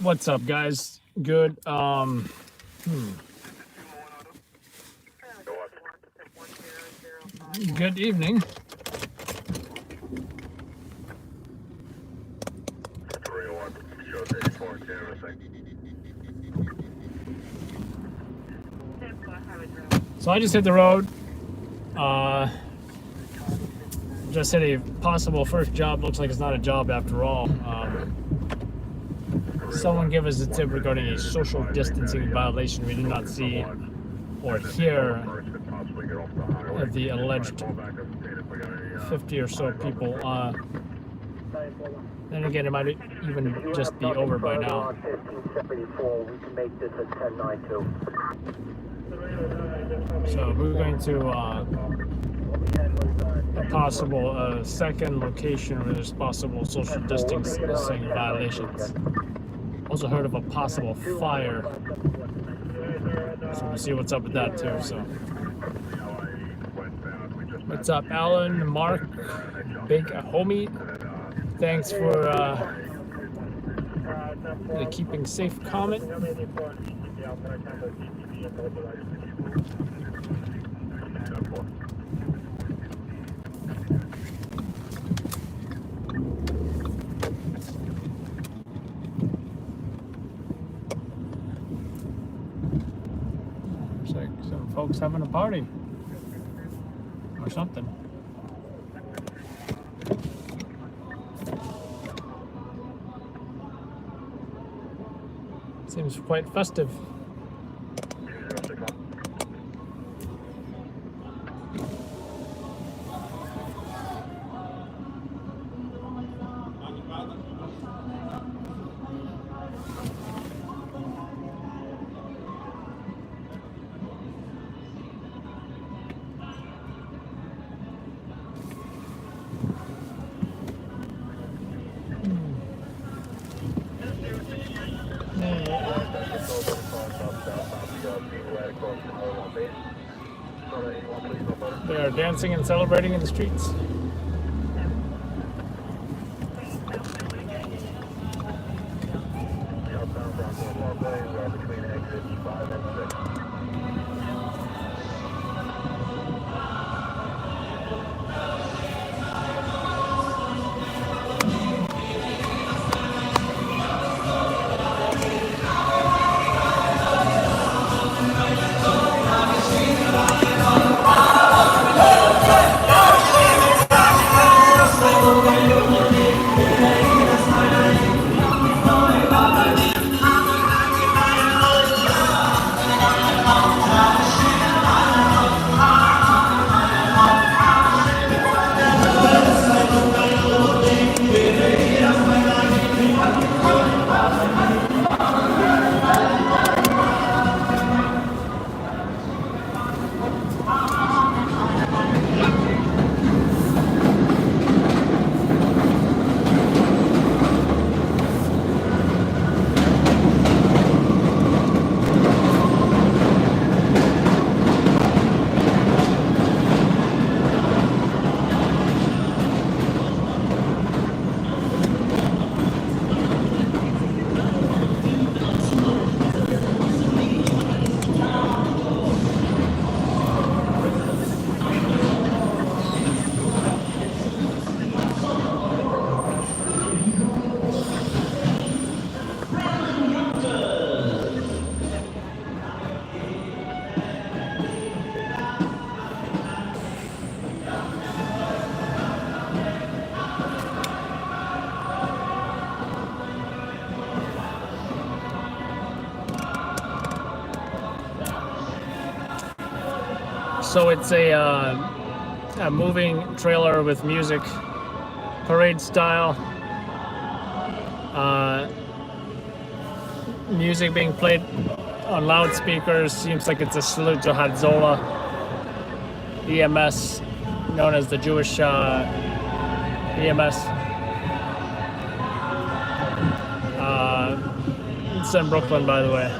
What's up, guys? Good. Good evening. So I just hit the road. Just hit a possible first job. Looks like it's not a job after all. Someone gave us a tip regarding a social distancing violation. We did not see or hear of the alleged 50 or so people. Then again, it might even just be over by now. So we're going to a possible second location where there's possible social distancing violations. Also heard of a possible fire. So we'll see what's up with that too. So what's up, Alan, Mark, big homie? Thanks for the keeping safe comment. Looks like some folks having a party or something. Seems quite festive. They are dancing and celebrating in the streets. So it's a moving trailer with music, parade style. Music being played on loudspeakers. Seems like it's a salute to Hadzola, EMS, known as the Jewish EMS. It's in Brooklyn, by the way.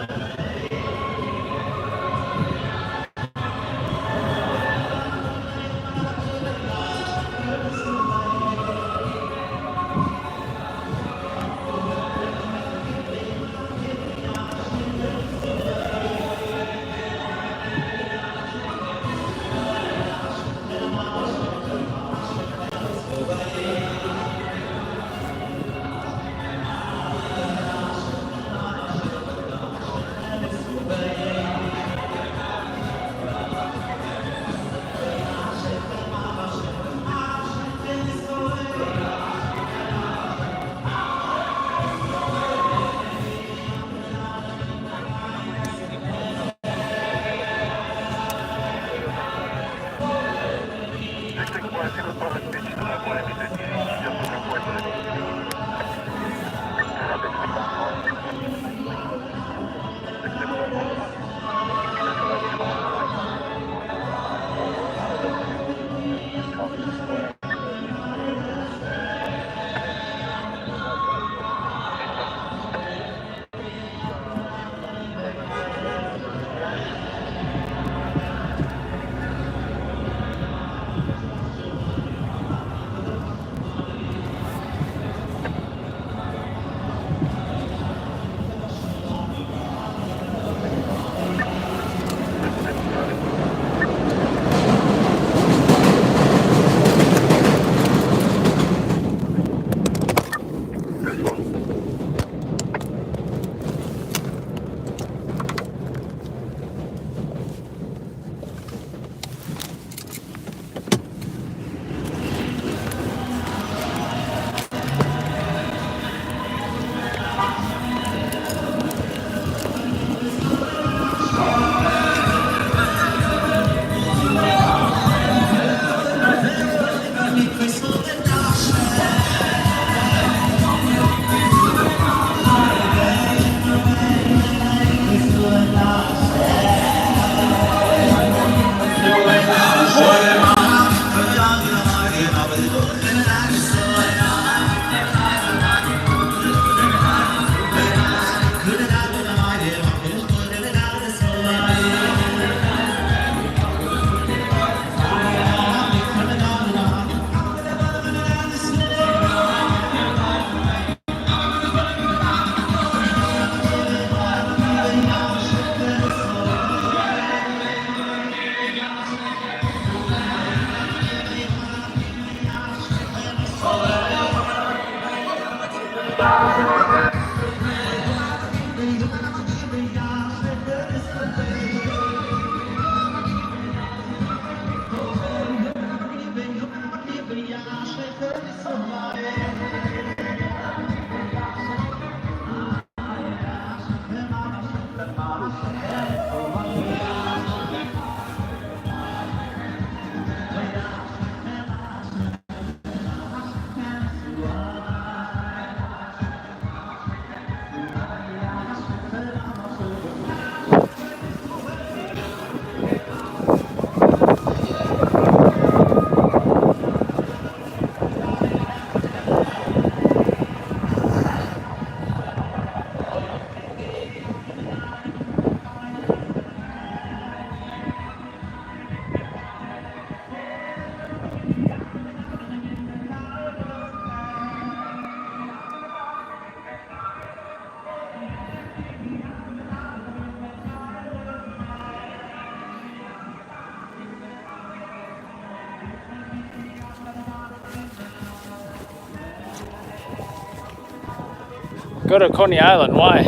Go to Coney Island. Why?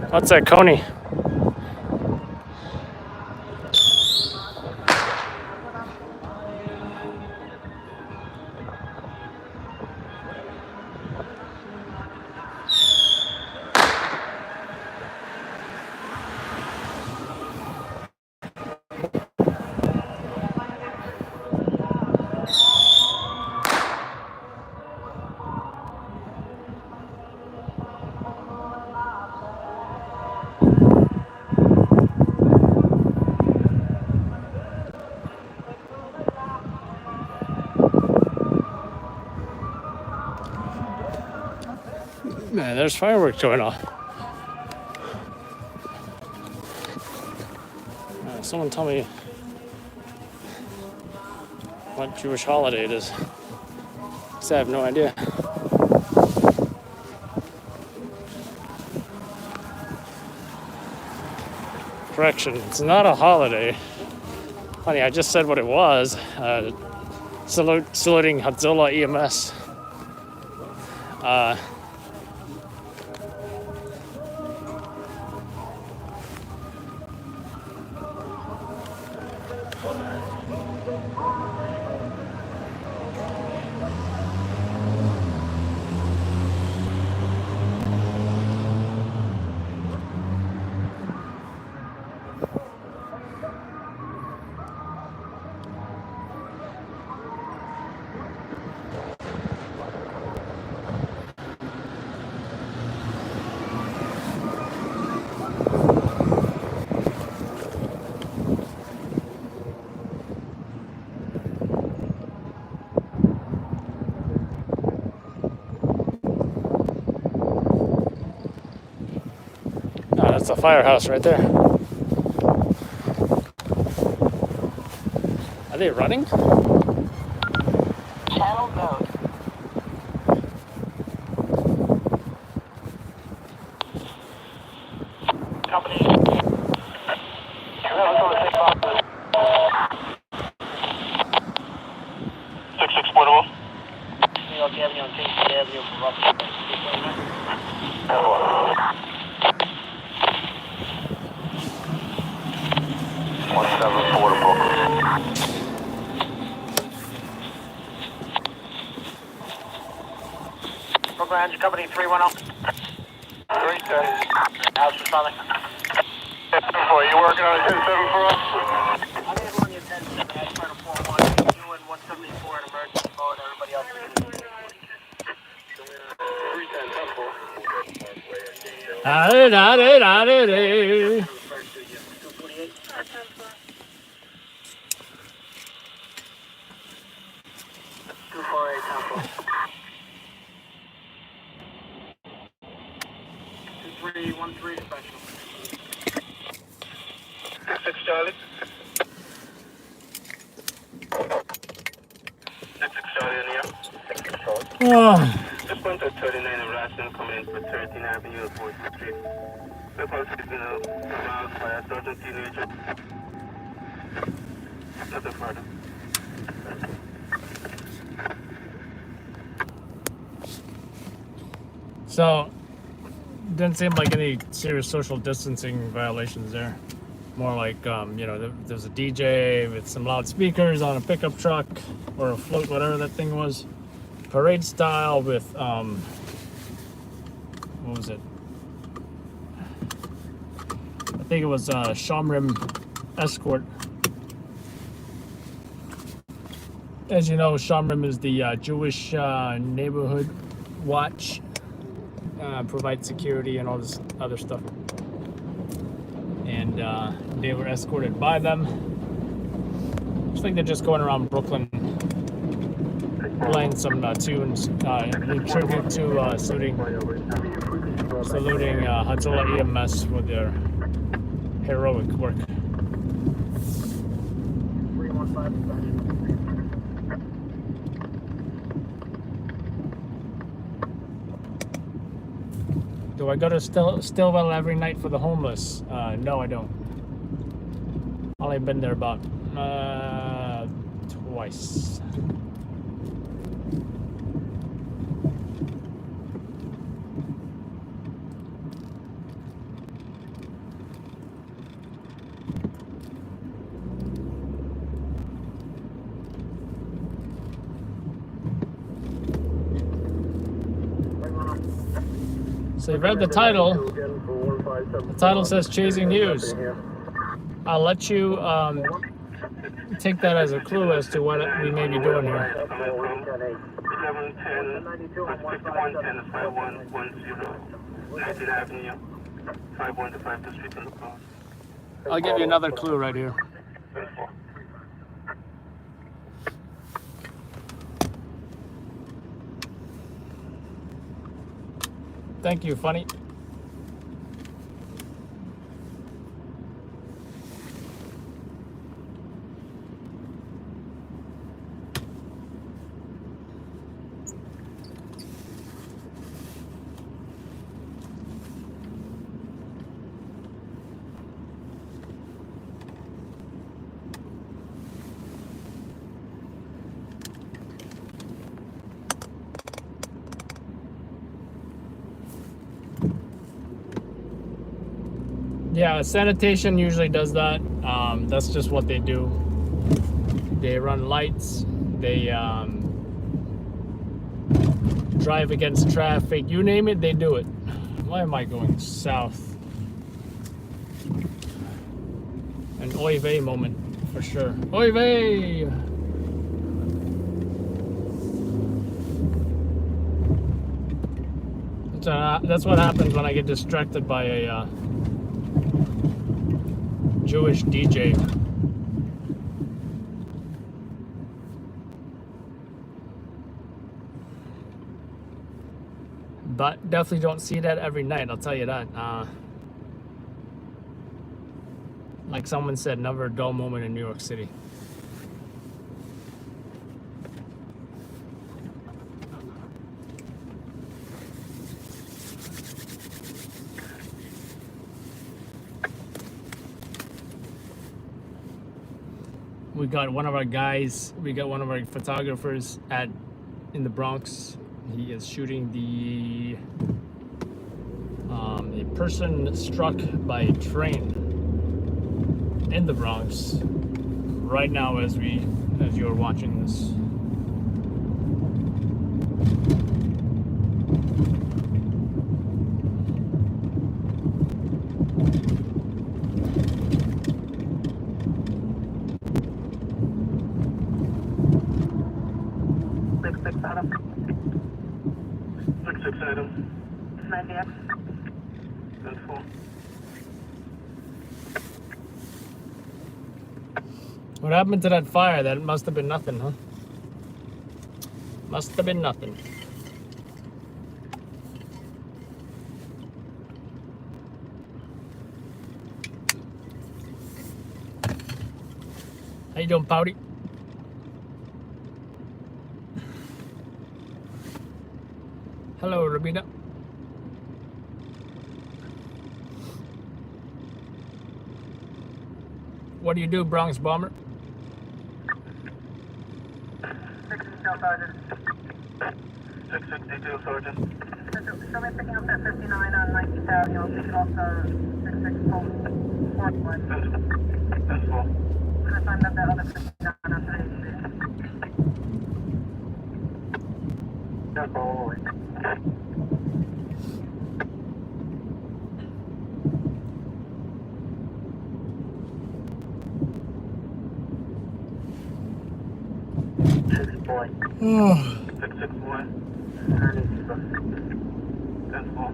What's that, Coney? Man, there's fireworks going off. Someone tell me what Jewish holiday it is. Because I have no idea. Correction, it's not a holiday. Funny, I just said what it was. Saluting Hatzolah EMS. That's a firehouse right there. Are they running? Channel mode. Company. 66 portable. New York Avenue on Kingston Avenue for Robert. 17 portable. Brooklyn Company 310. 310. House responding. 10-4. You working on a 10-7 for us? I'm going to run you 10-7. I try to 4-1. You and 174 in emergency mode. Everybody else is 310. Special. 6 Charlie. 6 Charlie in here. 6 Charlie. Just went to 39 and Rational coming in for 13 Avenue and 4th Street. The police is miles by a certain teenager. Nothing further. So, didn't seem like any serious social distancing violations there. More like, there's a DJ with some loudspeakers on a pickup truck or a float, whatever that thing was. Parade style with, what was it? I think it was Shamrim escort. As you know, Shamrim is the Jewish neighborhood watch. Provide security and all this other stuff. And they were escorted by them. Looks like they're just going around Brooklyn playing some tunes in tribute to saluting Hatzolah EMS for their heroic work. 315. Do I go to Stillwell every night for the homeless? No, I don't. Only been there about twice. So you read the title. The title says Chasing News. I'll let you take that as a clue as to what we may be doing here. 1110, 5110 is 5110, 19th Avenue, 5125 Street in the car. I'll give you another clue right here. Thank you, funny. Yeah, sanitation usually does that. That's just what they do. They run lights. They drive against traffic. You name it, they do it. Why am I going south? An oy vey moment for sure. Oy vey! That's what happens when I get distracted by a Jewish DJ. But definitely don't see that every night, I'll tell you that. Like someone said, never a dull moment in New York City. We got one of our guys, we got one of our photographers in the Bronx. He is shooting a person struck by a train in the Bronx right now as you're watching this. What happened to that fire? That must have been nothing, huh? Must have been nothing. How you doing, Pouty? Hello, Rabina. What do you do, Bronx Bomber? Sergeant. 662, Sergeant. Show me picking up that 59 on 19th Avenue. I'll pick it off the 66 forward. That's full. I'm going to find out that other 59 on 3rd Street. That's all. Oh. 661. That's full.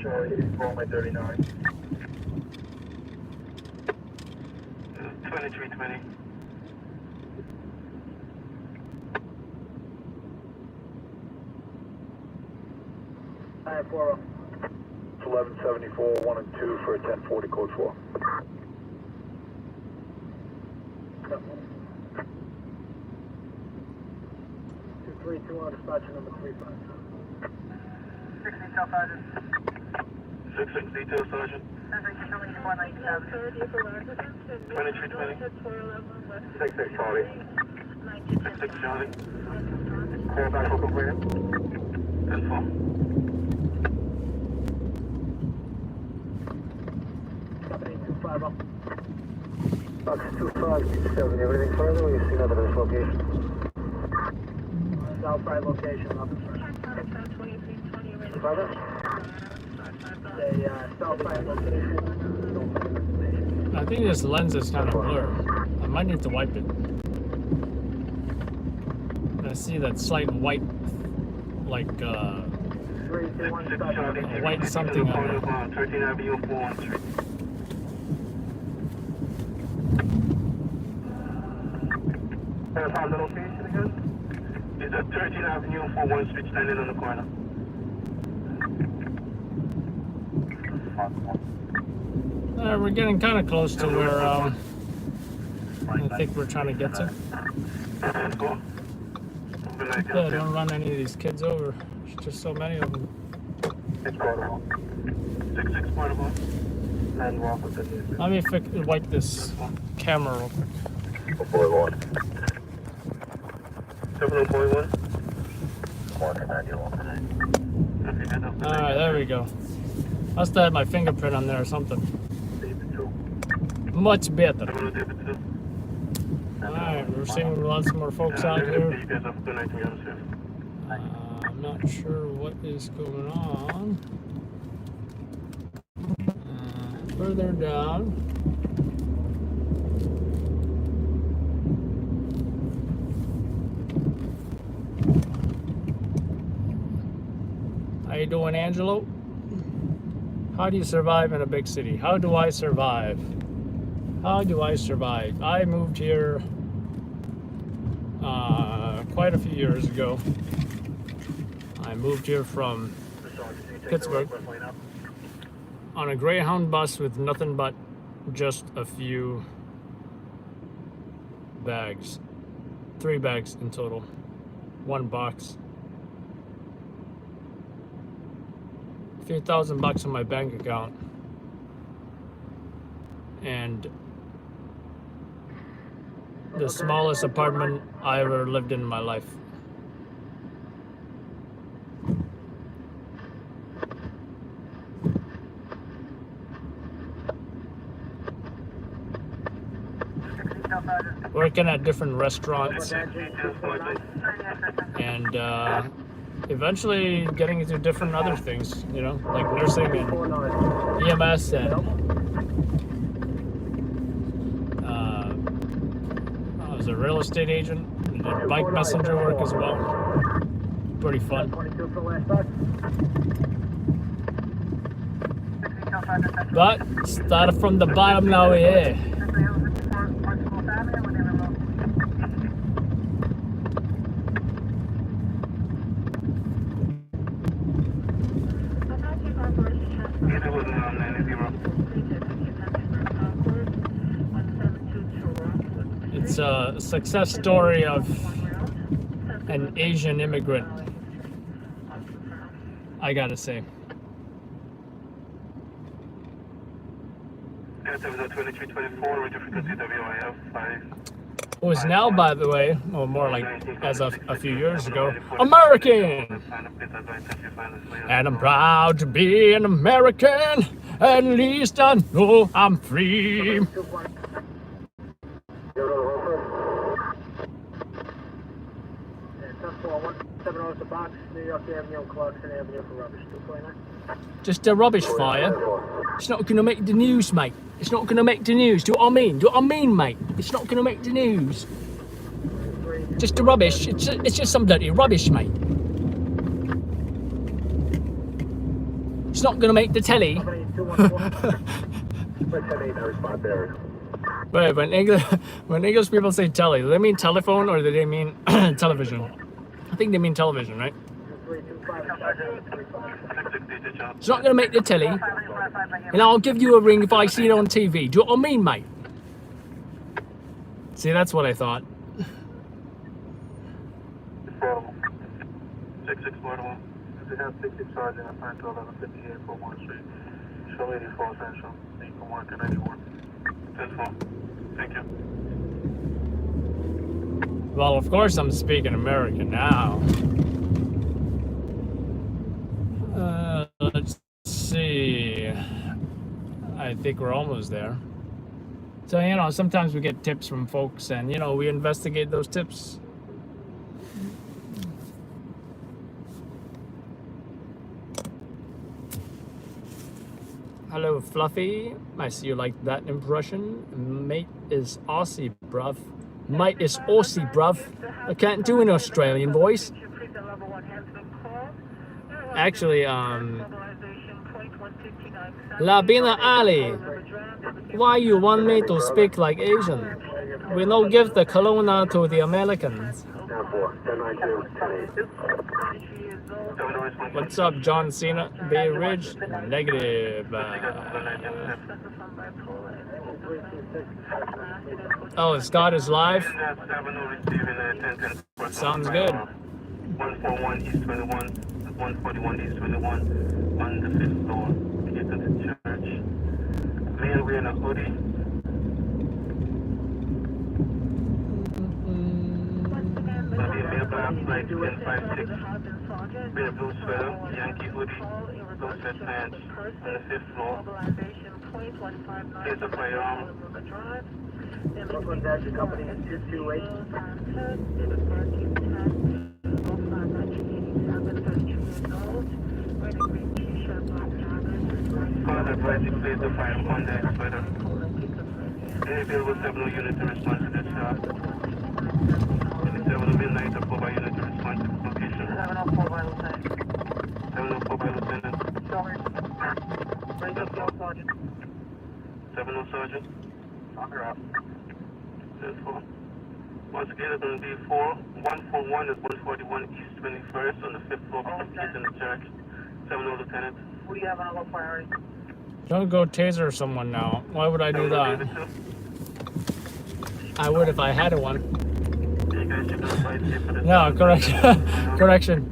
Charlie, roll my 39. 2320. Alright, 4. It's 1174, 1 and 2 for a 1040 code 4. 232 on dispatcher number 35. 6 detail sergeant. 66 detail sergeant. Sergeant, show me before 19th Avenue. 2320. 66 Charlie. 66 Charlie. Call back for clear. 10-4. Box 2527, everything further or you see another this location? Southside location, nothing further. Further? The Southside location. I think this lens is kind of blurred. I might need to wipe it. I see that slight white, like, 3, 2, 1, stop. white something on it. 13 Avenue, 413. Found the location again? It's at 13 Avenue, 41 Street, standing on the corner. We're getting kind of close to where I think we're trying to get to. Yeah, don't run any of these kids over. There's just so many of them. It's portable. 66 portable. And walk with the news. Let me wipe this camera real quick. 441. 701. Alright, there we go. Must have had my fingerprint on there or something. Much better. Alright, we're seeing lots more folks out here. I'm not sure what is going on. Further down. How you doing, Angelo? How do you survive in a big city? How do I survive? How do I survive? I moved here quite a few years ago. I moved here from Pittsburgh on a Greyhound bus with nothing but just a few bags. 3 bags in total. 1 box. A few $1,000 in my bank account. And the smallest apartment I ever lived in my life. Working at different restaurants and eventually getting into different other things, you know, like nursing and EMS and I was a real estate agent, and did bike messenger work as well. Pretty fun. But started from the bottom, now we're here. It's a success story of an Asian immigrant, I gotta say. Who is now, by the way, or more like as of a few years ago, American! And I'm proud to be an American, at least I know I'm free. Just a rubbish fire. It's not going to make the news, mate. It's not going to make the news. Do you know what I mean? Do you know what I mean, mate? It's not going to make the news. Just the rubbish. It's just some dirty rubbish, mate. It's not going to make the telly. Wait, when English people say telly, do they mean telephone or do they mean television? I think they mean television, right? It's not going to make the telly, and I'll give you a ring if I see it on TV. Do you know what I mean, mate? See, that's what I thought. 6641. If you have 60 charge and assigned to 1158 41 Street, show 84 Central. You can work at anyone. 10-4. Thank you. Well, of course I'm speaking American now. Let's see. I think we're almost there. So, you know, sometimes we get tips from folks and, you know, we investigate those tips. Hello, Fluffy. I see you like that impression. Mate is Aussie, bruv. Mate is Aussie, bruv. I can't do an Australian voice. Actually, Labina Ali, why you want me to speak like Asian? We no give the corona to the Americans. What's up, John Cena? Bay Ridge? Negative. Oh, Scott is live? Sounds good. 141 East 21, 141 East 21, on the 5th floor, get to the church. Man wearing a hoodie. Gonna be a male black flight 1056. Wearing a blue sweater, Yankee hoodie, blue sweatpants, on the 5th floor. Here's a firearm. Brooklyn Dash Company 228. Father advising please to fire on that sweater. Any available 7 unit to respond to this shot. Any 7 midnight or 4 by unit to respond to this location. 704 by Lieutenant. 704 by Lieutenant. Bring up your sergeant. 70 Sergeant. You're up. 10-4. Once again, it's going to be 141 is 141 East 21st on the 5th floor of the in the church. 70 Lieutenant. Who do you have on low priority? Don't go taser someone now. Why would I do that? I would if I had one. You guys should go fight here for this. No, correction. Correction.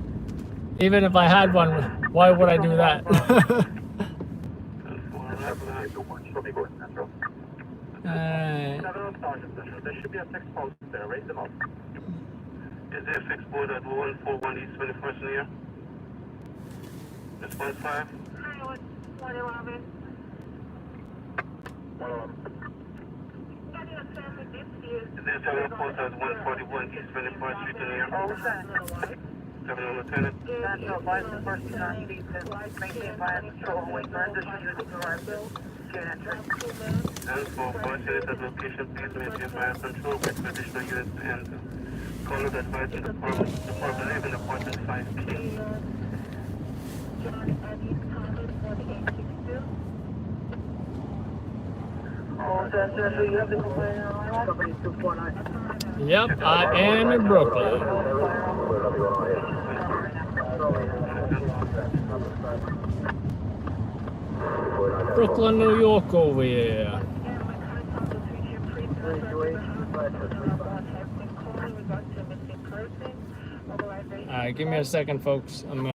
Even if I had one, why would I do that? 10-4. There should be a fixed post there. Raise them up. Is there a fixed board at 141 East 21st near? Response 5. 111. Is there a terminal post at 141 East 21st Street near? Oh, what's that? 70 Lieutenant. National advice the first United States to maintain fire control and wait for additional units to arrive. Gain entry. 10-4. First unit at location, please maintain fire control with additional units to enter. Call of advice in department 11, apartment 5P. Oh, so you have the complaint on Company 249. Yep, I am in Brooklyn. Brooklyn, New York over here. Alright, give me a second, folks. I'm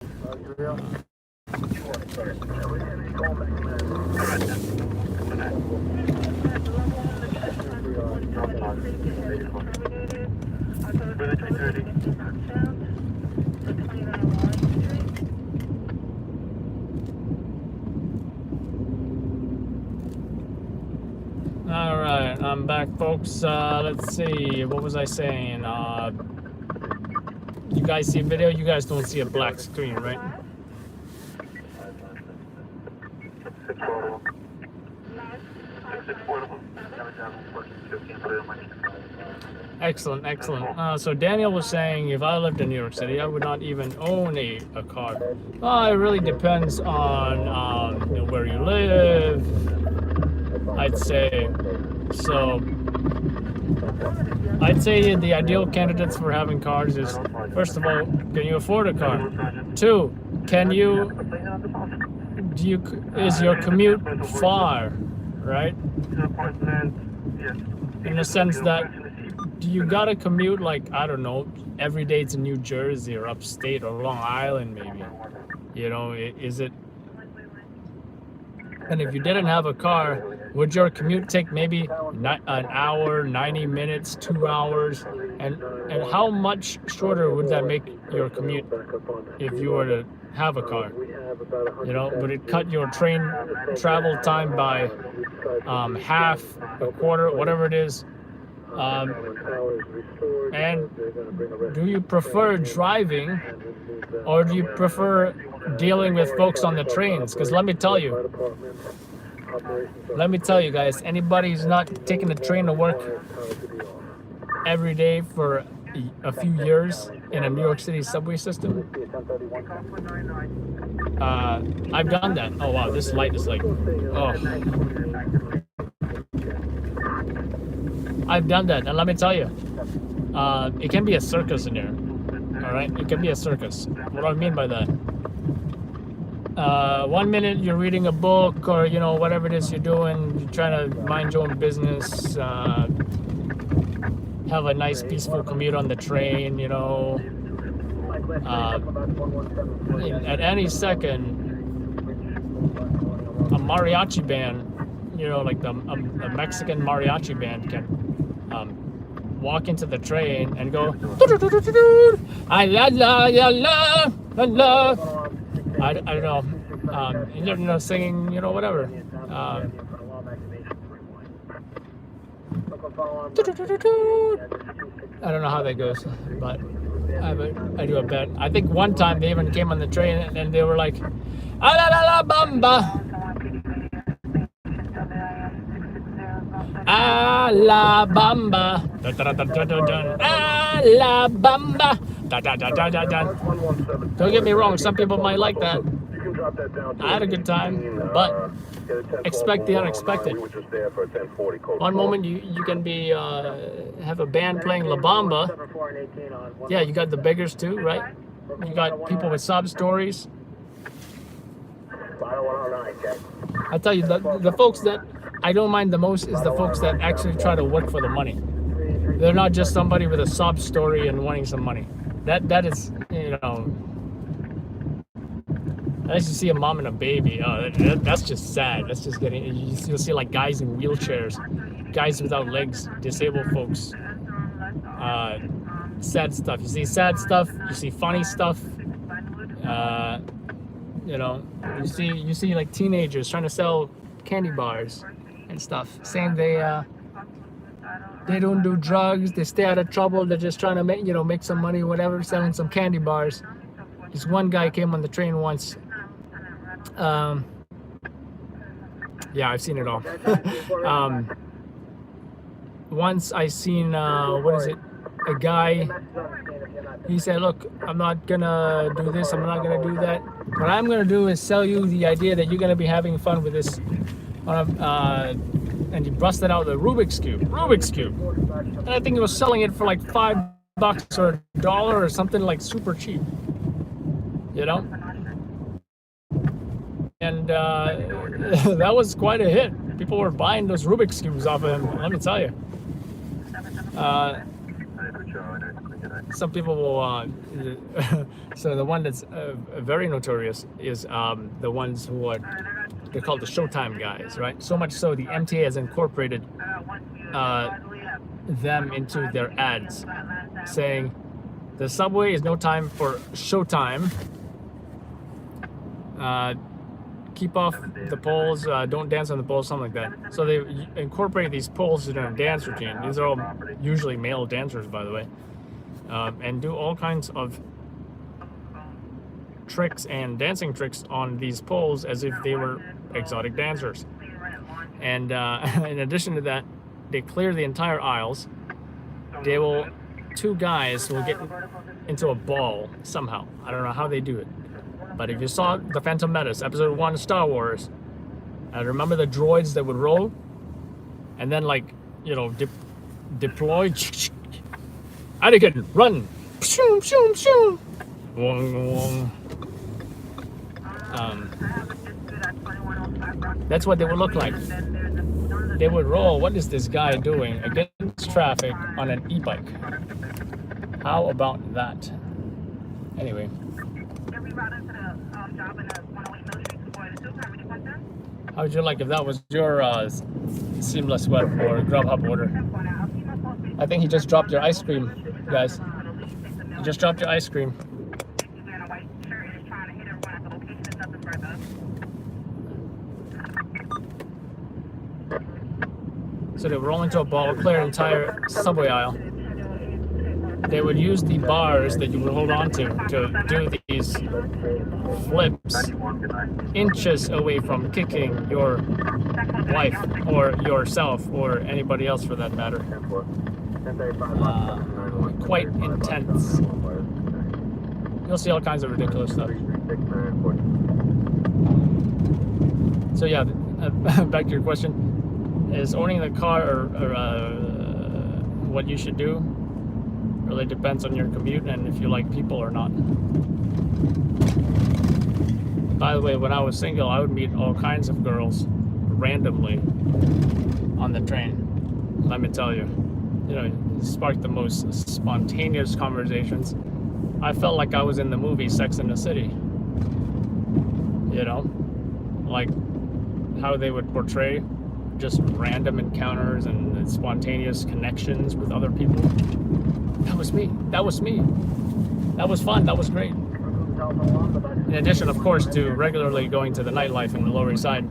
Alright, I'm back, folks. Let's see. What was I saying? You guys see a video? You guys don't see a black screen, right? Excellent, excellent. So Daniel was saying if I lived in New York City, I would not even own a car. Well, it really depends on you know, where you live, I'd say. So I'd say the ideal candidates for having cars is, first of all, can you afford a car? 2, can you, is your commute far, right? In the sense that, do you gotta commute like, I don't know, every day to New Jersey or upstate or Long Island maybe? You know, is it? And if you didn't have a car, would your commute take maybe an hour, 90 minutes, 2 hours? And how much shorter would that make your commute if you were to have a car? You know, would it cut your train travel time by half, a quarter, whatever it is? And do you prefer driving, or do you prefer dealing with folks on the trains? Because let me tell you guys, anybody who's not taking the train to work every day for a few years in a New York City subway system, I've done that. Oh wow, this light is like, oh. I've done that, and let me tell you, it can be a circus in there. All right, it can be a circus. What do I mean by that? 1 minute you're reading a book, or you know, whatever it is you're doing, you're trying to mind your own business, have a nice peaceful commute on the train, you know. At any second, a mariachi band, you know, like a Mexican mariachi band can walk into the train and go, I don't know, you know, singing, you know, whatever. I don't know how that goes, but I do a bet. I think one time they even came on the train and they were like, Alabama, Alabama, Alabama. Don't get me wrong, some people might like that. I had a good time, but expect the unexpected. One moment you can be have a band playing La Bamba. Yeah, you got the beggars too, right? You got people with sob stories. I tell you, the folks that I don't mind the most is the folks that actually try to work for the money. They're not just somebody with a sob story and wanting some money. That is, you know, unless you see a mom and a baby, that's just sad. That's just getting. You'll see like guys in wheelchairs, guys without legs, disabled folks. Sad stuff. You see sad stuff. You see funny stuff. You know, you see like teenagers trying to sell candy bars and stuff. Saying they don't do drugs. They stay out of trouble. They're just trying to make some money, whatever, selling some candy bars. This one guy came on the train once. Yeah, I've seen it all. Once I seen a guy. He said, "Look, I'm not gonna do this. I'm not gonna do that. What I'm gonna do is sell you the idea that you're gonna be having fun with this." And he busted out the Rubik's Cube, and I think he was selling it for like $5 or $1 or something, like super cheap, you know. And that was quite a hit. People were buying those Rubik's Cubes off of him. Let me tell you. Some people will. So the one that's very notorious is the ones who they're called the Showtime guys, right? So much so the MTA has incorporated them into their ads, saying the subway is no time for Showtime. Keep off the poles, don't dance on the poles, something like that. So they incorporate these poles in a dance routine. These are all usually male dancers, by the way, and do all kinds of tricks and dancing tricks on these poles as if they were exotic dancers. And in addition to that, they clear the entire aisles. Two guys will get into a ball somehow. I don't know how they do it. But if you saw The Phantom Menace, Episode 1 of Star Wars, I remember the droids that would roll, and then deploy. Anakin, run! Shoom, shoom, shoom! That's what they would look like. They would roll. What is this guy doing against traffic on an e-bike? How about that? Anyway. How would you like if that was your seamless web or Grubhub order? I think he just dropped your ice cream, guys. He just dropped your ice cream. So they would roll into a ball, clear an entire subway aisle. They would use the bars that you would hold on to do these flips inches away from kicking your wife or yourself or anybody else for that matter. Quite intense. You'll see all kinds of ridiculous stuff. So yeah, back to your question, is owning the car or what you should do really depends on your commute and if you like people or not. By the way, when I was single, I would meet all kinds of girls randomly on the train. Let me tell you, it sparked the most spontaneous conversations. I felt like I was in the movie Sex and the City. Like how they would portray just random encounters and spontaneous connections with other people. That was me. That was me. That was fun. That was great. In addition, of course, to regularly going to the nightlife in the Lower East Side.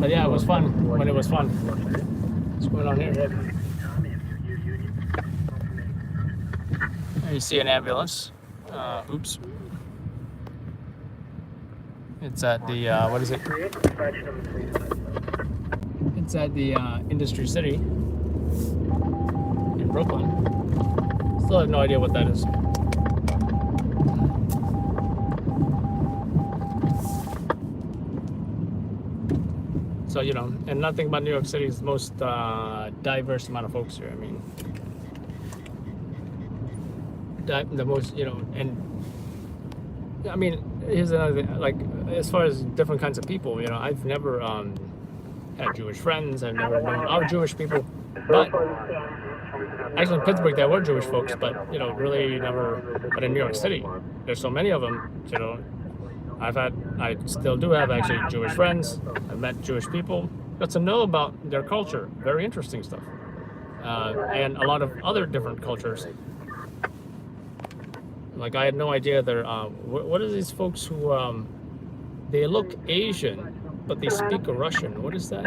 But yeah, it was fun when it was fun. What's going on here? You see an ambulance. Oops. It's at the, what is it? It's at the Industry City in Brooklyn. Still have no idea what that is. So, and nothing about New York City is the most diverse amount of folks here. I mean, the most, and I mean, here's another thing, like, as far as different kinds of people, I've never had Jewish friends, I've never known other Jewish people, but actually in Pittsburgh there were Jewish folks, but, really never, but in New York City, there's so many of them, I still do have actually Jewish friends, I've met Jewish people, got to know about their culture, very interesting stuff, and a lot of other different cultures. Like, I had no idea they're, what are these folks who, they look Asian, but they speak Russian. What is that?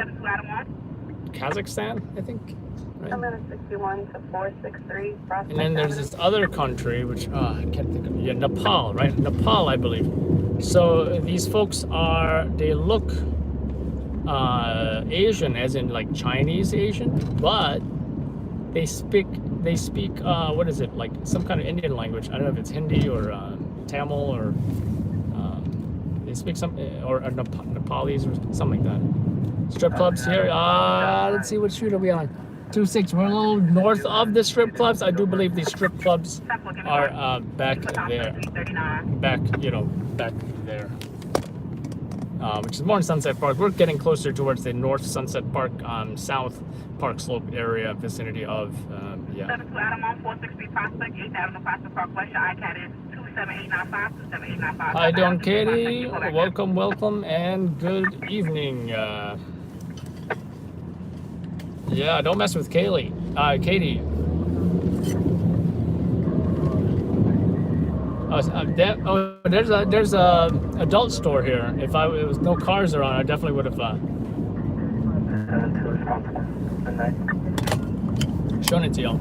Kazakhstan, I think? Right? 61 to 463. And then there's this other country, which, I can't think of, yeah, Nepal, right? Nepal, I believe. So these folks they look Asian, as in like Chinese Asian, but they speak what is it, like some kind of Indian language. I don't know if it's Hindi or Tamil or they speak some or Nepalese or something like that. Strip clubs here. Let's see, what street are we on? 26. We're a little north of the strip clubs. I do believe these strip clubs are back there. Back there. Which is more in Sunset Park. We're getting closer towards the North Sunset Park, South Park Slope area, vicinity of, yeah. 72 Adam on 463 Prospect, 8th Avenue, Prospect Park, West. Your ICAT is 27895, 27895. Hi, Don Katie. Welcome, and good evening. Yeah, don't mess with Katie. There's a adult store here. If it was no cars around, I definitely would have shown it to y'all.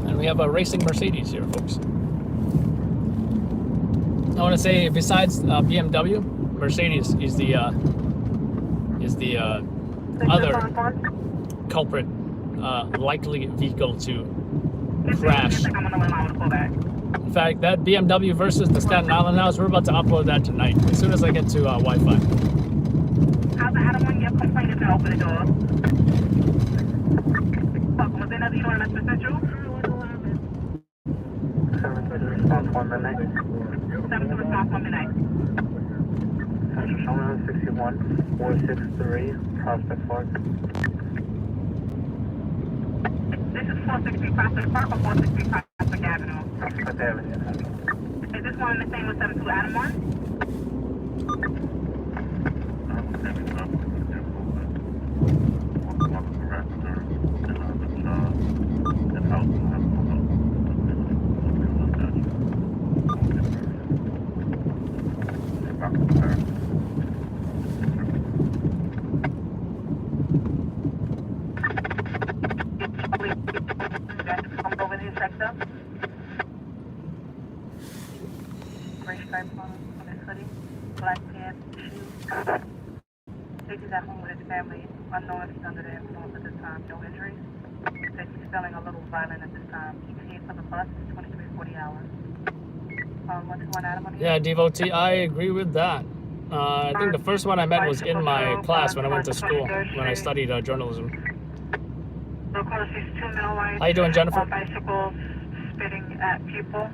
And we have a racing Mercedes here, folks. I want to say, besides BMW, Mercedes is the other culprit, likely vehicle to crash. In fact, that BMW versus the Staten Island house, we're about to upload that tonight, as soon as I get to Wi-Fi. How's the Adam when your complaint is to open the door? Was there another unit on the central? 7 response 1 midnight. 7 to response 1 midnight. Central Showman 61 463 Prospect Park. This is 463 Prospect Park or 463 Prospect Avenue? Prospect Avenue. Is this one the same with 72 Adam 1? black pants, shoes. Says he's at home with his family. Unknown if he's under the influence at this time. No injuries. Says he's feeling a little violent at this time. ETA for the bus is 2340 hours. 121 Adam on the Yeah, devotee, I agree with that. I think the first one I met was in my class when I went to school, when I studied journalism. How you doing, Jennifer? Bicycles spitting at people.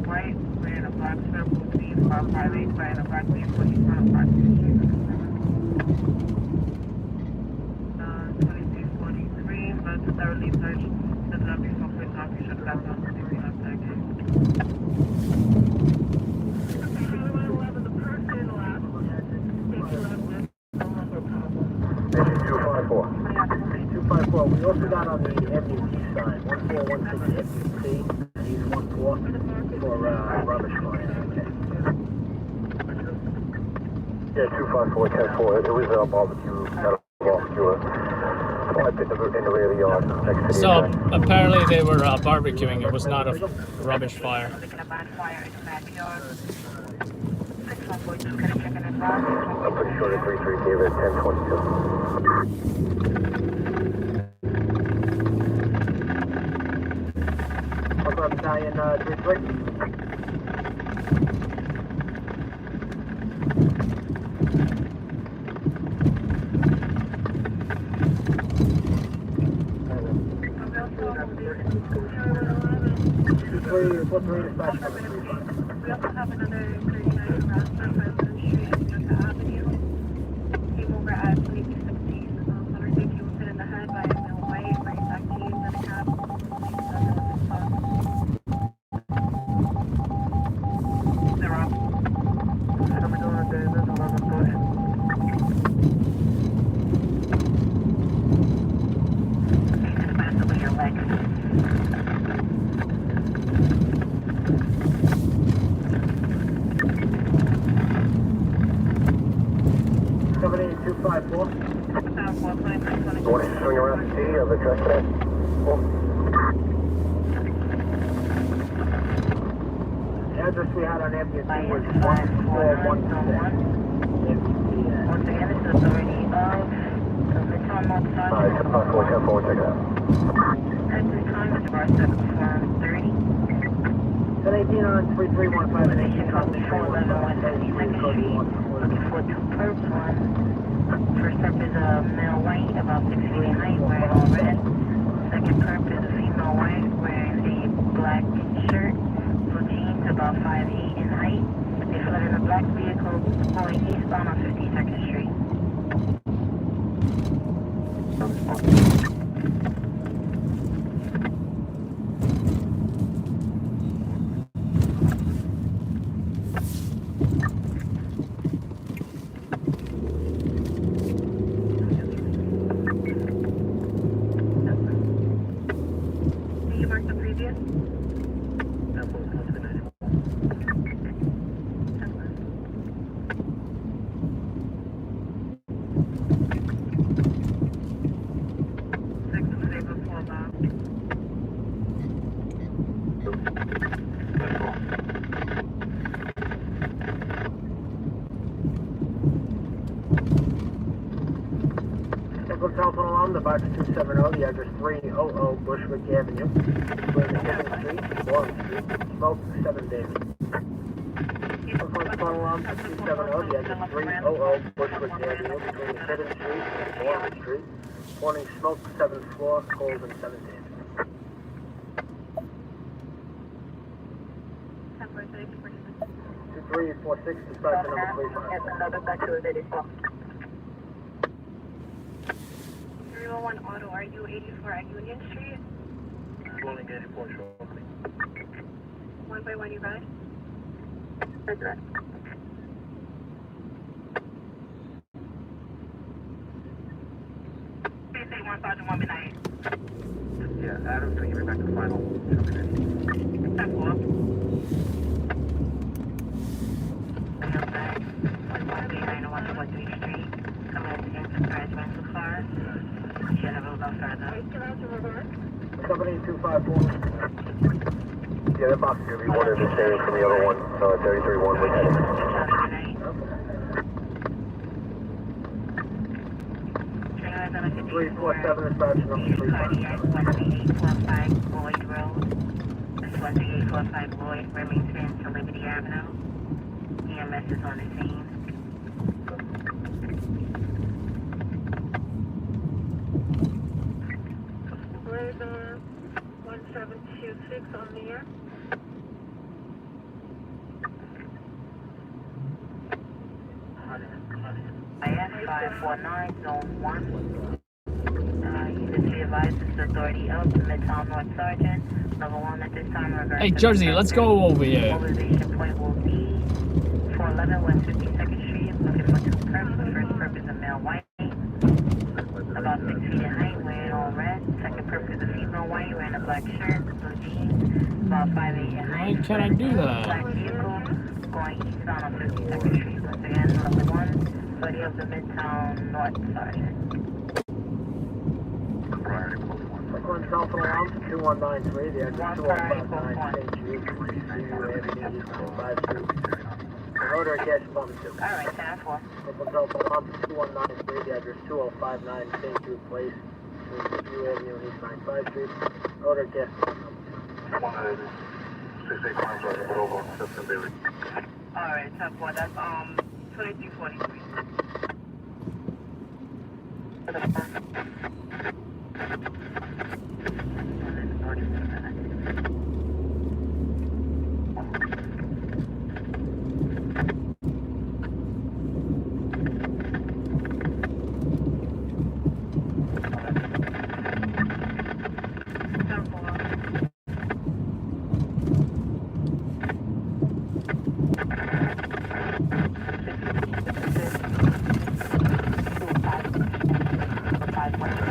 White, wearing a black circle, wearing a black vehicle in front of black vehicle. 2343, but thoroughly searched. Does not be some quick coffee should have done something on that. Engine 254. 254. We also got on the MUT side, 1416 MUT, he's 14 for rubbish fire. Okay. Yeah, 254, 10-4. It was a barbecue, not a barbecue. In the rear of the yard next to the So event. apparently they were barbecuing. It was not a rubbish fire. I'm pretty sure the 33 gave it 1022. How about Italian 33? What's the latest batch number 35? We also have another 39 Rasta President Street and Jutta Avenue. Came over at 2216. Motor vehicle was hit in the head by a male white wearing black jeans and a cap. They're off. How we doing at the 11 push? Pass over your legs. 254. You want to swing around the city of the truck today? The address we had on MUT was 1412. Once again, this is authority of Midtown Multiple. Alright, 10-4, check it out. At this time, Mr. Barstow, form 30. 1018 on 3315 and 18 on 411 West 52nd Street. Looking for two perps. First perp is a male white, about 6 feet in height, wearing all red. Second perp is a female white, wearing a black shirt, blue jeans, about 5'8" in height. They fled in a black vehicle going eastbound on 52nd Street. Did you mark the previous? Telephone alarm, the box 270, the address 300 Bushwick Avenue, between 7th Street, Warren Street, smoke 7 days. Telephone alarm 270, the address 300 Bushwick Avenue, between 7th Street and Warren Street, warning smoke 7th floor, cold in 7 days. 2346, dispatcher number 35. That's another factor that is off. 301 Auto, are you 84 at Union Street? Rolling 84 shortly. 1 by 1 you ride? That's right. Sergeant 1 midnight. Yeah, Adam, can you bring back the final? Yeah, that box is going to be one of the same from the other one, so 33-1 we're heading. 347 is batch number 347. 13845 Lloyd Road. That's 13845 Lloyd, Remington to Liberty Avenue. EMS is on the scene. Radar 1726 on the air. IS 549, Zone 1. Unity advises authority of Midtown North Sergeant. Level 1 at this time. Reverse Hey, Jersey, let's go over here. Mobilization point will be 411 West 52nd Street. Looking for two persons. First purpose, a male white. About 6 feet in height, wearing all red. Second purpose, a female white, wearing a black shirt, blue jeans. About 5'8" in height. Why can't I do that? Black vehicle going eastbound on 52nd Street. Once again, level 1. Authority of the Midtown North Sergeant. Brooklyn South Alarm 2193, the address 2059 St. Jude, Avenue, East 5 Street. The rotor cash bump 2. Alright, 10-4. Brooklyn South Alarm 2193, the address 2059 St. Jude Place, View Avenue, East 95 Street. Rotor cash bump 2. Alright, 10-4. That's 2343.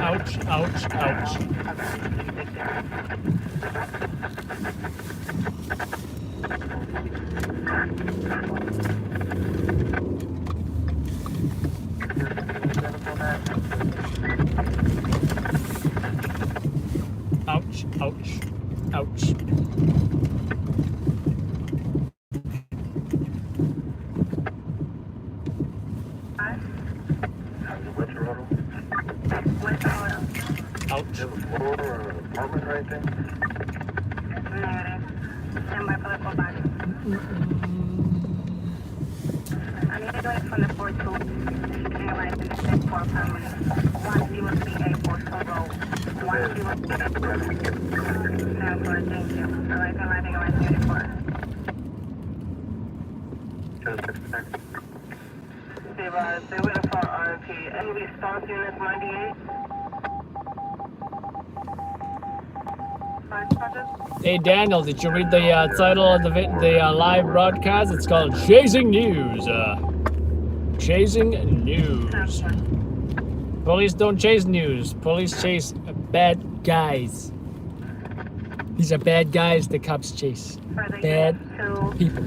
Ouch, ouch, ouch. Ouch, ouch, ouch. Ouch. Apartment right there? Negative. Stand by for the call back. I need to do it from the 4-2. Airline in the 6-4 permanent. 103A Postal Road. 103A. Now for a thank you. Alright, arriving around 34. They're waiting for RP. Any response units 98? Hey Daniel, did you read the title of the live broadcast? It's called Chasing News. Chasing News. Police don't chase news. Police chase bad guys. These are bad guys the cops chase. Bad people.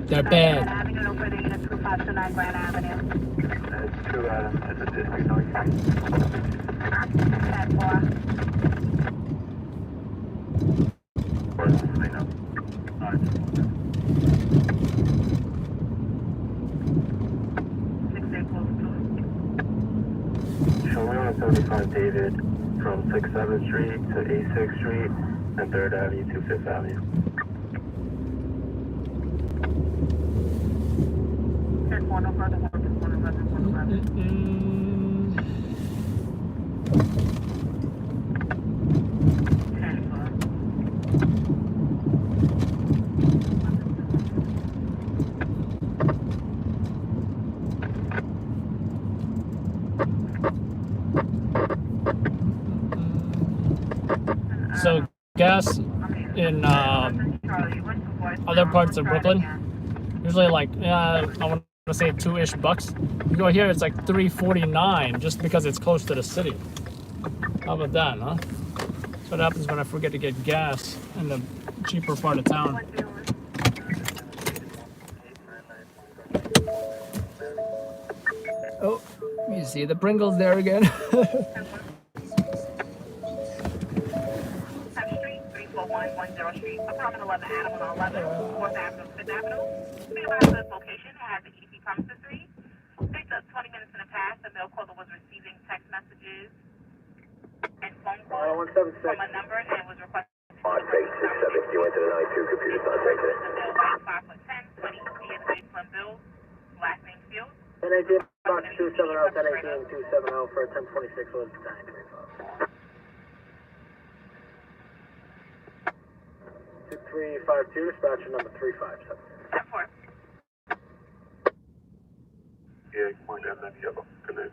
They're bad. Avenue, further unit 2529 Grand Avenue. That's 2 Adam. It's a district on you. 10-4. Show me on 75 David from 6th 7th Street to 86th Street and 3rd Avenue to 5th Avenue. So gas in other parts of Brooklyn, usually like I want to say $2-ish. You go here, it's like $3.49 just because it's close to the city. How about that, huh? That's what happens when I forget to get gas in the cheaper part of town. Oh, you see the Pringles there again. 110 Street, apartment 11, Adam 11, 4th Avenue, 5th Avenue. We arrived at this location, has the EP premises 3. Picked up 20 minutes in the past, the mail caller was receiving text messages and phone calls from a number and was requesting. 867, you entered an I2, computer's not taking it. The bill white 5'10", 20, he is based from Bill, last name Fields. 1018, box 270, 1018, 270 for a 1026 was the time. 2352, dispatcher number 357. 10-4. Yeah, you point down that yellow. Connect.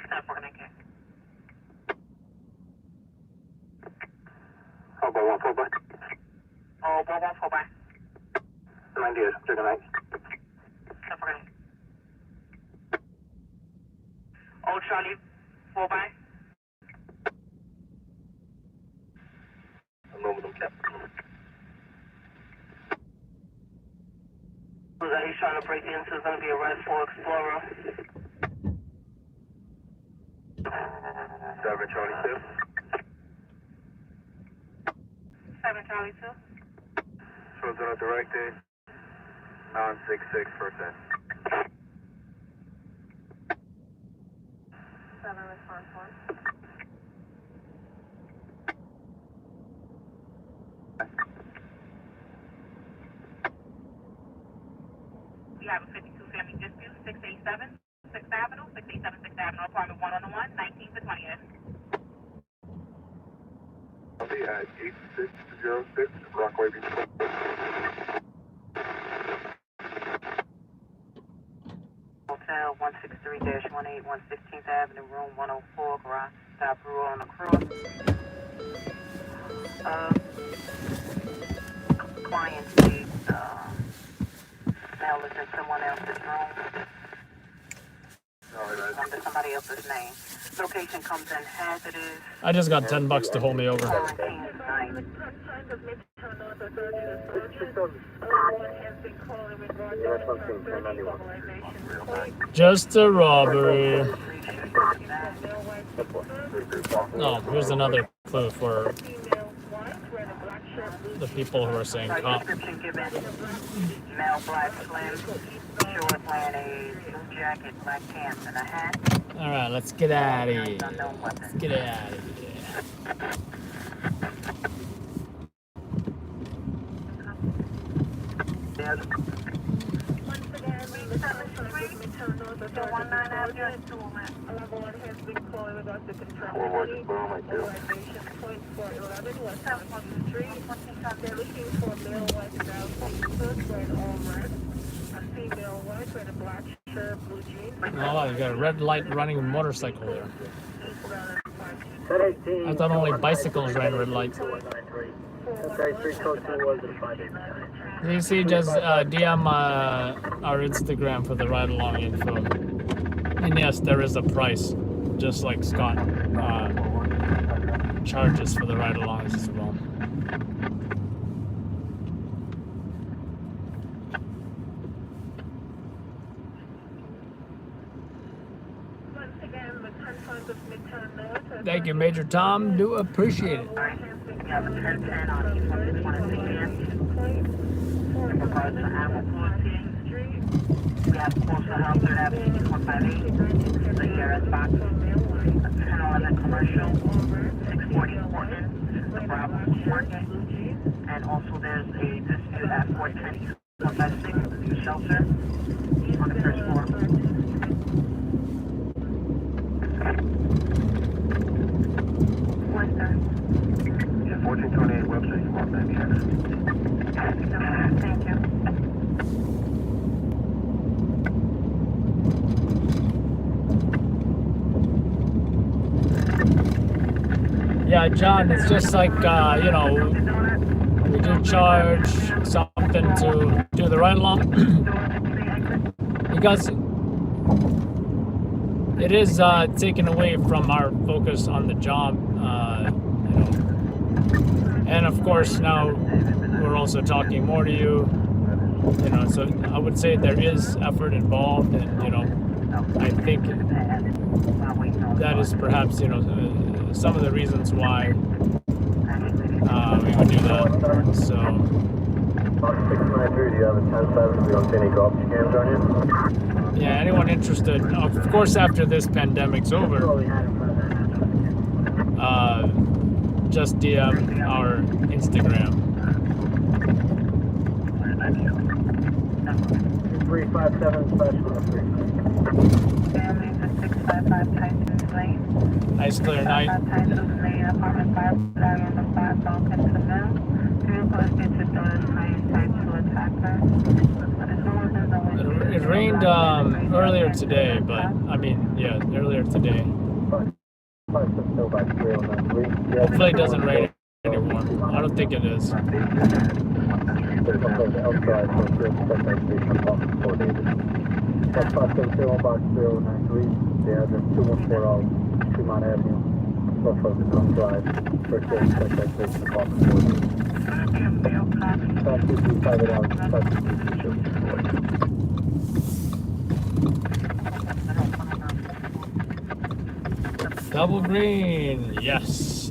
10-4, connect. How about 1 4 by? Oh, 114 by. 90 is, check 9. 10-4, connect. Old Charlie, 4 by. Aluminum cap. That he's trying to break into is going to be a Red 4 Explorer. 7 Charlie 2. 7 Charlie 2. Shows on a directed. 966 first end. 7 response 1. We have a 52 family dispute, 687 6th Avenue, 687 6th Avenue, apartment 1 on the 1, 19 to 20th. I'll be at 8606 Rockaway Beach. Hotel 163-18, 116th Avenue, room 104, garage, stop rule on the cross. Client needs, mail is in someone else's room, under somebody else's name. Location comes in hazardous. I just got $10 to hold me over. Quarantine site. Just a robbery. Oh, here's another clue for the people who are saying cop. Description given. Male, black, slim, short, wearing a blue jacket, black pants, and a hat. All right, let's get out of here. Unknown weapon. Let's get out of here. Oh, you got a red light running a motorcycle there. 1018. I thought only bicycles ran red lights. 322 was the 589. You see, just DM our Instagram for the ride along info. And yes, there is a price, just like Scott charges for the ride alongs as well. Thank you, Major Tom. Do appreciate it. We have a 1010 on East 120 Because the Animal Cruelty. We have Coastal Health, 3rd Avenue, 158. The ERS box. 1011 Commercial. 640 Portland. The Bravo Court. And also there's a dispute at 410 156. The shelter. On the first floor. Yeah, 1428 website, you want that, yes. Thank you. Yeah, John, it's just like, you know, we do charge something to do the ride along. Because it is taken away from our focus on the job, you know. And of course, now we're also talking more to you, you know. So I would say there is effort involved, and you know, I think that is perhaps, you know, some of the reasons why we would do that. So, 693, do you have a 10-7? We don't see any golf scams on you? yeah, anyone interested, of course, after this pandemic's over, just DM our Instagram. 357 special. Family for 655 Tyson's Lane. Nice clear night. Tyson's Lane, apartment 5, area number 5, off into the middle. Vehicle has been to daughter's highest side to attacker. It rained earlier today, but I mean, yeah, earlier today. Hopefully it doesn't rain anymore. I don't think it is. Double green, yes.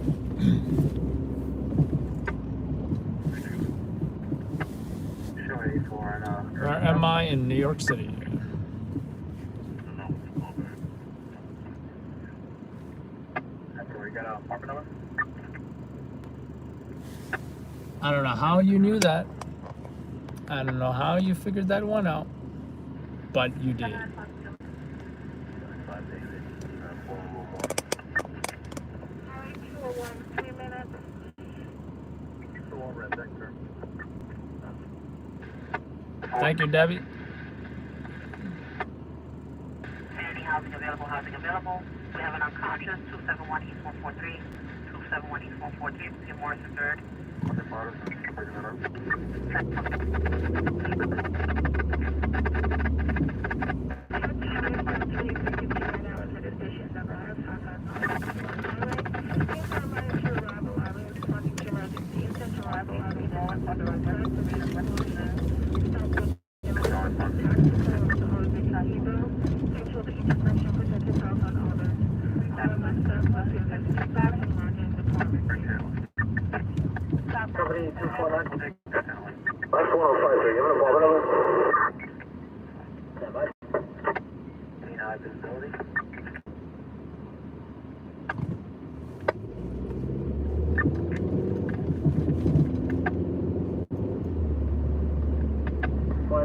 Where am I in New York City? I don't know how you knew that. I don't know how you figured that one out, but you did. Thank you, Debbie. Housing available. We have an unconscious, 271 East 143, 271 East 143, Tim Morrison 3rd. Company 249. That's 1053, you want to ball it over? Stand by. Visibility.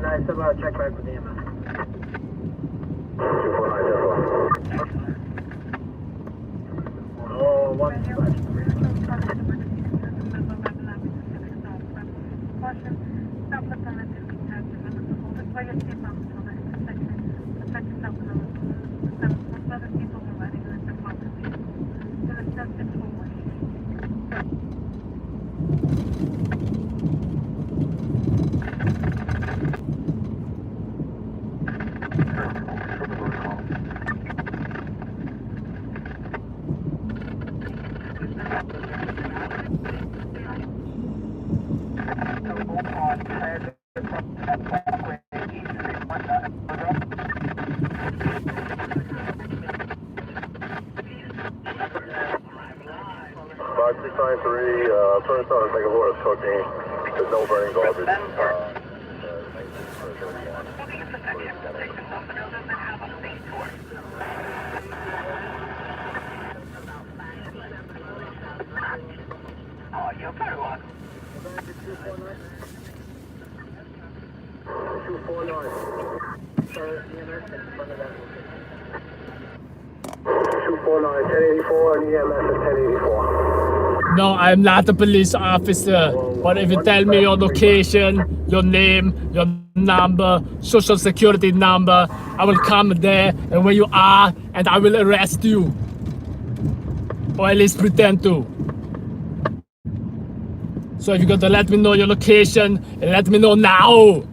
Nice about check back with the EMS. 249, Oh, one dispatch. First on take a look at cooking. There's no burning garbage. Oh, you're very welcome. 249. Sir, EMS in front of that. 249, 1084, and EMS at 1084. No, I'm not a police officer. But if you tell me your location, your name, your number, social security number, I will come there and where you are and I will arrest you. Or at least pretend to. So if you're going to let me know your location, let me know now.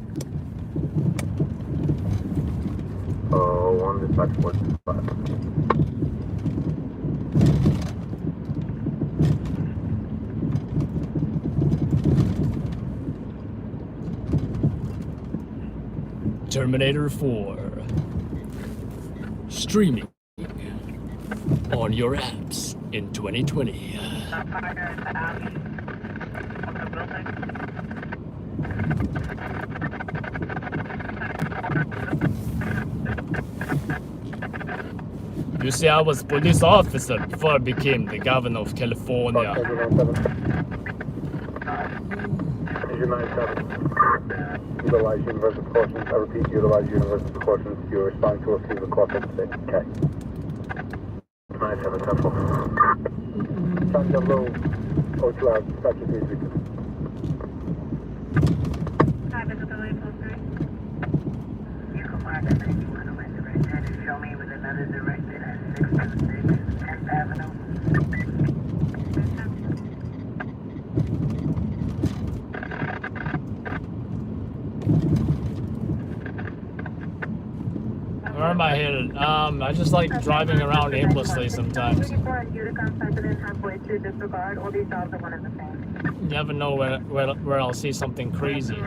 One dispatch 45. Terminator 4. Streaming on your apps in 2020. You see, I was police officer before I became the governor of California. Is your 97? Utilize universal precautions. I repeat, utilize universal precautions. You're responding to a few requests at the state. Okay. 97, 10 4. Time to low. 02 hours. Dispatcher 332. High visibility, post 3. You can mark at 91 on my direction and show me with another directed at 626 10th Avenue. Where am I headed? I just like driving around aimlessly sometimes. You never know where I'll see something crazy.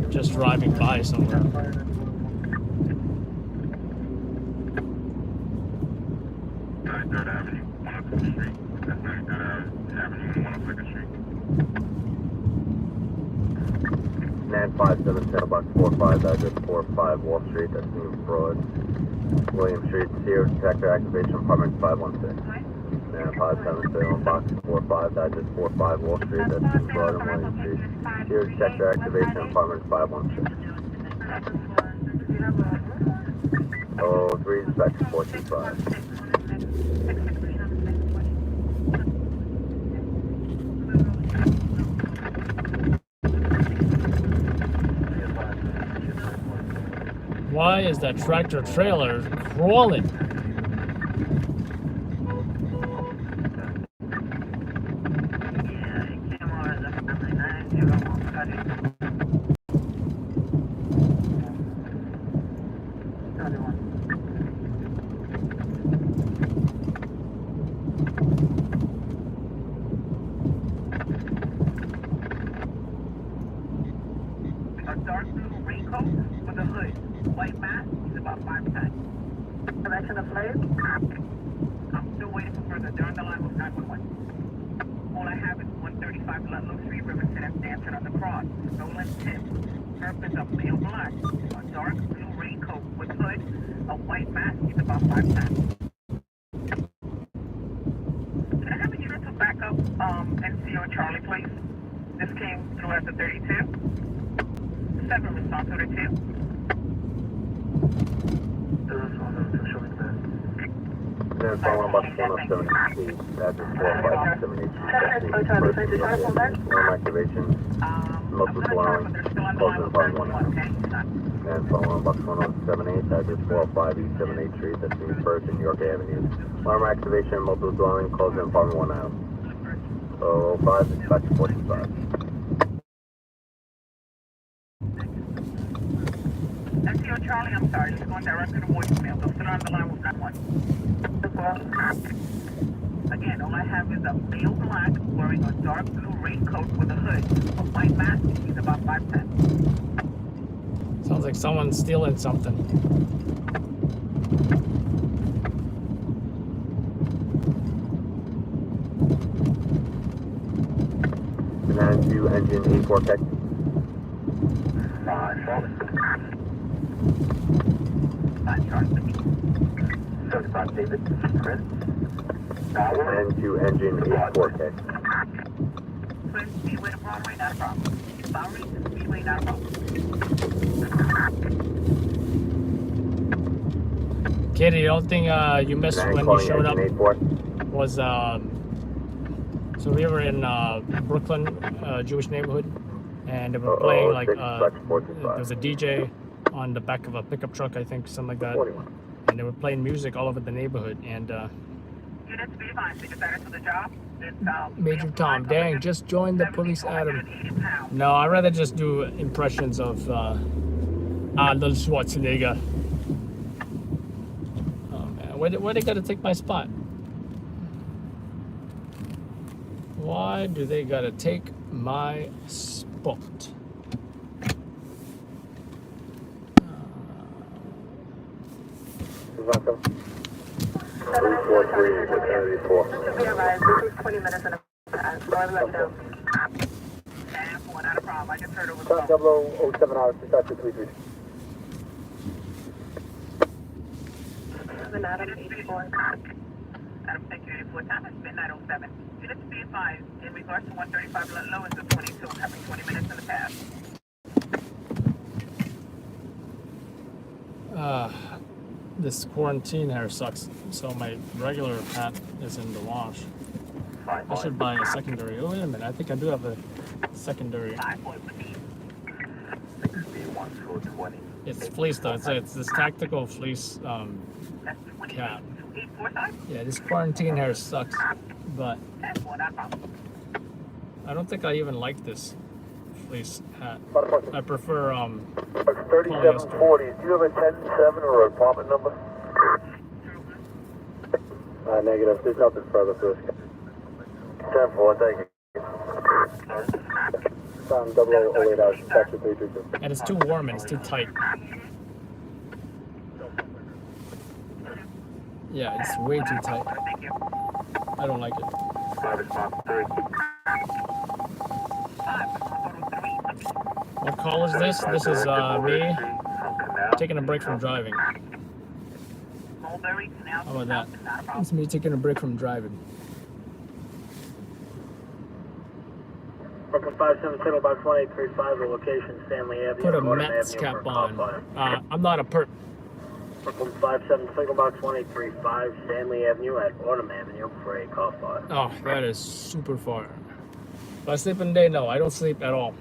Just driving by somewhere. Third Avenue, 102nd Street. That's 93rd Avenue, 102nd Street. 957 Channel Box 45, address 45 Wall Street, that's New Broad. William Street, Sears, Detector Activation, Apartment 516. 957 Channel Box 45, address 45 Wall Street, that's New Broad and William Street. Sears, Detector Activation, Apartment 516. 03, dispatch 425. Why is that tractor trailer crawling? A dark blue raincoat with a hood. White mask is about 5 times. Direction of flight? I'm still waiting for further. They're on the line with 911. All I have is 135 Ludlow Street, Riverside, and dancing on the cross. Stolen tip. Purpose of male black. A dark blue raincoat with hood. A white mask is about 5 times. Can I have a unit to back up NCO Charlie, please? This came through as a 32. 7 response to the 2. Then following box 107 Street, address 4578 activation, multiple alarm, closing apartment 1 hour. And following box 1078, address 405 East 78th Street, that's New First and York Avenue. Alarm activation, multiple dwelling, closing apartment 1 hour. 05, dispatch 45. NCO Charlie, I'm sorry, it's going directly to voicemail. They're still on the line with 911. Again, all I have is a male black wearing a dark blue raincoat with a hood. A white mask, he's about 5'10". Sounds like someone's stealing something. And then to engine 84 tech. 35 David, Chris. And to engine 84K. Twin Speedway to Broadway, not a problem. Bowery to Speedway, not a problem. Katie, the only thing you missed And when you calling showed up engine 84. was so we were in Brooklyn, Jewish neighborhood, and they were playing like there was a DJ on the back of a pickup truck, I think, something like that, 41. and they were playing music all over the neighborhood. And Units be advised, take advantage of the job. It's, Major Tom, dang, just joined the police, Adam. No, I'd rather just do impressions of Arnold Schwarzenegger. Oh man, where they gotta take my spot? Why do they gotta take my spot? Welcome. 343 with 34. Just to be advised, this is 20 minutes and a half. So I've let them. Not a problem. I just heard it was Time 0007 hours, dispatcher 332. Adam 84. Adam, thank you, 84. Time is midnight 07. Units be advised, in regards to 135 low is the 22, having 20 minutes in the past. This quarantine hair sucks. So my regular hat is in the wash. I should buy a secondary. Oh, wait a minute. I think I do have a secondary. 5-boy, please. It's fleece though. It's this tactical fleece That's 20 cap. 845. Yeah, this quarantine hair sucks, but 10-4, not a problem. I don't think I even like this fleece hat. I prefer 3740. Do you have a 107 or an apartment number? Negative. There's nothing further for this. 10-4, thank you. Sound 0008 hours. Taxi 332. and it's too warm and it's too tight. Yeah, it's way too tight. Thank you. I don't like it. 5 response 3. 5, response 3. What call is this? This is me taking a break from driving. Mulberry, Canal, How about that? not a problem. It's me taking a break from driving. Brooklyn 57 Signal Box 1835, the location Stanley Avenue. Put a Autumn Mets Avenue, cap for on. call fire. I'm not a perp. Brooklyn 57 Signal Box 1835, Stanley Avenue at Autumn Avenue for a call fire. Oh, that is super far. If I sleep in the day, no, I don't sleep at all.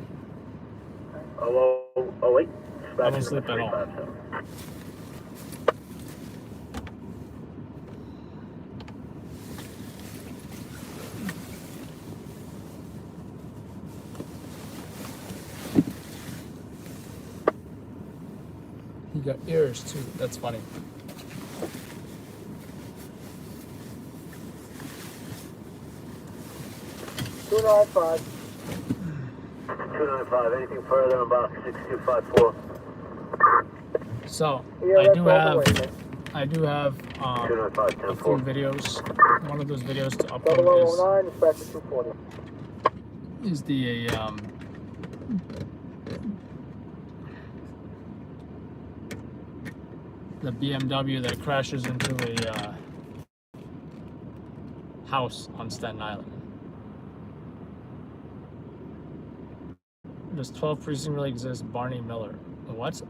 0008. I don't sleep at all. 357. He got ears too. That's funny. Two 295. Anything further in box 6254? So Yeah, I that's do all the have way, man. a 295, few 10-4. videos. One of those videos to upload 0009, dispatcher 240. is the BMW that crashes into a house on Staten Island. Does 12 precinct really exist? Barney Miller. What?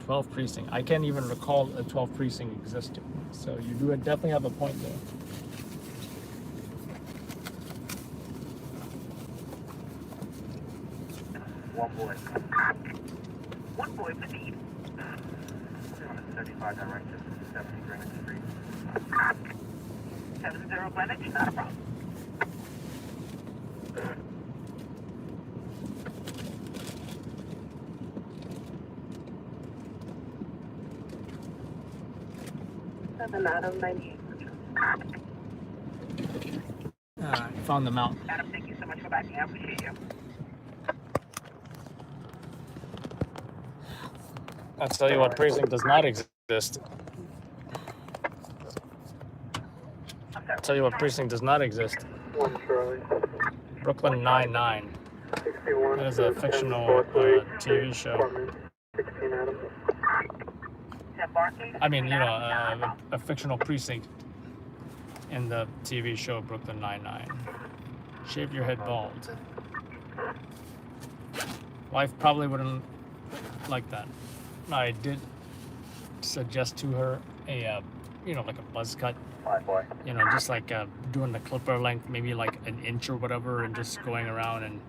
12 precinct. I can't even recall a 12 precinct existing. So you do definitely have a point there. One boy, please. 75 direction 70 Greenwich Street. 70 Greenwich, not a problem. Adam 98. I found them out. Adam, thank you so much for backing. I appreciate you. I'll tell you what precinct does not exist. I'll tell you what precinct does not exist. 1 Charlie. Brooklyn 99. 61. That is a fictional TV show. Apartment 16 Adam. Is that Barclays? I mean, you know, a fictional precinct in the TV show Brooklyn 99. Shave your head bald. Wife probably wouldn't like that. I did suggest to her a, you know, like a buzz cut. 5-boy. You know, just like doing the clipper length, maybe like an inch or whatever, and just going around and,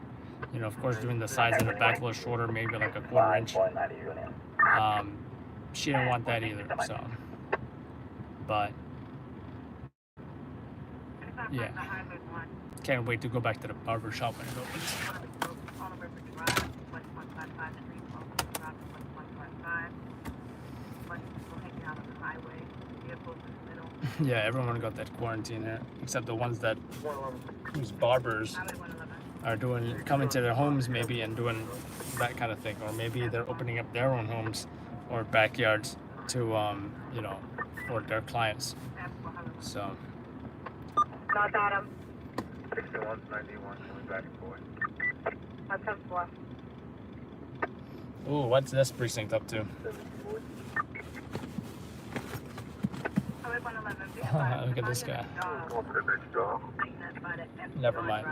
you know, of course, doing the sides of the back a little shorter, maybe like a quarter inch. She didn't want that either, so. But, yeah. Can't wait to go back to the barber shop when it opens. Yeah, everyone got that quarantine here, except the ones that whose barbers are coming to their homes maybe and doing that kind of thing, or maybe they're opening up their own homes or backyards to you know, for their clients. So Not Adam. 61 91 coming back and forth. That's 10-4. ooh, what's this precinct up to? 74. Look at this guy. Going to the next job. Never mind.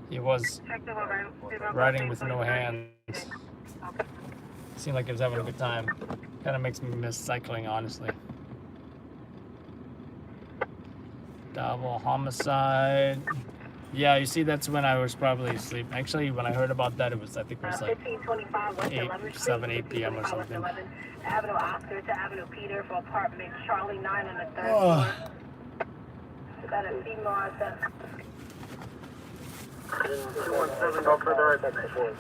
He was riding with no hands. Seemed like he was having a good time. Kind of makes me miss cycling, honestly. Double homicide. Yeah, you see, that's when I was probably asleep. Actually, when I heard about that, I think it was like 8 p.m. or something. Avenue Oscar to Avenue Peter for apartment Charlie 9 on the third Oh. floor. We got a female on that. 217, no further right, that's the board.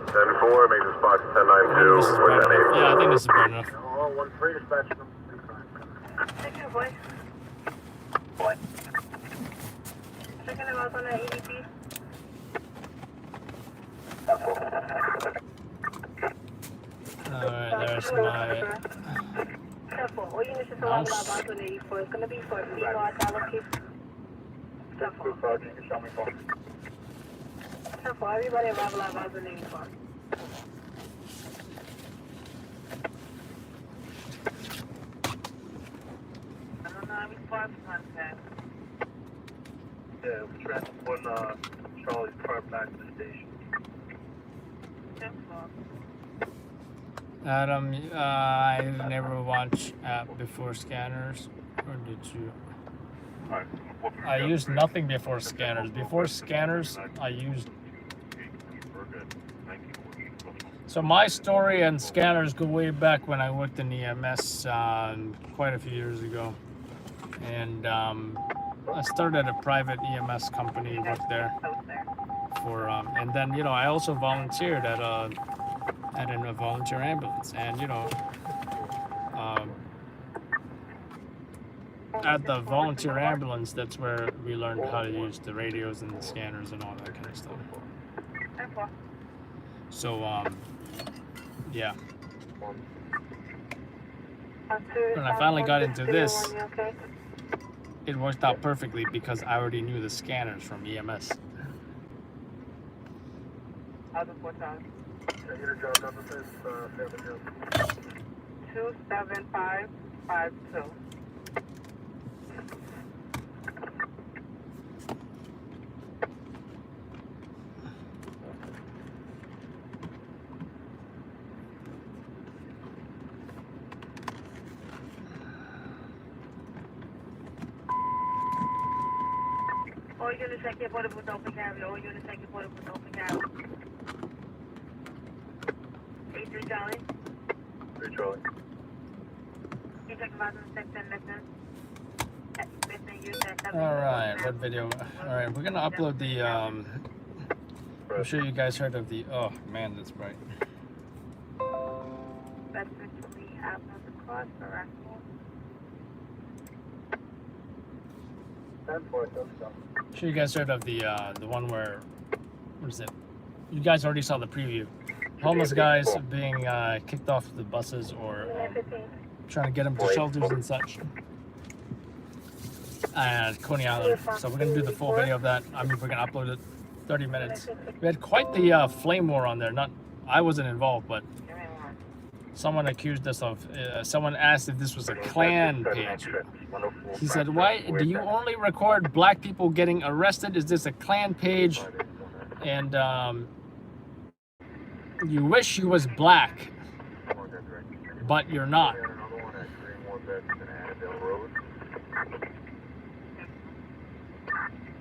10-4, make this box I think this is 10-9-2, bad enough. Yeah, I think this is bad enough. Oh, 1-3, dispatch them. Take care, boy. Boy. Checking them out on that EDP. Alright, there's my... Careful. All units is allowed about 184. It's going to be for a female allocation. Careful. Careful. Everybody arrive about 184. I don't know how many spots on that. Yeah, we're transporting Charlie's car back to the station. Adam, I never watched app before scanners, or did you? I used nothing before scanners. Before scanners, I used... So my story and scanners go way back when I worked in EMS quite a few years ago. And I started a private EMS company, worked there for, and then, you know, I also volunteered at a volunteer ambulance, and you know, at the volunteer ambulance, that's where we learned how to use the radios and the scanners and all that kind of stuff. So yeah, when I finally got into this, it worked out perfectly because I already knew the scanners from EMS. Other 4 times. Your job number is Family Joe. 27552. All units take your portable with open carry. All units take your portable with open carry. 83 Charlie. 3 Charlie. You take about 6 and listen. All right, what video? All right, we're gonna upload the. I'm sure you guys heard of the. Oh man, that's bright. That's actually out of the cross for 10-4, don't stop. I'm sure you guys heard of the one where, what is it? You guys already saw the preview. Homeless guys being kicked off the buses or trying to get them to shelters and such. And Coney Island. So we're gonna do the full video of that. I mean, we're gonna upload it 30 minutes. We had quite the flame war on there. Not, I wasn't involved, but someone accused us of. Someone asked if this was a Klan page. He said, "Why do you only record black people getting arrested? Is this a Klan page?" And you wish you was black, but you're not.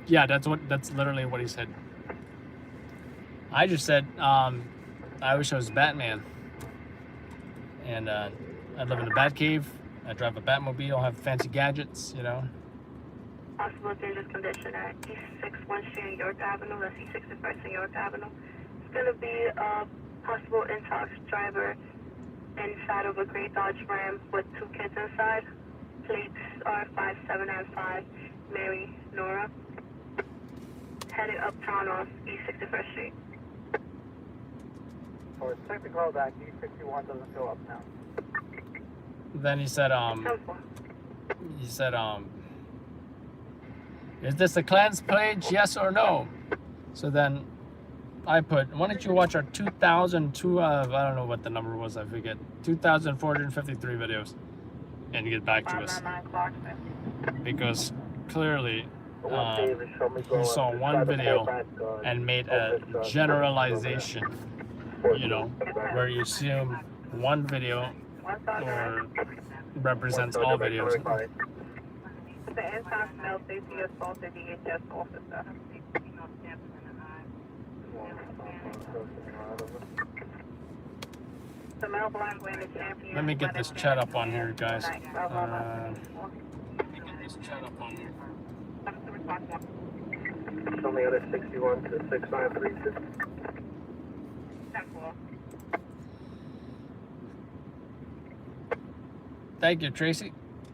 Yeah, that's literally what he said. I just said, I wish I was Batman. And I live in a bat cave. I drive a Batmobile, have fancy gadgets, you know. Possible dangerous condition at E61 Street and York Avenue. That's E61 and York Avenue. It's going to be a possible intox driver inside of a gray Dodge Ram with 2 kids inside. Plates are 5795 Mary Nora. Headed uptown off E61st Street. For technical back, E61 doesn't go up now. Then he said, is this a Klan's page, yes or no? So then I put, why don't you watch our 2002, I don't know what the number was, I forget, 2,453 videos and get back to us. 599 Clarkson. Because clearly he saw one video and made a generalization, you know, where you assume one video or represents all videos. The inside smell safety assaulted DHS officer. The male black lady champion. Let me get this chat up on here, guys. Show me other 61 to 6932. Thank you, Tracy.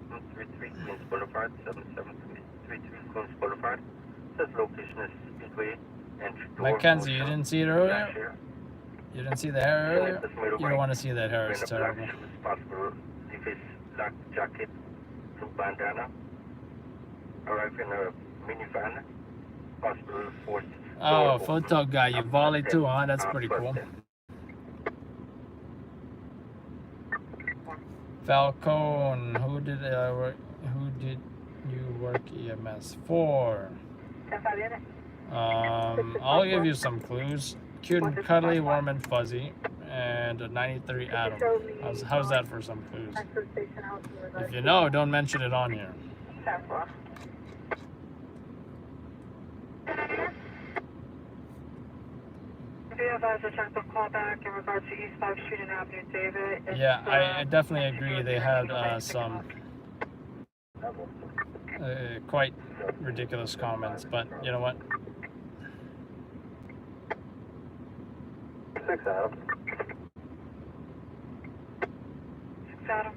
33 Queens Boulevard, 7733 Queens Boulevard. Says location is Speedway. Mackenzie, you didn't see it earlier? You didn't see the hair earlier? You don't want to see that hair, it's terrible. Black jacket, blue bandana. Arrived in a minivan. Possible forced. Oh, photo guy, you volley too, huh? That's pretty cool. Falcone, who did you work EMS for? I'll give you some clues. Cute and cuddly, warm and fuzzy, and a 93 Adam. How's that for some clues? If you know, don't mention it on here. Yeah, I definitely agree. They had some quite ridiculous comments, but you know what? 6 Adam. 6 Adam.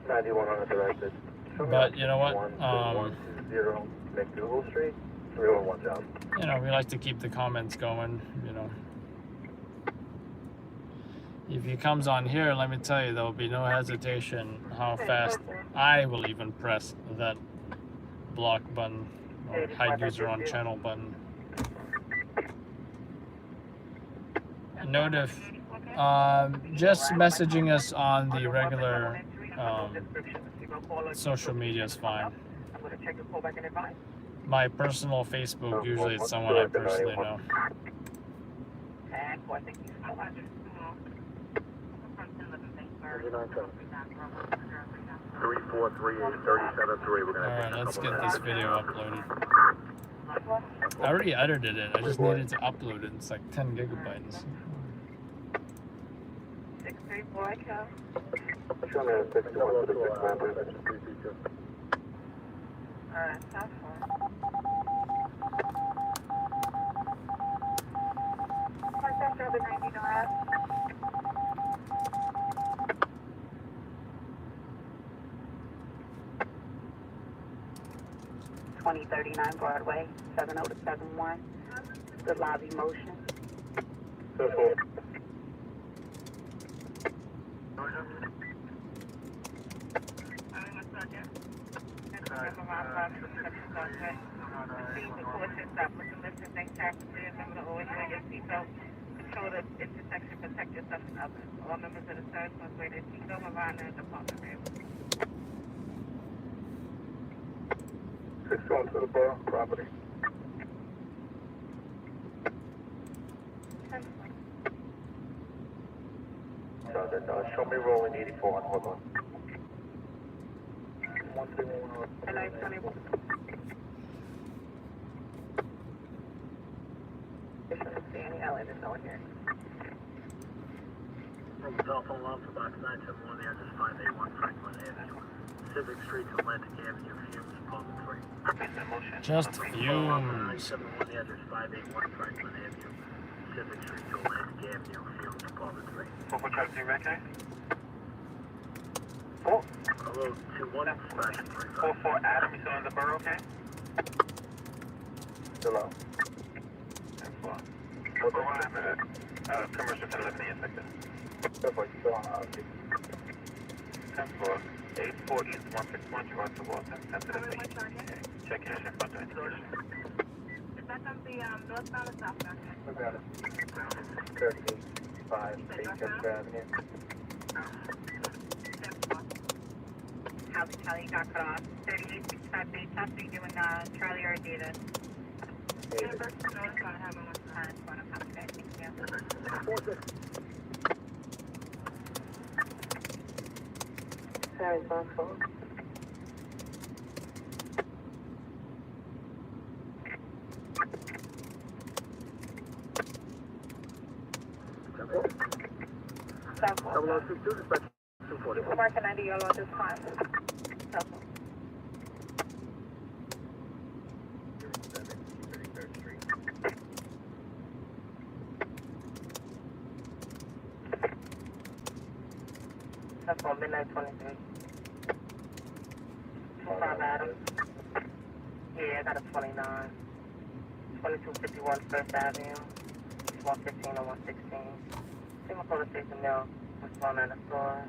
91 directed. But you know what? 120 McDougal Street, 311 job. You know, we like to keep the comments going, you know. If he comes on here, let me tell you, there will be no hesitation how fast I will even press that block button or hide user on channel button. Note if just messaging us on the regular social media is fine. My personal Facebook, usually it's someone I personally know. 3438373. Alright, let's get this video uploaded. I already edited it, I just needed to upload it. It's like 10 gigabytes. 634 Cal. Show me a 61 to the 6 Alright, South 2039 Broadway, 70 to 71. The lobby motion. Control the intersection, protect yourself and others. All members of the service must wear their seatbelt while riding in the department vehicle. 61 to the borough property. Show me rolling 84 on hold on. 131. And I 21. There shouldn't be any elevators over here. From cell phone line for box 971, the address 581 Franklin Avenue. Civic Street to Atlantic Avenue, Fumes, Department 3. Just fumes. 971, the address 581 Franklin Avenue. Civic Street to Atlantic Avenue, Fumes, Department 3. What type do you reckon? Hello, 21 smash 35. 44 Adam, you still in the borough, okay? Still out. We'll go on commercial to eliminate infected. Still on. 10-4, 84 East 161, Toronto, Walton, 10 to the 8. Check in, front of indication. that on the northbound or southbound? We got it. 35 Chester Avenue. How's Charlie got cut off? 3865 Bay Test, are you doing Charlie or David? David. No, it's not having one time. It's one of them. Okay, thank you. 46. Sorry, Buffalo. Double 062, dispatch 240. Mark 90 yellow this time. Southbound. 33rd Street. That's on midnight 23. 25 Adams. Yeah, I got a 29. 2251 First Avenue. 115 and 116. Single police station mill. Respond at the store.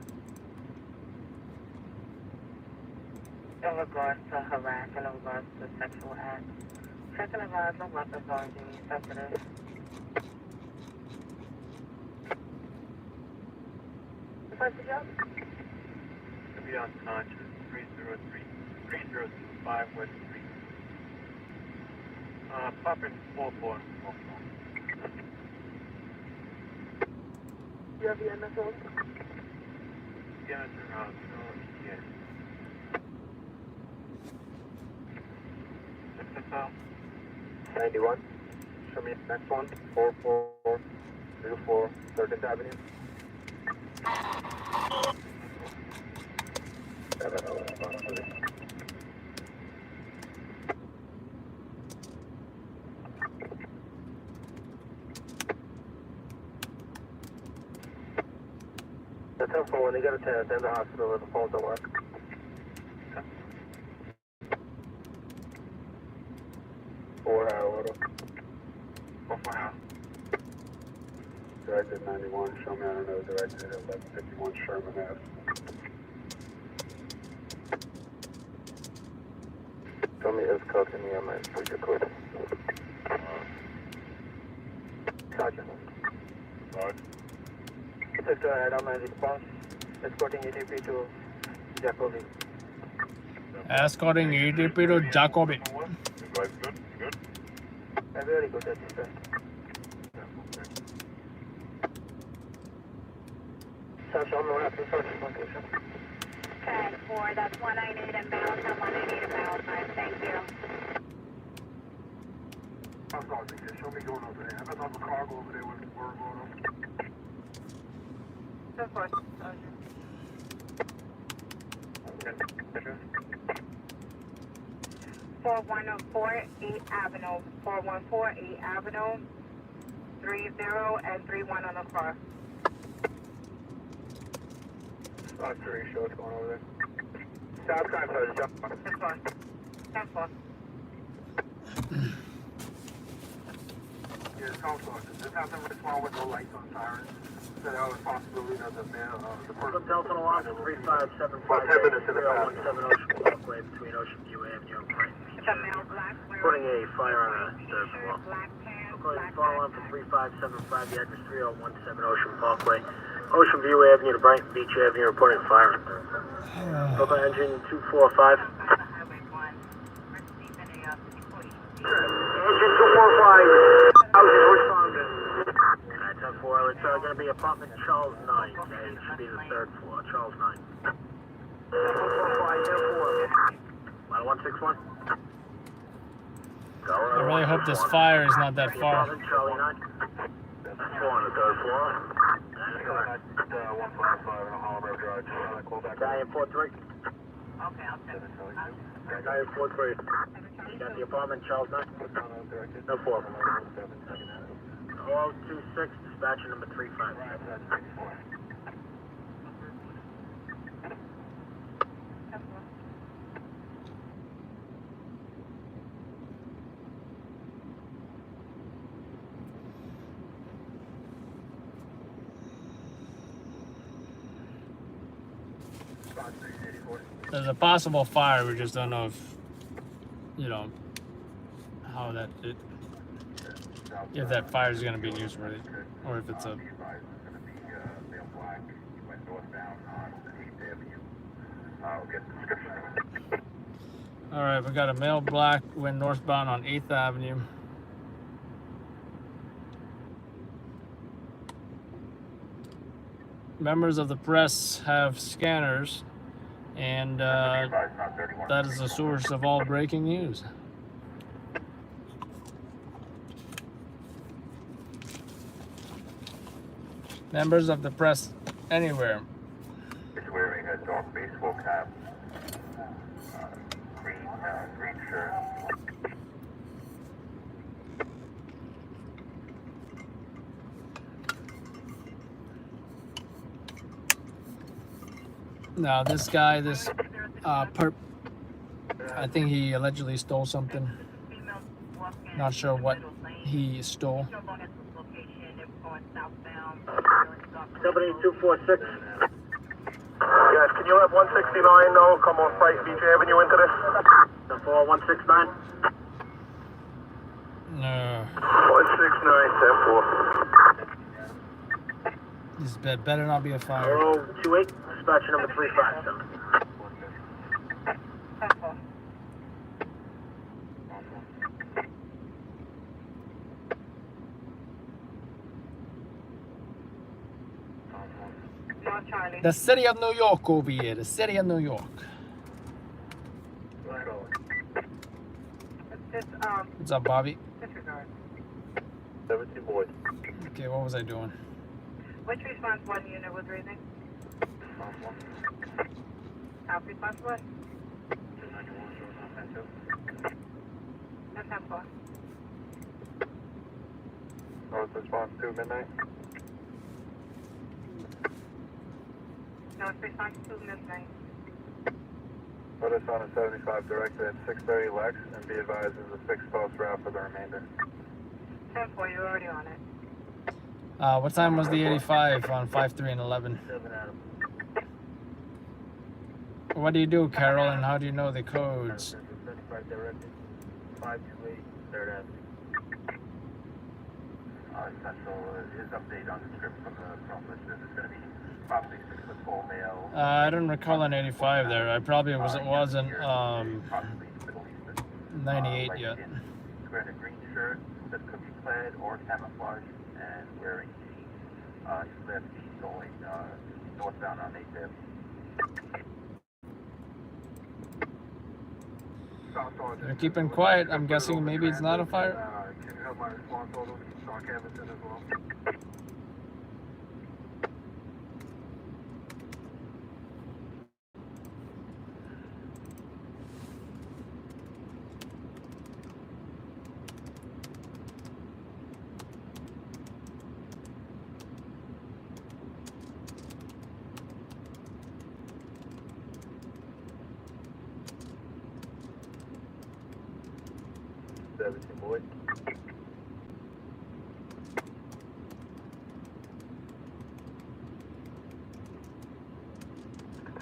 In regards to harassment, in regards to sexual acts. Check and advise no weapons on duty. Sensitive. What's the job? To be unconscious, 3025 West Street. Popping 44. You have the MSO? Yeah, it's around. Yes. SSL 91. Show me the next one. 4404 3rd Avenue. 701. The 10-4, when they get a 10, they're in the hospital and the phones don't work. Okay. 4-hour order. 4-hour. Directed 91, show me, I don't know, directed at 1151 Sherman Ave. Show me is cooked in the EMS, please, you're clear. Sergeant. Roger. Sister, I'm in response. Escorting EDP to Jacoby. Escorting EDP to Jacoby. You guys good? You good? Very good, sister. So, show me what happened first location. 10-4, that's 198 inbound, 198 inbound, thank you. I'm sorry, show me going over there. I have a cargo over there with we're going over. Of course. 4148 Avenue, 4148 Avenue, 30 and 31 on the cross. Sure, you show what's going over there. South Crime Service, jump. This one. 10-4. Yeah, it's called Sergeant. This has to respond with no lights on sirens. So that was possibility of the man, the person. Delta Loss 3575 About 10 minutes in the past. 017 Ocean Parkway between Ocean View Avenue and Brighton Beach. The male black wearing Putting a fire on a third floor. black pants, Calling black follow on for 3575, the address 3017 Ocean Parkway. Ocean View Avenue to Brighton Beach Avenue, reporting fire. Brooklyn Engine 245. Highway 1. Receiving a 54 Engine 245. Houses responding. Alright, 10-4. It's going to be apartment Charles 9. Okay, it should be the third floor. Charles 9. 10-4. 161. I really hope this fire is not that far. Apartment Charlie 9. That's 4 on the third floor. That is correct. 155 on Harlem Drive. Call back. Diane 43. Okay, I'll check it. Diane 43. You got the apartment Charles 9? No 4. 026, dispatcher number 35. There's a possible fire, we just don't know if, you know, how that did. if that fire is going to be newsworthy, or if it's a. All right, we got a male black went northbound on 8th Avenue. Members of the press have scanners, and that is the source of all breaking news. Members of the press anywhere. He's wearing a dark baseball cap, green shirt. Now this guy, perp, I think he allegedly stole something. Not sure what he stole. 78246. Yes, can you have 169 though come off Site Beach Avenue into this? 169. No. 169, 10-4. This better not be a fire. 028, dispatcher number 357. The city of New York over here. The city of New York. What's up, Bobby? 17 boys. Okay, what was I doing? Which response 1 unit was raising? South response 1? That's 10-4. North response 2, midnight. North response 2, midnight. Put us on a 75 directed at 630 Lex and be advised there's a fixed post route for the remainder. 10-4, you're already on it. What time was the 85 on 5-3 and 11? What do you do, Carol, and how do you know the codes? 75 directed, 528 3rd Avenue. Central, his update on the script from the listeners is going to be probably 6 foot tall male. I don't recall an 85 there. I probably wasn't 98 yet. He's wearing a green shirt that's cookie clad or camouflage and wearing jeans. He's left going northbound on 8th Avenue. They're keeping quiet. I'm guessing maybe it's not a fire. Can you have my response over to Stock Hamilton as well? Boy.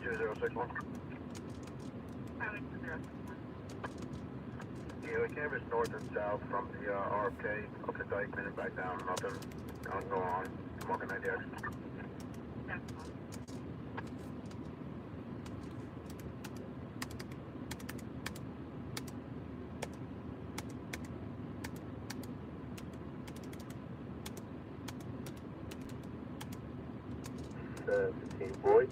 2061. Yeah, the cameras north and south from the RFK up to Dykeman and back down. Nothing going on. I'm walking 90X. Boy.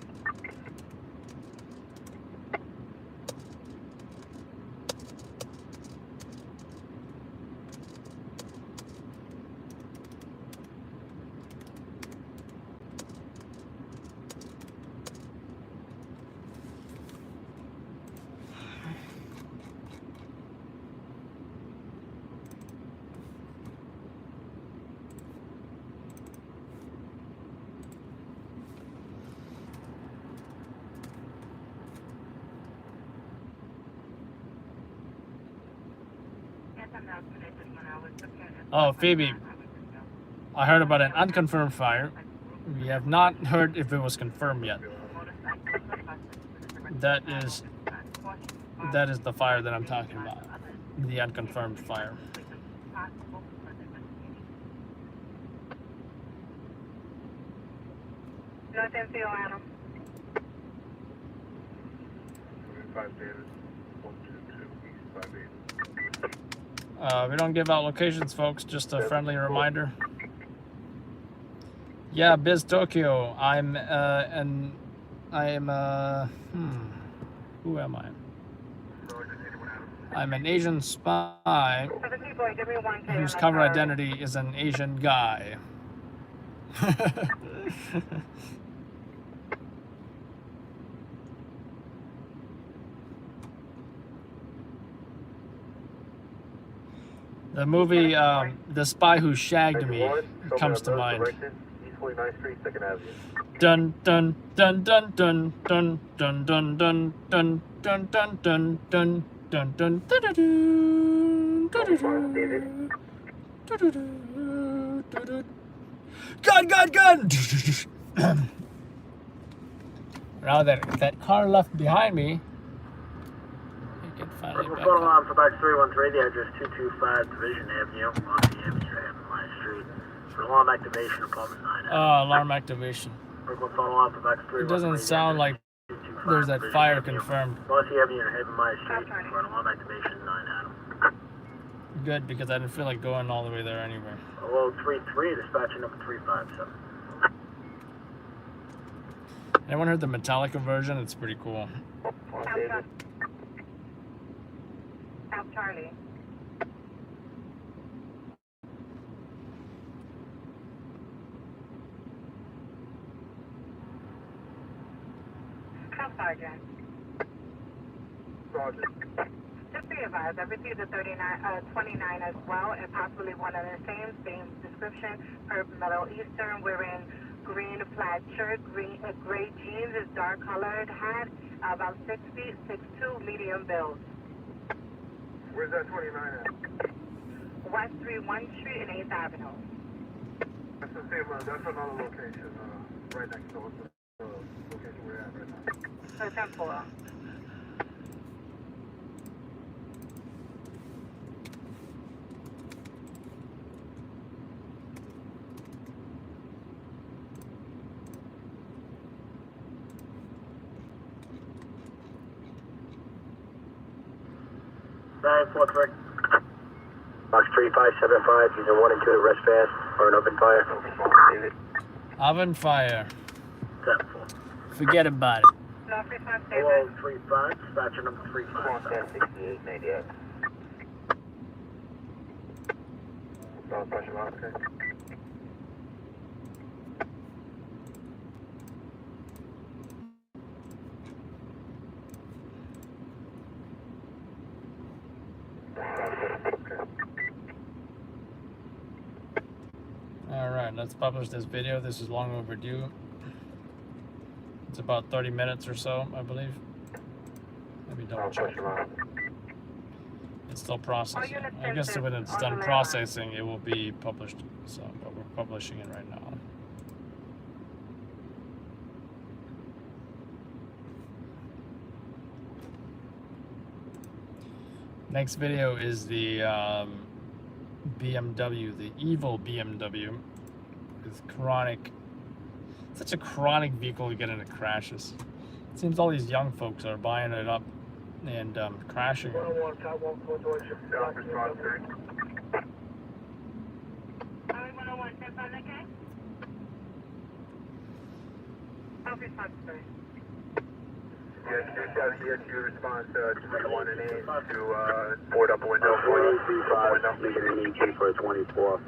Oh, Phoebe, I heard about an unconfirmed fire. We have not heard if it was confirmed yet. That is the fire that I'm talking about. The unconfirmed fire. possible for further investigation. Nothing for you, Adam. 5 Davis, 122 East 58. We don't give out locations, folks. Just a friendly reminder. Yeah, Biz Tokyo. Who am I? I'm an Asian spy whose cover identity is an Asian guy. The movie The Spy Who Shagged Me comes to mind. East 49th Street, 2nd Avenue. Dun dun dun dun dun dun dun dun dun dun dun dun dun dun dun dun dun. Gun, gun, gun! Now that car left behind me, I can finally back Photo up. on for box 313, the address 225 Division Avenue on the Amsterdam Line Street. For alarm activation, apartment 9. Alarm activation. Brooklyn photo on for box 313. It doesn't sound like there's that fire confirmed. Marcy Avenue and Haven Mine Street for an alarm activation 9 Adam. Good, because I didn't feel like going all the way there anyway. Hello 33, dispatcher number 357. Anyone heard the Metallica version? It's pretty cool. South Charlie. South Sergeant. Sergeant. Just be advised, I received a 29 as well, and possibly one of the same description. Per Middle Eastern, wearing green plaid shirt, gray jeans, is dark colored, hat, about 6 feet, 6'2", medium build. Where's that 29 at? West 31 Street and 8th Avenue. That's the same, that's another location, right next door to the location we're at right now. So 10-4. Box 3575, using 1 and 2 to rest fast or an open fire. Oven fire. 10-4. Forget about it. No, 35 Hello 35, dispatcher number 357. 6898. No pressure on, okay. Alright, let's publish this video. This is long overdue. It's about 30 minutes or so, I believe. Let me double check. It's still processing. I guess when it's done processing, it will be published. So, but we're publishing it right now. Next video is the BMW, the evil BMW. It's chronic. Such a chronic vehicle to get into crashes. It seems all these young folks are buying it up and crashing it. 101, top 1 ship. Office Roger. 101, 10 on the case? Office Roger. Yes, you respond to 21 and 8 to board up a window for you. 35, leaving an EQ for a 24.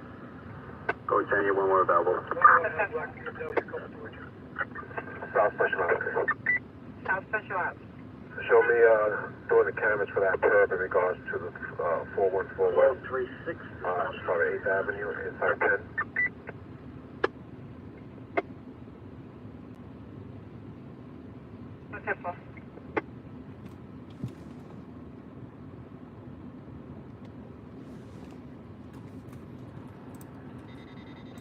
Go 10 when we're available. South Special Ops. South Special Ops. Show me doing the canvas for that curb in regards to the 414 West. 36. Sorry, 8th Avenue, inside 10. Okay, 4.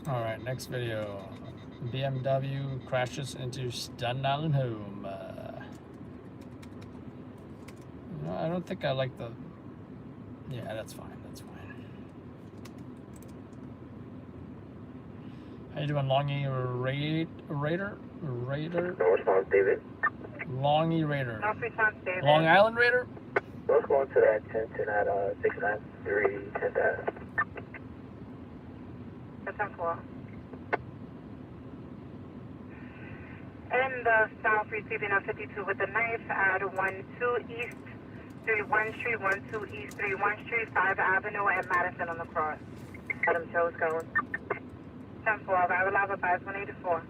Alright, next video. BMW crashes into Staten Island home. I don't think I like the... Yeah, that's fine, that's fine. How you doing, Longy Raider? No response, David. Longy Raider. No response, David. Long Island Raider? Let's go into that 1010 at 693 10th Ave. That's on 4. In the south, receiving a 52 with a knife at 12 East 31 Street, 12 East 31 Street, 5 Avenue, and Madison on the cross. Adam Joe's going. 10-4, arrival of 5184.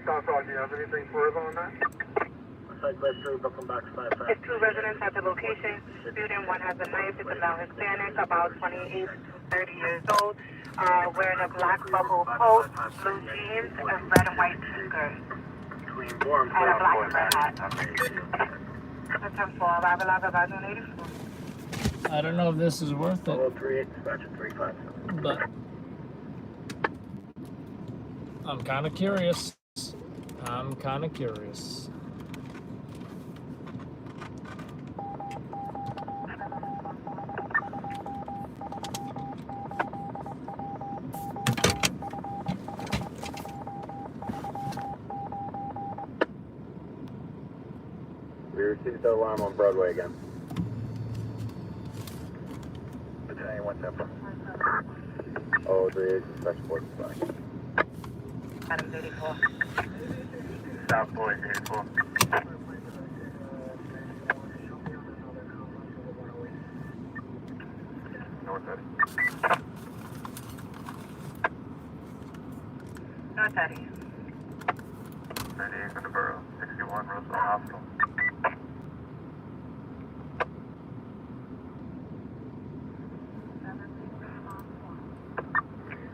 Southall, do you have anything further on that? Southwest Street, Brooklyn Box 55. There's 2 residents at the location. Student, one has a knife. It's a male Hispanic, about 28 to 30 years old, wearing a black bubble coat, blue jeans, and red and white skirt, Between Warren and a black red hat. That's 10-4, arrival of 5184. I don't know if this is worth it, 038, dispatcher 357. but I'm kind of curious. We received the alarm on Broadway again. Battalion 174. 038, dispatcher 45. Adam 84. South Boys 84. North 30. North 30. 38 in the borough. 61 Roosevelt Hospital.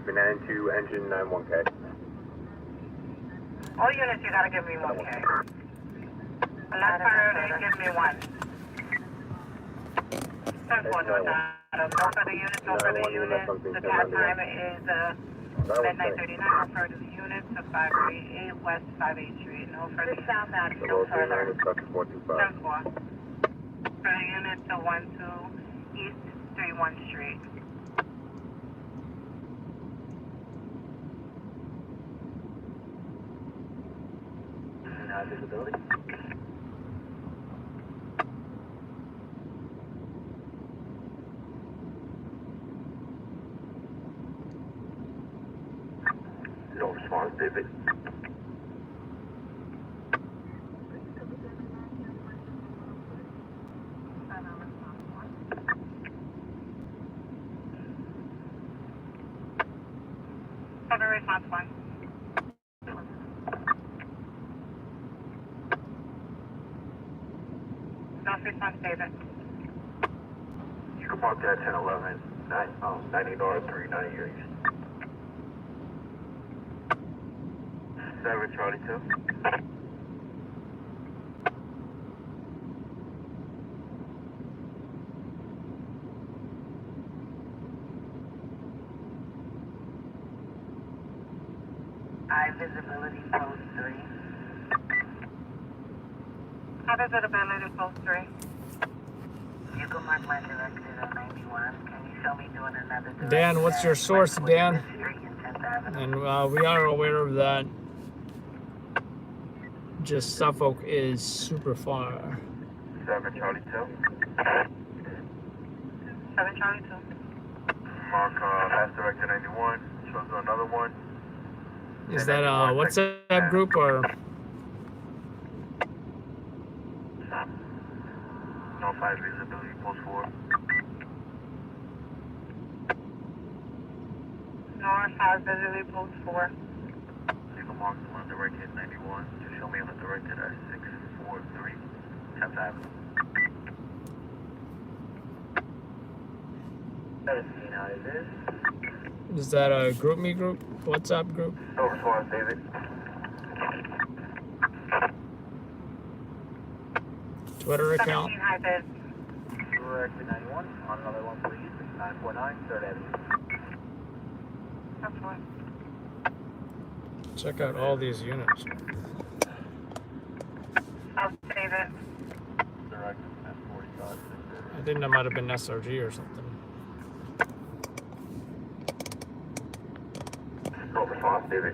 Banana 2, engine 91K. All units, you gotta give me 1K. Last priority, give me 1. 10-4, North Adam. No further units, no further units. The cab time is midnight 39. Refer to the units to 538 West 58th Street. No further south Adam, no further. Dispatcher 425. 10-4. Further units to 12 East 31 Street. Visibility. No response, David. Seven response 1. No response, David. You can mark that 1011, 90 North 390 East. 7 Charlie 2. High visibility post 3. High visibility post 3. You can mark my directed on 91. Can you show me doing another direction? Dan, what's your source, Dan? And we are aware of that. Just Suffolk is super far. 7 Charlie 2. 7 Charlie 2. Mark last directed 91. Shows another one. Is that a WhatsApp group or? No 5 visibility post 4. North high visibility post 4. You can mark the one directed 91. Just show me on the directed at 643 10th Avenue. 17, how is this? Is that a group me group? WhatsApp group? No response, David. Twitter 17 account? high vis. Directed 91, on another one please. 949, 3rd Avenue. That's one. Check out all these units. I'll save it. Directed at 45. I think that might have been SRG or something. on, Stevie.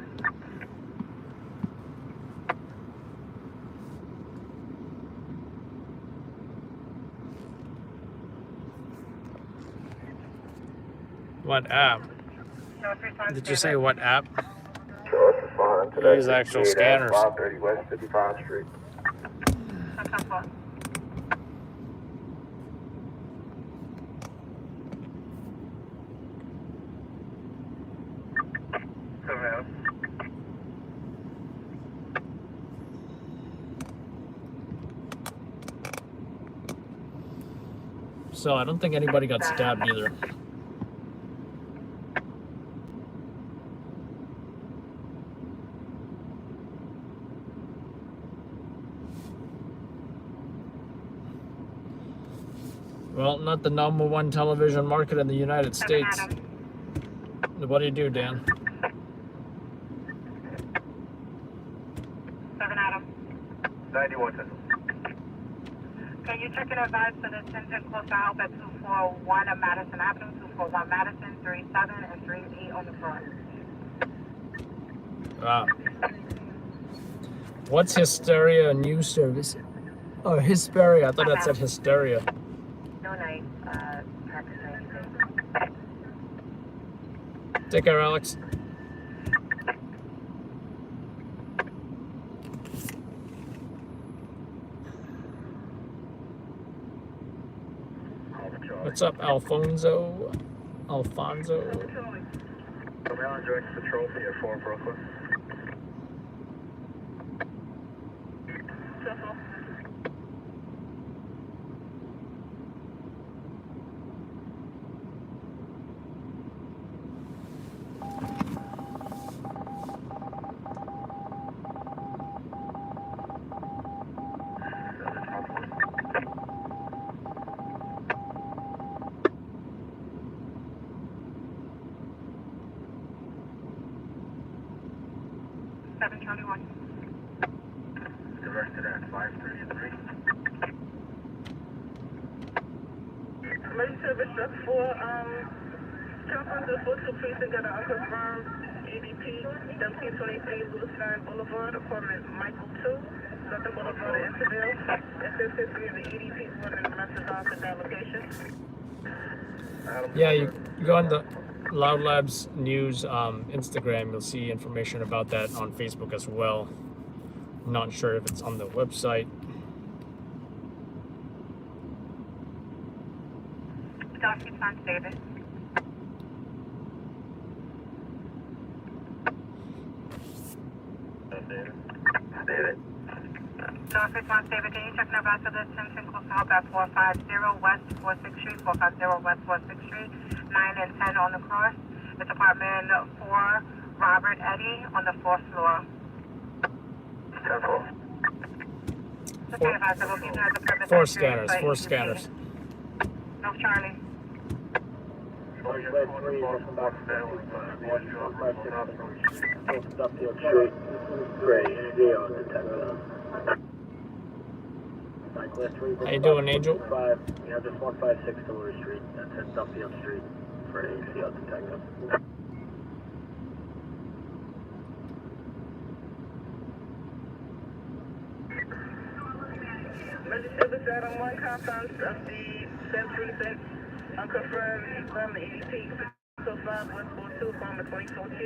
What app? Did you say what app? Sure, it's fine. Today, Use actual 68 scanners. 530 West 55th Street. So I don't think anybody got stabbed either. Well, not the #1 television market in the United States. What do you do, Dan? 7 Adam. 91 Central. Can you check and advise for the 10 close to help at 241 of Madison Avenue, 241 Madison, 37 and 38 on the front. What's Hysteria News Service? Oh, Hysteria. I thought that said Hysteria. No night, practice anything. Take care, Alex. What's up, Alfonso? Surveillance direct patrol for your 4 Brooklyn. Directed at 533. Emergency service just for Councilman the 42 precinct got an unconfirmed ADP, 1723 Lewisville Boulevard, apartment Michael 2, Southern Boulevard in Interville. SS history of the ADP is running a message off at that location. Yeah, you go on the Loud Labs News Instagram, you'll see information about that on Facebook as well. I'm not sure if it's on the website. Dawson San David. David. Dawson San David, can you check and advise for the 10 close to help at 450 West 46th Street, 450 West 46th Street, 9 and 10 on the cross. It's apartment 4, Robert Eddy on the 4th floor. Four scanners. No, Charlie. How you doing, Angel? Yeah, just 156 Dillard Street. That's at Duffield Street for an ACL detective. Emergency service out on one conference of the 7th precinct, unconfirmed apartment ADP, 605 West 42, apartment 24Q,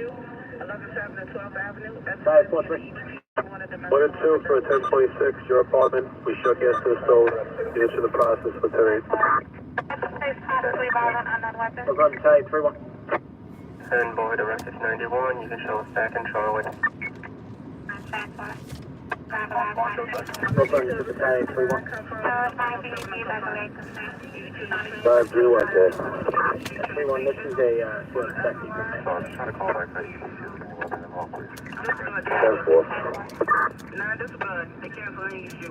11th Avenue, 12th Avenue. 543. 1 and 2 for 1026, your apartment. We shook yes to the stove. You issue the process for 10-8. We're type 3-1. 10 Boyd, arrest is 91. You can show us back in Charlotte. Brooklyn to the battalion 3-1. 5-0, okay. 3-1, this is a field detective. Try to call back. 10-4. Nah, this is good. They can't believe you.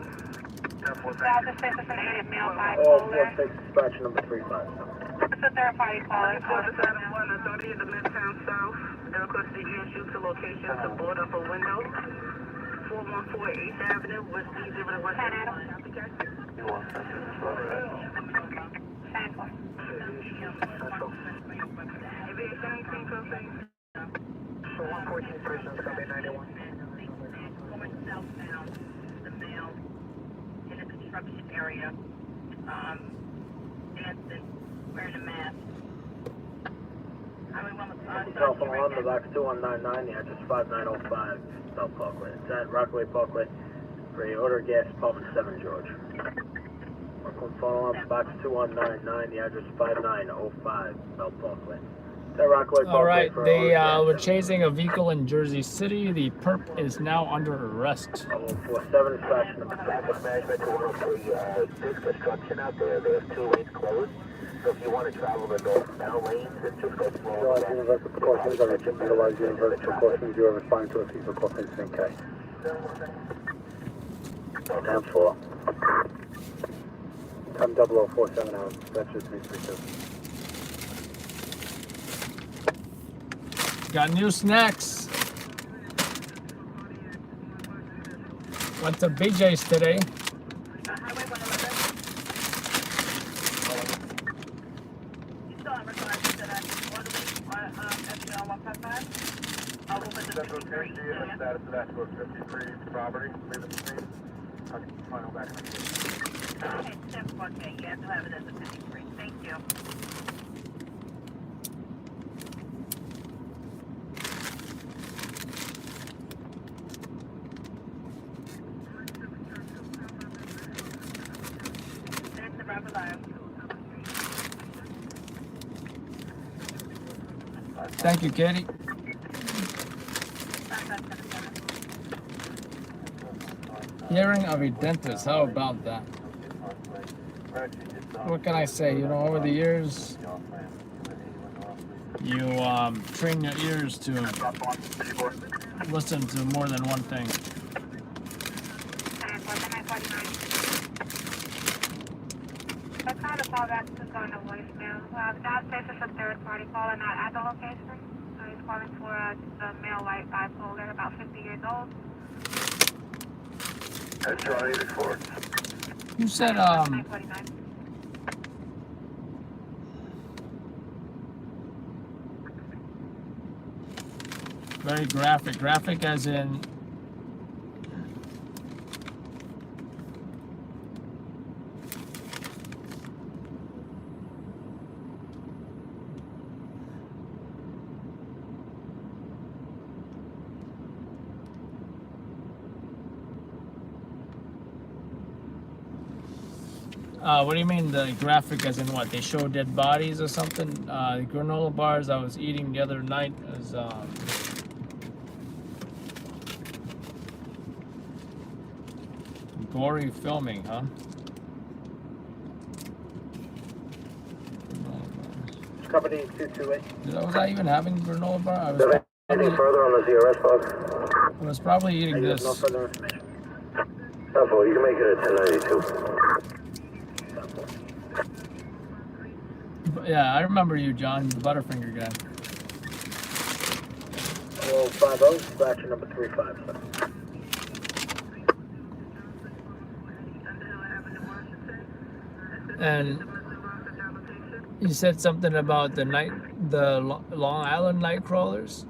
10-4. All 46, dispatch number 35. It's a third party caller. Report this out of 1 authority in the Midtown South. They request the issue to location to board up a window. 414 8th Avenue, West D0 West. 10 Adam. You want to If you anything, 14 persons, copy 91. Going southbound, the male in a construction area, dancing, wearing a mask. Telephone on the box 2199, the address 5905 South Parkway. It's at Rockaway Parkway for a order gas Palmer 7 George. Phone on the box 2199, the address 5905 South Parkway. It's at Rockaway Parkway. All right, for they order were gas. chasing a vehicle in Jersey City. The perp is now under arrest. 47 slash number 3. Traffic management to 103, there's construction out there. There's 2 lanes closed. So if you want to travel the northbound lanes, it's just go slow. Utilize universal precautions, utilize universal precautions. You are responding to a vehicle call incident K. 10-4. 10-0047 hours. That's just 332. Got new snacks. Went to BJ's today. Highway 111. You still have regards to that orderly, FGL 155? I'll move it to 53. Yeah. Status of that goes 53 property, leaving the scene. Final back. Okay, 10-4, you have to have it as a 53. Thank you. There's the Robert Lyle. Thank you, Katie. 5577. Hearing of a dentist. How about that? What can I say? You know, over the years, you train your ears to listen to more than one thing. I tried to call back to go to voicemail. That says it's a third-party caller, not at the location. So he's calling for a male white bipolar, about 50 years old. That's Charlie 84. You said 949. very graphic. Graphic as in what do you mean the graphic as in what? They show dead bodies or something? The granola bars I was eating the other night is gory filming, huh? Company 228. Was I even having granola bar? I was Any probably, further on the ZRS box? I was probably eating this. No further information. 10-4, you can make it at 1092. Yeah, I remember you, John, the Butterfinger guy. 50 slash number 357. And you said something about the Long Island night crawlers.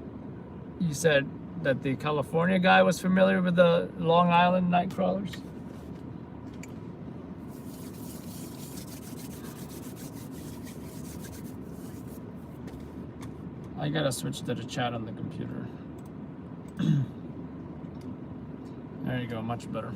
You said that the California guy was familiar with the Long Island night crawlers. I gotta switch to the chat on the computer. There you go, much better.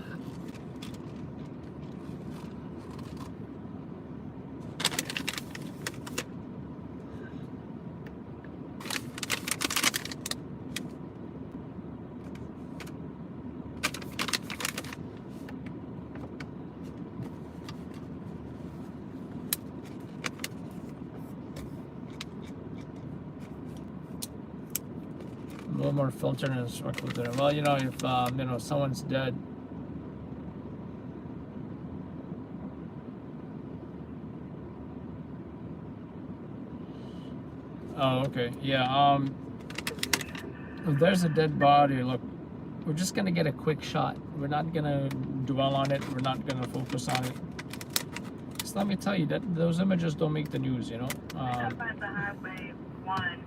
A little more filter and instructive there. Well, you know, if you know someone's dead. Oh, okay. Yeah. If there's a dead body, look, we're just gonna get a quick shot. We're not gonna dwell on it. We're not gonna focus on it. Just let me tell you that those images don't make the news. You know. Up at the Highway 1.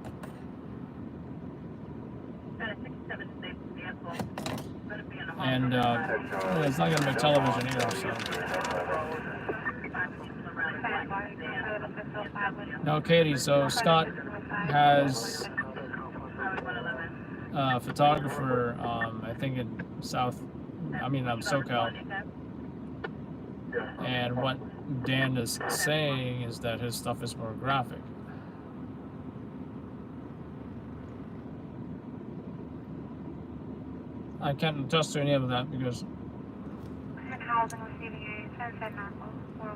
And it's not gonna be television either, so. No, Katie, so Scott has a photographer, I think in SoCal. And what Dan is saying is that his stuff is more graphic. I can't attest to any of that because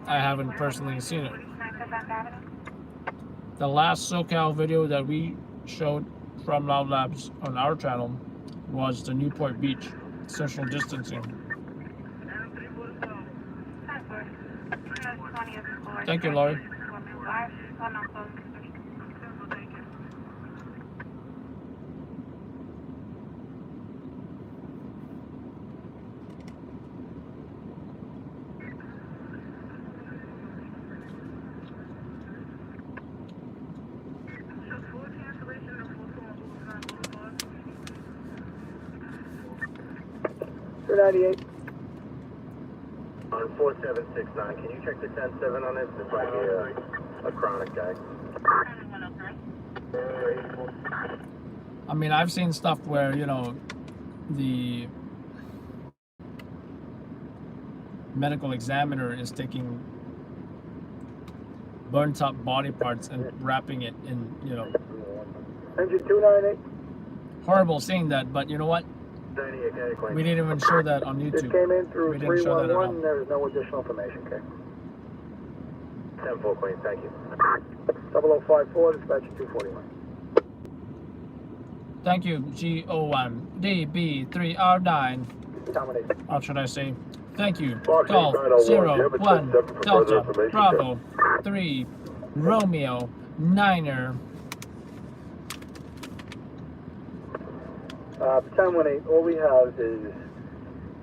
I haven't personally seen it. The last SoCal video that we showed from Loud Labs on our channel was the Newport Beach social distancing. Thank you, Laurie. On 4769, can you check the 10-7 on this? This might be a chronic guy. I mean, I've seen stuff where, you know, the medical examiner is taking burnt up body parts and wrapping it in, you know. Engine 298. Horrible seeing that, but you know what? We didn't even show that on YouTube. This came in through We didn't show that at all. 311. There is no additional information, okay? 10-4, Queen, thank you. 0054, dispatch 241. Thank you, GO1 DB3R9. Dominate. Or should I say, thank you. Golf 01 Delta Bravo 3 Romeo Niner. 1018, all we have is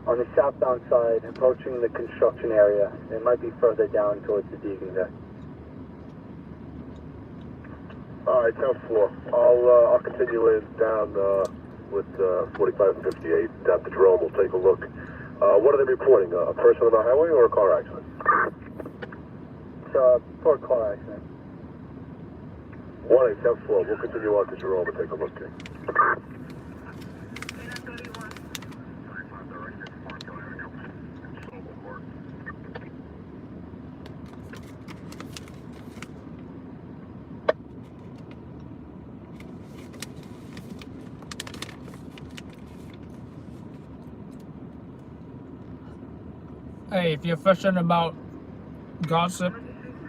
on the southbound side, approaching the construction area. It might be further down towards the Deegan there. Alright, 10-4. I'll continue in down with 45 and 58 down to Jerome. We'll take a look. What are they reporting? A person on the highway or a car accident? It's a poor car accident. 1-8-10-4. We'll continue on to Jerome and take a look. Hey, if you're fishing about gossip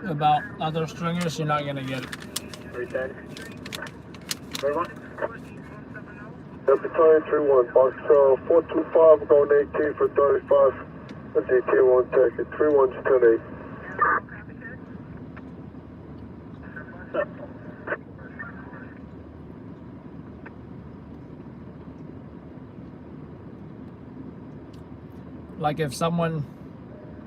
about other stringers, you're not gonna get it. 310. 31. Battalion 3-1, box 425, going 18 for 35. That's 18-1, take it. 3-1's 10-8. Like if someone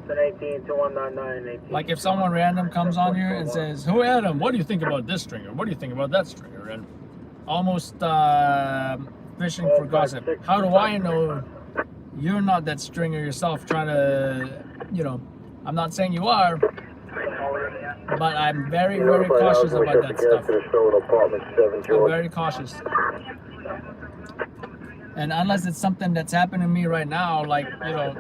1018, 2199, 18. Like if someone random comes on here and says, "Who Adam? What do you think about this stringer? What do you think about that stringer?" And almost fishing for gossip. How do I know you're not that stringer yourself? Trying to, you know, I'm not saying you are, but I'm very, very cautious about that stuff. I'm very cautious. And unless it's something that's happening to me right now, like, you know,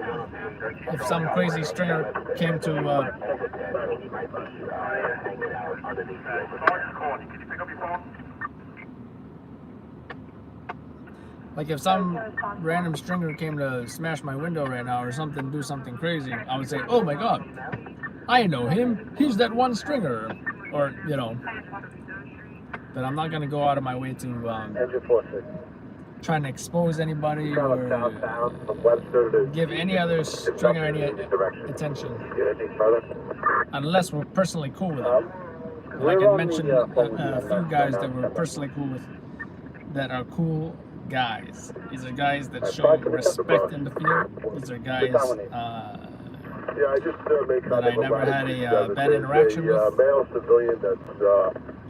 if some crazy stringer came to, like if some random stringer came to smash my window right now or something, do something crazy, I would say, "Oh my God, I know him. He's that one stringer," or, you know, but I'm not gonna go out of my way to, trying to expose anybody or give any other stringer any attention, unless we're personally cool with them. And I can mention a few guys that we're personally cool with, that are cool guys. These are guys that show respect in the field. These are guys that I never had a bad interaction with. Male civilian that's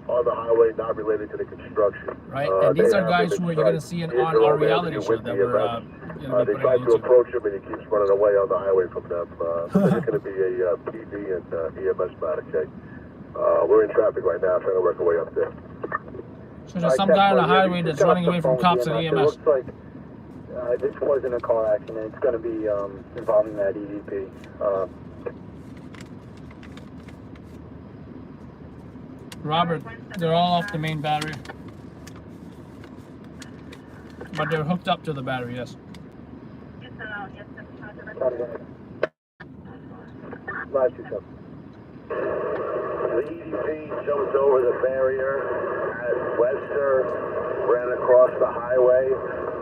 on the highway, not related to the construction. Right, and these are guys who you're going to see on our reality show that we're going to be they putting tried on to YouTube. approach him, and he keeps running away on the highway from them. There's going to be a PD and EMS matter, okay? We're in traffic right now, trying to work our way up there. So there's some guy on the highway that's running away from cops and It EMS. looks like this wasn't a car accident. It's going to be involving that EVP. Robert, they're all off the main battery. But they're hooked up to the battery, yes. Last two shows. The EVP jumped over the barrier as Webster ran across the highway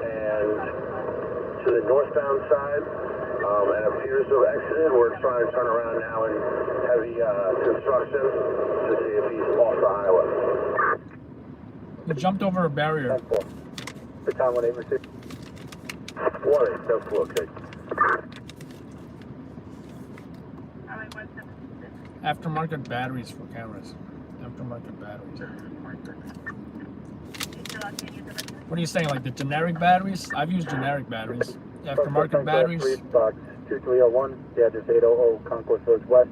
and to the northbound side and appears to have exited. We're trying to turn around now in heavy construction to see if he's off the highway. He jumped over a barrier. 10-4. The time 18 1-8, that's okay. Aftermarket batteries for cameras. Aftermarket batteries. What are you saying, like the generic batteries? I've used generic batteries. Aftermarket batteries. Box 2301, the address 800 Concourse Road West.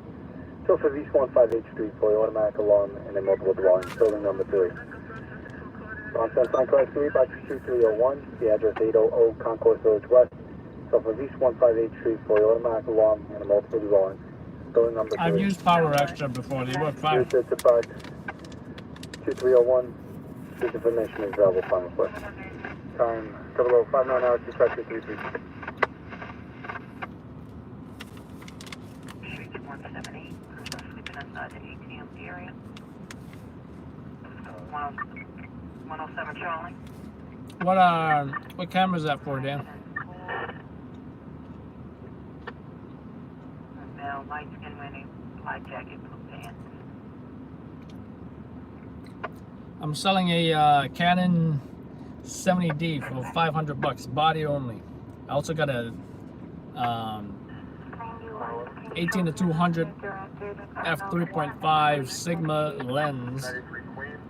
Sofa East 158 Street, fully automatic alarm and a multiple dwelling, building number 3. On Sunshine Class 3, box 2301, the address 800 Concourse Road West. Sofa East 158 Street, fully automatic alarm and a multiple dwelling, building number 3. I've used Power Extra before. They work fine. Use it to box 2301. This information is available upon request. Time 0059 hours, 2533. Street 178, sleeping inside the ATM area. 107 Charlie. What camera is that for, Dan? Male, light skin wearing light jacket, blue pants. I'm selling a Canon 70D for $500, body only. I also got a 18-200 f3.5 Sigma lens.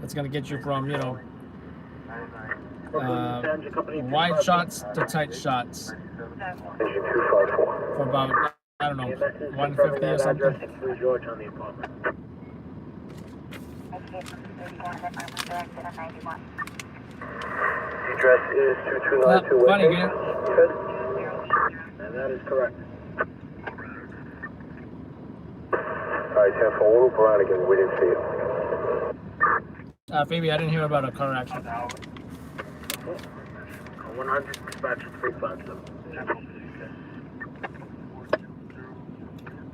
That's gonna get you from, you know, wide shots to tight shots for about, I don't know, 150 or something. George on the apartment. The address is 2292 Funny, Whitney. And that is correct. Alright, 10-4, we'll loop around again, we didn't see it. Phoebe, I didn't hear about a car accident. 100 dispatch 357.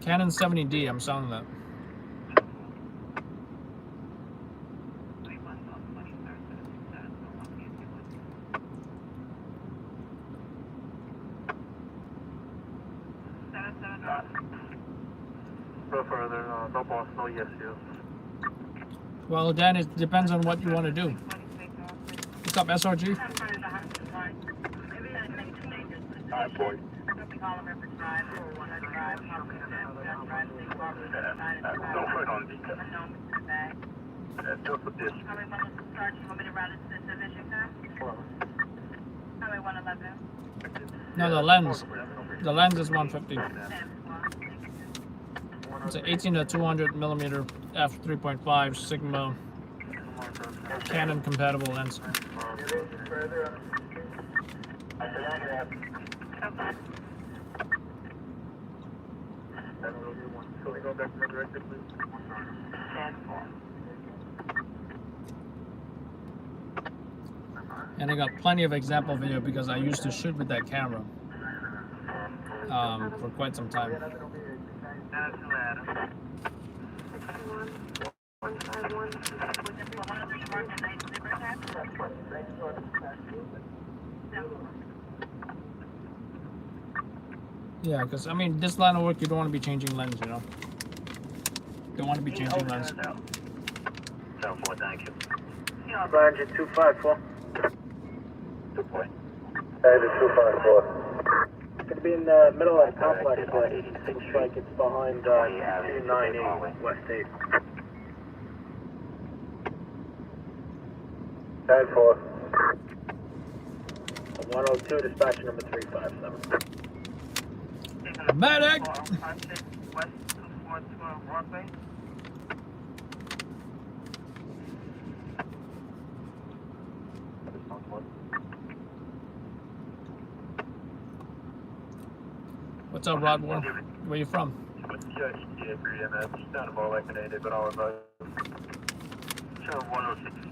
Canon 70D, I'm selling that. No further, no boss, no yes. Well, Dan, it depends on what you want to do. What's up, SRG? Alright, boy. No hurt on me. That's just for this. No, the lens. The lens is 150. It's an 18-200 millimeter f3.5 Sigma Canon compatible lens. And I got plenty of example video because I used to shoot with that camera for quite some time. Yeah, because I mean, this line of work, you don't want to be changing lens, you know. Don't want to be changing lens. 10-4, thank you. Roger, 254. 2 point. Hey, the 254. It's going to be in the middle of the complex, but it looks like it's behind 298 West 8. 10-4. 102, dispatcher number 357. Medic! West 242 Broadway. What's up, Rodmore? Where you from? Yeah, ETA for EMS. Down about like an 8, but all of us. Show 106.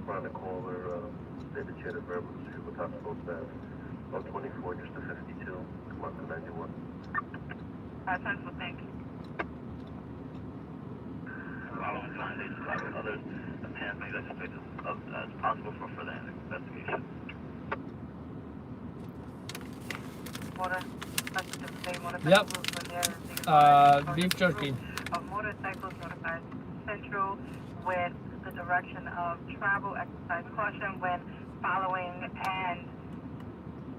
Find the caller, David Cheddar, verbal to with hospital staff. About 24, just to 52. Come on to 91. Central, thank you. Following findings, others apparently suspected as possible for further investigation. Yep. Beef jerky. Of motorcycles notified Central with the direction of travel, exercise caution when following, and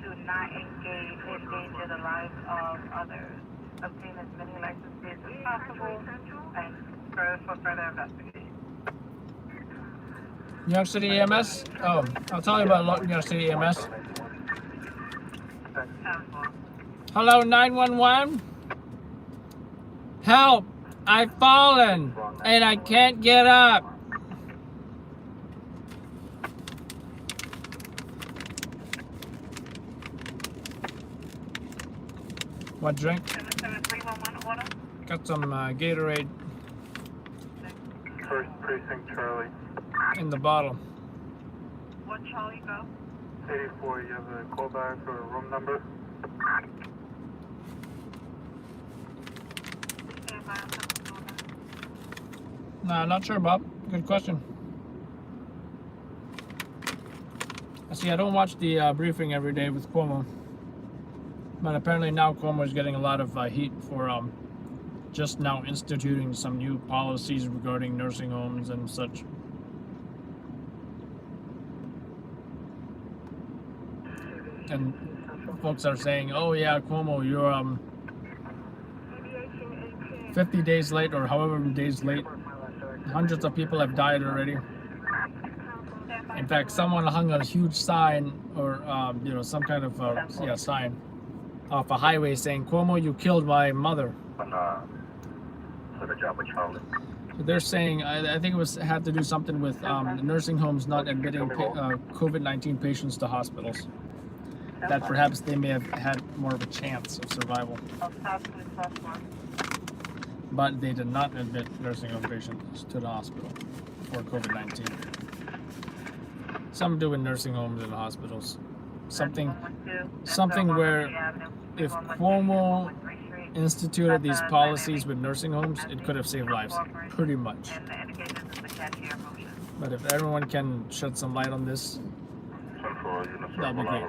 do not engage in danger the lives of others. Obtain as many licenses as possible and for further investigation. New York City EMS? Oh, I'll tell you about New York City EMS. Hello, 911? Help! I've fallen and I can't get up. What drink? 77311 order. Got some Gatorade First precinct, Charlie. in the bottle. What Charlie go? 84, you have a callback or a room number? Stand by, I'm coming to Nah, not sure, Bob. Good question. See, I don't watch the briefing every day with Cuomo. But apparently now Cuomo is getting a lot of heat for just now instituting some new policies regarding nursing homes and such. And folks are saying, oh yeah, Cuomo, you're 50 days late or however many days late. Hundreds of people have died already. In fact, someone hung a huge sign or some kind of sign off a highway saying, Cuomo, you killed my mother. They're saying, I think it had to do something with nursing homes not admitting COVID-19 patients to hospitals. That perhaps they may have had more of a chance of survival. But they did not admit nursing home patients to the hospital for COVID-19. Some do in nursing homes and hospitals. Something where if Cuomo instituted these policies with nursing homes, it could have saved lives, pretty much. But if everyone can shed some light on this, that'll be great.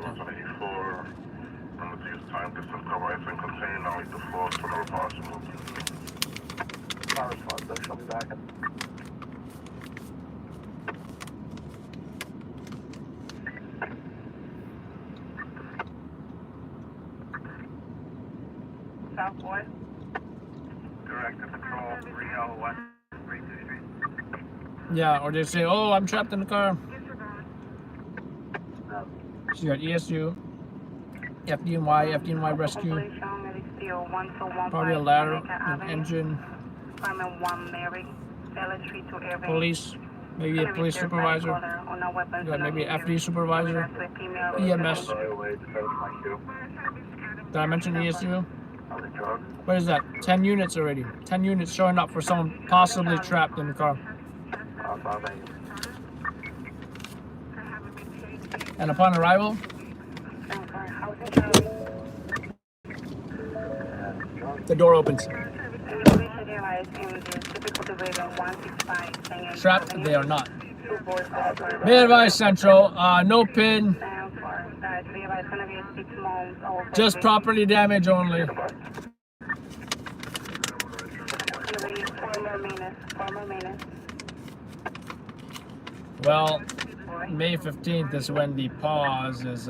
Southwest. Director Patrol 301 32 Street. Yeah, or they say, oh, I'm trapped in the car. So you got ESU, FDNY rescue, probably a ladder, an engine, police, maybe a police supervisor, maybe an FD supervisor, EMS. Did I mention ESU? What is that? 10 units already. 10 units showing up for someone possibly trapped in the car. And upon arrival, the door opens. Trapped, they are not. Be advised, Central, no pin, just property damage only. Well, May 15th is when the pause is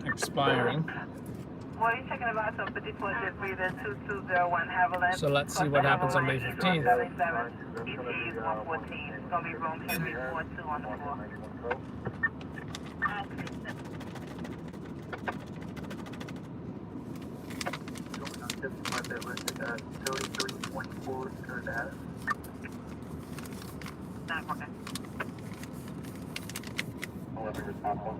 expiring. What are you checking about? So 54 breather 2201 Haviland. So let's see what happens on May 15th. ETA is 114. It's going to be room Henry 42 on the floor. My bed listed as 3324 Third Ave. Okay. 11 response 1.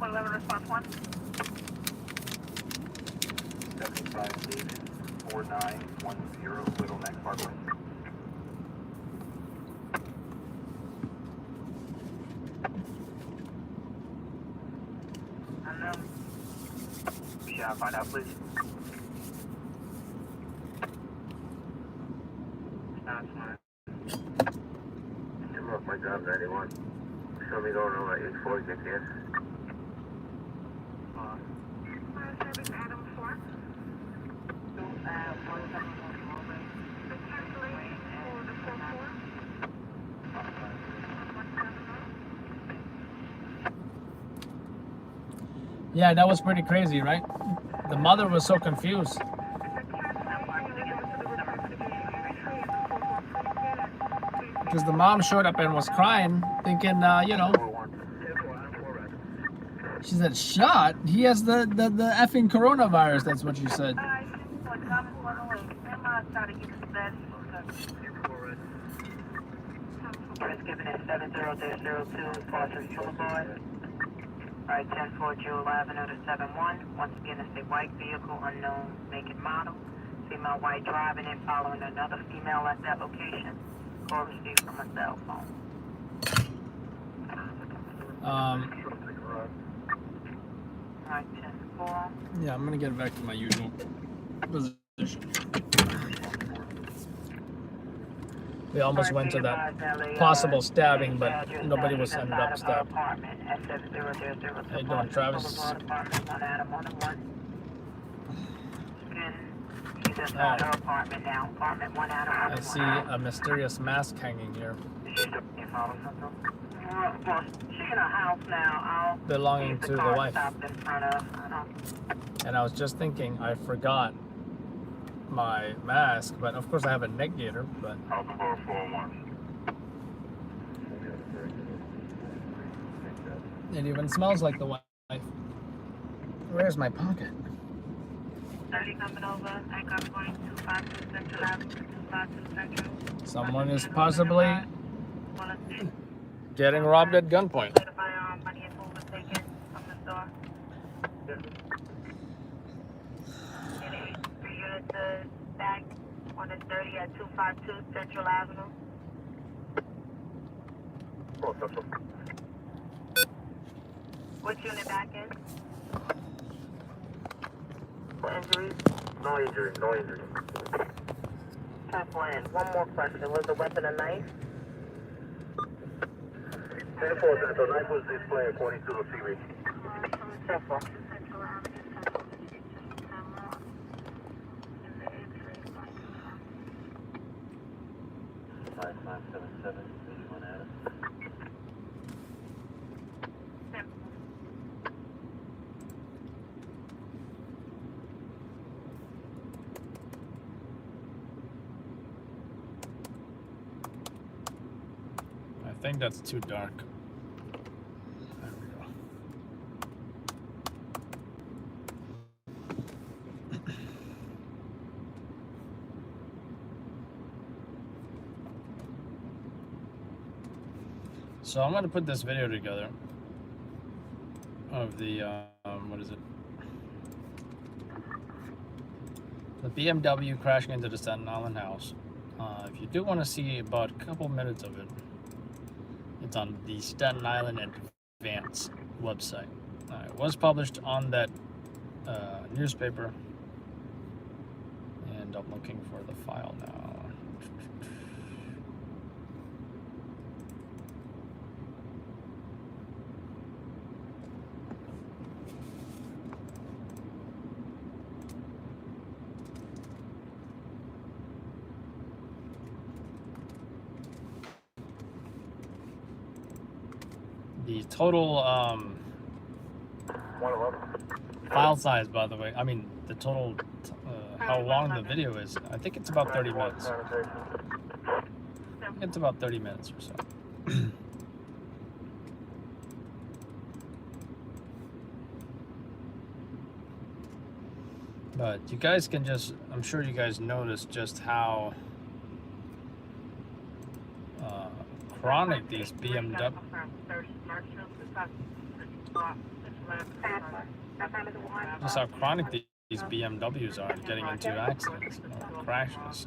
11 response 1. 75 David 4910 Little Neck Parkway. Unknown. Yeah, find out, please. That's fine. I'm off my job, 91. Show me going over 84, get here. Service Adam 4. Yeah, that was pretty crazy, right? The mother was so confused. Because the mom showed up and was crying, thinking, you know, she said, shot? He has the effing coronavirus, that's what she said. First given is 70002 Parsons Boulevard. Alright, 10-4 Jewel Avenue to 71. Once again, it's a white vehicle, unknown make and model. Female white driving and following another female at that location. Call received from a cell phone. Alright, 10-4. Yeah, I'm gonna get back to my usual position. We almost went to that possible stabbing, but nobody was ended up stabbed. How you doing, Travis? I see a mysterious mask hanging here. Belonging to the wife. And I was just thinking, I forgot my mask, but of course I have a neck gaiter, but it even smells like the wife. Where's my pocket? 30 coming over, I got going 252 Central Avenue, 252 Central. Someone is possibly getting robbed at gunpoint. Money and food was taken from the store. Three units back on the 30 at 252 Central Avenue. Which unit back in? For injuries? No injuries, no injuries. Top one. One more question. Was the weapon a knife? 10-4 Central, knife was displayed according to the TV. 10-4. 5577, 81 Adam. I think that's too dark. There we go. So I'm going to put this video together of the, what is it? The BMW crashing into the Staten Island house. If you do want to see about a couple minutes of it, it's on the Staten Island Advance website. It was published on that newspaper, and I'm looking for the file now. The total File size, by the way. I mean, the total, how long the video is. I think it's about 30 minutes. It's about 30 minutes or so. But you guys can just, I'm sure you guys noticed just how chronic these BMW, just how chronic these BMWs are getting into accidents or crashes.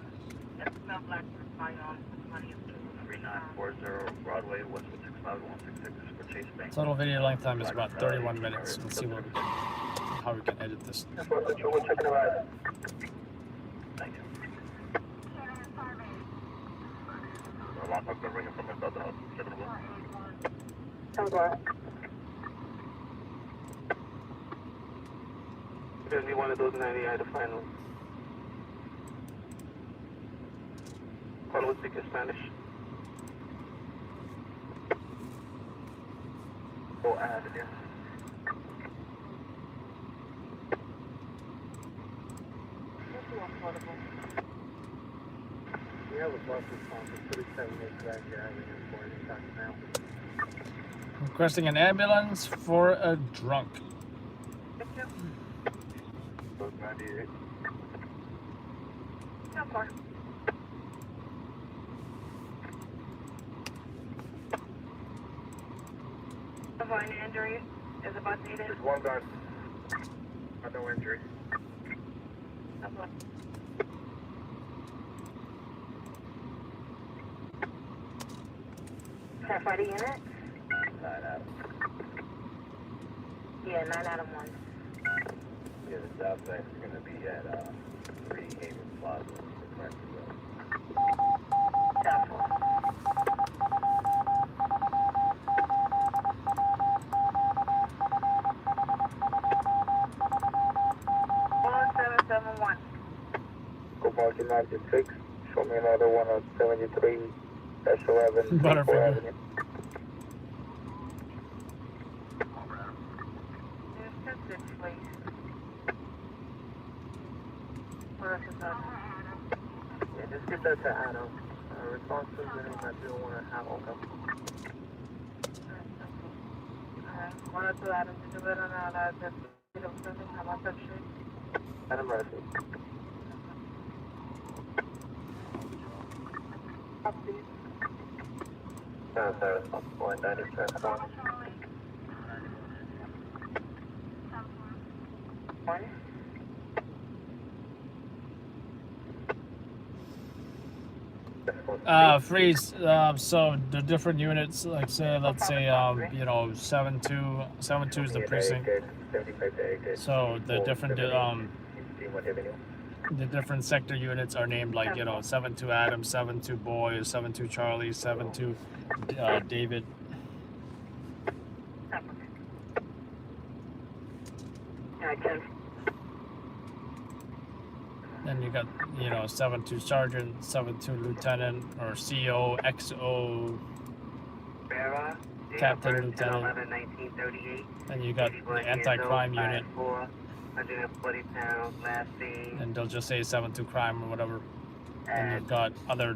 3940 Broadway, Westwood 65166 for Chase Bank. Total video length time is about 31 minutes. Let's see what we can, how we can edit this. Thank you. Lock up the ring from inside the house. Check it out. Give me one of those 98 to final. Call would speak in Spanish. Go ahead, yes. We have a bus response at 37 Grand Avenue for Midtown now. Requesting an ambulance for a drunk. Those 98. No more. Avoid injury. Is a bus needed? There's one guard. No injury. Okay. Firefighter unit? 9 Adam. Yeah, 9 out of 1. Yeah, the stop sign is going to be at 3 Haven Plaza. South 4. Go market 96. Show me another one on 73-11. Butterfinger. Avenue. Yeah, just get that to Adam. Responses and I don't want to have all them. One or two items to do it on our just how much of shit. Adam Murphy. Sorry, responsible at 90 transform. Freeze. So the different units, like say, let's say, you know, 7-2 is the precinct. So the different, the different sector units are named like, you know, 7-2 Adam, 7-2 Boy, 7-2 Charlie, 7-2 David. Then you got, you know, 7-2 Sergeant, 7-2 Lieutenant, or CO, XO, Captain, Lieutenant. And you got the anti-crime unit. 140 pounds, last seen. And they'll just say 7-2 crime or whatever. And you've got other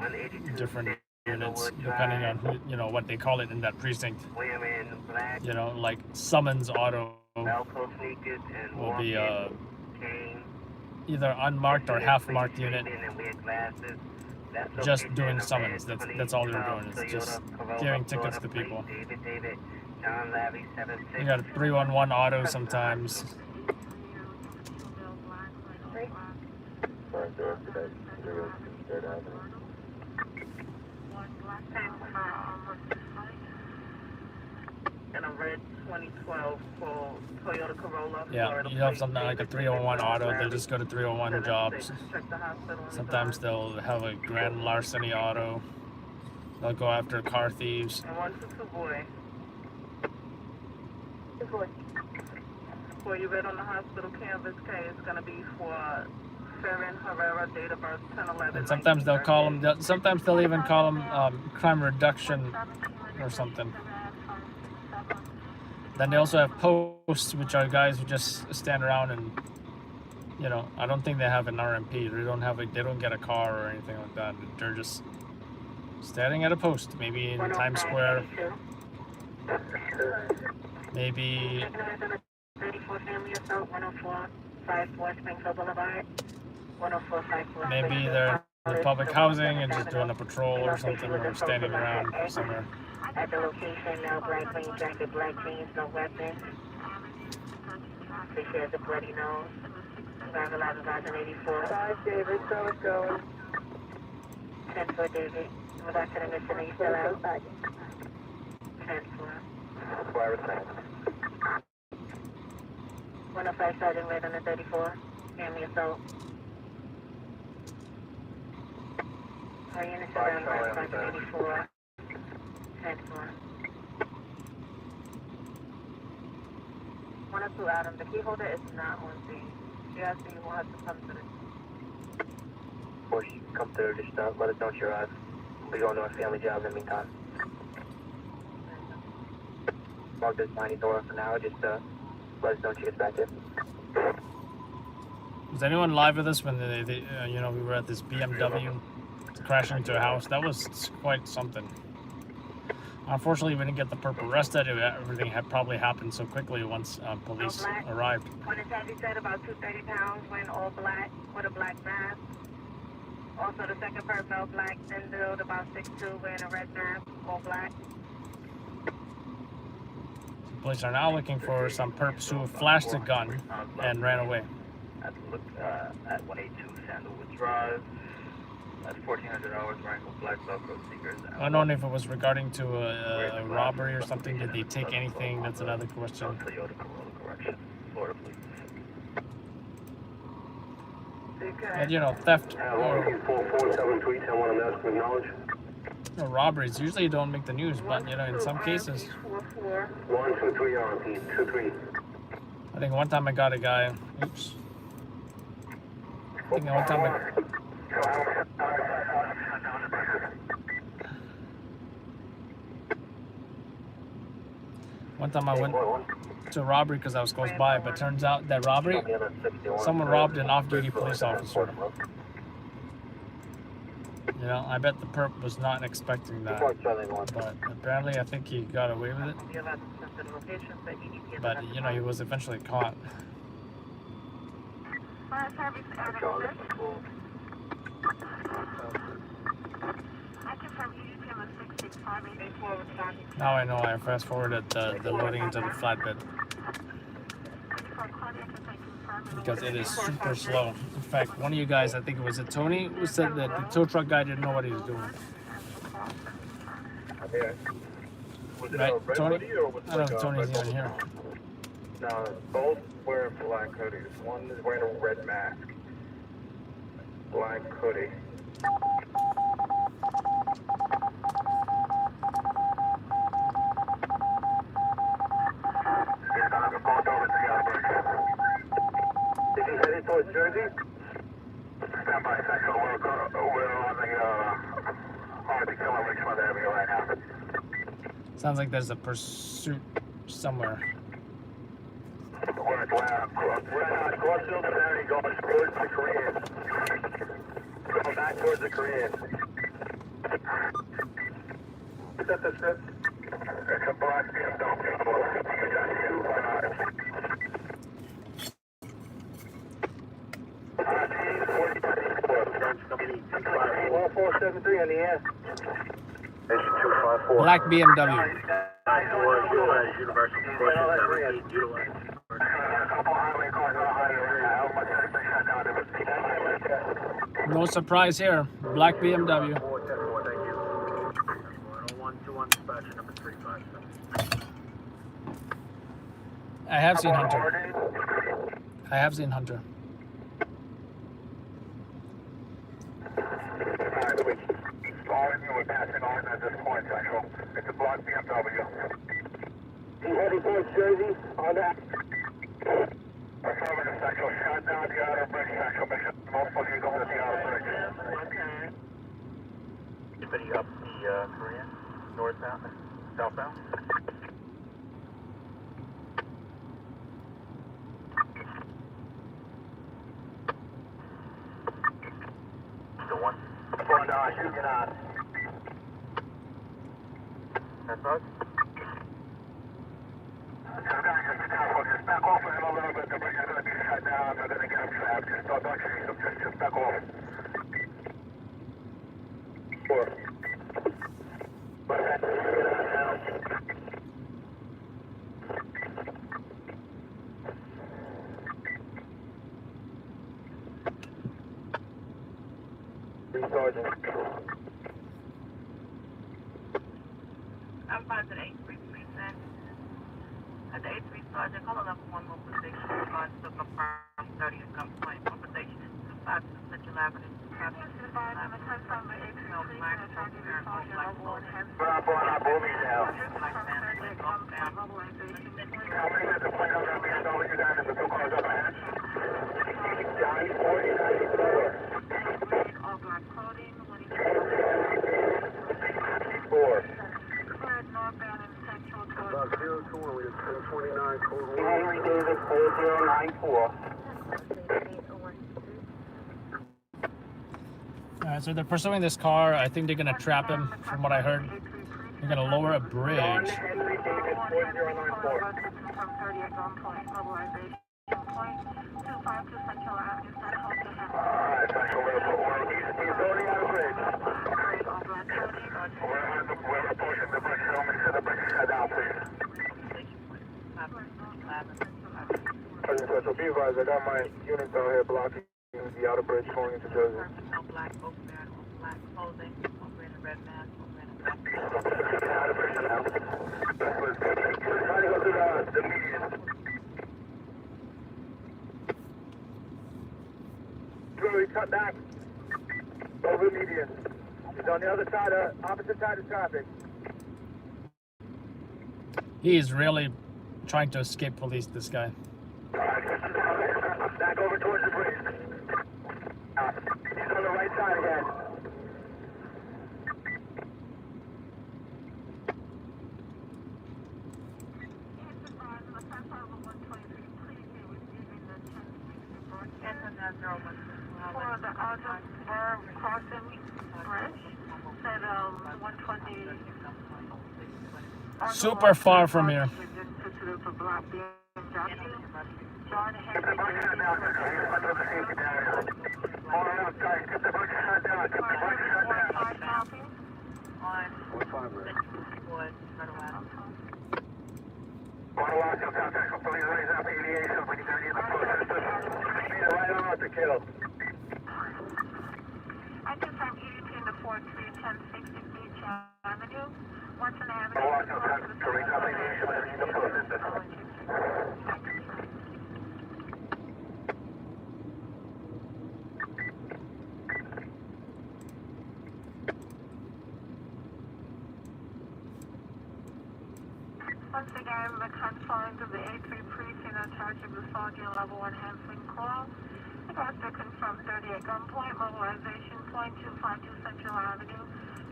different units depending on who, you know, what they call it in that precinct. Women, black, You know, like Summons Auto Velcro sneakers, and will be cane, either unmarked or half-marked unit, and weird glasses. That's just okay, doing Jennifer, summons. That's all they're doing, is just Toyota, giving Corolla, tickets to Florida, people. David, John Larry, 76. You got 311 Auto sometimes. And a red 2012 for Toyota Corolla. Yeah, Florida you have plate. something like a 301 Auto. They'll just go to 301 jobs. Check the hospital. Sometimes they'll have a grand larceny auto. They'll go after car thieves. And 122 boy. For you read on the hospital canvas case, it's going to be for Ferrin Herrera, date of birth 10/11. And sometimes they'll call them. Sometimes they'll even call them crime reduction or something. Then they also have posts, which are guys who just stand around and, you know, I don't think they have an RMP. They don't have they don't get a car or anything like that. They're just standing at a post, maybe in Times Square, maybe 34 family assault, 10454 Springfield Boulevard, 10454. maybe they're in the public housing and just doing a patrol or something, or standing around somewhere. At the location, no black green jacket, black jeans, no weapons. She has a bloody nose. Driver license 1084. 5 David, so it's going. 10-4 David. We're back to the mission. Are you still out? 10-4. Fire attack. 105 Sergeant Red on the 34. Family assault. Are you in the surround by 584? 10-4. 102 Adam, the key holder is not on scene. Yeah, so you will have to come to the... Or you come through, just let us know what you're at. We go to our family job in the meantime. Mark this tiny door for now, just let us know when she gets back there. Was anyone live with us when they you know, we were at this BMW crashing into a house? That was quite something. Unfortunately, we didn't get the perp arrested. Everything had probably happened so quickly once police arrived. When it's heavy set, about 230 pounds, wearing all black with a black mask. Also, the second perp, all black, thin build, about 6'2", wearing a red mask, all black. Police are now looking for some perps who flashed a gun and ran away. At 182 Sandalwood Drive. At $1,400 wearing black Velcro sneakers. I don't know if it was regarding to a robbery or something. Did they take anything? That's another question. Toyota Corolla correction. Florida police. And you know, theft or 4473, 10-1 acknowledge. you know, robberies usually don't make the news, but you know, in some cases. 123 RMP, 23. I think one time I got a guy. Oops. I think one time I went to a robbery because I was close by, but turns out that robbery, someone robbed an off-duty police officer. You know, I bet the perp was not expecting that, but apparently I think he got away with it. But you know, he was eventually caught. Now I know I fast forwarded the loading into the flatbed because it is super slow. In fact, one of you guys, I think it was Tony, who said that the tow truck guy didn't know what he was doing. Right, Tony? I don't know if Tony's even here. No, both wearing black hoodies. One is wearing a red mask. Black hoodie. Is he headed towards Jersey? Stand by, Section. We're on the Killer Richmond Avenue right now. Sounds like there's a pursuit somewhere. We're at Crossfield Avenue going towards the Korean. Going back towards the Korean. Is that the script? It's a black BMW. 473 on the air. Station 254. Black BMW. No surprise here. Black BMW. I have seen Hunter. I have seen Hunter. We're passing on at this point, Central. It's a black BMW. He heading towards Jersey on that. Affirmative, Central. Shut down the outer bridge, Central. Mission. Multiple vehicles at the outer bridge. Anybody up the Korean? Northbound? Southbound? you get on. That's us. Just back off of him a little bit. The bridge is going to be shut down. They're going to get him trapped. Just don't chase him. Just back off. 4. Sergeant. I'm by the 83 precinct. At the 83 sergeant, call level 1 mobilization. Guards to confirm 30 at gunpoint. Mobilization is 252 Central Avenue. Henry Davis 4094. Alright, so they're pursuing this car. I think they're gonna trap him, from what I heard. They're gonna lower a bridge. Henry Davis 4094. Alright, Central Airport. He's already on the bridge. We're approaching the bridge. Tell me to the bridge. Shut down, please. So be advised, I got my units out here blocking the outer bridge going into Jersey. No black over there, no black clothing, over in the red mask, over in the Trying to go to the median. Really cut back over the median. He's on the other side, opposite side of traffic. He is really trying to escape police, this guy. Back over towards the bridge. He's on the right side again. For the Arthur crossing bridge, said 120. Super far from here. John Henry. I just have 82 to 43, 1060 Beach Avenue. Watson Once again, the confines of the A3 precinct are charged with assault and level 1 handling call. The guards are confirmed 30 at gunpoint, mobilization point 252 Central Avenue.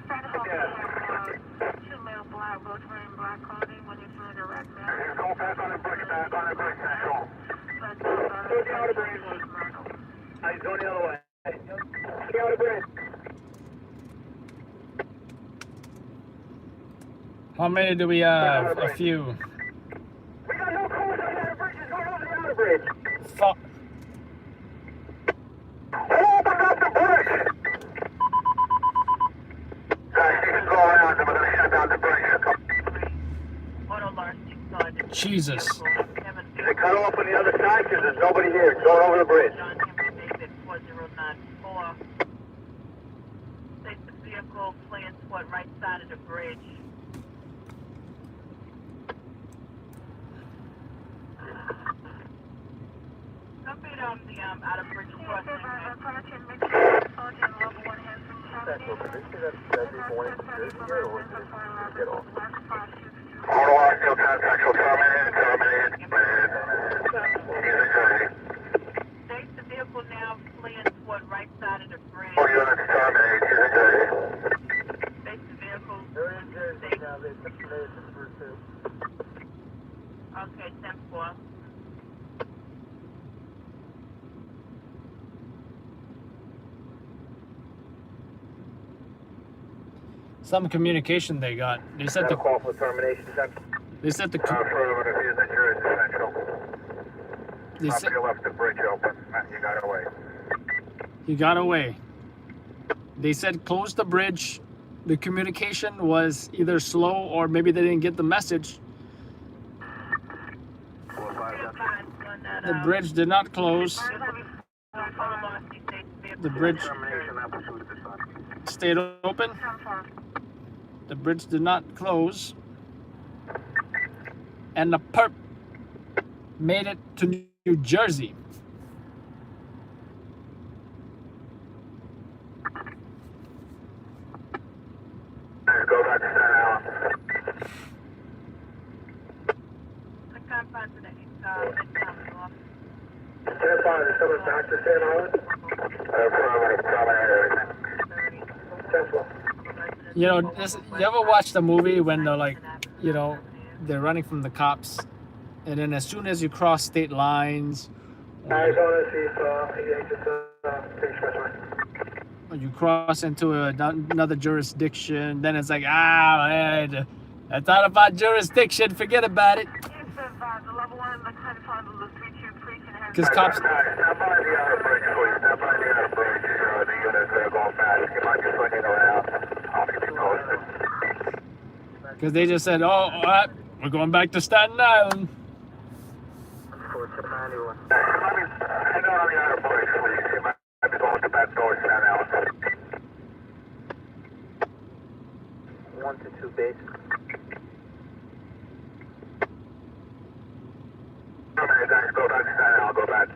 Stand home and 2 male black, both wearing black clothing when he's wearing a red mask. Go back on the bridge, Central. But the outer bridge. He's going the other way. The outer bridge. How many do we have? A few. We got no cars on the outer bridge. He's going over the outer bridge. Fuck. Open up the bridge! Guys, you can go around and we're going to shut down the bridge. Auto Larceny Sergeant. Jesus. They cut off on the other side because there's nobody here. It's going over the bridge. John Henry David 4094. Place the vehicle fleeing toward right side of the bridge. Don't be on the out of bridge crossing. Auto Larceny Central, terminated. State the vehicle now fleeing toward right side of the bridge. All units terminated. State the vehicle. Okay, 10-4. some communication they got. They said the call for termination, sir. they said the Affirmative, he's injured, essential. they Top said of your left, the bridge open. You got away. he got away. They said close the bridge. The communication was either slow or maybe they didn't get the message. The bridge did not close. The bridge stayed open. The bridge did not close. And the perp made it to New Jersey. Go back to Staten Island. I can't find today. Midtown off. Stand by, is someone back to Staten Island? Affirmative, terminate. You know, you ever watch the movie when they're like, you know, they're running from the cops, and then as soon as you cross state lines, Arizona, see if he exits expressway. or you cross into another jurisdiction, then it's like, I thought about jurisdiction, forget about it. Because cops, Stand by the outer bridge, please. Stand by the outer bridge. The units are going fast. You might be swinging around. I'll keep you posted. because they just said, oh, all right, we're going back to Staten Island. Hang on the outer bridge, please. You might be going to back door Staten Island. 1 to 2 base. Okay, guys, go back to Staten Island. Go back.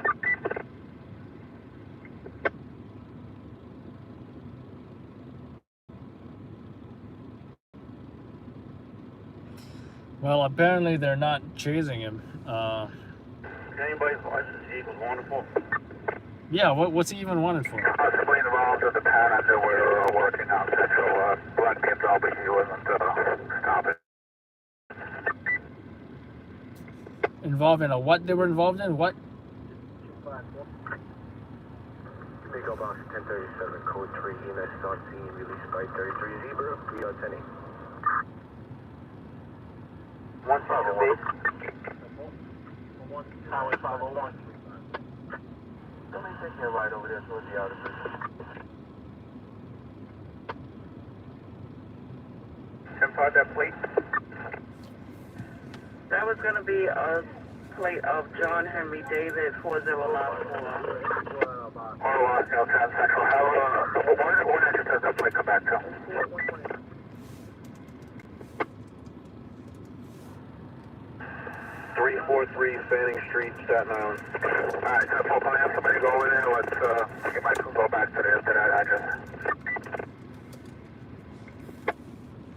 Well, apparently they're not chasing him. Anybody's license equals wonderful. Yeah, what's he even wanted for? Possibly involved in the pattern that we're working on. Central Black BMW, he wasn't stopping. Involved in a what they were involved in? What? Eagle Box 1037, code 3, EMS on scene, released by 33 Zebra, 310. 1 to 2 base. Highway 501. Let me take you right over there towards the outer bridge. 10-5, that plate. That was going to be a plate of John Henry David 4094. Or Central. How, when does that plate come back to? 343 Fanning Street, Staten Island. Alright, so can I have somebody go over there? Let's get my crew go back to that address.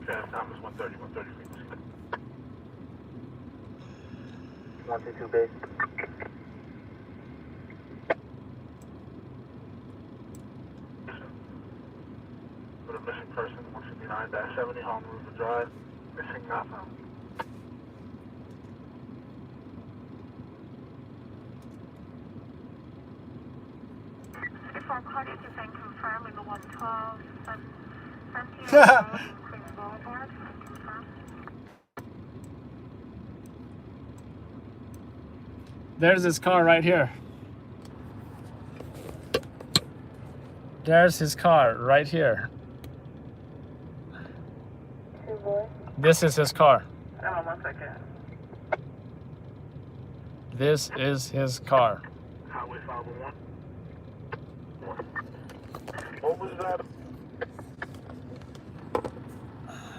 Okay, Thomas 130, 1 to 2 base. For the missing person, 159-70, Home River Drive. Missing nothing. If our parties is then confirming the 112, Queens Boulevard, confirm. There's his car right here. There's his car right here. This is his car. Hold on 1 second. This is his car. Highway 501. What was that?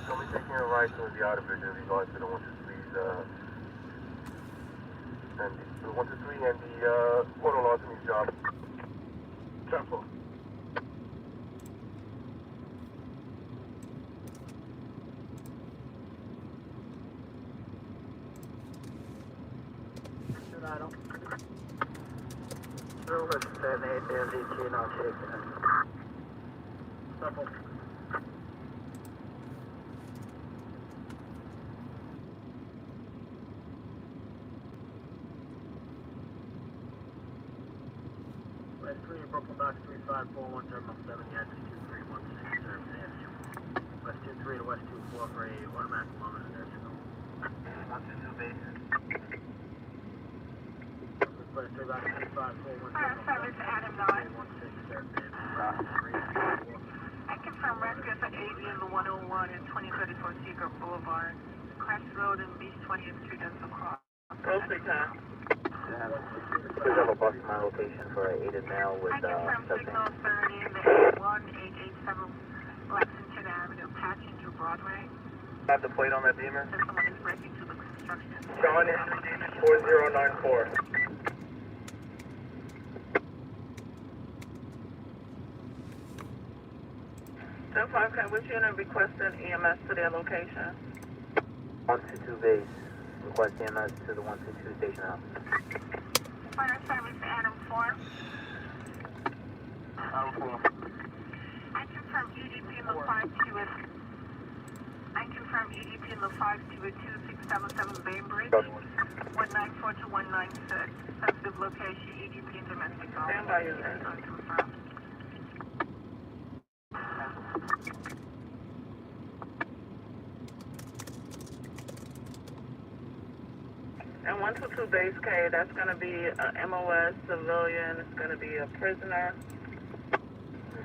So we taking a right towards the outer bridge in regards to the 123's, and the 123 and the auto larceny job. Central. Silver 78, MDT, not shaking. Simple. West 3, Brooklyn Box 3541, Terminal 7, Yankee 2316, service Avenue. West 23 to West 24 for a automatic moment there. 122 base. Request 3 back 25 Fire service Adam 9. I confirm rescue for AV in the 101 and 2034 Secret Boulevard, Crest Road and Beach 20th Street as the cross. Roll time. Please have a bus to my location for an aided male with I confirm testing. signal 30 in the 1887 Lexington Avenue, patching to Broadway. Have the plate on that Beamer? So someone is breaking to the construction. John is 4094. Ten 5, can which unit request an EMS to their location? 122 base. Request EMS to the 122 station house. Fire service Adam 4. I confirm EDP in the 52 I confirm EDP in the 522-677 Bainbridge, 194 to 196. Sensitive location, EDP in domestic Stand by unit. unconfirmed. And 122 base K, that's going to be a MOS civilian, it's going to be a prisoner.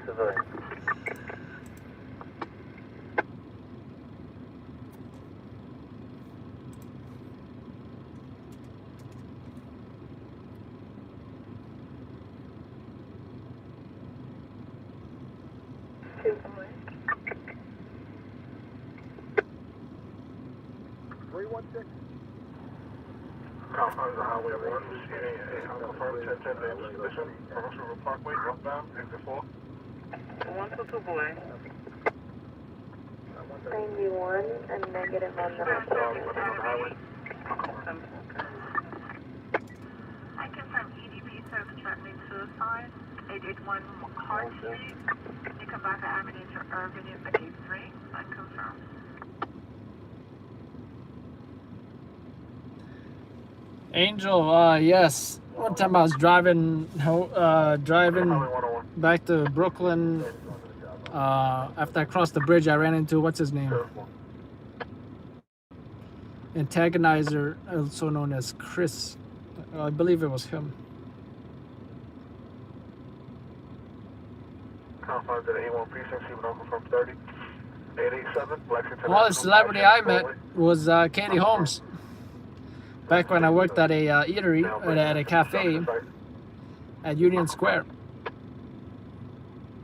Civilian. Compound the Highway 1, confirmed 1010 damage condition, Commercial River Parkway, northbound, exit 4. 122 boy. 91 and negative on the Stand on the highway. I confirm EDP service threatening suicide, 881 Hart Street, Nickelback Avenue to Urban in the 83, unconfirmed. Angel, yes. One time I was driving back to Brooklyn. After I crossed the bridge, I ran into what's his name? Antagonizer, also known as Chris. I believe it was him. Confines to the A1 precinct, even unconfirmed 30. 887, Lexington. Well, the celebrity I met was Katie Holmes. Back when I worked at a eatery, at a cafe at Union Square.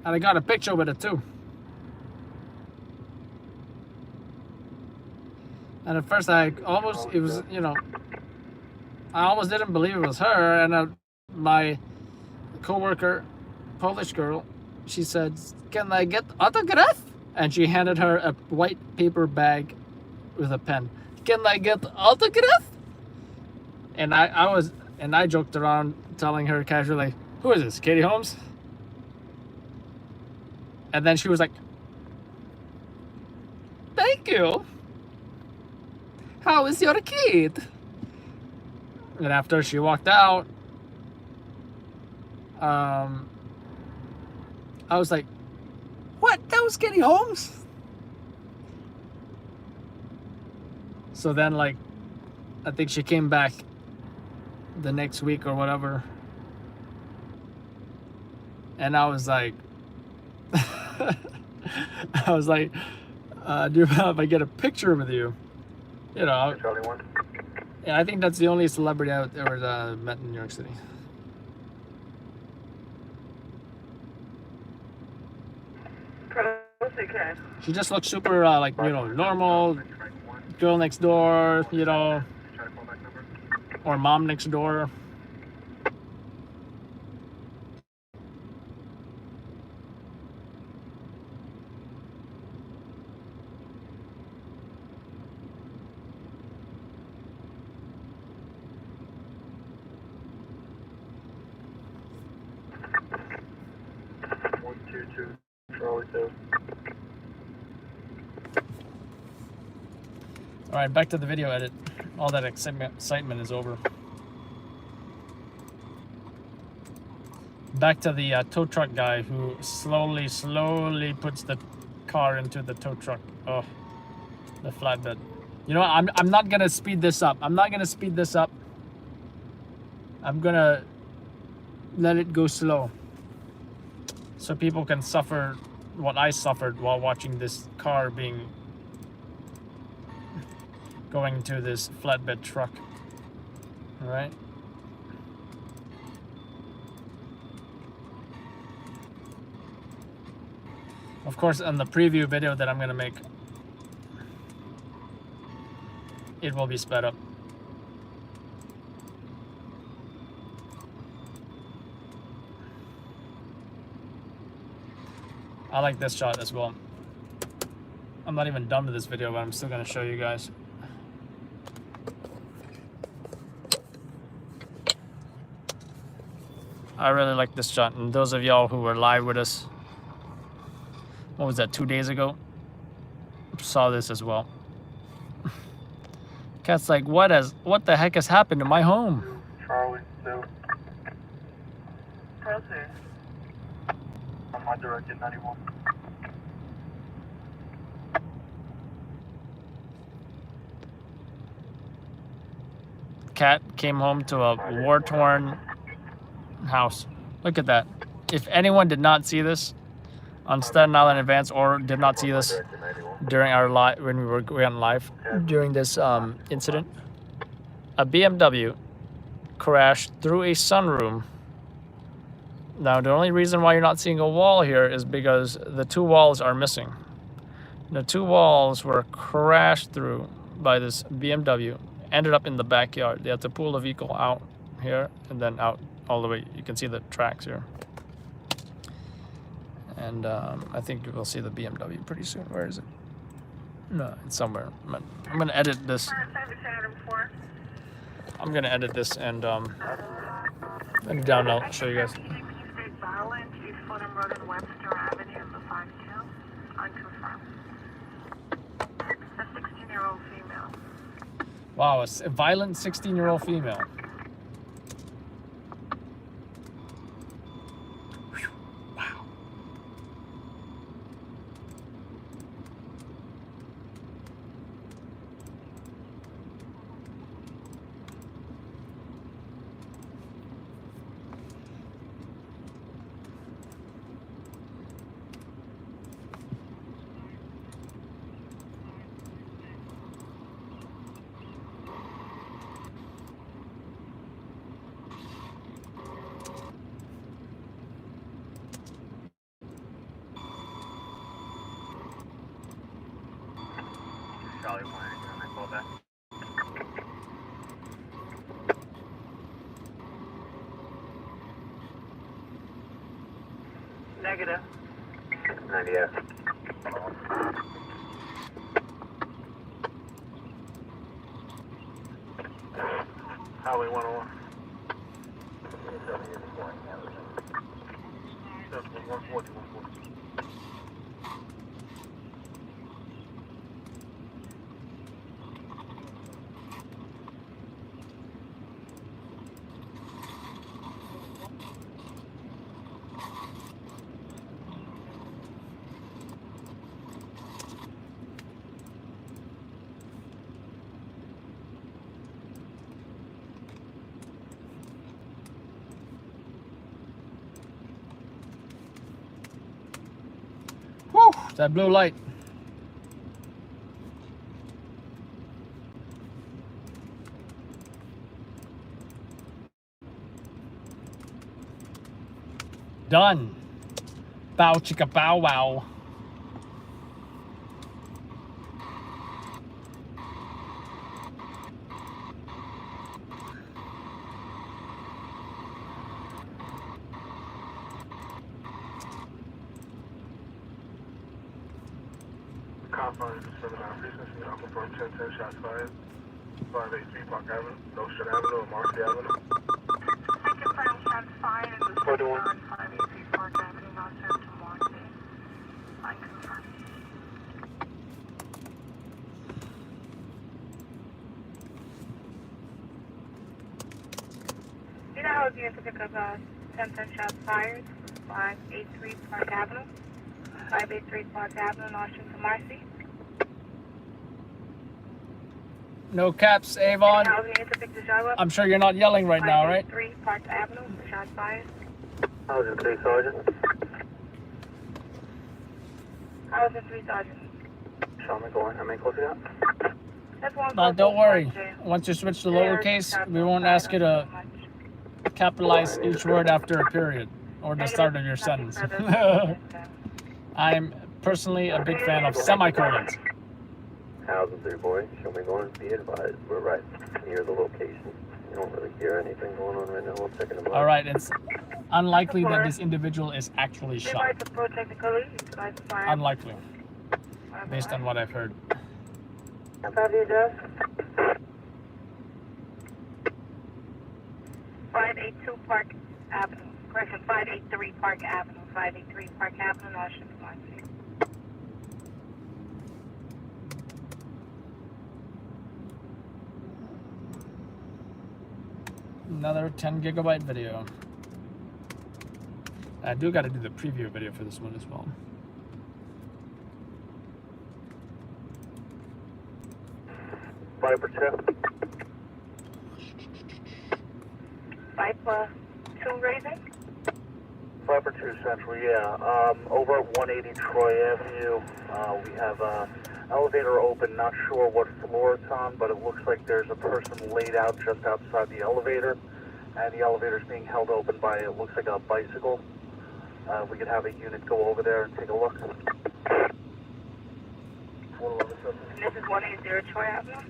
And I got a picture with it too. And at first I almost didn't believe it was her. And my co-worker, Polish girl, she said, "Can I get autograph?" And she handed her a white paper bag with a pen. "Can I get autograph?" And I joked around telling her casually, "Who is this, Katie Holmes?" And then she was like, "Thank you. How is your kid?" And after she walked out, I was like, "What? That was Katie Holmes?" So then, like, I think she came back the next week or whatever, and I was like, "Do you mind if I get a picture with you?" You know, Charlie 1. yeah, I think that's the only celebrity I've ever met in New York City. She just looks super, normal, girl next door, or mom next door. Charlie 2. All right, back to the video edit. All that excitement is over. Back to the tow truck guy who slowly puts the car into the tow truck. Oh, the flatbed. You know what? I'm not gonna speed this up. I'm not gonna speed this up. I'm gonna let it go slow, so people can suffer what I suffered while watching this car going to this flatbed truck. All right. Of course, on the preview video that I'm gonna make, it will be sped up. I like this shot as well. I'm not even done with this video, but I'm still gonna show you guys. I really like this shot, and those of y'all who were live with us, what was that, 2 days ago, saw this as well. Cat's like, what the heck has happened to my home? Charlie 2. Proceed. On my directed 91. Cat came home to a war-torn house. Look at that. If anyone did not see this on Staten Island Advance, or did not see this during our live, when we went live during this incident, a BMW crashed through a sunroom. Now, the only reason why you're not seeing a wall here is because the 2 walls are missing. The 2 walls were crashed through by this BMW, ended up in the backyard. They had to pull the vehicle out here and then out all the way. You can see the tracks here. And I think we'll see the BMW pretty soon. Where is it? No, it's somewhere. I'm gonna edit this. I'm gonna edit this and down. I'll show you guys. Wow, a violent 16-year-old female. Wow. Charlie 1, can I call back? Negative. 90F. Highway 101. 140. Whew, that blue light. Done. Bow chicka bow wow. Confines 79 Business, I'll confirm 1010 shots fired. 583 Park Avenue, Nostrand Avenue, and Marcy Avenue. I confirm shots fired in the 583 Park Avenue, Nostrand to Marcy. I confirm. You know how it's here to pick up 1010 shots fired, 583 Park Avenue? 583 Park Avenue, Washington, Marcy. No caps, Avon. Housing needs to pick the job up. I'm sure you're not yelling right now, right? 583 Park Avenue, shots fired. Housing 3, Sergeant. Housing 3, Sergeant. Show me going. How many calls you got? That's one But call, don't worry. Jay. Once you switch to lowercase, we won't ask you to capitalize each word after a period or the start of your sentence. I'm personally a big fan of semicolons. Housing 3, boy. Show me going. Be advised. We're right near the location. You don't really hear anything going on right now. We'll check it out. All right, it's unlikely that this individual is actually shot. Unlikely, based on what I've heard. Above the address? 582 Park Avenue. Correction, 583 Park Avenue. 583 Park Avenue, Washington, Marcy. Another 10 gigabyte video. I do got to do the preview video for this one as well. Viper check. 5+2 raising? Viper 2 Central, yeah. Over at 180 Troy Avenue, we have elevator open. Not sure what floor it's on, but it looks like there's a person laid out just outside the elevator, and the elevator's being held open by, it looks like a bicycle. We could have a unit go over there and take a look. This is 180 Troy Avenue?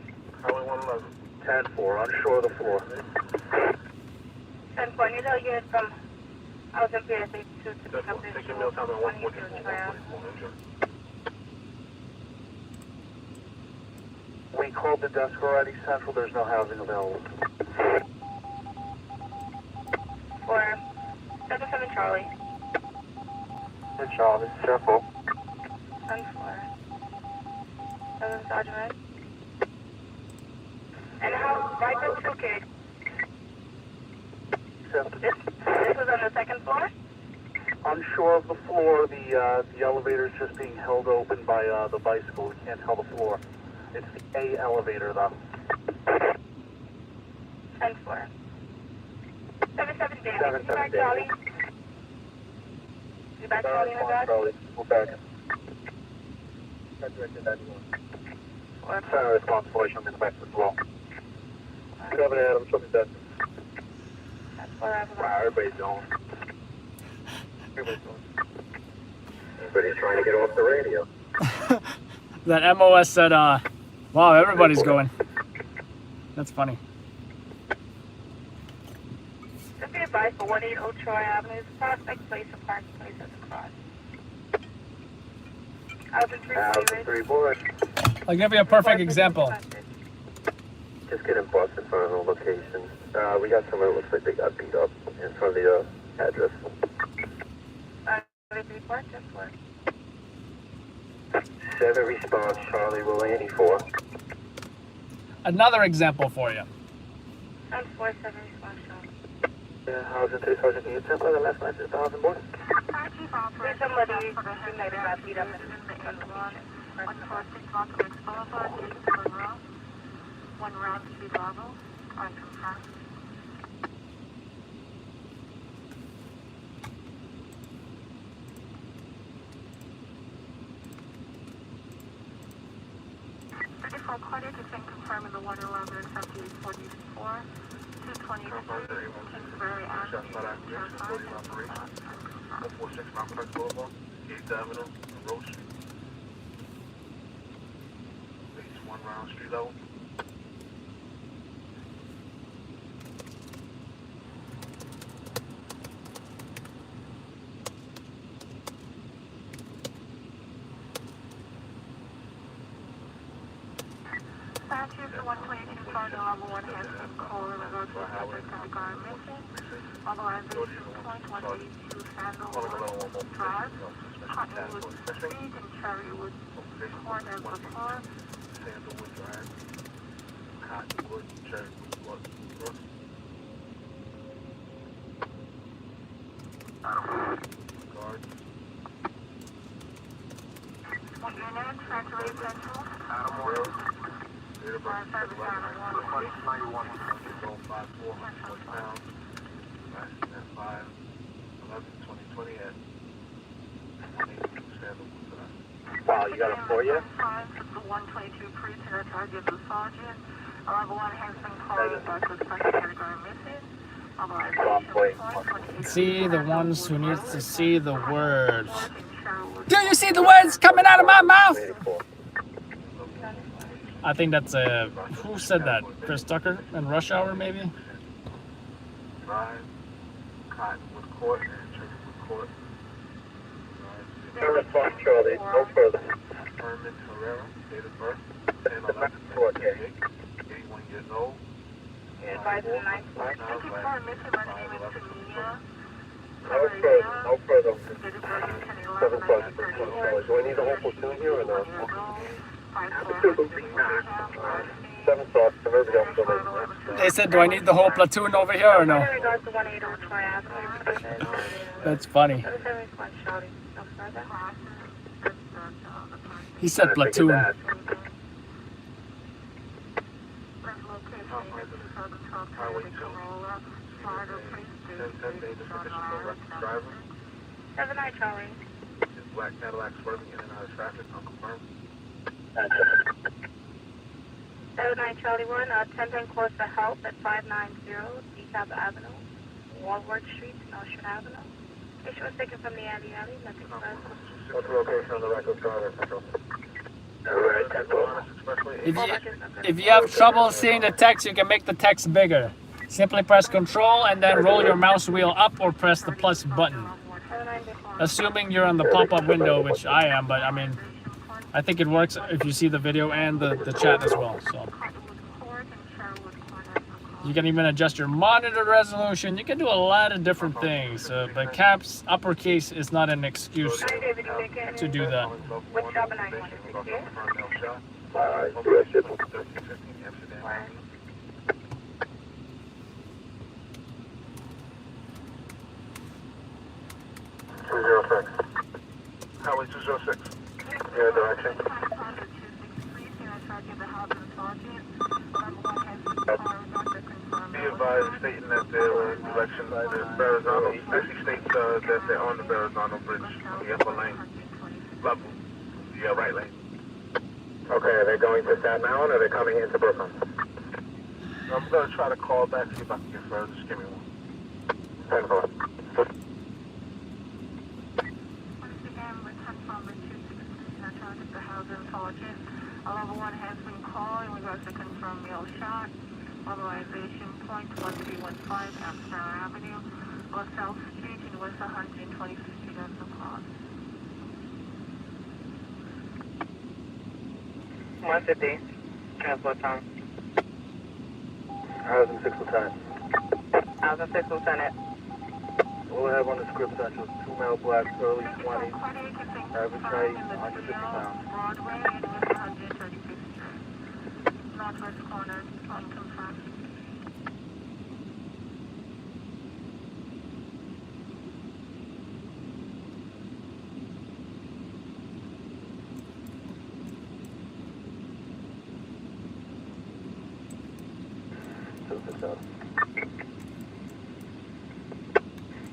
Highway 111. 10-4, unsure of the floor. 10-4, need a unit from Housing PSA 2 to pick up this Take your unit meal time from at 180 144, Troy Avenue. 144 We called the desk already, Central. There's no housing available. For 77 Charlie. Hey, Charlie. Careful. 10-4. 7 Sergeant. And how, Viper 2 kid. This was on the second floor? Unsure of the floor. The elevator's just being held open by the bicycle. We can't tell the floor. It's the A elevator, though. 10-4. 77 David. 7-7 You back, David. Charlie? You back, Charlie, in the back? Charlie. We're back. Director 91. Center response voice on the back as well. Cover that, Adam. Show me that. That's what I have. Wow, everybody's going. Everybody's going. Everybody's trying to get off the radio. That MOS said, wow, everybody's going. That's funny. Just be advised for 180 Troy Avenue, Prospect Place or Park Place at the cross. Housing 3, Housing 3, boy. I'll give you a perfect example. Just getting bus in front of the location. We got someone that looks like they got beat up in front of the address. 3 Park, just what? 7 response, Charlie, Willie 84. Another example for you. 10-4, 7 response, Charlie. Yeah, Housing 3, Sergeant. Can you temper the last message to Housing Board? There's somebody who might have got beat up in front of the beach. 146 Rockaway Boulevard, 8 Monroe. 1 round to be level. I confirm. For cardiac, you can confirm in the 111 7844, 223, Kingsbury Avenue, 146 Rockaway Boulevard, 8th Avenue, and Roach. Please, 1 round street level. Statute 122 Cardinal level 1 has been called in regard to the subject of the guard mission. Authorization point 182 Sandalwood Drive, Cottonwood Street, and Cherrywood Corner, Brooklyn. Sandalwood Drive, Cottonwood, Cherrywood, Brook. Guard. Central. Adam Road. Date of birth 1191. Go 54. Midtown. Last at 5/11/2020 at 182 Wow, you got a 4 yet? The 122 precinct, target the sergeant. Level 1 has been called by suspected category missing. See the ones who needs to see the words. Do you see the words coming out of my mouth? I think that's who said that? Chris Tucker in Rush Hour, maybe? Drive, Cottonwood Court, and Churchwood Court. Response, Charlie. No further. Herman Herrera, date of birth 10/11/1988, 81 years old. Thank you for missing. My name is Tamia. No further. 7 plus. Do I need the whole platoon here or no? Absolutely not. 7 plus. They said, do I need the whole platoon over here or no? That's funny. He said platoon. Highway 2. 10 days of condition for reckless driver. 7-9, Charlie. Is black Cadillac swerving in and out of traffic, unconfirmed. 7-9, Charlie 1, 10-10 course for help at 590 DeKalb Avenue, Walworth Street, Northshore Avenue. Issue was taken from the alley, nothing further. What's the location on the reckless driver, Central? If you have trouble seeing the text, you can make the text bigger. Simply press Control and then roll your mouse wheel up or press the plus button. Assuming you're on the pop-up window, which I am, but I mean, I think it works if you see the video and the chat as well. So you can even adjust your monitor resolution. You can do a lot of different things. But caps, uppercase is not an excuse to do that. Which job and I want to see? Highway 206. Your direction. Be advised, stating that they're in direction to Verrazano. Actually states that they're on the Verrazano Bridge, the upper lane. Level. Yeah, right lane. Okay, are they going to Staten Island or are they coming into Brooklyn? I'm going to try to call back, see if I can get further. Just give me one. 10-4. Once again, return from the 263 in charge of the housing sergeant. Level 1 has been called in regards to confirmed mail shot. Authorization point 1315 Amsterdam Avenue, LaSalle Street in West 125th Street as the cross. 150. Transport time. Housing 6 Lieutenant. Housing 6, Lieutenant. All I have on the script central, 2 male blacks, early 20s, average height, 150 pounds. Broadway in West 135th Street. Northwest corner, unconfirmed.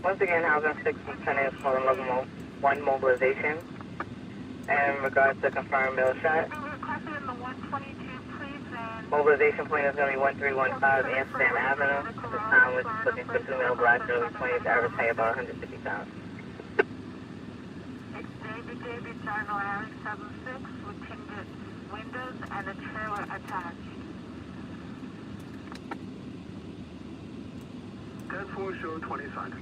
Once again, Housing 6 Lieutenant is calling level 1 mobilization. And in regards to confirmed mail shot, mobilization point is going to be 1315 Amsterdam Avenue. This time we're looking for 2 male blacks, early 20s, average height about 150 pounds. It's David Driver Alex 76 with tinted windows and a trailer attached. 10-4-0-25.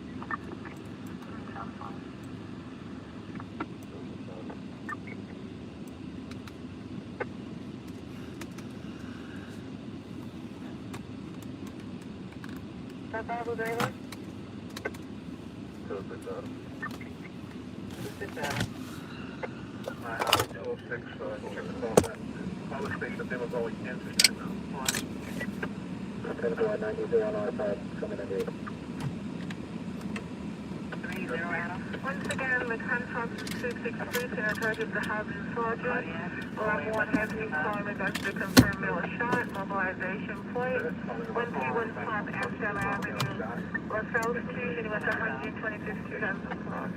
Who driver? 206, check the call back. All the states that they were going into that now. 10-4-90 on our side, coming in here. 3 Once again, the confirm 263 to the target of the housing project. Alarm 1 has been called regards to confirmed mill shot, mobilization point, 131 Pop Amsterdam Avenue, LaSalle Street, and West 125th Street on the clock.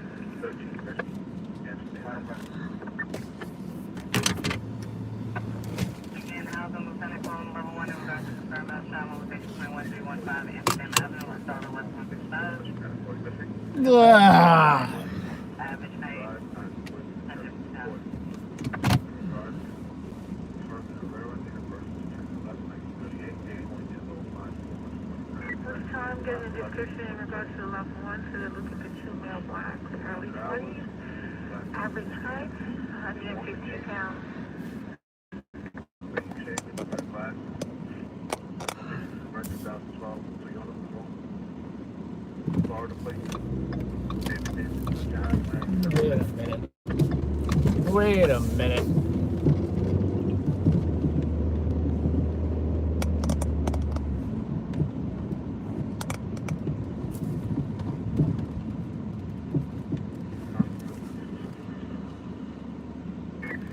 Again, housing Lieutenant Colonel level 1 in regards to confirmed mill shot, mobilization point 1315 Amsterdam Avenue, LaSalle West 165. Ah. Average height, 100,000. This time, getting a description in regards to level 1, so they're looking for 2 male blacks, early 20s, average height, 150 pounds. Wait a minute.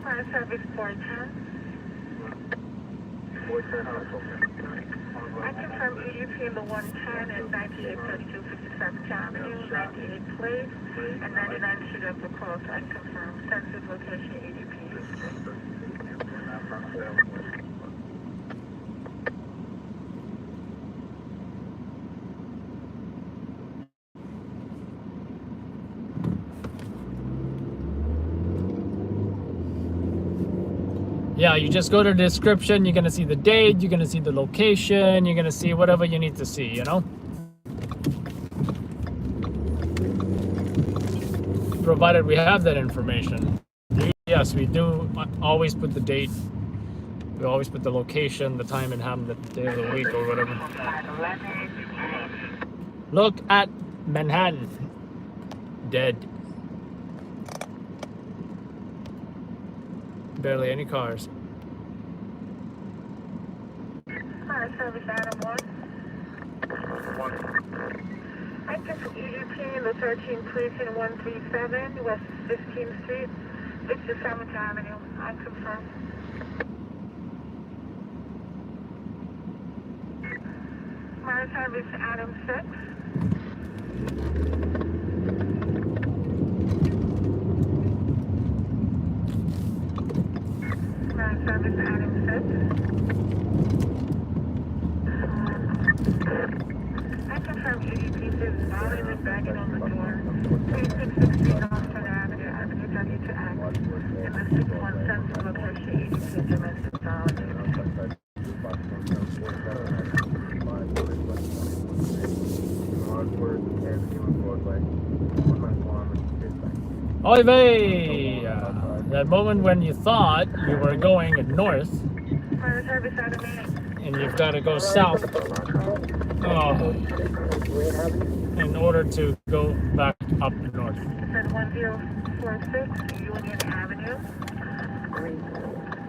Fire service 410. I confirm EDP in the 110 and 9832 57th Avenue, 98 Place, and 99 Street of the Cross. I confirm sensitive location EDP. Yeah, you just go to the description, you're gonna see the date, you're gonna see the location, you're gonna see whatever you need to see, you know? Provided we have that information. Yes, we do always put the date, we always put the location, the time and time, the day of the week or whatever. Look at Manhattan. Dead. Barely any cars. Fire service Adam 1. I confirm EDP in the 13th Precinct 137, West 15th Street, 67th Avenue. I confirm. Fire service Adam 6. Service Adam 6. I confirm EDP is volume and banging on the door. 3616 Austin Avenue, Avenue W to X. In the 617 location, EDP domestic violence. Oy vey! That moment when you thought you were going north Fire service Adam 8. and you've got to go south in order to go back up north. 1046 Union Avenue. Green,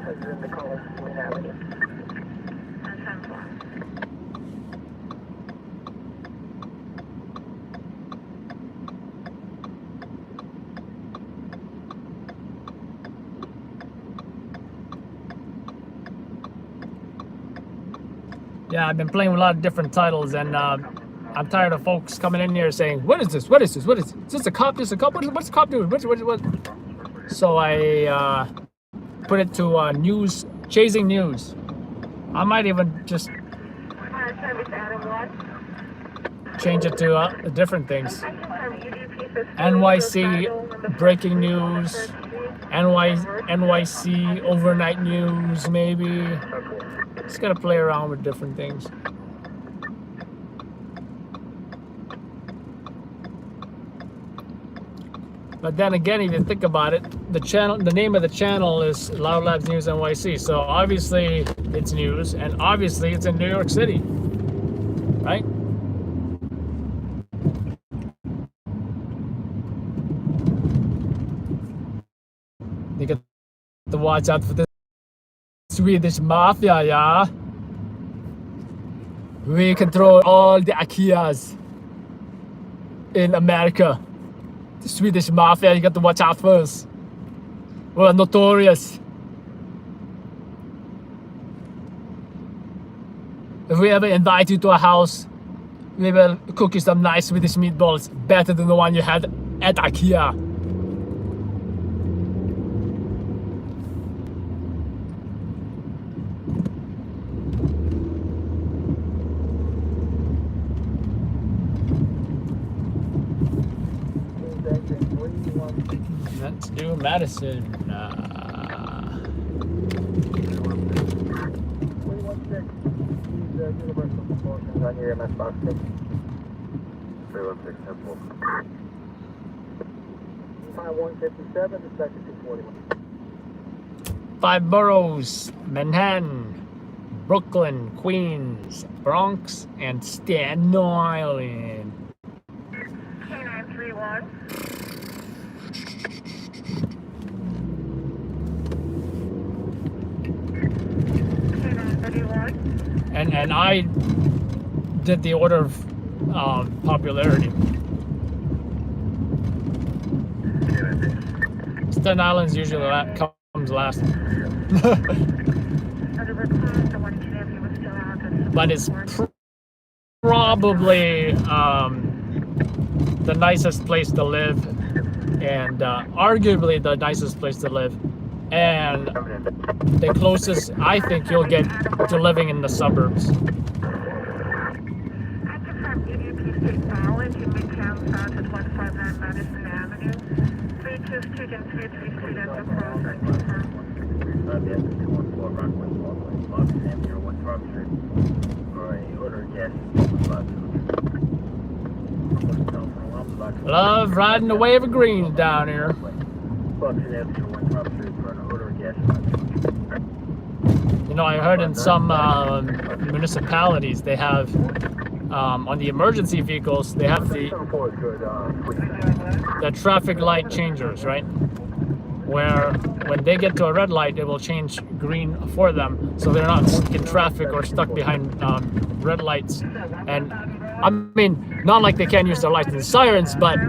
as in the color, Green Avenue. And 10-4. Yeah, I've been playing with a lot of different titles, and I'm tired of folks coming in here saying, "What is this? What is this? What is this? Is this a cop? This a cop? What's the cop doing? What?" So I put it to news, chasing news. I might even just Fire service Adam 1. change it to different things. I confirm EDP says NYC breaking news, NYC overnight news, maybe. Just gotta play around with different things. But then again, if you think about it, the name of the channel is Loud Labs News NYC. So obviously it's news, and obviously it's in New York City, right? You got to watch out for the Swedish mafia, yeah? We control all the IKEAs in America. The Swedish mafia, you got to watch out first. We're notorious. If we ever invite you to a house, we will cook you some nice Swedish meatballs, better than the one you had at IKEA. Let's do Madison. 316, on your MS box 6. 316 Temple. Time 157 to second 241. 5 boroughs: Manhattan, Brooklyn, Queens, Bronx, and Staten Island. K931. K931. And I did the order of popularity. Staten Island's usually comes last. But it's probably the nicest place to live, and arguably the nicest place to live, and the closest I think you'll get to living in the suburbs. I confirm EDP State Island in Midtown south at 159 Madison Avenue. 32 Street and 33 Street at the cross are confirmed. The exit 214 Rockaway Parkway, Box Sam 01 Farm Street. For a order gas, 5. Love riding the wave of greens down here. Buxton Avenue 01 Farm Street for an order of gas. You know, I heard in some municipalities they have on the emergency vehicles they have the traffic light changers, right? Where when they get to a red light, it will change green for them, so they're not stuck in traffic or stuck behind red lights. And I mean, not like they can't use their lights and sirens, but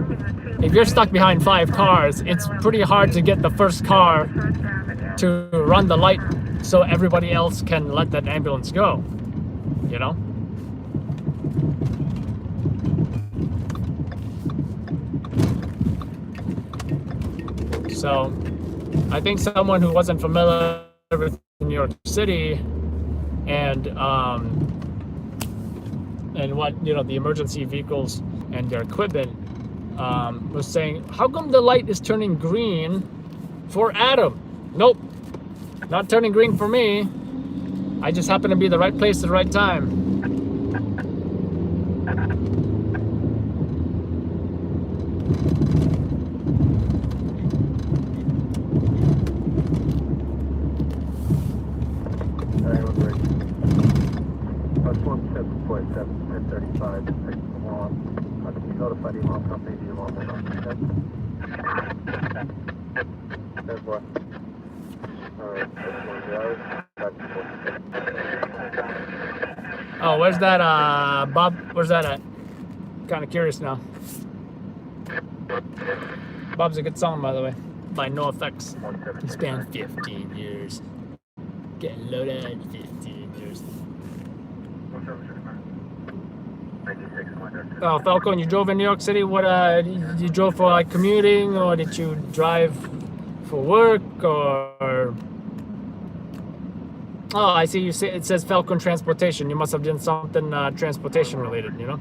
if you're stuck behind 5 cars, it's pretty hard to get the first car to run the light so everybody else can let that ambulance go, you know? So I think someone who wasn't familiar with New York City and what, you know, the emergency vehicles and their equipment was saying, how come the light is turning green for Adam? Nope, not turning green for me. I just happen to be the right place at the right time. Notified email company, do you want me to There's what? Alright, Oh, where's that, Bob? Where's that at? Kind of curious now. Bob's a good song, by the way, by NoFX. It's been 15 years. Getting loaded at 15 years. Oh, Falcon, you drove in New York City. What, you drove for like commuting, or did you drive for work, or? Oh, I see. You say it says Falcon Transportation. You must have done something transportation related, you know.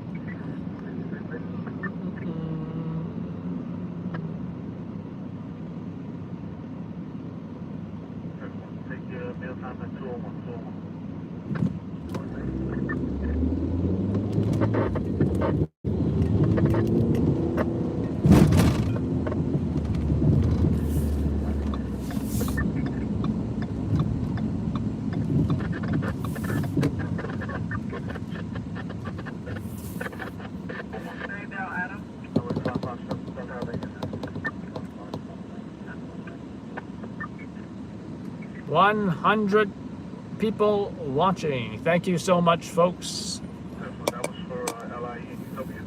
Take your meal time at 201. Stay down, Adam. 100 people watching. Thank you so much, folks. That was for LIEW.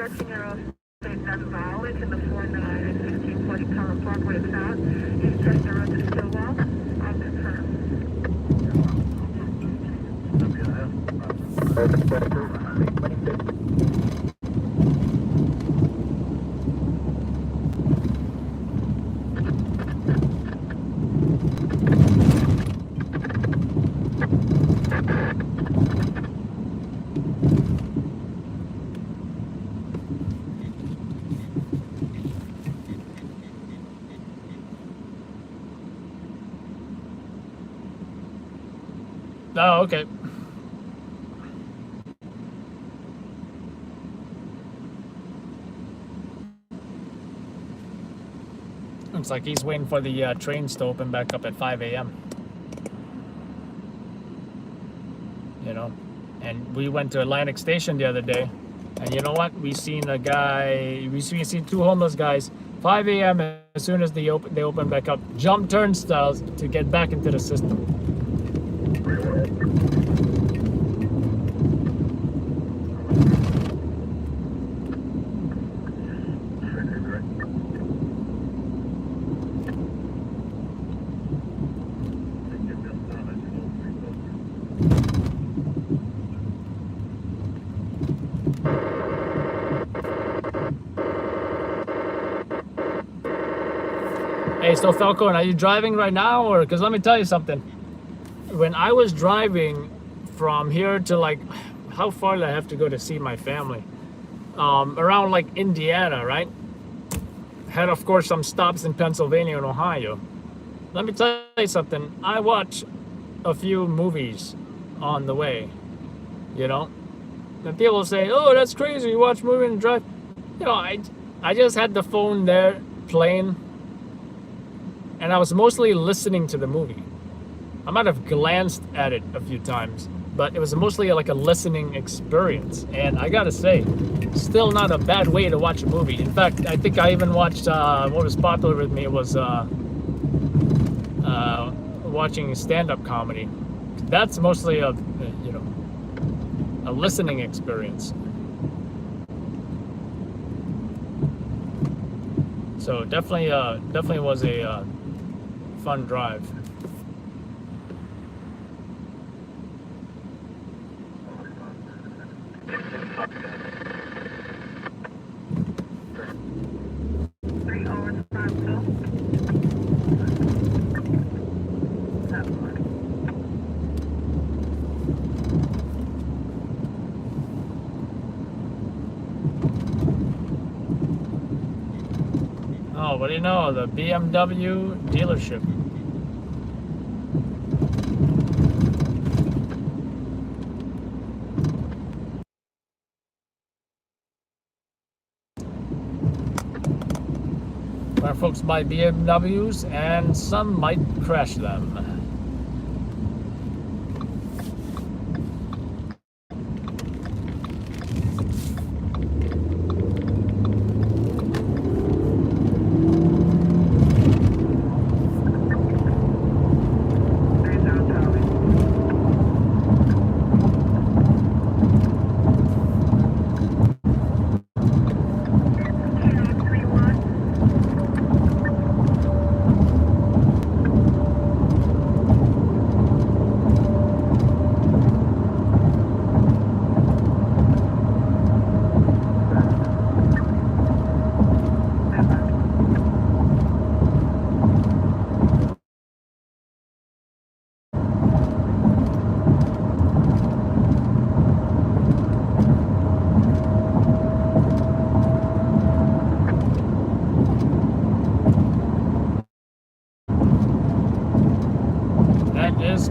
searching your gun violence in the 49 and 1540 Pelham Parkway South. East Chester Road to Stillwell. I confirm. Oh, okay. Looks like he's waiting for the trains to open back up at 5 a.m. You know, and we went to Atlantic Station the other day, and you know what? We seen two homeless guys, 5 a.m. as soon as they open back up, jump turnstiles to get back into the system. Hey, so Falcon, are you driving right now? Or, because let me tell you something. When I was driving from here to like, how far did I have to go to see my family? Around like Indiana, right? Had, of course, some stops in Pennsylvania and Ohio. Let me tell you something. I watch a few movies on the way, you know? And people say, oh, that's crazy. You watch movies and drive. You know, I just had the phone there playing. And I was mostly listening to the movie. I might have glanced at it a few times, but it was mostly like a listening experience. And I gotta say, still not a bad way to watch a movie. In fact, I think I even watched, what was popular with me was watching stand-up comedy. That's mostly a listening experience. So definitely was a fun drive. Oh, what do you know? The BMW dealership. Where folks buy BMWs and some might crash them.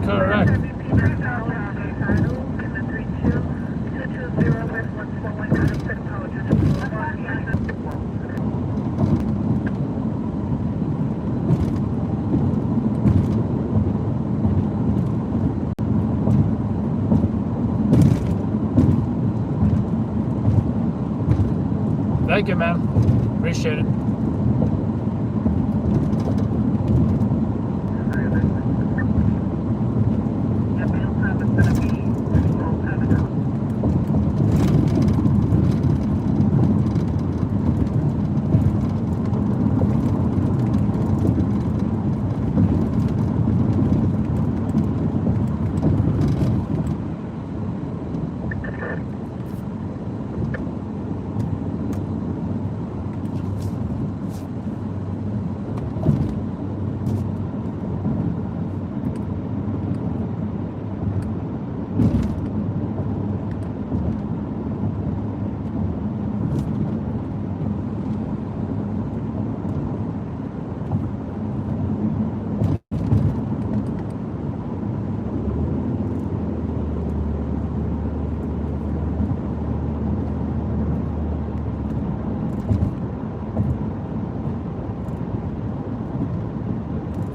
Correct. Thank you, man. Appreciate it.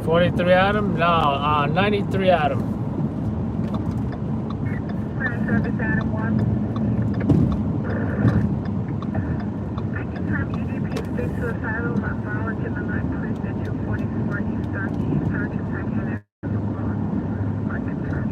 43 Adam? No, 93 Adam. Fire service Adam 1. I confirm EDP state suicidal, not violent in the night, police at 244 East 13rd Kentucky. I confirm.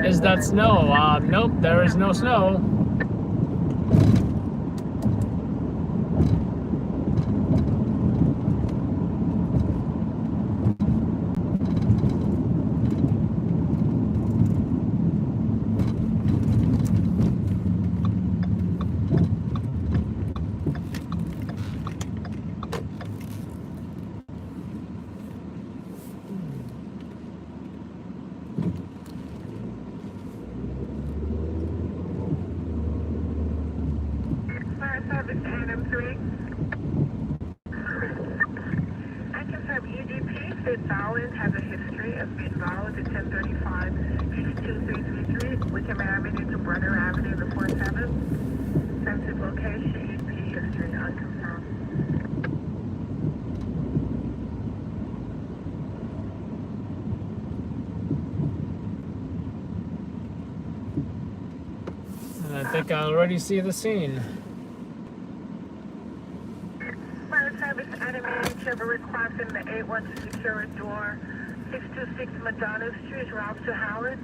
Is that snow? Nope, there is no snow. Fire service Adam 3. I confirm EDP state violent has a history of being violent at 1035 East 2333 Wickham Avenue to Brother Avenue, the 47th. Sensitive location, EDP history unconfirmed. And I think I already see the scene. Fire service Adam 8, you have a request in the 81 to secure a door. 626 Madonna Street, route to Howard.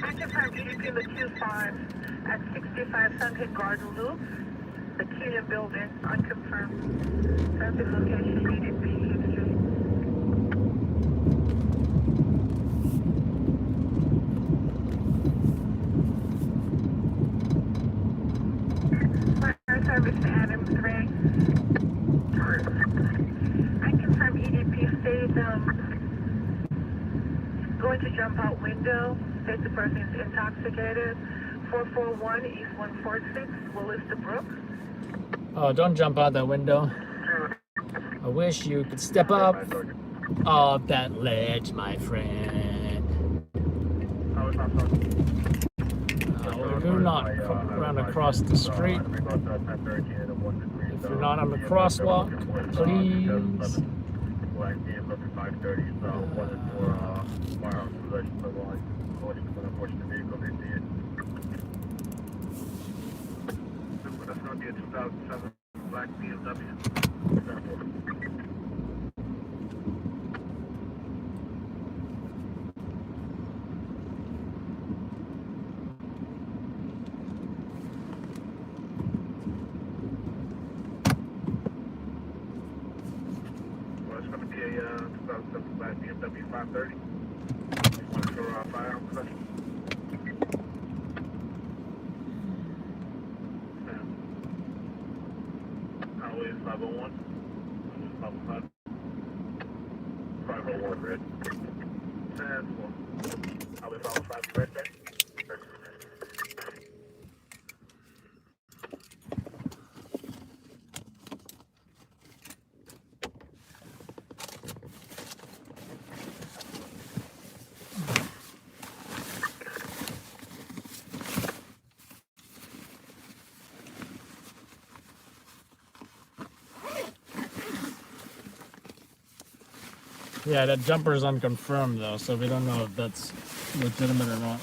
I confirm EDP the Q5 at 65 Sunhead Garden Loop, the Kia building, unconfirmed. Service location EDP history. Fire service to Adam 3. I confirm EDP stays going to jump out window. States the person is intoxicated. 441 East 146 Willis to Brook. Oh, don't jump out that window. I wish you could step up off that ledge, my friend. We do not run across the street. If you're not on the crosswalk, please. That's going to be a 2007 black BMW. Well, it's going to be a 2007 black BMW 530. One for firearm possession. Highway is 501. 505. 501 red. And 4. Highway 505 red back. Yeah, that jumper is unconfirmed though, so we don't know if that's legitimate or not.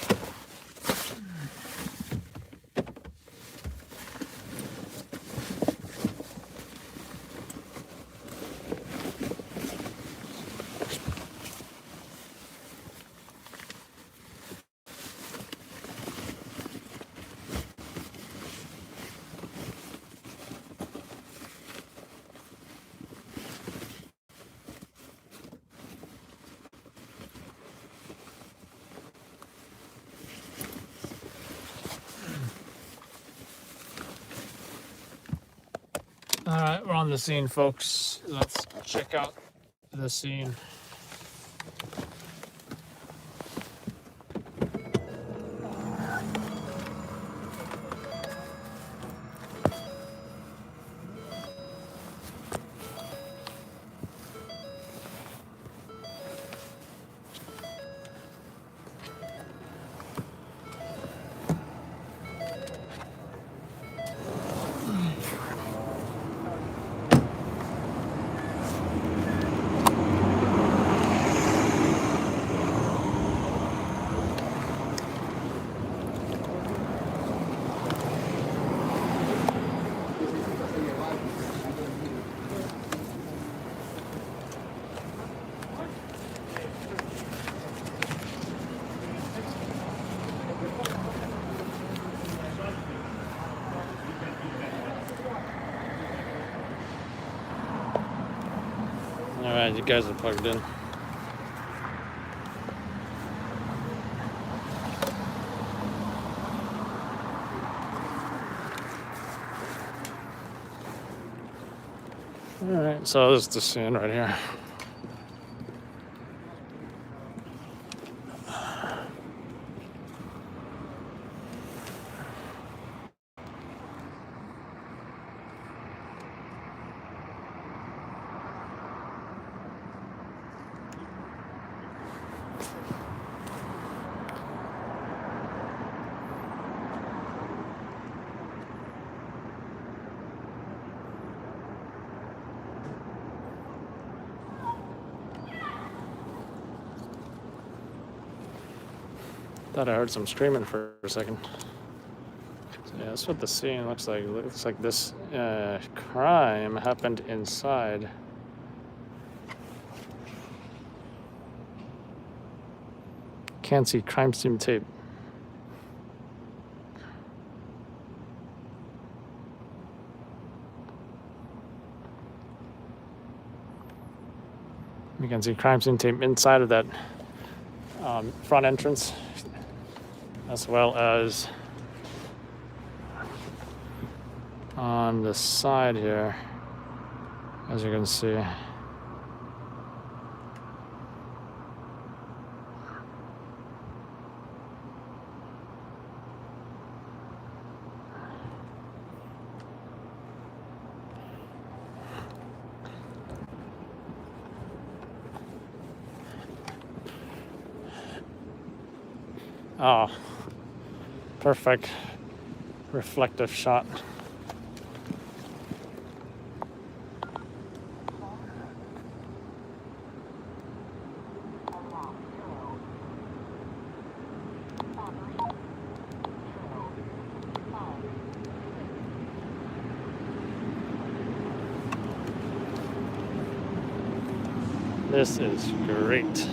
All right, we're on the scene, folks. Let's check out the scene. All right, you guys are plugged in. All right, so this is the scene right here. Thought I heard some screaming for a second. So yeah, that's what the scene looks like. It looks like this crime happened inside. Can't see crime scene tape. You can see crime scene tape inside of that front entrance, as well as on the side here, as you can see. Oh, perfect reflective shot. This is great.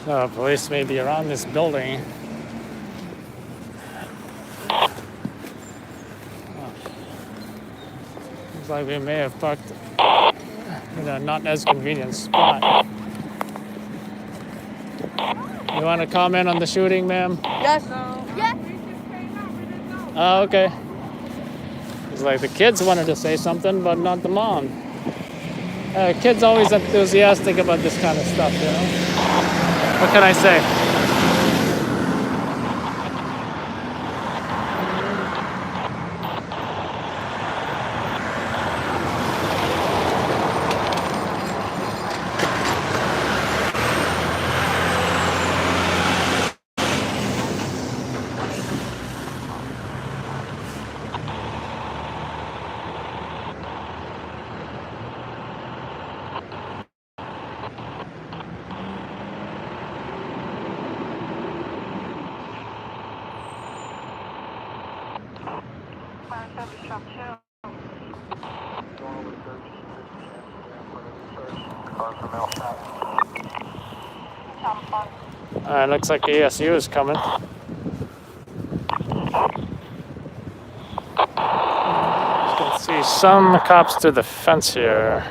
So police may be around this building. Looks like we may have parked in a not as convenient spot. You want to comment on the shooting, ma'am? Yes. Yes. Oh, okay. It's like the kids wanted to say something, but not the mom. Kids always enthusiastic about this kind of stuff, you know? What can I say? Looks like ASU is coming. You can see some cops to the fence here.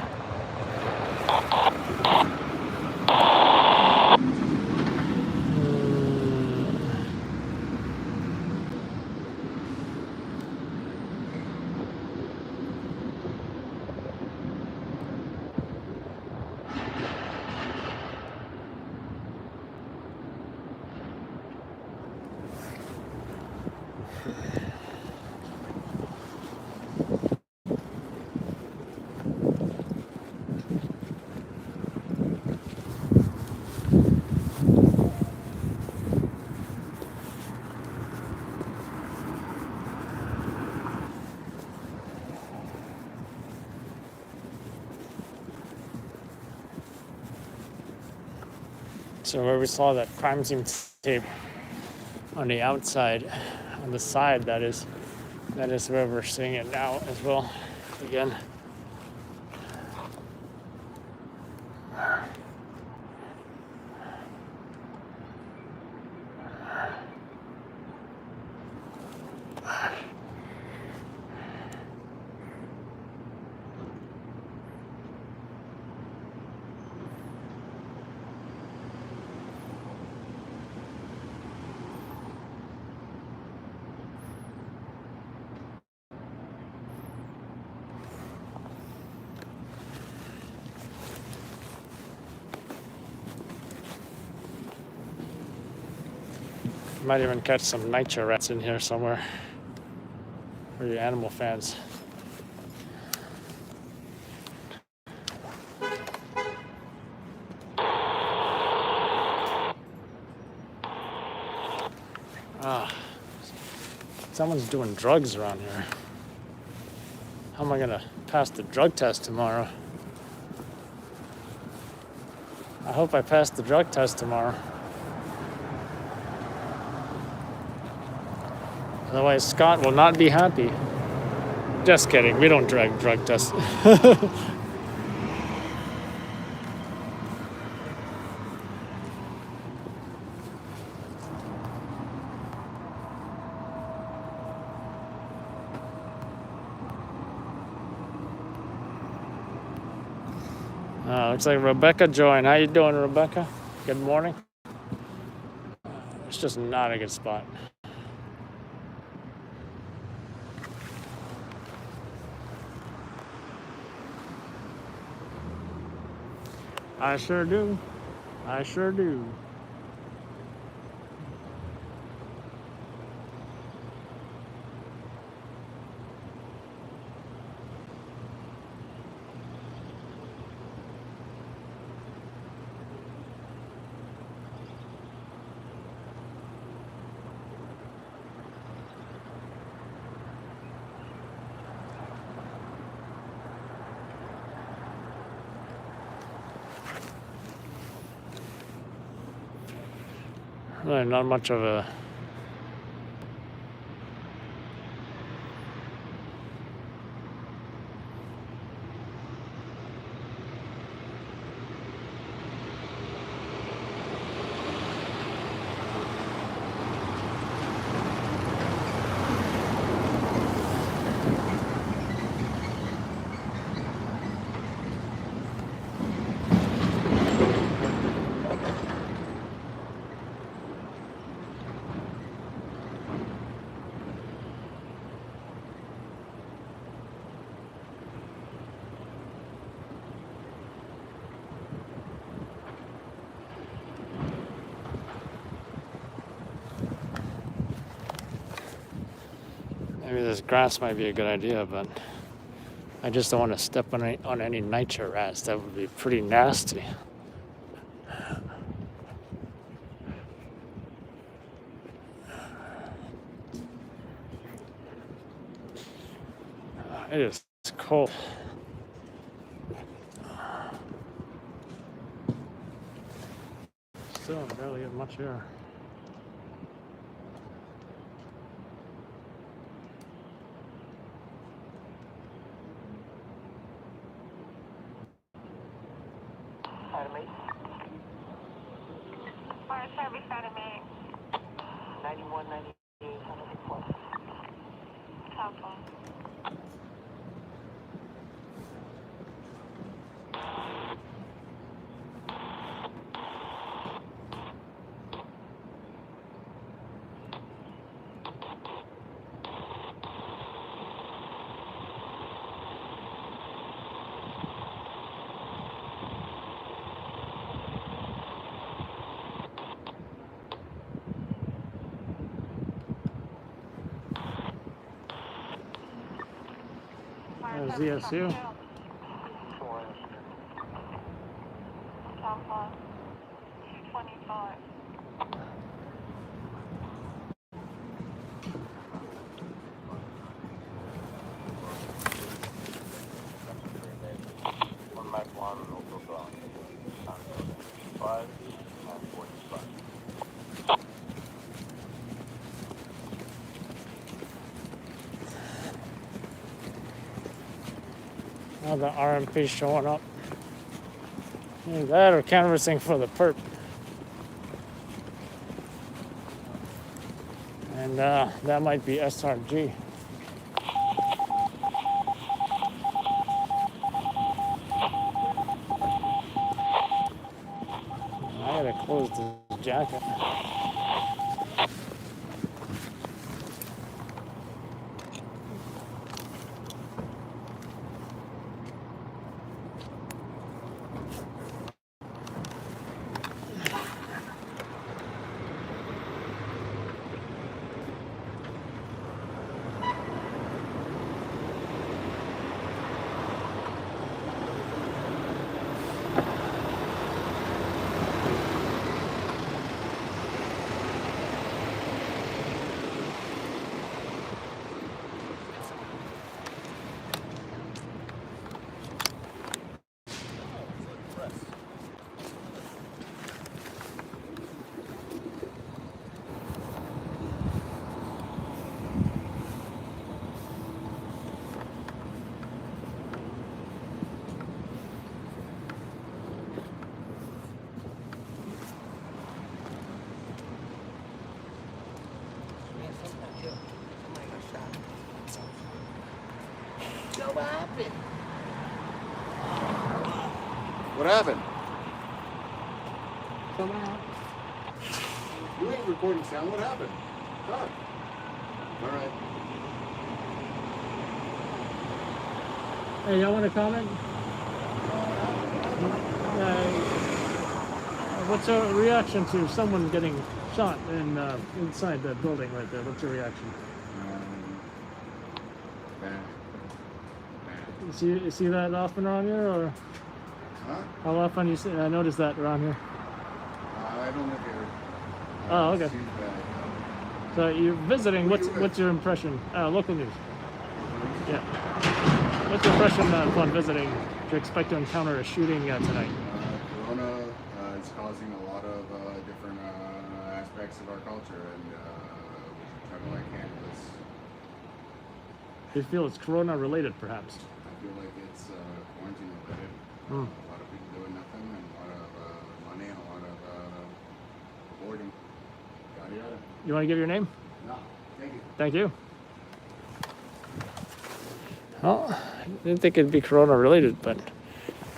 So where we saw that crime scene tape on the outside, on the side, that is where we're seeing it now as well. Again. Might even catch some nitro rats in here somewhere for you animal fans. Someone's doing drugs around here. How am I gonna pass the drug test tomorrow? I hope I pass the drug test tomorrow. Otherwise, Scott will not be happy. Just kidding, we don't drag drug tests. Looks like Rebecca joined. How you doing, Rebecca? Good morning. It's just not a good spot. I sure do. I sure do. Really not much of a maybe this grass might be a good idea, but I just don't want to step on any nitro rats. That would be pretty nasty. It is cold. Still barely have much air. Fire service Staten Island. 9198, 104. Telephone. ZSU. Telephone. 225. Now the RMP showing up. Either that or canvassing for the perp. And that might be SRG. I gotta close the jacket. What happened? You ain't recording sound. What happened? Talk. All right. Hey, y'all want to comment? What's your reaction to someone getting shot in inside the building right there? What's your reaction? Bad. You see that often around here, or Huh? how often you see? I noticed that around here. I don't live here. Oh, okay. Seems bad. So you're visiting. Where you What's your impression? Local news. Yeah. What's your impression upon visiting? Do you expect to encounter a shooting tonight? Corona is causing a lot of different aspects of our culture, and we're trying to like handle this. Do you feel it's Corona related, perhaps? I feel like it's quarantine related. A lot of people doing nothing, and a lot of money, and a lot of boredom. Yada yada. You want to give your name? No, thank you. Thank you. Well, I didn't think it'd be Corona related, but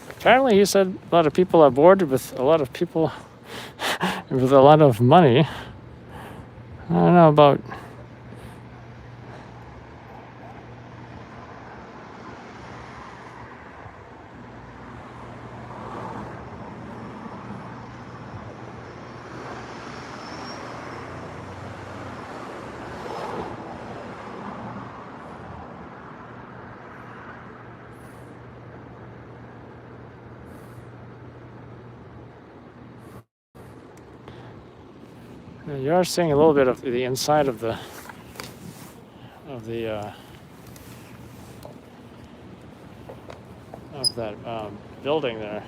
apparently he said a lot of people are bored with a lot of people with a lot of money. I don't know about. You are seeing a little bit of the inside of the of that building there.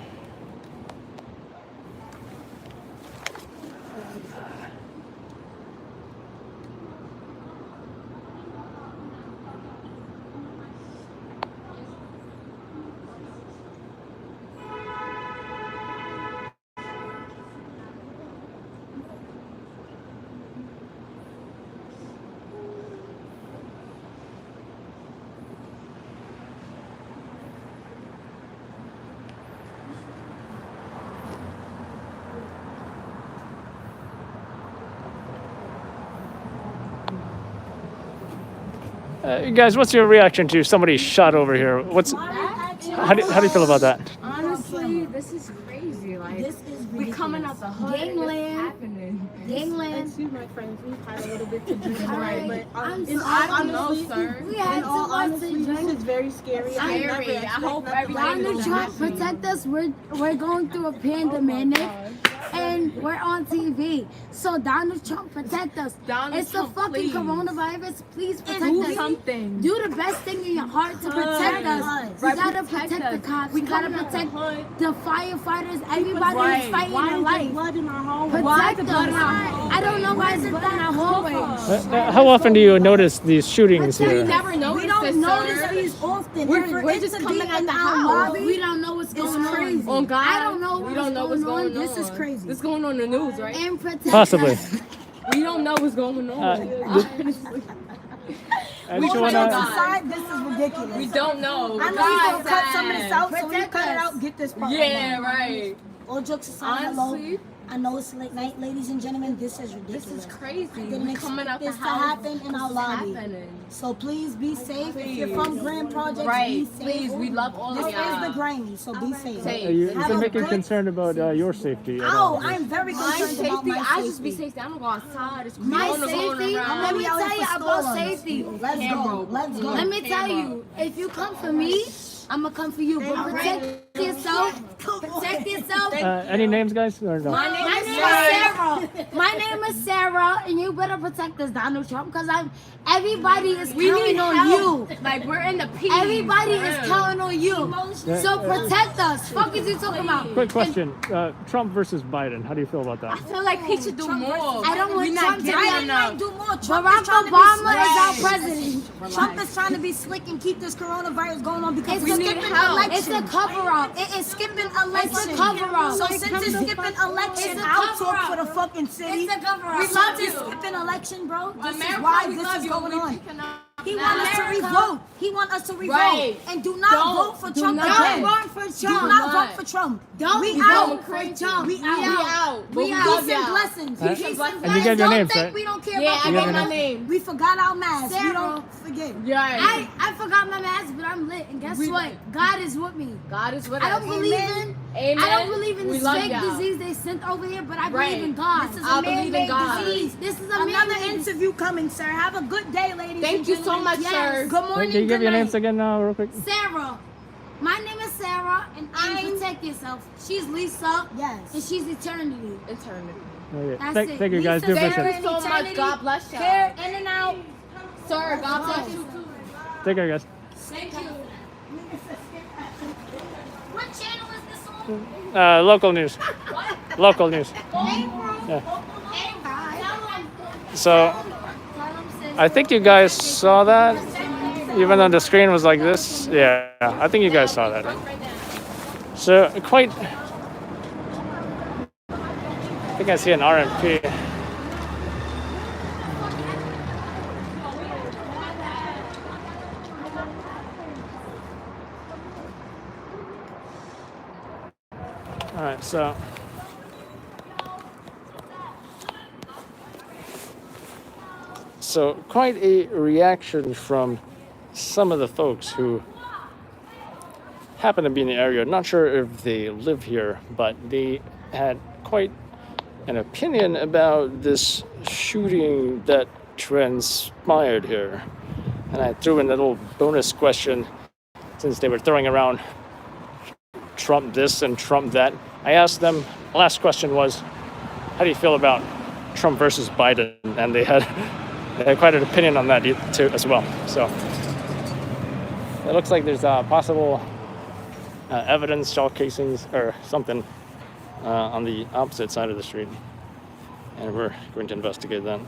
Guys, what's your reaction to somebody shot over here? How do you feel about that? Honestly, this is crazy. Like, This is we coming out the hood. Gangland. Happening. Gangland. Excuse my friends, we've had a little bit to drink Alright, tonight, but I'm I don't know, honestly, sir. We had in too all much to honesty, this drink. is very scary. I never Scary. I expect hope nothing everybody like Donald this. Trump, protect us. We're going through a pandemic, and we're on TV. So Donald Trump, protect us. Donald It's Trump, a fucking please. coronavirus. Please protect Do us. something. Do the best thing in your heart to protect us. We Right, gotta protect protect the us. cops. We We gotta coming out the protect hood. the firefighters. Everybody Right. is fighting Why their is there life. blood in our home? Protect us. I don't know why it's blood in our hallway. How often do you notice these shootings We here? never noticed We don't this, notice sir. these often. We're just coming out the house. We don't know what's going on. On God, I don't know we don't know what's going on. This is crazy. This is going on the news, right? And protect Possibly. us. We don't know what's going on. Honestly. And We you don't wanna- know. Aside, this is ridiculous. We don't know. I know you're gonna cut some of this out, so we cut it out, get this part. Yeah, right. All jokes aside, Honestly, I know it's late night, ladies and gentlemen. This is ridiculous. this is crazy. didn't We expect coming out the this to house. happen in our This is lobby. happening. So please be safe. If you're Please. from Grand Projects, Right. be safe. Please, we love all This of is y'all. the Granny, so be safe. Safe. You've Have been a making good- concern about your safety. at Oh, all. I'm very My concerned safety, about my I safety. just be safe. I don't go outside. It's My corona safety, going around. let me tell you about Storms. safety. Let's go. Let's go. Let me tell you, if you come for me, I'ma come for you. But protect yourself. Protect yourself. Any names, guys? Or no? My name is Sarah. My name is Sarah, and you better protect us, Donald Trump, because everybody is We need counting on help. you. Like, we're in the peace. Everybody is for real. counting on you. So protect us. Fuck is you talking about? Quick question: Trump versus Biden. How do you feel about I that? feel like he should do more. I don't want We're Trump not to giving be enough. do more. Trump Barack is trying to be Obama slick. is our president. Trump is trying to be slick and keep this coronavirus going on because It's we're a skipping help. It's a election. cover up. It is skipping election. It's a cover-up. So since it's skipping election, It's a I'll talk cover-up. for the fucking city. It's a cover-up. We love you. Skipping election, bro. This America, is why we this love is you. going We on. picking up He wants us to America. revote. He wants us to revote. Right. And do not Don't- vote for do Trump not. again. Don't vote for Do Trump. not vote for Trump. Don't We vote out. for Trump. We out. out. But We we out. love Peace and y'all. blessings. Huh? Peace and And you blessings. gave your names, think right? we don't care Yeah, about I You got have my your name. We forgot our masks. We Sarah. don't forget. Right. I forgot my mask, but I'm lit. And guess what? God is with me. God is with I us. don't believe in. Amen. I don't believe in We this love fake y'all. disease they sent over here, but I Right. believe in God. This is I a believe in man-made God. disease. This is a Another man-made interview coming, sir. Have a good day, ladies. Thank and you so gentlemen. much, Yes. sir. Good morning. Can you give good your night. names again, real quick? Sarah. My name is Sarah, and protect yourself. She's Lisa, and Yes. she's Eternity. Eternity. Okay. That's Thank, it. thank you guys. Do Lisa, appreciate Thank it. you so much. God bless y'all. Here, in and out. Sir, God bless you. Take care, guys. Thank you. What channel is this on? Local news. Local news. Yeah. So I think you guys saw that, even though the screen was like this. Yeah, I think you guys saw that. So quite. I think I see an RMP. All right, so quite a reaction from some of the folks who happen to be in the area. Not sure if they live here, but they had quite an opinion about this shooting that transpired here. And I threw in a little bonus question, since they were throwing around Trump this and Trump that. I asked them, the last question was, how do you feel about Trump versus Biden? And they had quite an opinion on that too as well. So it looks like there's possible evidence, shell casings or something on the opposite side of the street. And we're going to investigate that.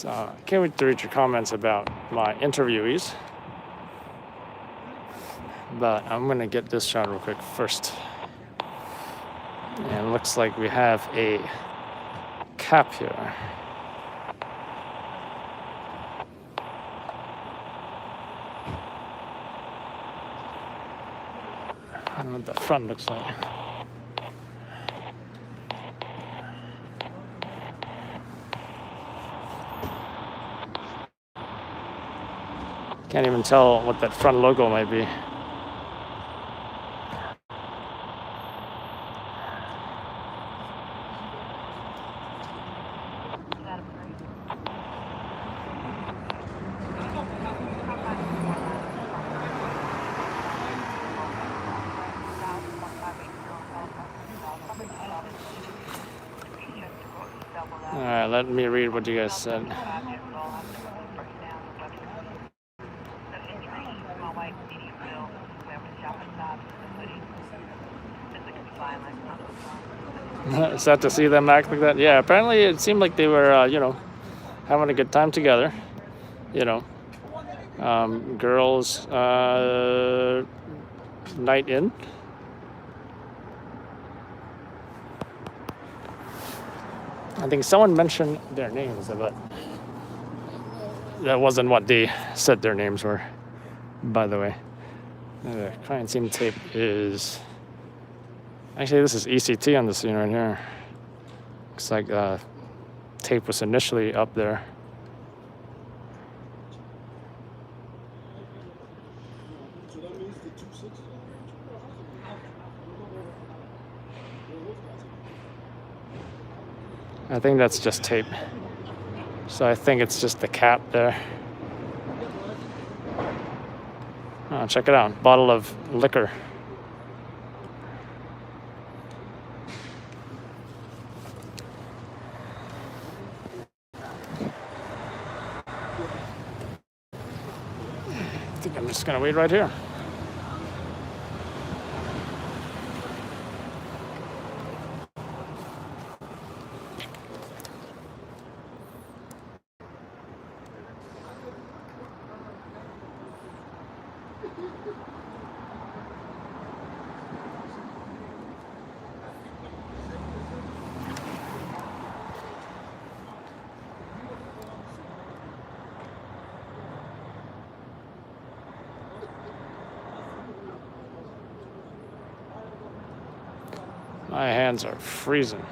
So I can't wait to read your comments about my interviewees. But I'm gonna get this shot real quick first. And it looks like we have a cap here. I don't know what the front looks like. Can't even tell what that front logo might be. All right, let me read what you guys said. Sad to see them act like that. Yeah, apparently it seemed like they were, you know, having a good time together. You know, girls' night in. I think someone mentioned their names, but that wasn't what they said their names were, by the way. The crime scene tape is... Actually, this is ECT on the scene right here. Looks like tape was initially up there. I think that's just tape. So I think it's just the cap there. Oh, check it out. Bottle of liquor. I think I'm just gonna wait right here. My hands are freezing.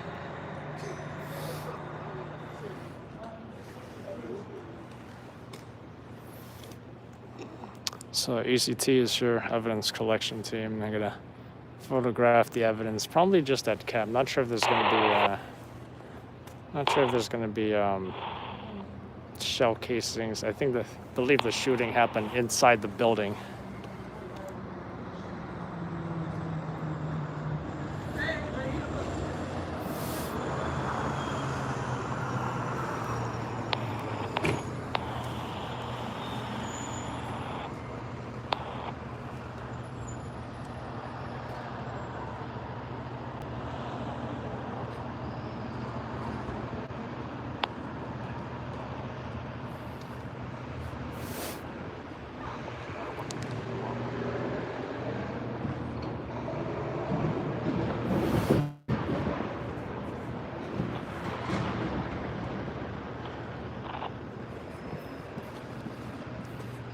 So ECT is your evidence collection team. They're gonna photograph the evidence, probably just that cap. Not sure if there's gonna be shell casings. I believe the shooting happened inside the building.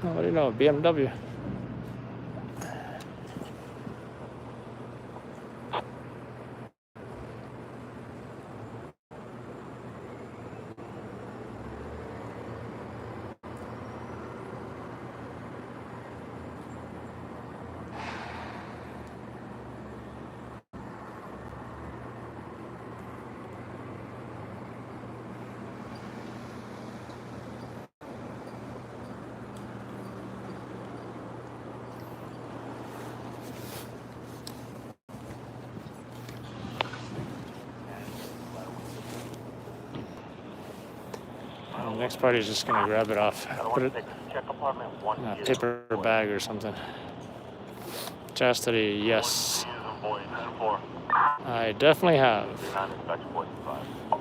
Oh, what do you know? BMW. The next party is just gonna grab it off, put it in a paper bag or something. Chastity, yes. I definitely have.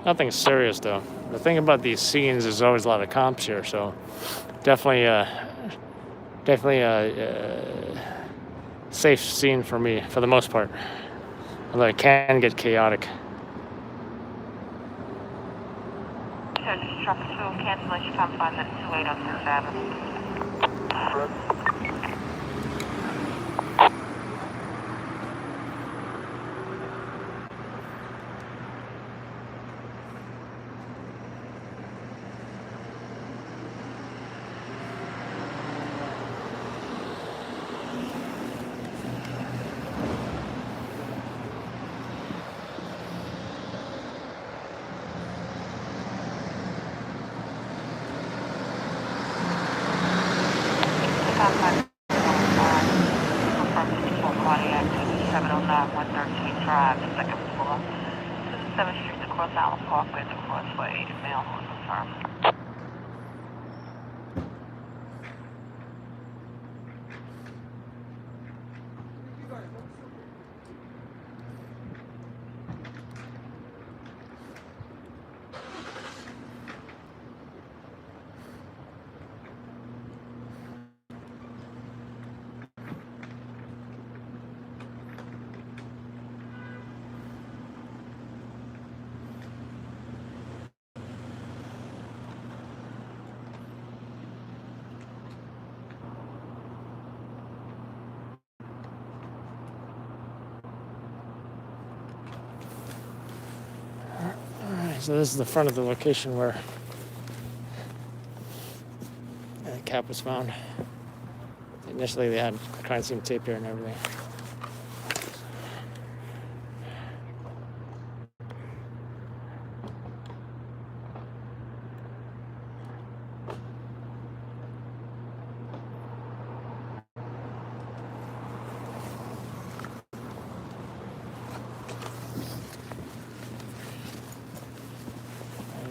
Nothing serious though. The thing about these scenes is always a lot of comps here, so definitely a safe scene for me for the most part. Although it can get chaotic. Traffic 2, cancellation time 5 minutes, 28 on 6th Avenue. Drive, the second floor. 7th Street across Allen Parkway at the Crossway. Mail was confirmed. So this is the front of the location where the cap was found. Initially they had crime scene tape here and everything.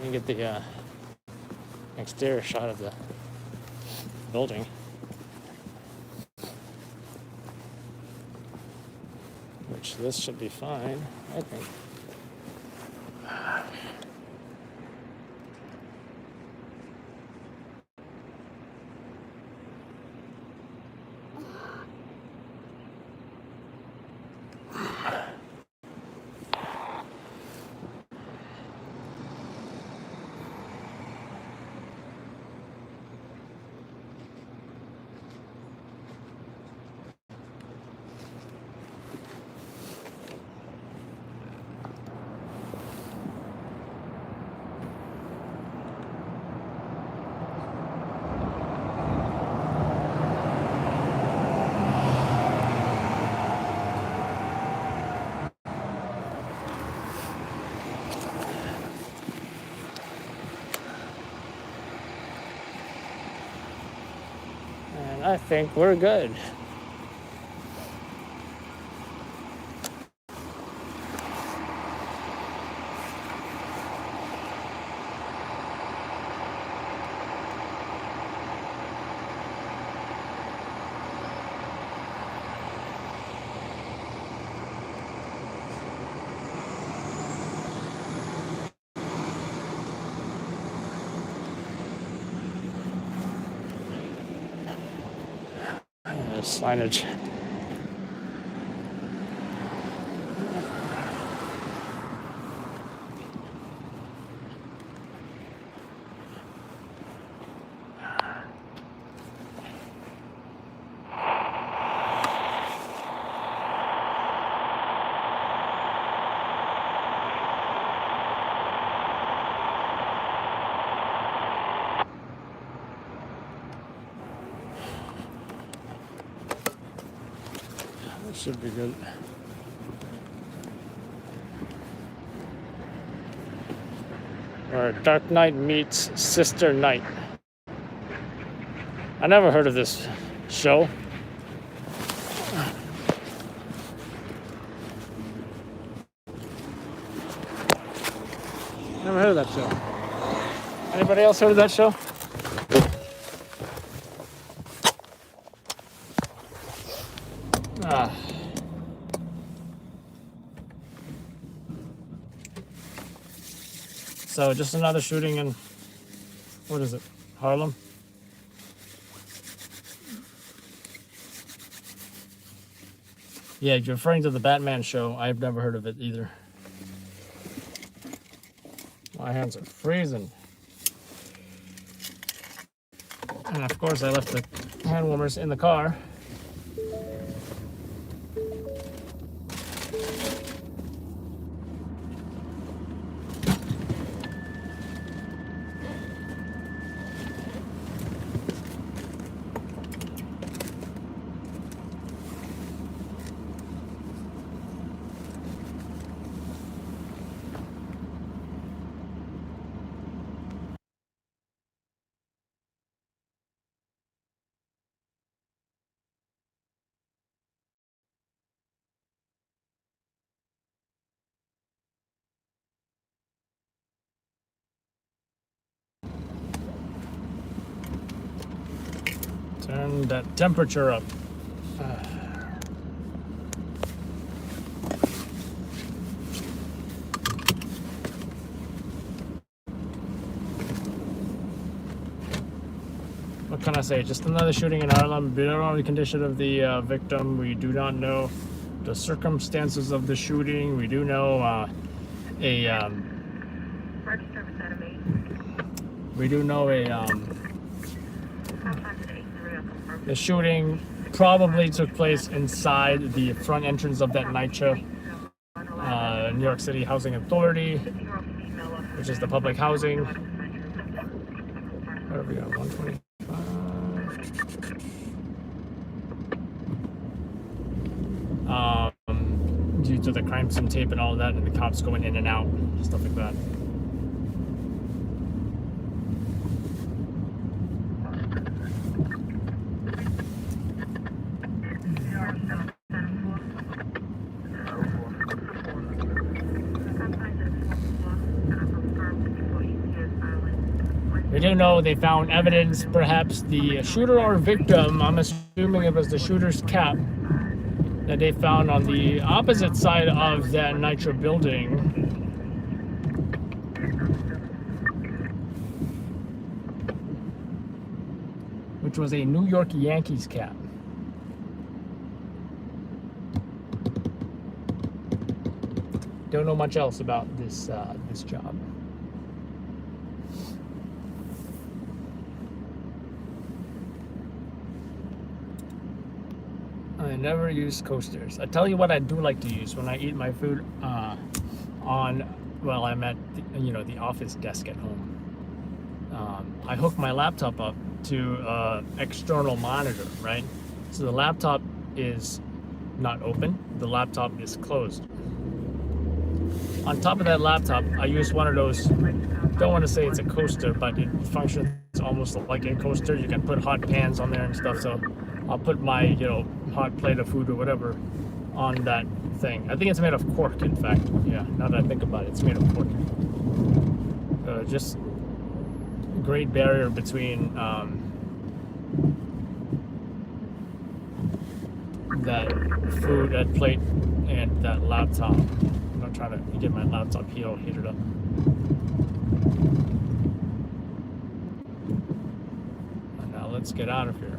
You get the exterior shot of the building. Which this should be fine, I think. I think we're good. Signage. Should be good. Or Dark Knight meets Sister Night. I never heard of this show. Never heard of that show. Anybody else heard of that show? So just another shooting in, what is it, Harlem? Yeah, you're referring to the Batman show. I've never heard of it either. My hands are freezing. And of course I left the hand warmers in the car. Turn that temperature up. What can I say? Just another shooting in Harlem. We don't know the condition of the victim. We do not know the circumstances of the shooting. We do know the shooting probably took place inside the front entrance of that NYCHA, New York City Housing Authority, which is the public housing. What have we got? 125. Due to the crime scene tape and all of that, and the cops going in and out, stuff like that. We do know they found evidence, perhaps the shooter or victim, I'm assuming it was the shooter's cap, that they found on the opposite side of that NYCHA building. Which was a New York Yankees cap. Don't know much else about this this job. I never use coasters. I tell you what I do like to use when I eat my food while I'm at the office desk at home. I hook my laptop up to external monitor, right? So the laptop is not open, the laptop is closed. On top of that laptop, I use one of those, don't want to say it's a coaster, but it functions almost like a coaster. You can put hot pans on there and stuff, so I'll put my, hot plate of food or whatever on that thing. I think it's made of cork, in fact. Yeah, now that I think about it, it's made of cork. Just a great barrier between that food, that plate, and that laptop. I'm not trying to get my laptop heated up. And now let's get out of here.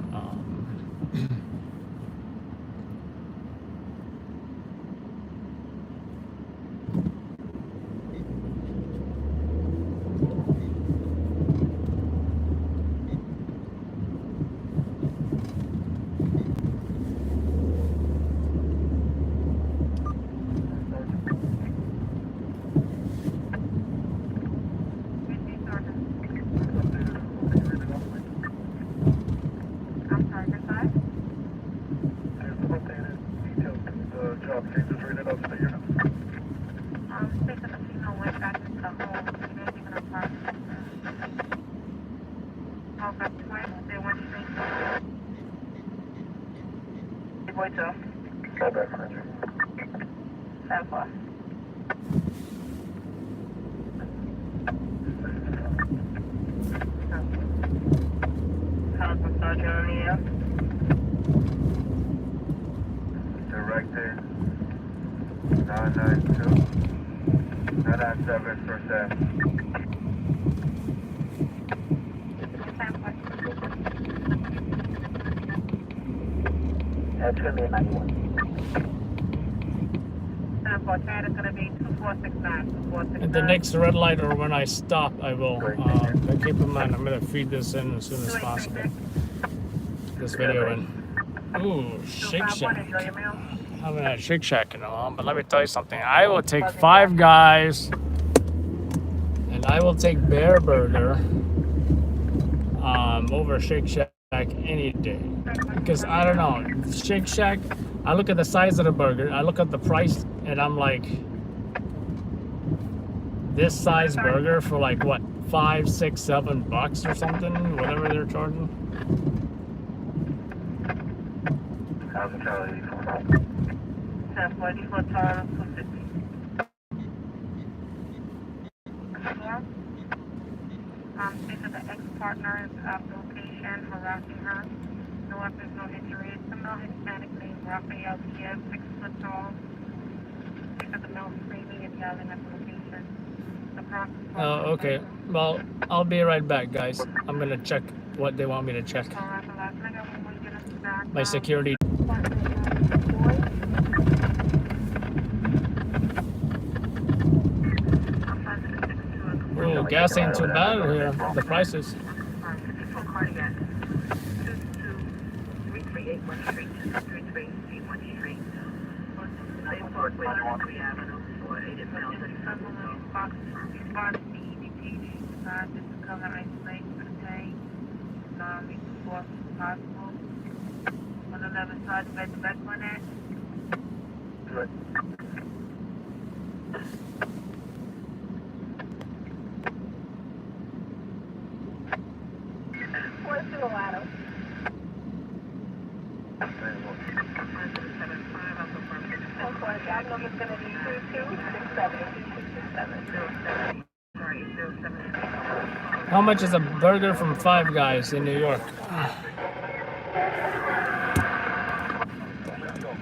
Director 992 997 for 7. That's going to be a 91. For Chad, it's going to be 2469. At the next red light or when I stop, I will keep in mind I'm going to feed this in as soon as possible. This video in. Ooh, Shake Shack. I haven't had Shake Shack in a while, but let me tell you something. I will take Five Guys and I will take Bear Burger over Shake Shack any day. Because I don't know, Shake Shack, I look at the size of the burger, I look at the price, and I'm like, this size burger for like what, $5, $6, $7 or something, whatever they're charging. Charlie 1044 Charlie 250. This is the ex-partner's location, harassing her. No weapons, no injuries. The male Hispanic named Raphael Kiev, 6 foot tall. Look at the male screaming and yelling at the location. Oh, okay. Well, I'll be right back, guys. I'm gonna check what they want me to check. My security. Oh, gas ain't too bad here. The prices. What's the ladder? How much is a burger from Five Guys in New York?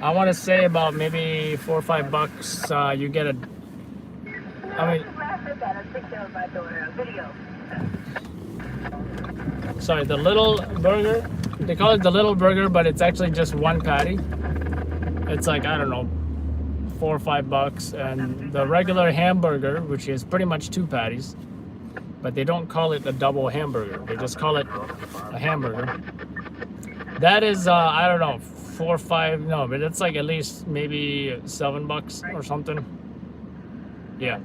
I want to say about maybe $4 or $5. You get a. I mean. Sorry, the little burger. They call it the little burger, but it's actually just one patty. It's like, I don't know, $4 or $5, and the regular hamburger, which is pretty much 2 patties, but they don't call it a double hamburger. They just call it a hamburger. That is, I don't know, 4 or 5. No, but it's like at least maybe $7 or something. Yeah,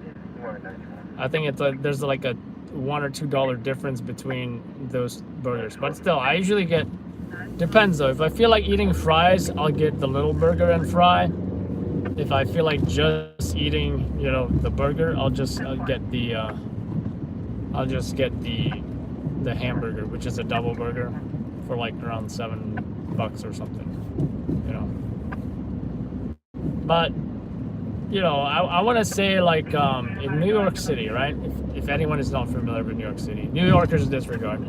I think it's there's like a $1 or $2 difference between those burgers, but still, I usually get. Depends though. If I feel like eating fries, I'll get the little burger and fry. If I feel like just eating, you know, the burger, I'll get the hamburger, which is a double burger, for like around $7 or something, you know. But you know, I want to say like in New York City, right? If anyone is not familiar with New York City, New Yorkers disregard.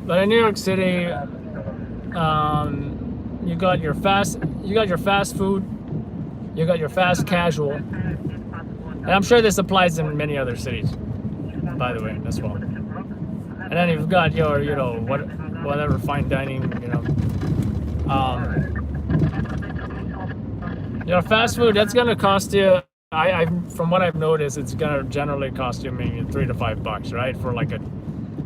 But in New York City, you got your fast food, you got your fast casual, and I'm sure this applies in many other cities, by the way, as well. And then you've got your, you know, whatever fine dining, you know. Your fast food, that's gonna cost you. From what I've noticed, it's gonna generally cost you maybe $3 to $5, right? For like a,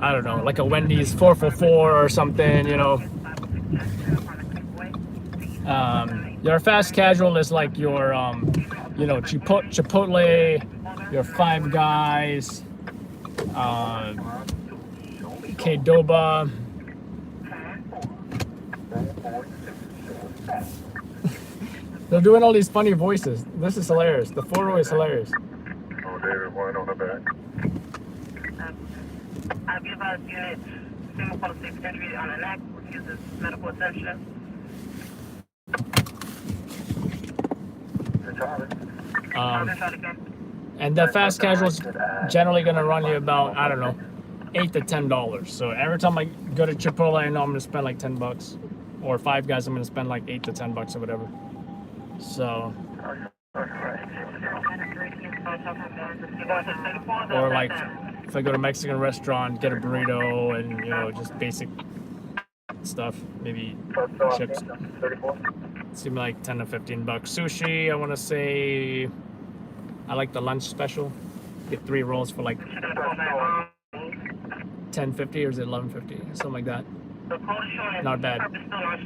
I don't know, like a Wendy's 4 for $4 or something, you know. Your fast casual is like your, you know, Chipotle, your Five Guys, Qdoba. They're doing all these funny voices. This is hilarious. The photo is hilarious. Oh, David, one on the back. I'll give out units, single policy entry on an act, which uses medical attention. And the fast casual is generally going to run you about, I don't know, $8 to $10. So every time I go to Chipotle, I know I'm going to spend like $10, or Five Guys, I'm going to spend like $8 to $10 or whatever. So, or like if I go to a Mexican restaurant, get a burrito and, you know, just basic stuff, maybe chips. 34. Seem like 10 to 15 bucks. Sushi, I want to say, I like the lunch special. Get 3 rolls for like $10.50 or is it $11.50? Something like that. Not bad.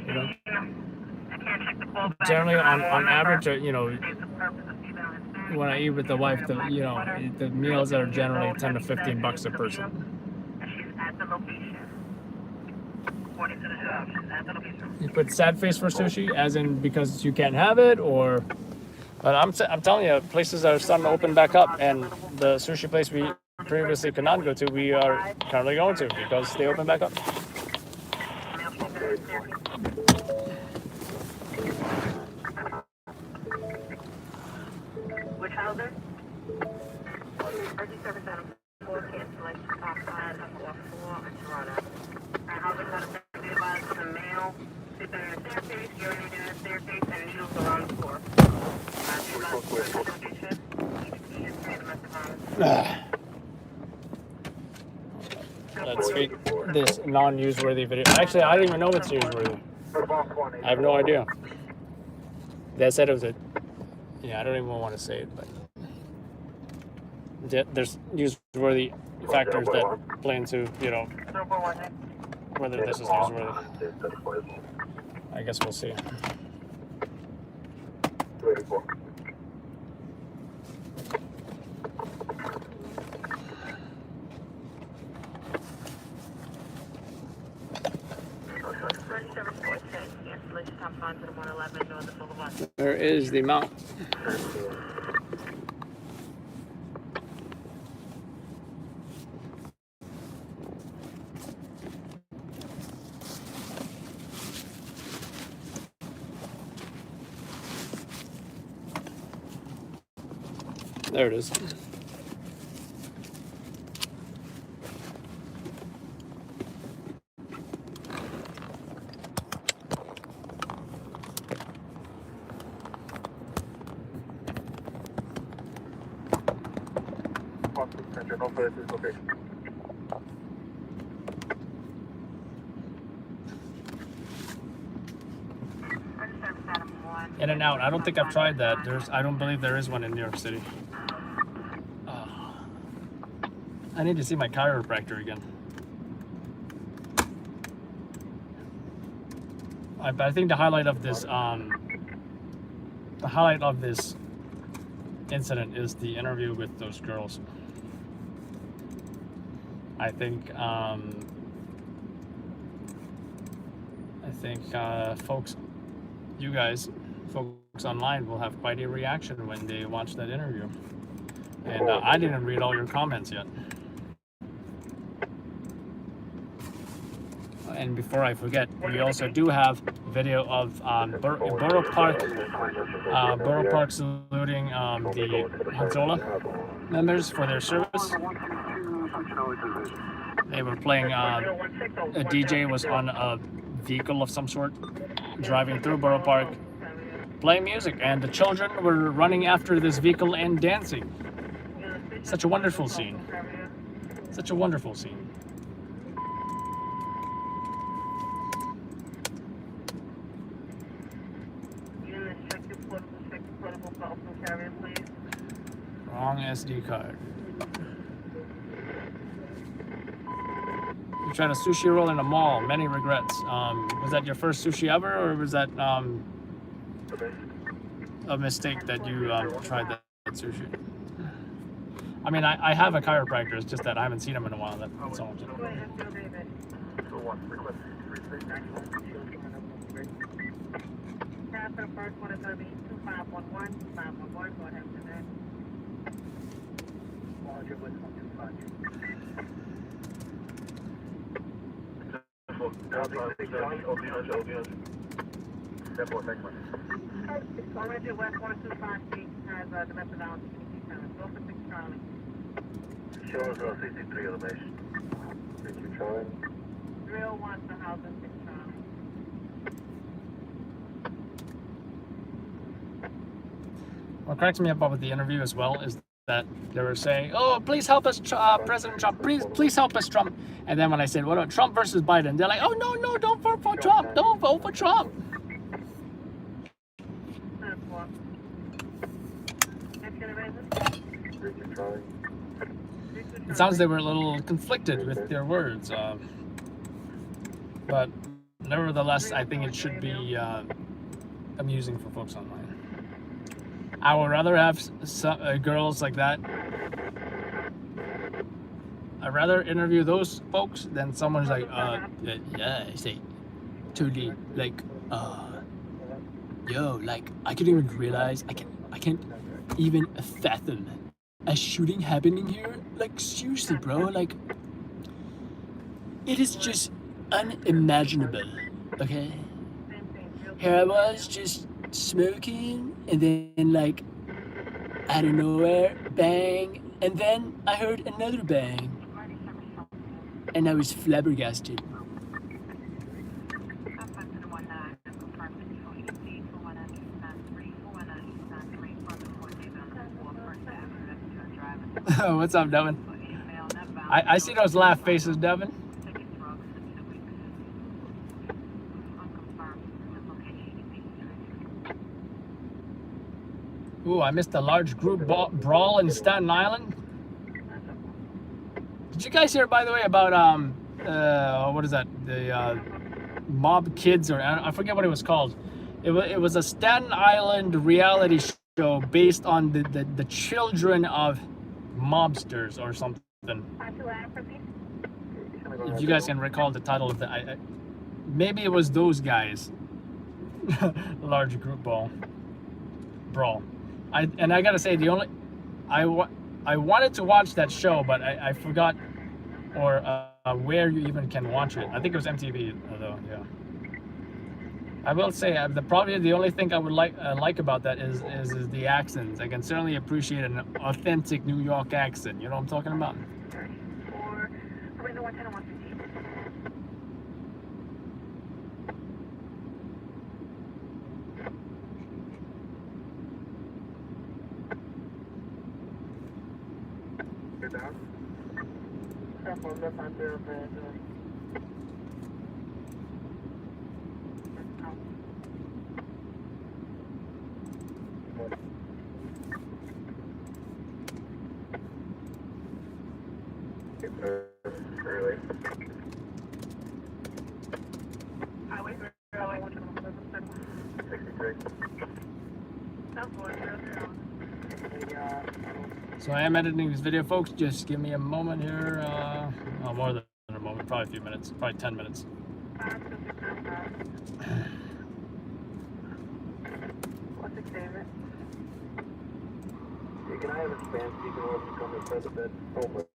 You know? Generally, on average, you know, when I eat with the wife, the meals are generally 10 to 15 bucks a person. You put sad face for sushi, as in because you can't have it, or? But I'm telling you, places are starting to open back up, and the sushi place we previously could not go to, we are currently going to because they open back up. Which houses? 3774 cancellation outside of 44 in Toronto. Our housing code is advised to the male, sleeping in the staircase, urinating in the staircase, and needles around the floor. Let's feed this non-newsworthy video. Actually, I don't even know if it's newsworthy. I have no idea. They said it was a... Yeah, I don't even want to say it, but... There's newsworthy factors that play into, you know, whether this is newsworthy. I guess we'll see. 284. There is the amount. There it is. No further dislocation. In and out. I don't think I've tried that. I don't believe there is one in New York City. I need to see my chiropractor again. But I think the highlight of this incident is the interview with those girls. I think folks online will have quite a reaction when they watch that interview. And I didn't read all your comments yet. And before I forget, we also do have video of Borough Park saluting the Hanzola members for their service. They were playing, a DJ was on a vehicle of some sort, driving through Borough Park, playing music, and the children were running after this vehicle and dancing. Such a wonderful scene. Such a wonderful scene. Wrong SD card. You tried a sushi roll in a mall. Many regrets. Was that your first sushi ever, or was that a mistake that you tried that sushi? I mean, I have a chiropractor. It's just that I haven't seen him in a while. That's all. The first one is going to be 2511. 2511. Go ahead with that. 400 with 125. West 125 feet has domestic violence in Midtown. Go for 6 Charlie. Shows 63 elevation. 62 Charlie. Drill wants to house in 6 Charlie. What cracks me up about the interview as well is that they were saying, "Oh, please help us, President Trump. Please help us, Trump." And then when I said, "What about Trump versus Biden?" They're like, "Oh no, don't vote for Trump. Don't vote for Trump." It sounds they were a little conflicted with their words, but nevertheless, I think it should be amusing for folks online. I would rather have some, girls like that. I'd rather interview those folks than someone's like, yeah, I say, totally, like, yo, like, I can't even realize, I can't even fathom a shooting happening here. Like, seriously, bro, like, it is just unimaginable, okay? Here I was just smoking, and then, like, out of nowhere, bang, and then I heard another bang, and I was flabbergasted. What's up, Devin? I see those laugh faces, Devin. Ooh, I missed a large group brawl in Staten Island. Did you guys hear, by the way, about what is that? The mob kids, or I forget what it was called. It was a Staten Island reality show based on the children of mobsters or something. If you guys can recall the title of the, maybe it was those guys. Large group brawl. I gotta say, I wanted to watch that show, but I forgot or where you even can watch it. I think it was MTV though. Yeah. I will say probably the only thing I would like about that is the accents. I can certainly appreciate an authentic New York accent. You know what I'm talking about? So I am editing this video, folks. Just give me a moment here. Oh, more than a moment, probably a few minutes, probably 10 minutes. What's the statement? Can I have a Spanish speaker over to come inside the bed? Over.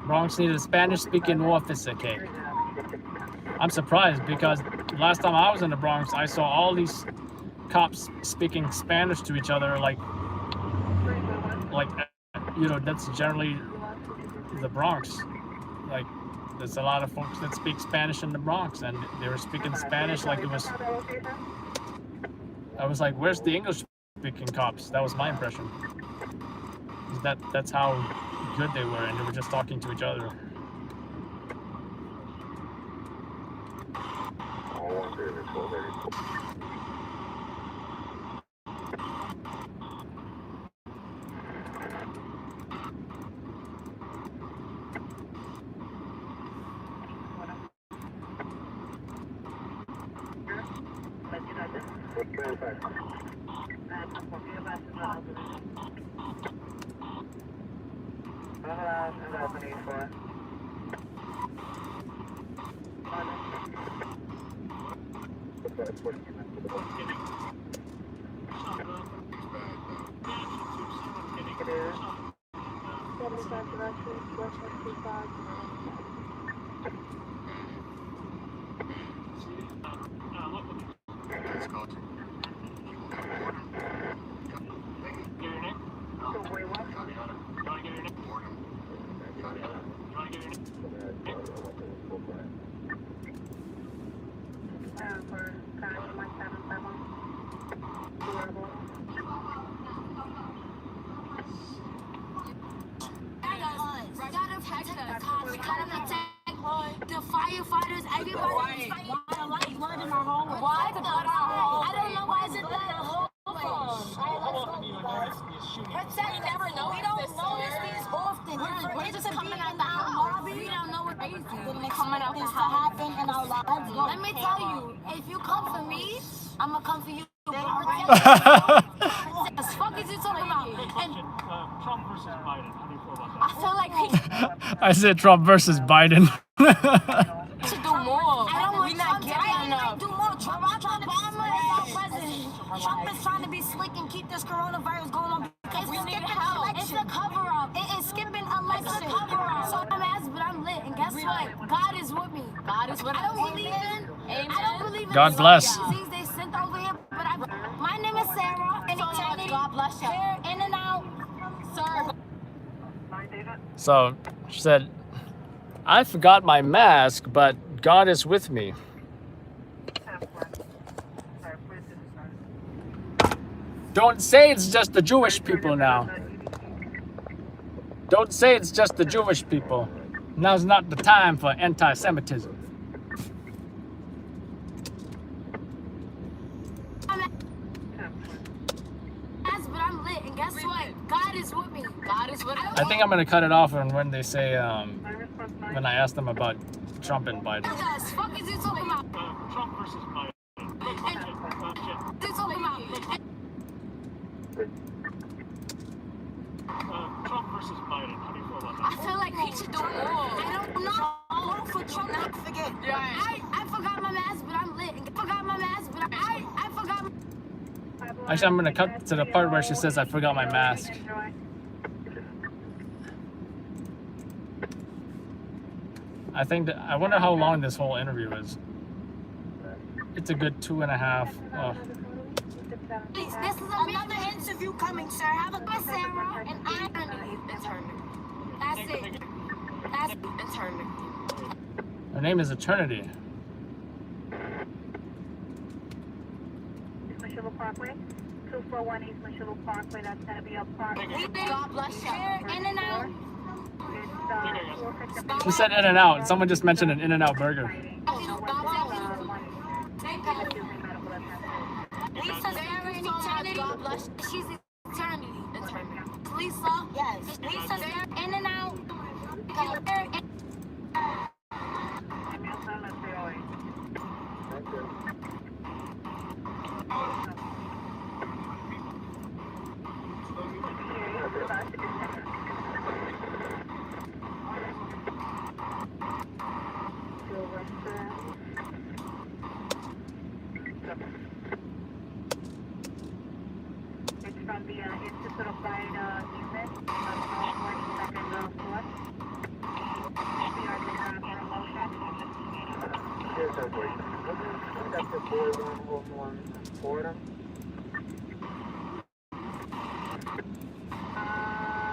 Bronx needs a Spanish-speaking officer, okay? I'm surprised because last time I was in the Bronx, I saw all these cops speaking Spanish to each other, like you know, that's generally the Bronx. Like, there's a lot of folks that speak Spanish in the Bronx, and they were speaking Spanish like it was. I was like, where's the English-speaking cops? That was my impression. That's how good they were, and they were just talking to each other. Let's go. Let me tell you, if you come for me, I'ma come for you. What the fuck is you talking about? Trump versus Biden. How do you feel about I feel like he I said Trump versus Biden. should do more. I don't want Trump to do more. Trump is our president. Trump is trying to be slick and keep this coronavirus going on because we need help. It's a cover-up. It is skipping election. So I'm ass, but I'm lit. And guess what? God is with me. God is with us. I don't believe in. I don't believe in God bless. disease they sent over here. But my name is Sarah. And eternity. God bless you. Here, in and out. Sir. So she said, I forgot my mask, but God is with me. Don't say it's just the Jewish people now. Don't say it's just the Jewish people. Now's not the time for anti-Semitism. But I'm lit, and guess what? God is with me. God is with us. I think I'm gonna cut it off when they say, when I ask them about Trump and Biden. What the fuck is you talking about? Trump versus Biden. What you talking about? Trump versus Biden. How do you feel about I feel like he should do more. I don't know. Vote for Trump. I forget. I forgot my mask, but I'm lit. I forgot my mask, but I forgot. Actually, I'm gonna cut to the part where she says I forgot my mask. I wonder how long this whole interview is. It's a good 2.5. Oh. This is another interview coming, sir. Have a good Sarah and I'm eternity. That's it. That's eternity. Her name is Eternity. Mashulu Parkway, 241 East Mashulu Parkway. That's going to be a park. God bless you. In and out. She said In and Out. Someone just mentioned an In and Out burger. Lisa, Sarah, and eternity. God bless. She's eternity. Lisa, yes. Lisa, Sarah, in and out. From the Institute of Flight event on 22nd floor. We are just for a motion. Yes, that's right. That's the 4111 Fordham.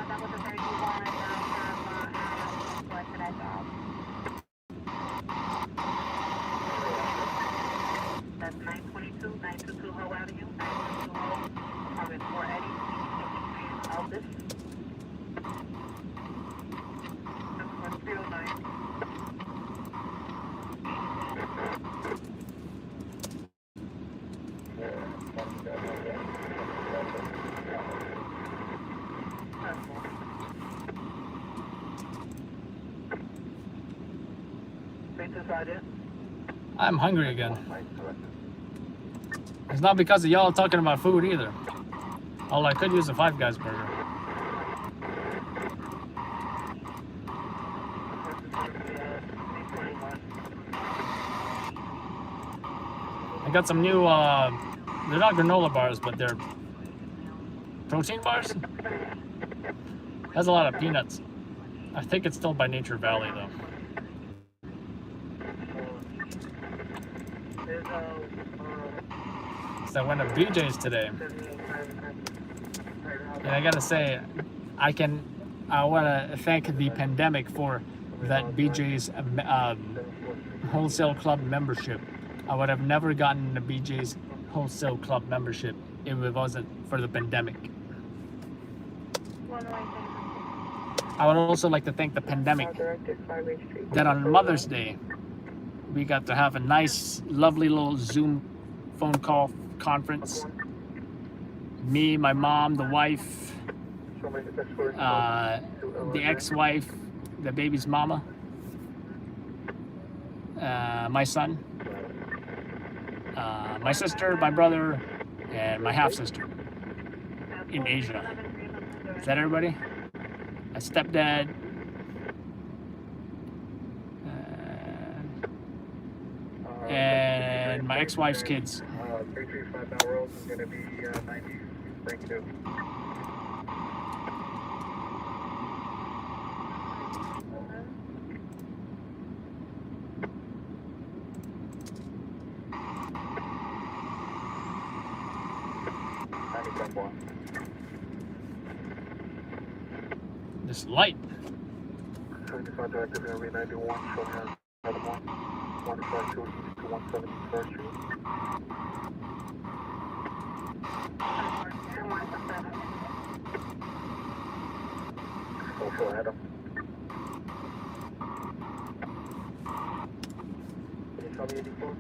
That was a 31 from Harlem to that job. That's 922 Howe Avenue, 922 Howe. I'm in 480, Aldous. That's 1309. I'm hungry again. It's not because of y'all talking about food either. Although I could use a Five Guys burger. I got some new, they're not granola bars, but they're protein bars. Has a lot of peanuts. I think it's still by Nature Valley though. So I went to BJ's today. And I gotta say, I want to thank the pandemic for that BJ's wholesale club membership. I would have never gotten a BJ's wholesale club membership if it wasn't for the pandemic. I would also like to thank the pandemic that on Mother's Day, we got to have a nice, lovely little Zoom phone call conference. Me, my mom, the wife, the ex-wife, the baby's mama, my son, my sister, my brother, and my half-sister in Asia. Is that everybody? My stepdad. And my ex-wife's kids. 335 Melrose is going to be 90. Thank you. This light. 75 directive area 91, show me another one. 152 east to 171st Street. Social Adam. Can you tell me 84?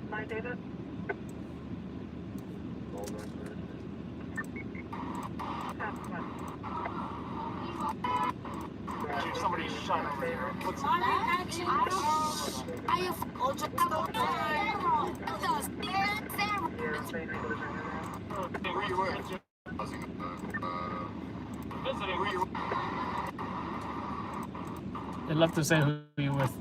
My data? Somebody shot over here. What's I where you were? They'd love to say who you with.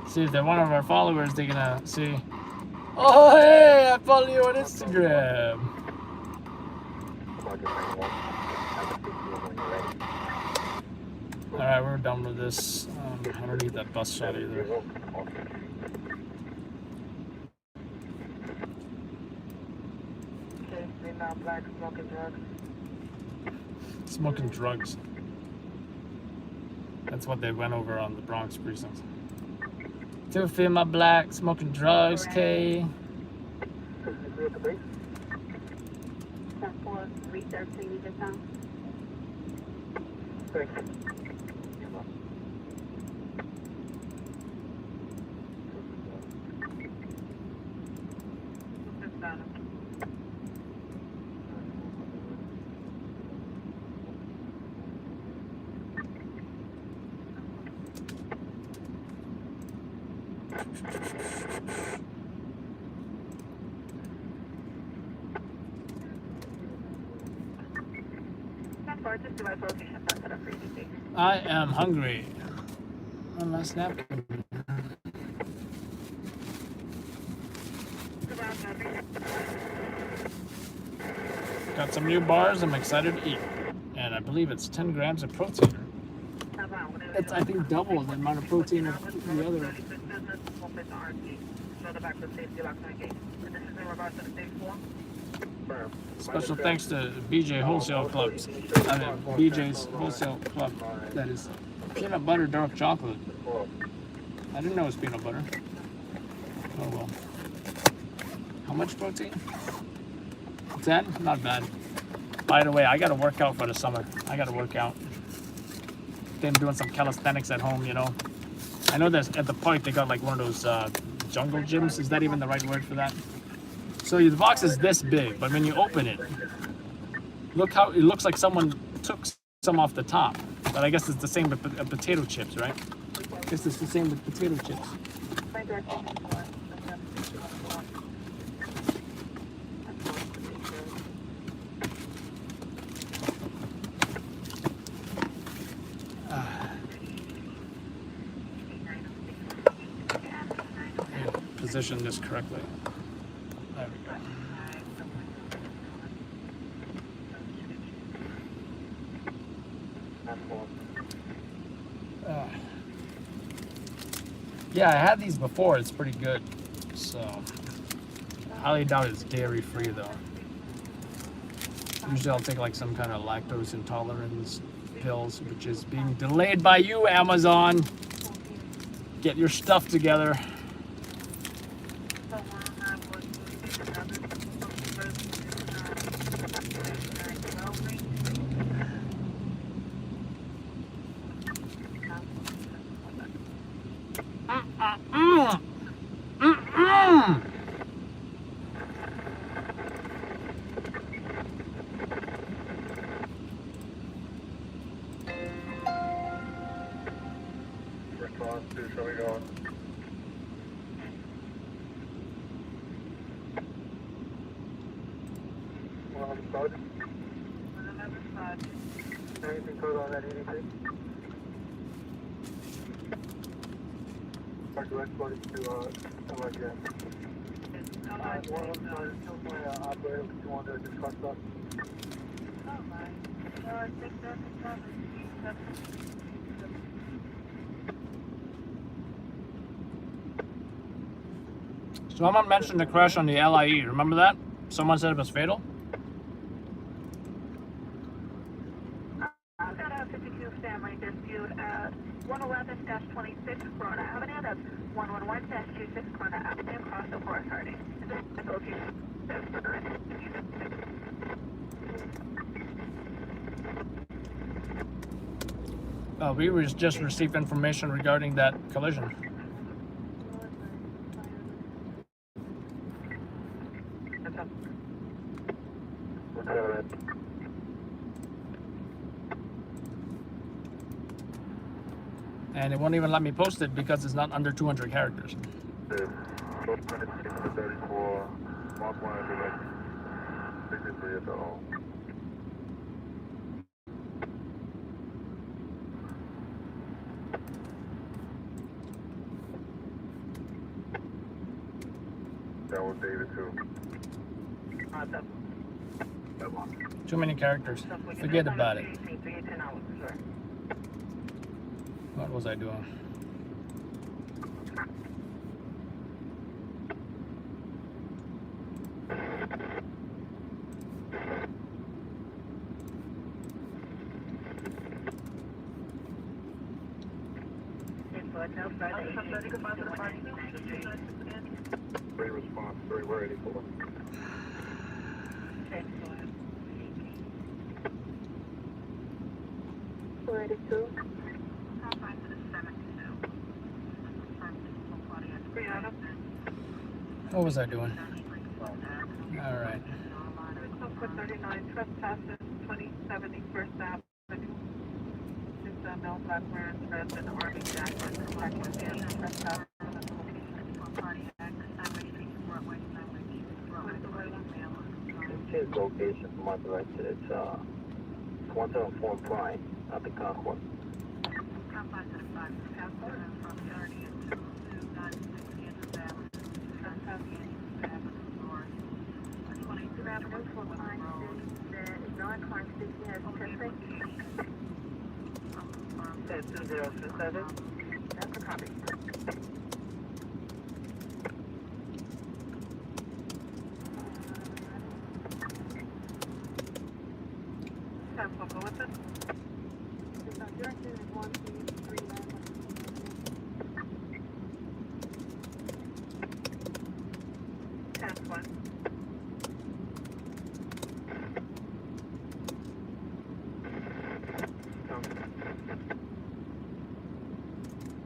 See, if they're one of our followers, they're gonna see, oh hey, I follow you on Instagram. Alright, we're done with this. I don't need that bus shot either. Okay, they now black smoking drugs. Smoking drugs. That's what they went over on the Bronx precinct. To feel my black, smoking drugs, K. 4 313 Midtown. Thank you. I am hungry. One last napkin. Got some new bars I'm excited to eat. And I believe it's 10 grams of protein. It's, I think, double the amount of protein of the other. Special thanks to BJ Wholesale Clubs. I mean, BJ's Wholesale Club. That is peanut butter dark chocolate. I didn't know it was peanut butter. Oh well. How much protein? 10? Not bad. By the way, I gotta work out for the summer. I gotta work out. Been doing some calisthenics at home, you know. I know that at the park they got like one of those jungle gyms. Is that even the right word for that? So the box is this big, but when you open it, look how it looks like someone took some off the top. But I guess it's the same with potato chips, right? I guess it's the same with potato chips. Position this correctly. There we go. Yeah, I had these before. It's pretty good. So, I highly doubt it's dairy free though. Usually I'll take like some kind of lactose intolerance pills, which is being delayed by you, Amazon. Get your stuff together. Response to show me going. Anything code on that EDC? Direct party to LRGS. One of them is my operator, if you want to discuss that. Someone mentioned the crash on the LIE. Remember that? Someone said it was fatal. I've got a 52 family dispute at 111-26 Corona Avenue. That's 111-26 Corona Avenue across the Forest Harding. We just received information regarding that collision. And it won't even let me post it because it's not under 200 characters. 34, Mark 1 direct 63 at the home. That was David too. Too many characters. Forget about it. What was I doing? Three response, 3, we're 84. What was I doing? All right. 39 trespasses, 2070 First Avenue. It's a Mel Blackburn, President Army Jackson, trespass. Change location from my direction. It's 174 Prime, out the Concord. That's 2027. That's a copy.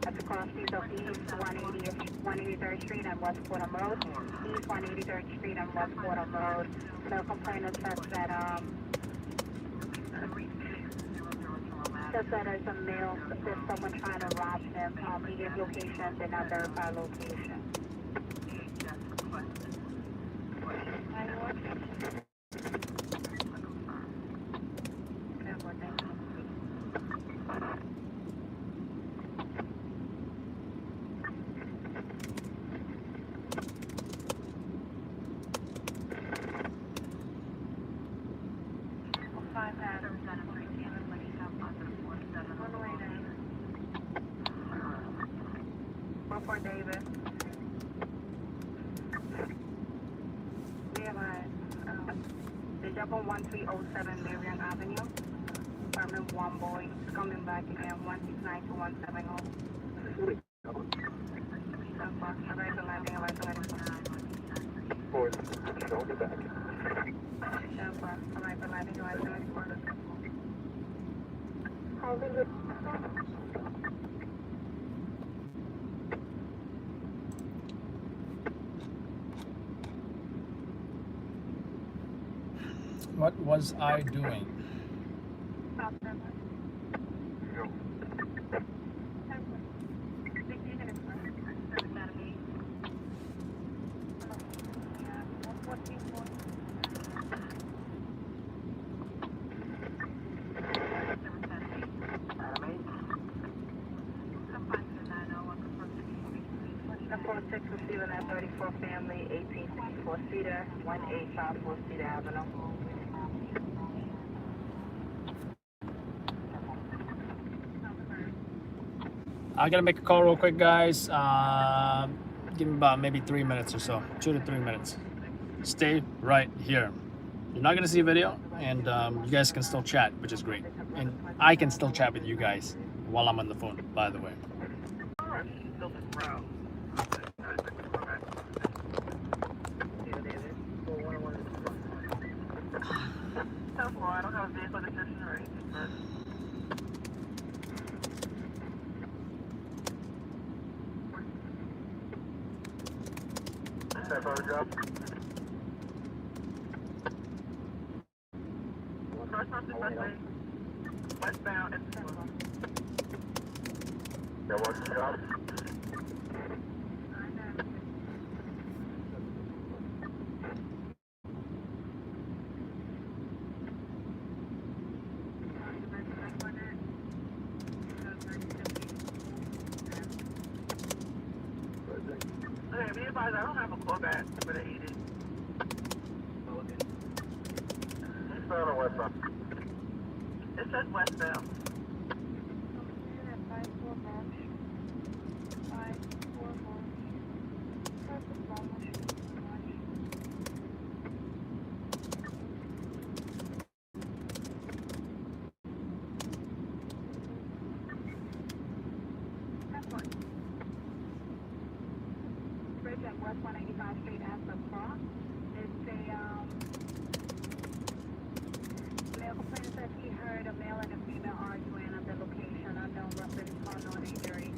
That's across East 183rd Street and West Fordham Road. East 183rd Street and West Fordham Road. The complainant says that there's a male, there's someone trying to rob him. He gave location, did not verify location. For David. We have the double 1307 Marion Avenue. Apartment 1 boy coming back again 169 to 170. Arrival landing, arrival landing. She'll be back. What was I doing? Receiving that 34 family, 1864 seater, 1854 Cedar Avenue. I gotta make a call real quick, guys. Give me about maybe 3 minutes or so, 2 to 3 minutes. Stay right here. You're not gonna see a video, and you guys can still chat, which is great. And I can still chat with you guys while I'm on the phone, by the way. I don't have a vehicle description or anything, but... That photo drop? First person, westbound, and That was the job? Okay, be advised, I don't have a callback for the 80. Eastbound or westbound? It says westbound. Bridge at West 185 Street at the cross. It's a male complainant says he heard a male and a female arguing at the location. Unknown weapons, unknown injury.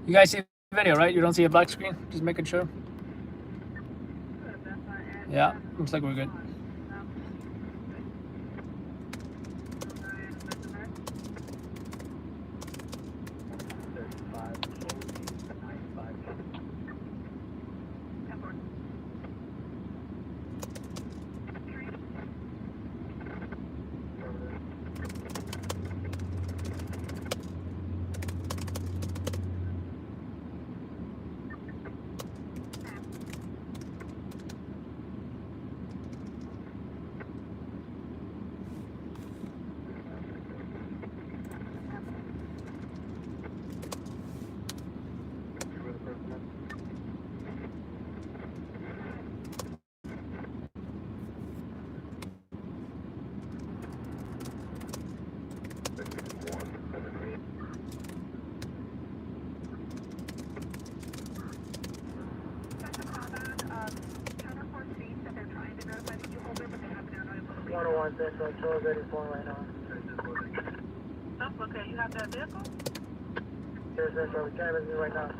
You guys see the video, right? You don't see a black screen? Just making sure. Yeah, looks like we're good. Right now. Okay, you have that vehicle? There's a driver's right now.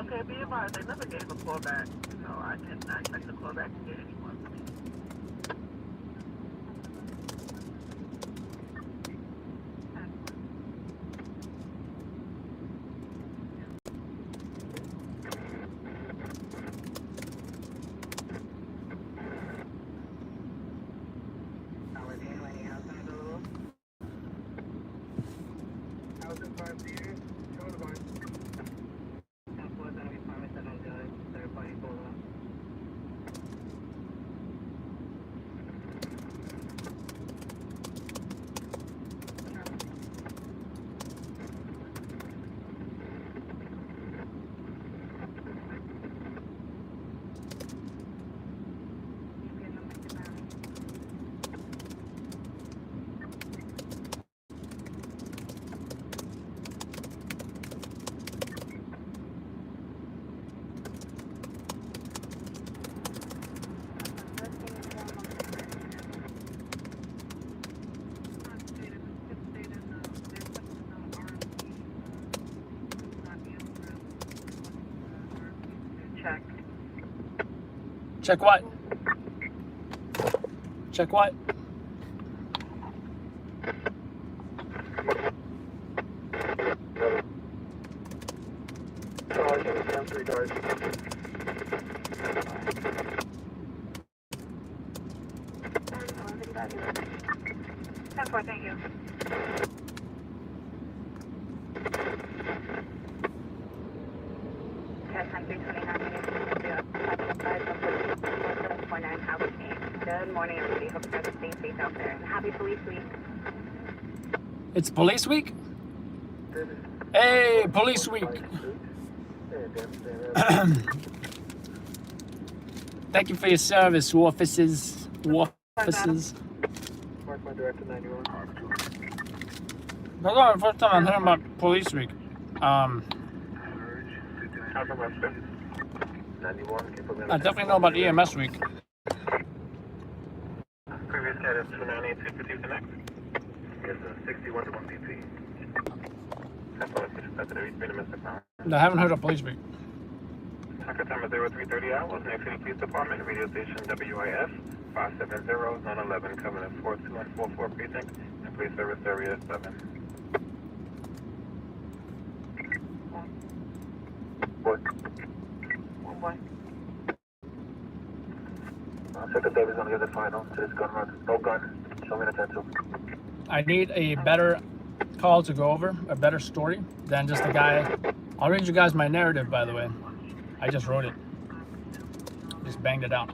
Okay, be advised, they never gave a call back, so I did not expect the call back to get anyone. Check what? Check what? Thank you. Good morning, everybody. Hope you guys are staying safe out there. Happy Police Week. It's police week? Hey, police week. Thank you for your service, officers. Officers. Mark my director 91. That's not the first time I'm hearing about police week. I definitely know about EMS week. Previous status 298 Super Connect. Is 61 to 1 BP. I haven't heard of police week. Second time is 0330 hours. Next City Police Department, radio station WIS 570-911, coming in 42144 precinct, and police service area 7. What? One boy. Second David's gonna give the final to this gun run. No gun. Show me the tattoo. I need a better call to go over, a better story than just a guy. I'll read you guys my narrative, by the way. I just wrote it. Just banged it out.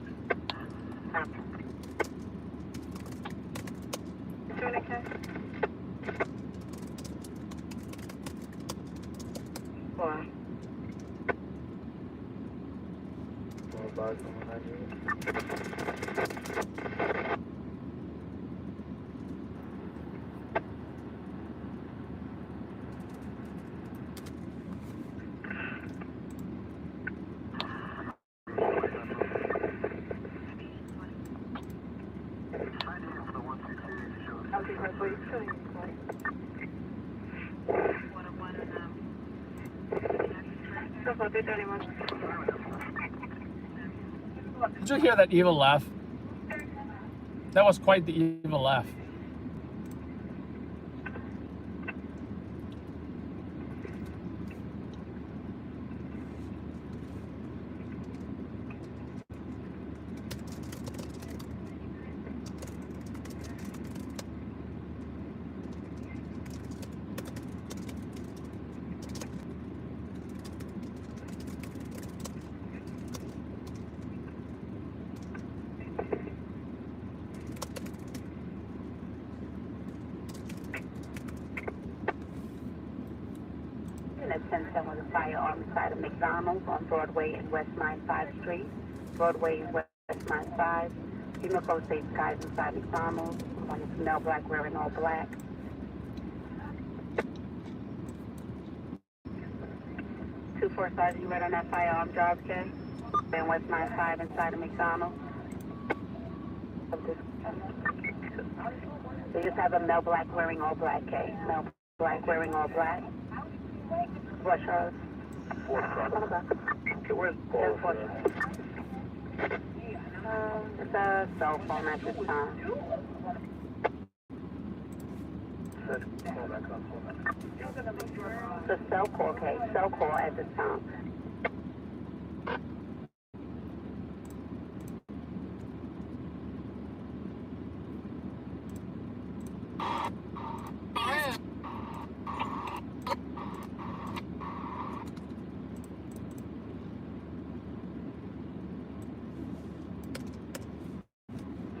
Did you hear that evil laugh? That was quite the evil laugh. At 10-7 with a firearm inside of McDonald's on Broadway and West 95 Street. Broadway and West 95. Female code safe guys inside McDonald's. One is female black wearing all black. 245, you read on that firearm job, Jay? Then West 95 inside of McDonald's. They just have a male black wearing all black, Kay. Male black wearing all black. What, Charles? 4 o'clock. Okay, where's Paul? It's a cell phone at this time. It's a cell call, okay? Cell call at this time.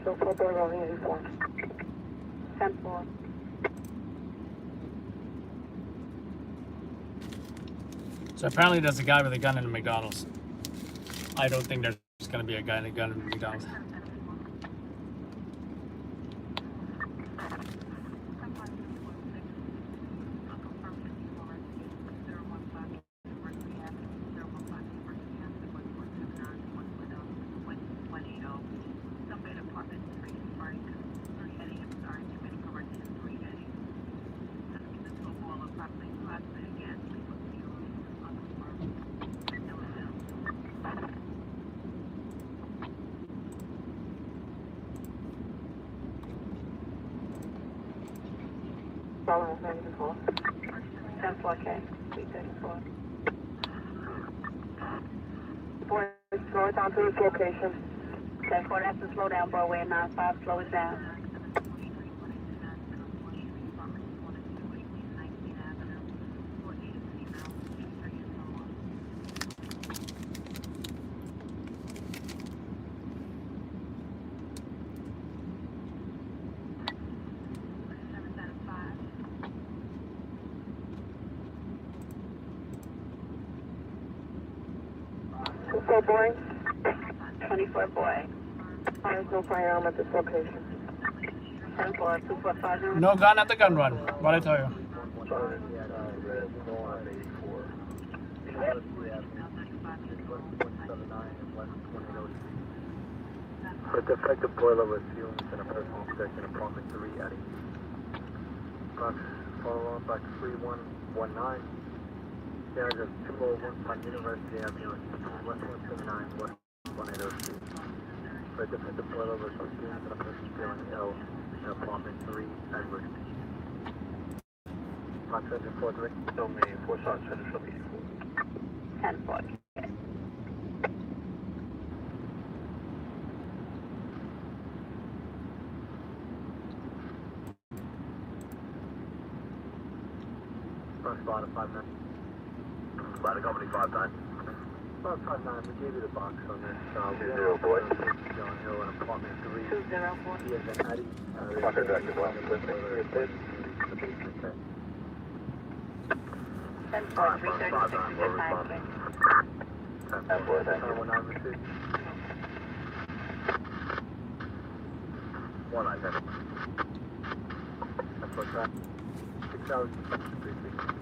So, 4 on the 84. 10-4. So apparently there's a guy with a gun in a McDonald's. I don't think there's going to be a guy in a gun in a McDonald's. following 34. 10-4K, 334. Boy, slow it down to its location. 10-4, that's the slow down, Broadway 95, slow it down. So boy, 24 boy. There's no firearm at this location. 10-4, 2450. No gun at the gun run. What I tell you? For defective boiler with fumes and a personal check in apartment 3 at box follow on box 3119. The address 201 on University Avenue, West 179, West 1802. For defective boiler with fumes and a person feeling ill in apartment 3 Edward. Box 743. Domain 4 shots, Center Show 84. 10-4. First spot at 59. By the company 59. About 59, we gave you the box on this. 20 boy. John Hill in apartment 3. 204. He is an Eddie. Contact active 1. Listening. 10-4, 336 is your time, please. 10-4, thank you. 19 received. 197. That's what's that. 6 hours. 3 6.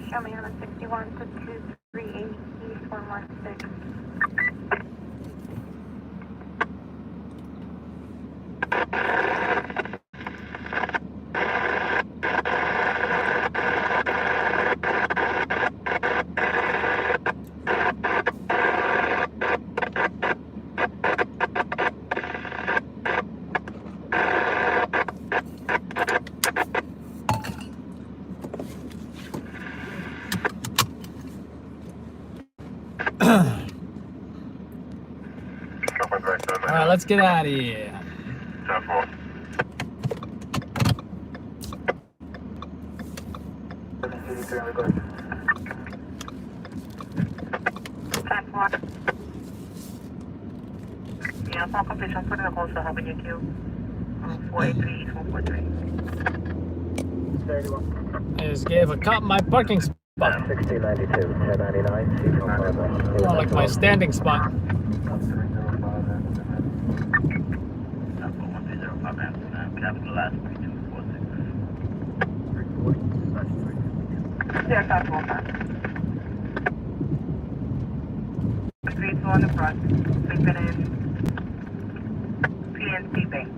Show me on a 61 to 238 East 116. get out of here. 10-4. Yeah, upon completion, put in a call to help in your queue. 483 East 143. I just gave a cop my parking spot. 1692, 1099, More like my standing spot. Yeah, that's one time. 32 on the front. Sleeping in PNC Bank.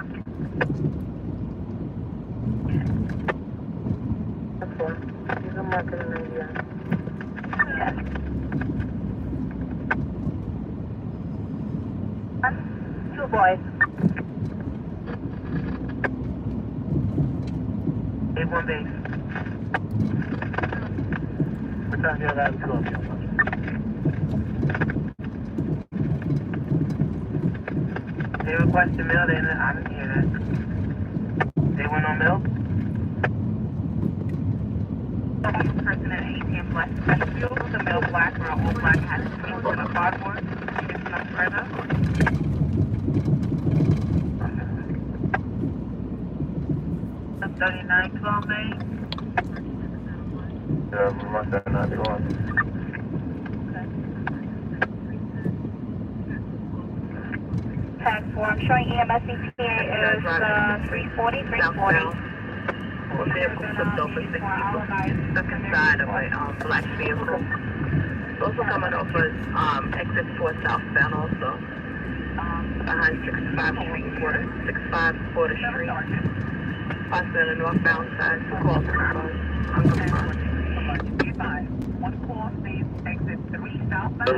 That's four. These are marked in India. Yeah. Two boys. A1 base. What time do you have to go? They requested mail, I didn't hear that. They went on mail? Person at ATM Black Special with the mail black or a whole black has to be in a cardboard. It's not further. 39 12 May. Yeah, we must have 91. Tag 4, I'm showing EMS ETA is 340, 340. Or vehicle flipped over 6 people stuck inside of a black vehicle. Also coming off of exit 4 southbound also. Behind 65 Porter Street. Also in the northbound side. Call unconfirmed. One call stays exit 3 southbound. The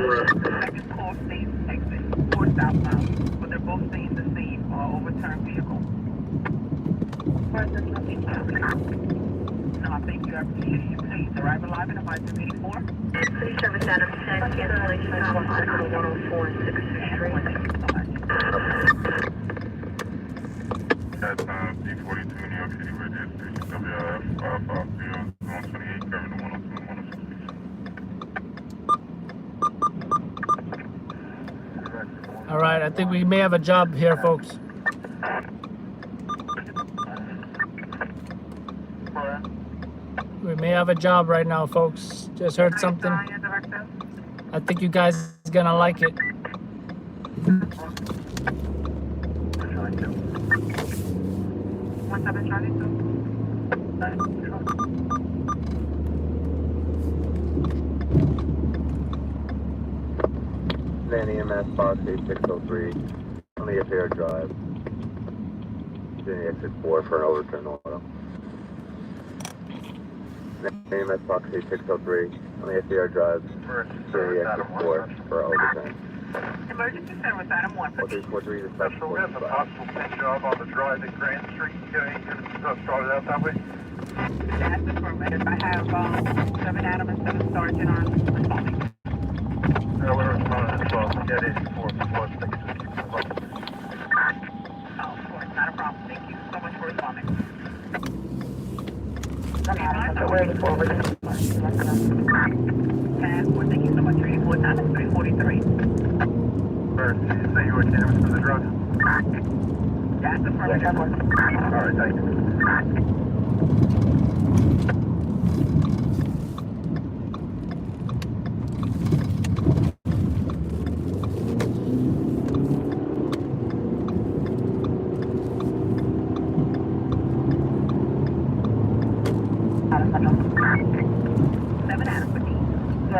second call stays exit 4 southbound. But they're both staying the same overturned vehicle. No, I think you appreciate you please. Arrive alive in about 284. Please service Adam 10, cancellation of Article 104 and 6th Street. At D42 New York City Radio Station, WRF 550, 128, carrying the 102 and 106. All right, I think we may have a job here, folks. We may have a job right now, folks. Just heard something. I think you guys are gonna like it. Van EMS Box 8603 on the FAR Drive. Doing the exit 4 for an overturn auto. EMS Box 8603 on the FAR Drive. Doing the exit 4 for overturn. Emergency service Adam 1. What's the reason special? We have a possible paint job on the drive at Grand Street. Getting started out that way. That's affirmative. I have 7 Adam and 7 Sergeant on responding. Yeah, we're responding as well. Get 84 plus. Thank you. Oh, of course, not a problem. Thank you so much for responding. Where are you forward? 10-4, thank you so much. 384 time is 343. First, you say you were canvassing the drug? That's affirmative. All right, thank you.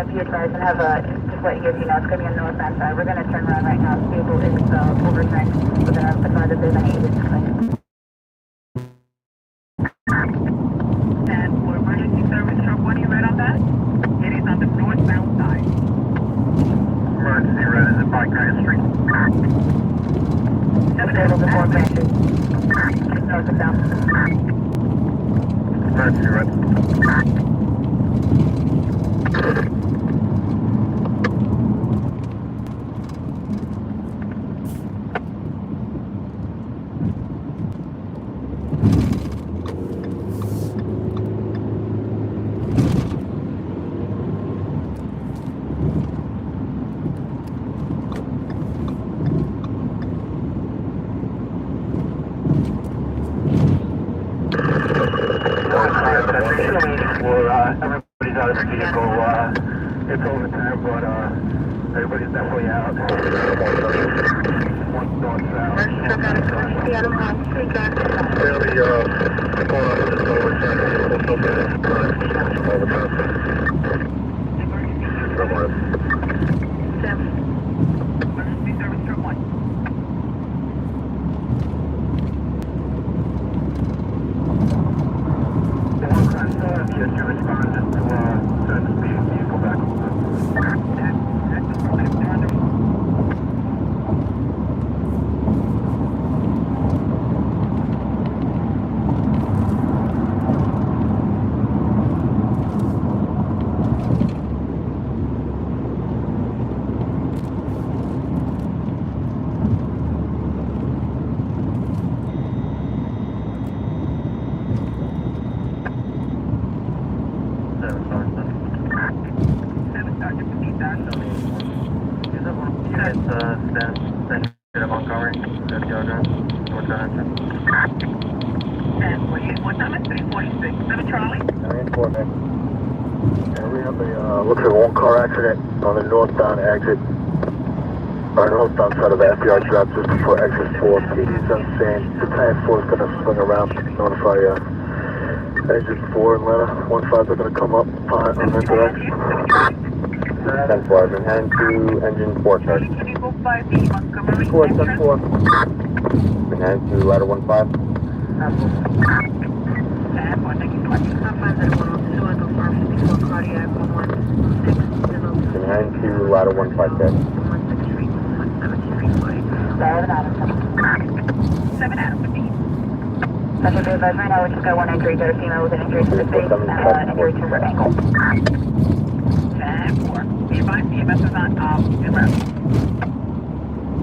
Be advised and have just let you know, it's going to be on northbound side. We're going to turn around right now. Vehicle is overturned. We're going to advise that there's an agency claim. And for emergency service truck 1, you read on that? It is on the northbound side. Emergency red is at by Grand Street. 7 Adam before Grand Street. North and south. Emergency red. Everybody's out of the vehicle. It's overtime, but everybody's definitely out. One north south. Seattle, Michigan. Really, going on with this overtime. Emergency service turn 1. The one crash just to respond to send the speeding vehicle back over. Looks like one car accident on the northbound exit, or northbound side of the FDR drop just before exit 4. PD's on scene. Battalion 4 is going to swing around to notify exit 4 and Atlanta. 1-5 are going to come up behind on that direction. 10-4, I've been heading to engine 4 charge. 4, 10-4. Been heading to ladder 1-5. Been heading to ladder 1-5 there. 7 Adam 15. That's what the advice right now. We just got one injury, got a female with an injury to the face, and injury to her ankle. 10-4. Be advised, EMS is on 0.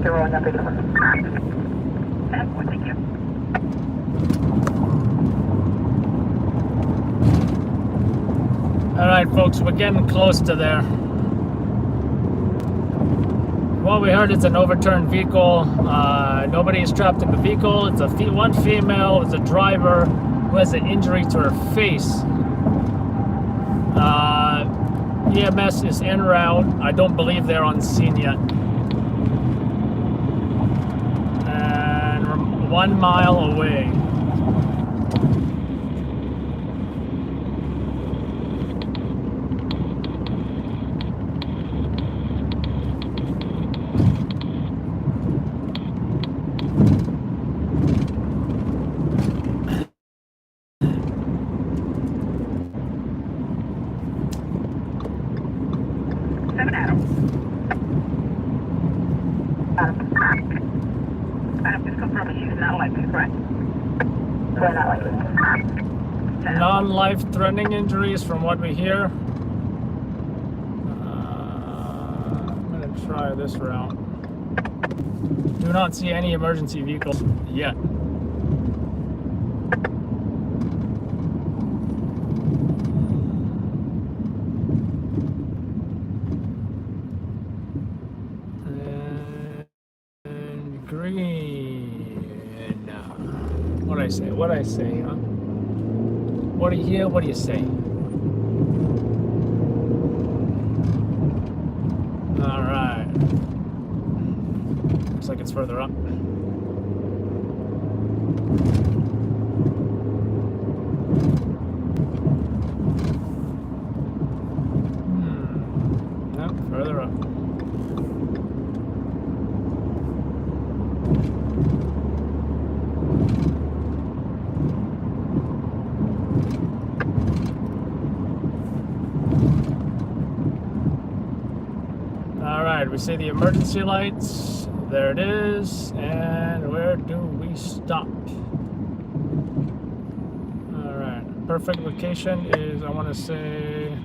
0 and number 4. 10-4, thank you. All right, folks, we're getting close to there. What we heard is an overturned vehicle. Nobody is trapped in the vehicle. It's one female. It's a driver who has an injury to her face. EMS is en route. I don't believe they're on scene yet. And we're 1 mile away. Non-life-threatening injuries from what we hear. I'm going to try this route. Do not see any emergency vehicles yet. And green. What'd I say? What'd I say, huh? What do you hear? What do you say? All right. Looks like it's further up. Nope, further up. We see the emergency lights. There it is. And where do we stop? All right. Perfect location is, I want to say.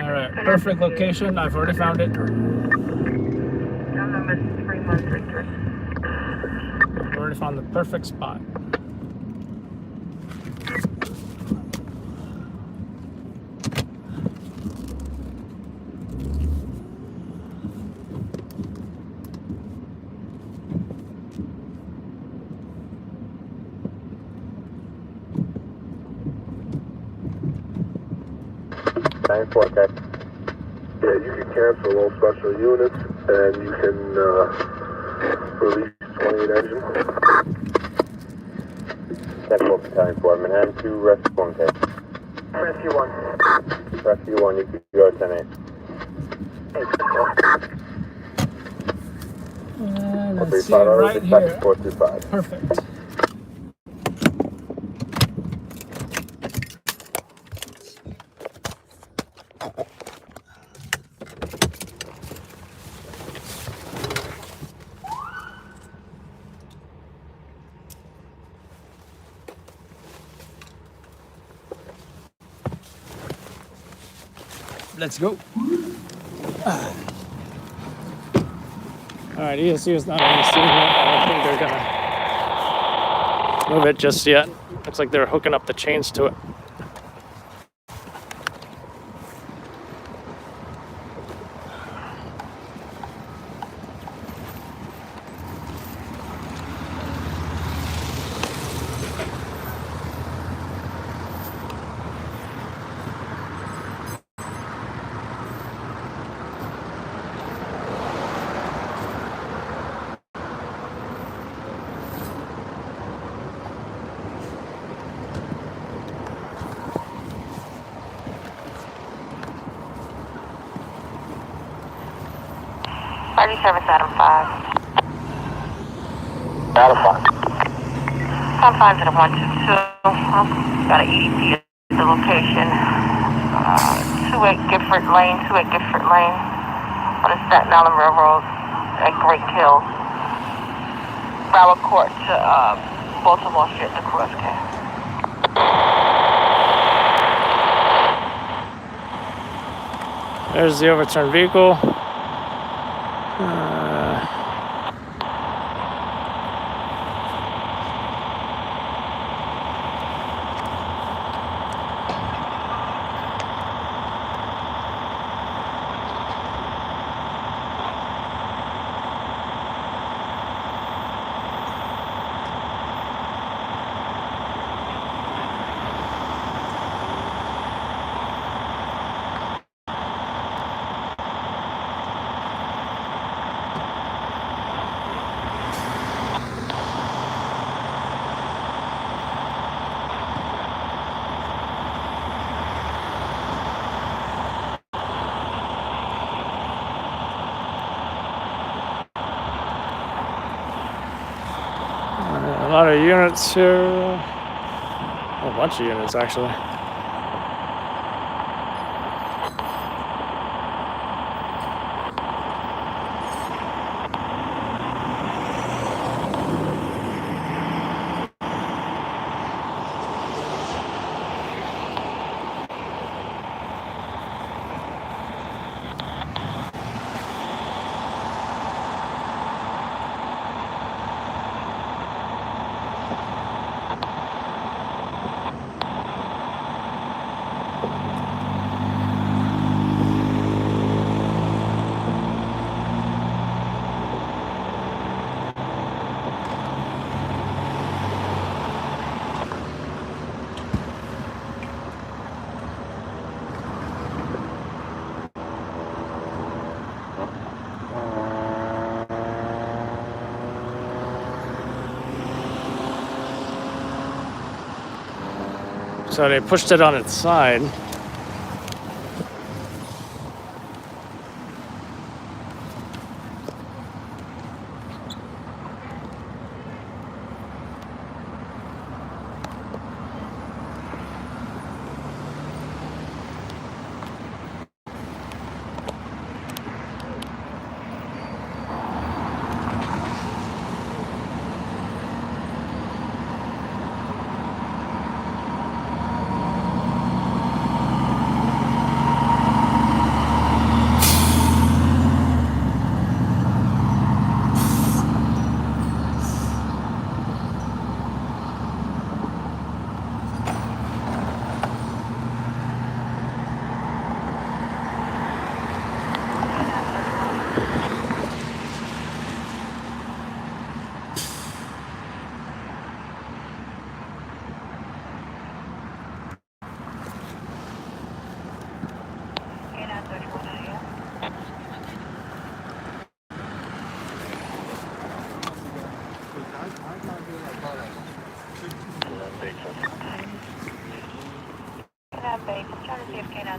All right. Perfect location. I've already found it. I've already found the perfect spot. 4K. Yeah, you can cancel all special units and you can release 28 engine. 10-4 Battalion 4, Manhattan 2, Rescue 1K. Rescue 1. Rescue 1, you can go 10-8. And I'll let's see it right here. 425. Perfect. Let's go. All right, ESU is not on the scene yet. I don't think they're gonna move it just yet. Looks like they're hooking up the chains to it. Service Adam 5. Adam 5. Tom 5 to the 122. Got an EDP at the location. 28 Gifford Lane, on the Staten Island Railroad at Great Hill. Broward Court to Baltimore Street to Cross Camp. There's the overturned vehicle. A lot of units here. A bunch of units, actually. So they pushed it on its side.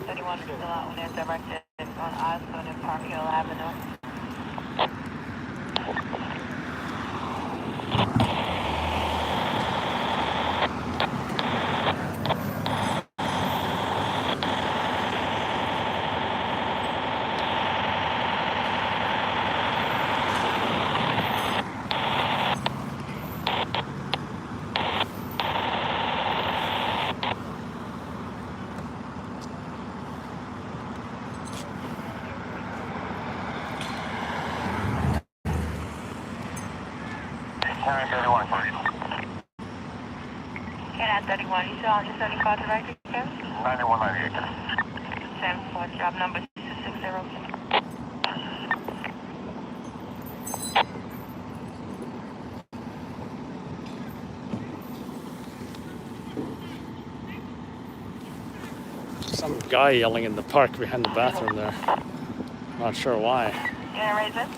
31 is still out when directed on Osborne and Park Hill Avenue. K9 31, you still on your 75 directed, Kevin? 9198. 7-4, job number 2602. Some guy yelling in the park behind the bathroom there. Not sure why. You gonna raise it?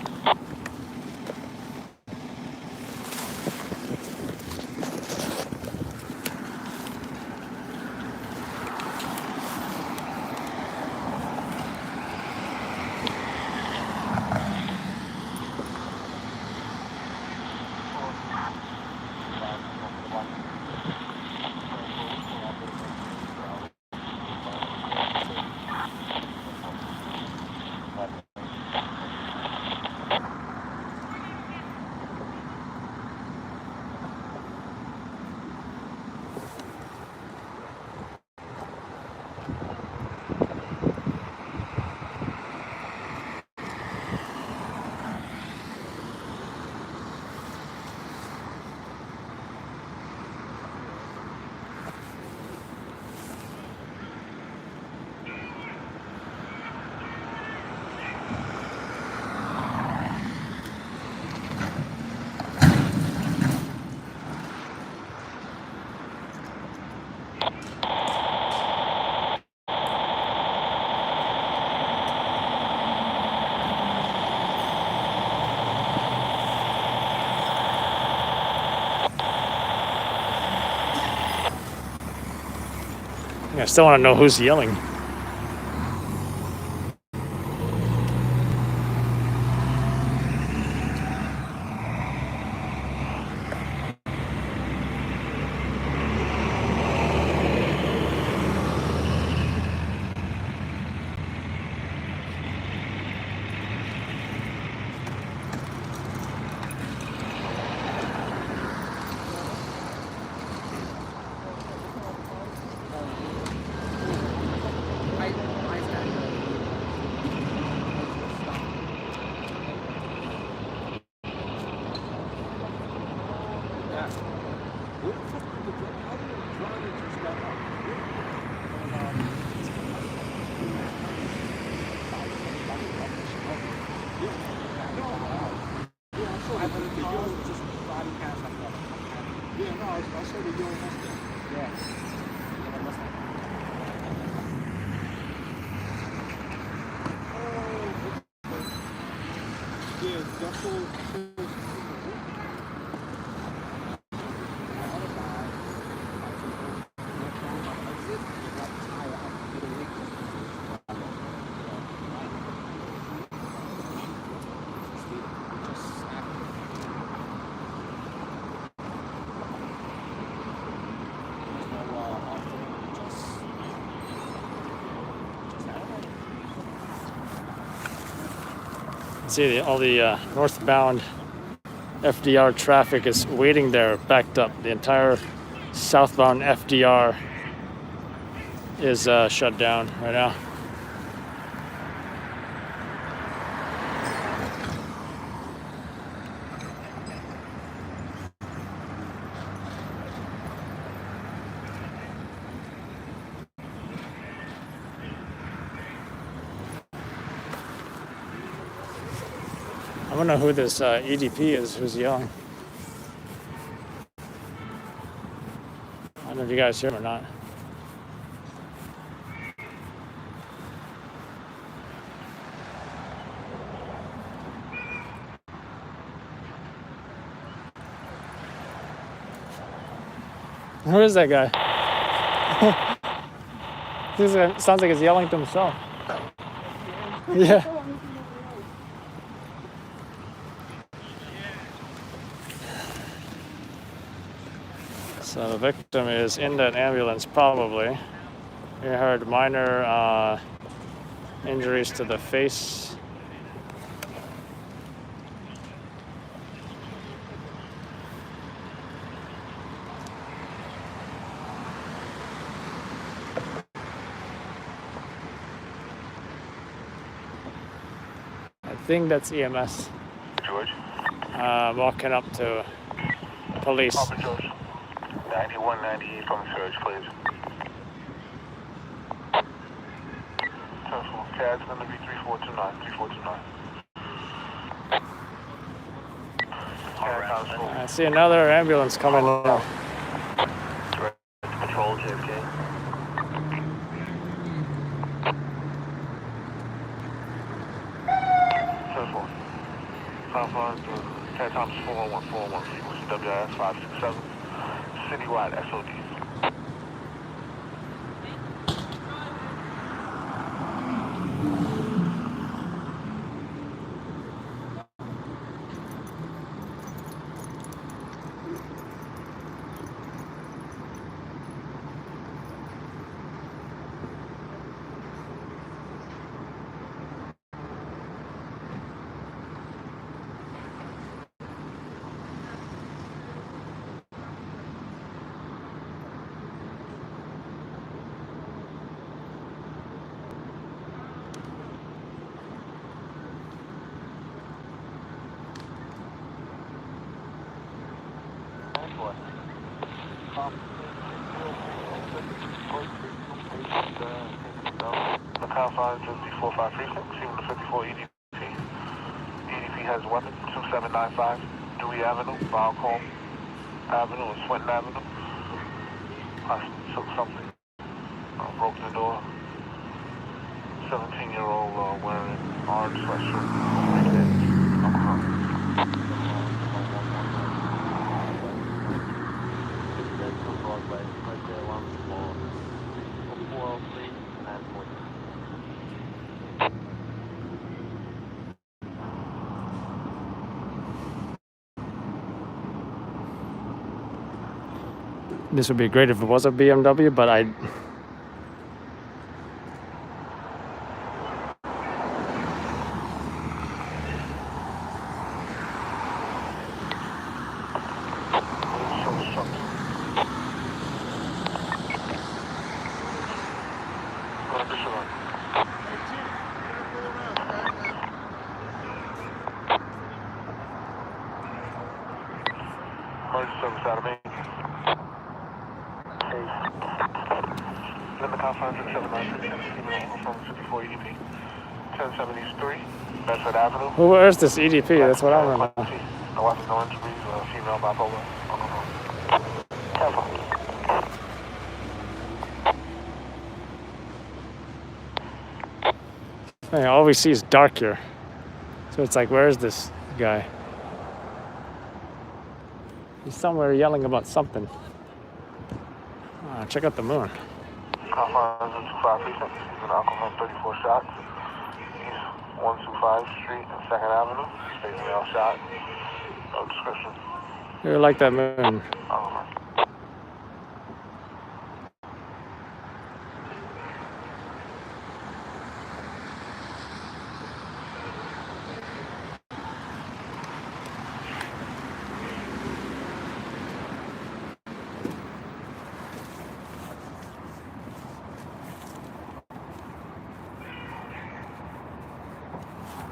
I still want to know who's yelling. See, all the northbound FDR traffic is waiting there, backed up. The entire southbound FDR is shut down right now. I don't know who this EDP is who's yelling. I don't know if you guys hear him or not. Who is that guy? Sounds like he's yelling to himself. Yeah. So the victim is in that ambulance, probably. He heard minor injuries to the face. I think that's EMS. George. Walking up to police. Papa George. 9198 from Surge, please. Telephone. CAD's going to be 3429. 3429. I see another ambulance coming now. Control JFK. Telephone. Telephone. CAD times 411 frequency WIS 567. Citywide SOD. The confines of the 45 precinct, Seaman 54 EDP. EDP has weapon 2795, Dewey Avenue, Balcombe Avenue, and Swinton Avenue. I took something, broke the door. 17-year-old wearing orange sweatshirt. This would be great if it was a BMW, but I. Emergency service out of me. In the confines of 793, from 54 EDP. 1073, Bedford Avenue. Where is this EDP? That's what I remember. No weapons, no injuries, female bipolar. Careful. All we see is dark here. So it's like, where is this guy? He's somewhere yelling about something. Check out the moon. Confines of 25 precinct. He's an alcohol 34 shots. East 125 Street and 2nd Avenue. State male shot. No description. You like that moon.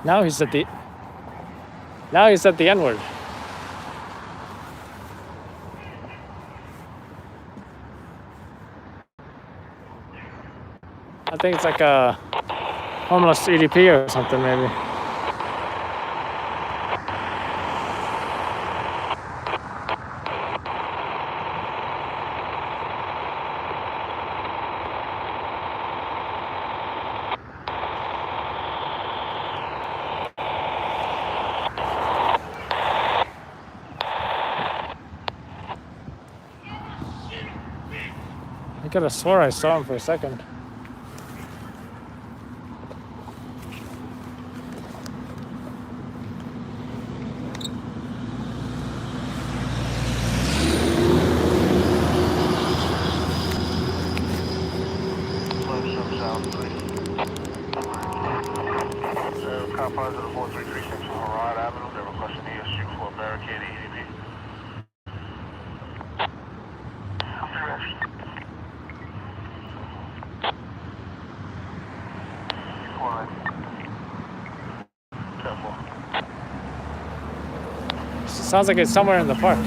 Now he's at the N-word. I think it's like a homeless EDP or something, maybe. I could have swore I saw him for a second. Sounds like it's somewhere in the park.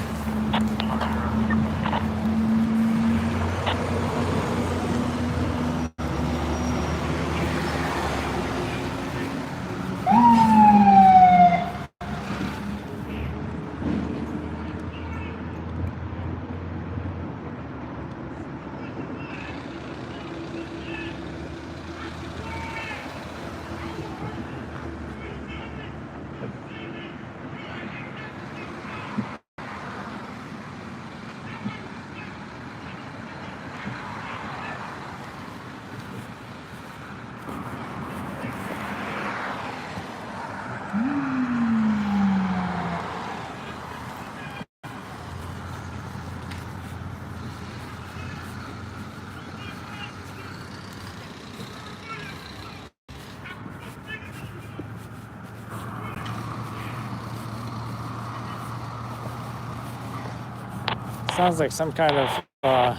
Sounds like some kind of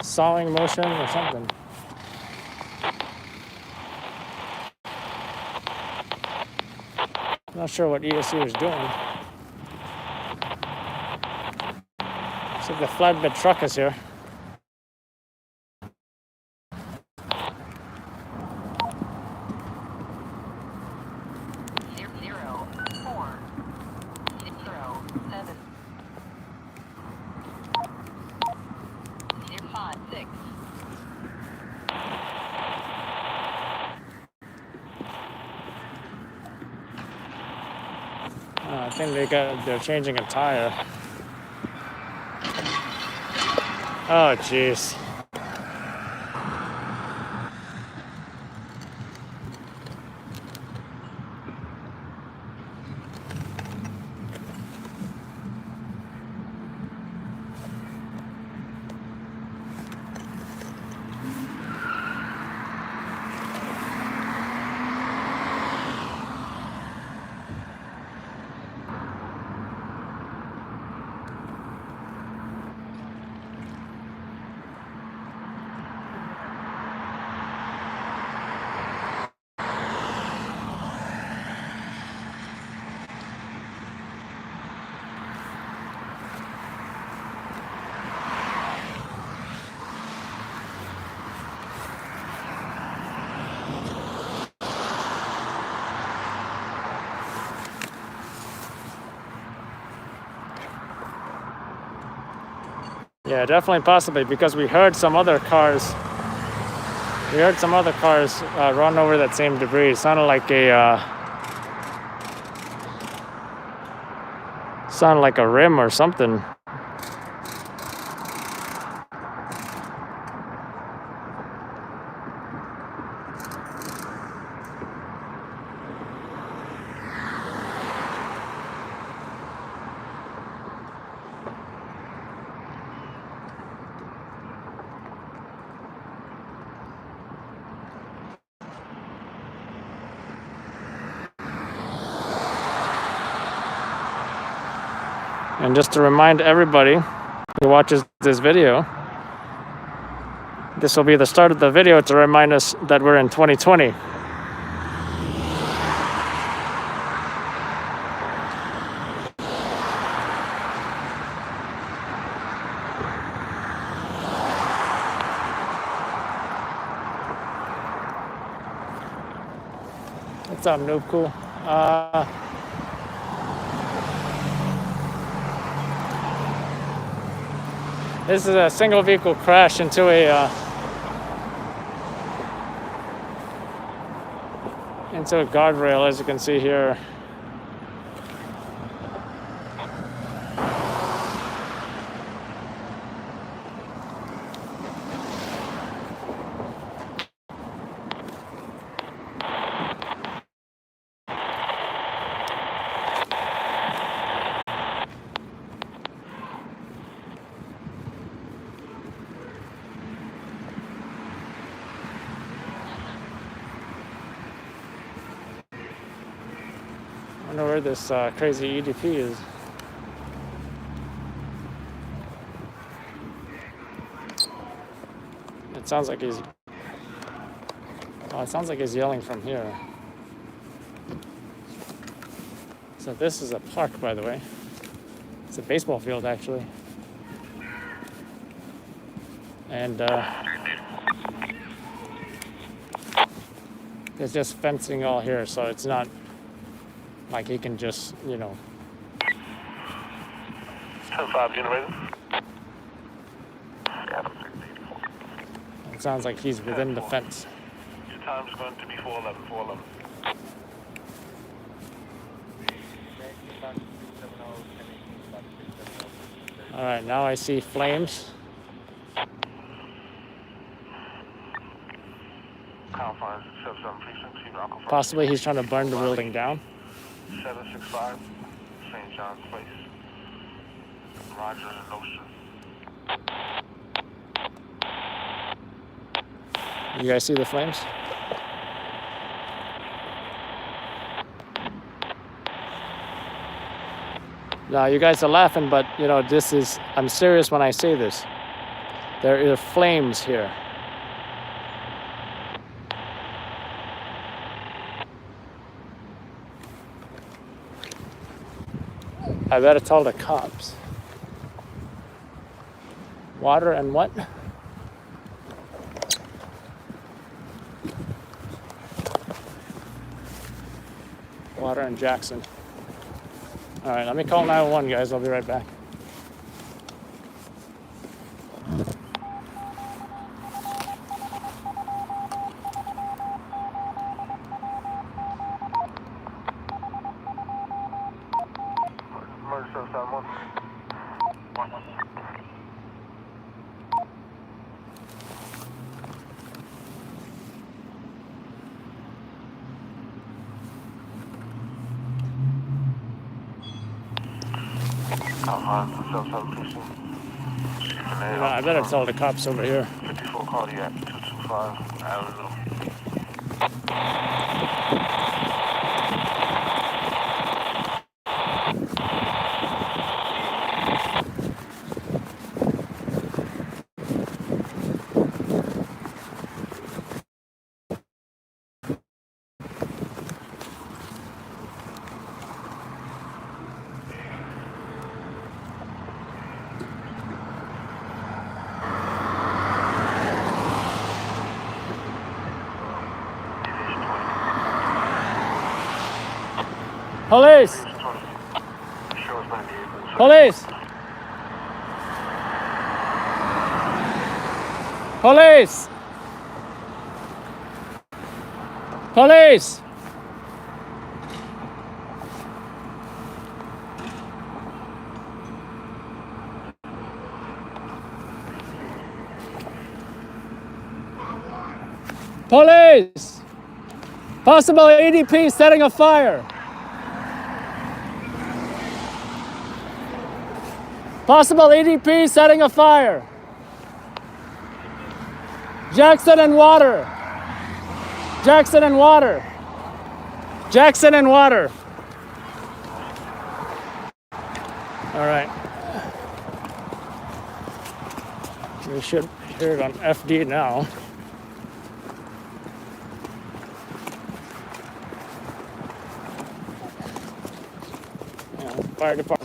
sawing motion or something. Not sure what ESC was doing. Looks like the flatbed truck is here. I think they're changing a tire. Oh, jeez. Yeah, definitely possibly, because we heard some other cars. We heard some other cars run over that same debris. It sounded like a rim or something. And just to remind everybody who watches this video, this will be the start of the video to remind us that we're in 2020. What's up, Noob Cool? This is a single vehicle crash into a guardrail, as you can see here. I wonder where this crazy EDP is. It sounds like he's... Oh, it sounds like he's yelling from here. So this is a park, by the way. It's a baseball field, actually. And there's just fencing all here, so it's not like he can just, you know. 10-5 generator. It sounds like he's within the fence. Your time's going to be 4:11. 4:11. All right, now I see flames. Confines 77 precinct. Possibly he's trying to burn the building down. 765 St. John's Place. Roger and Notion. You guys see the flames? Now you guys are laughing, but you know, I'm serious when I say this. There are flames here. I better tell the cops. Water and what? Water and Jackson. All right, let me call 911, guys. I'll be right back. Emergency 711. I better tell the cops over here. 54 cardiac 225 Avenue. Police! Police! Police! Police! Police! Possible EDP setting a fire. Possible EDP setting a fire. Jackson and water. Jackson and water. Jackson and water. All right. We should hear it on FD now. Fire department.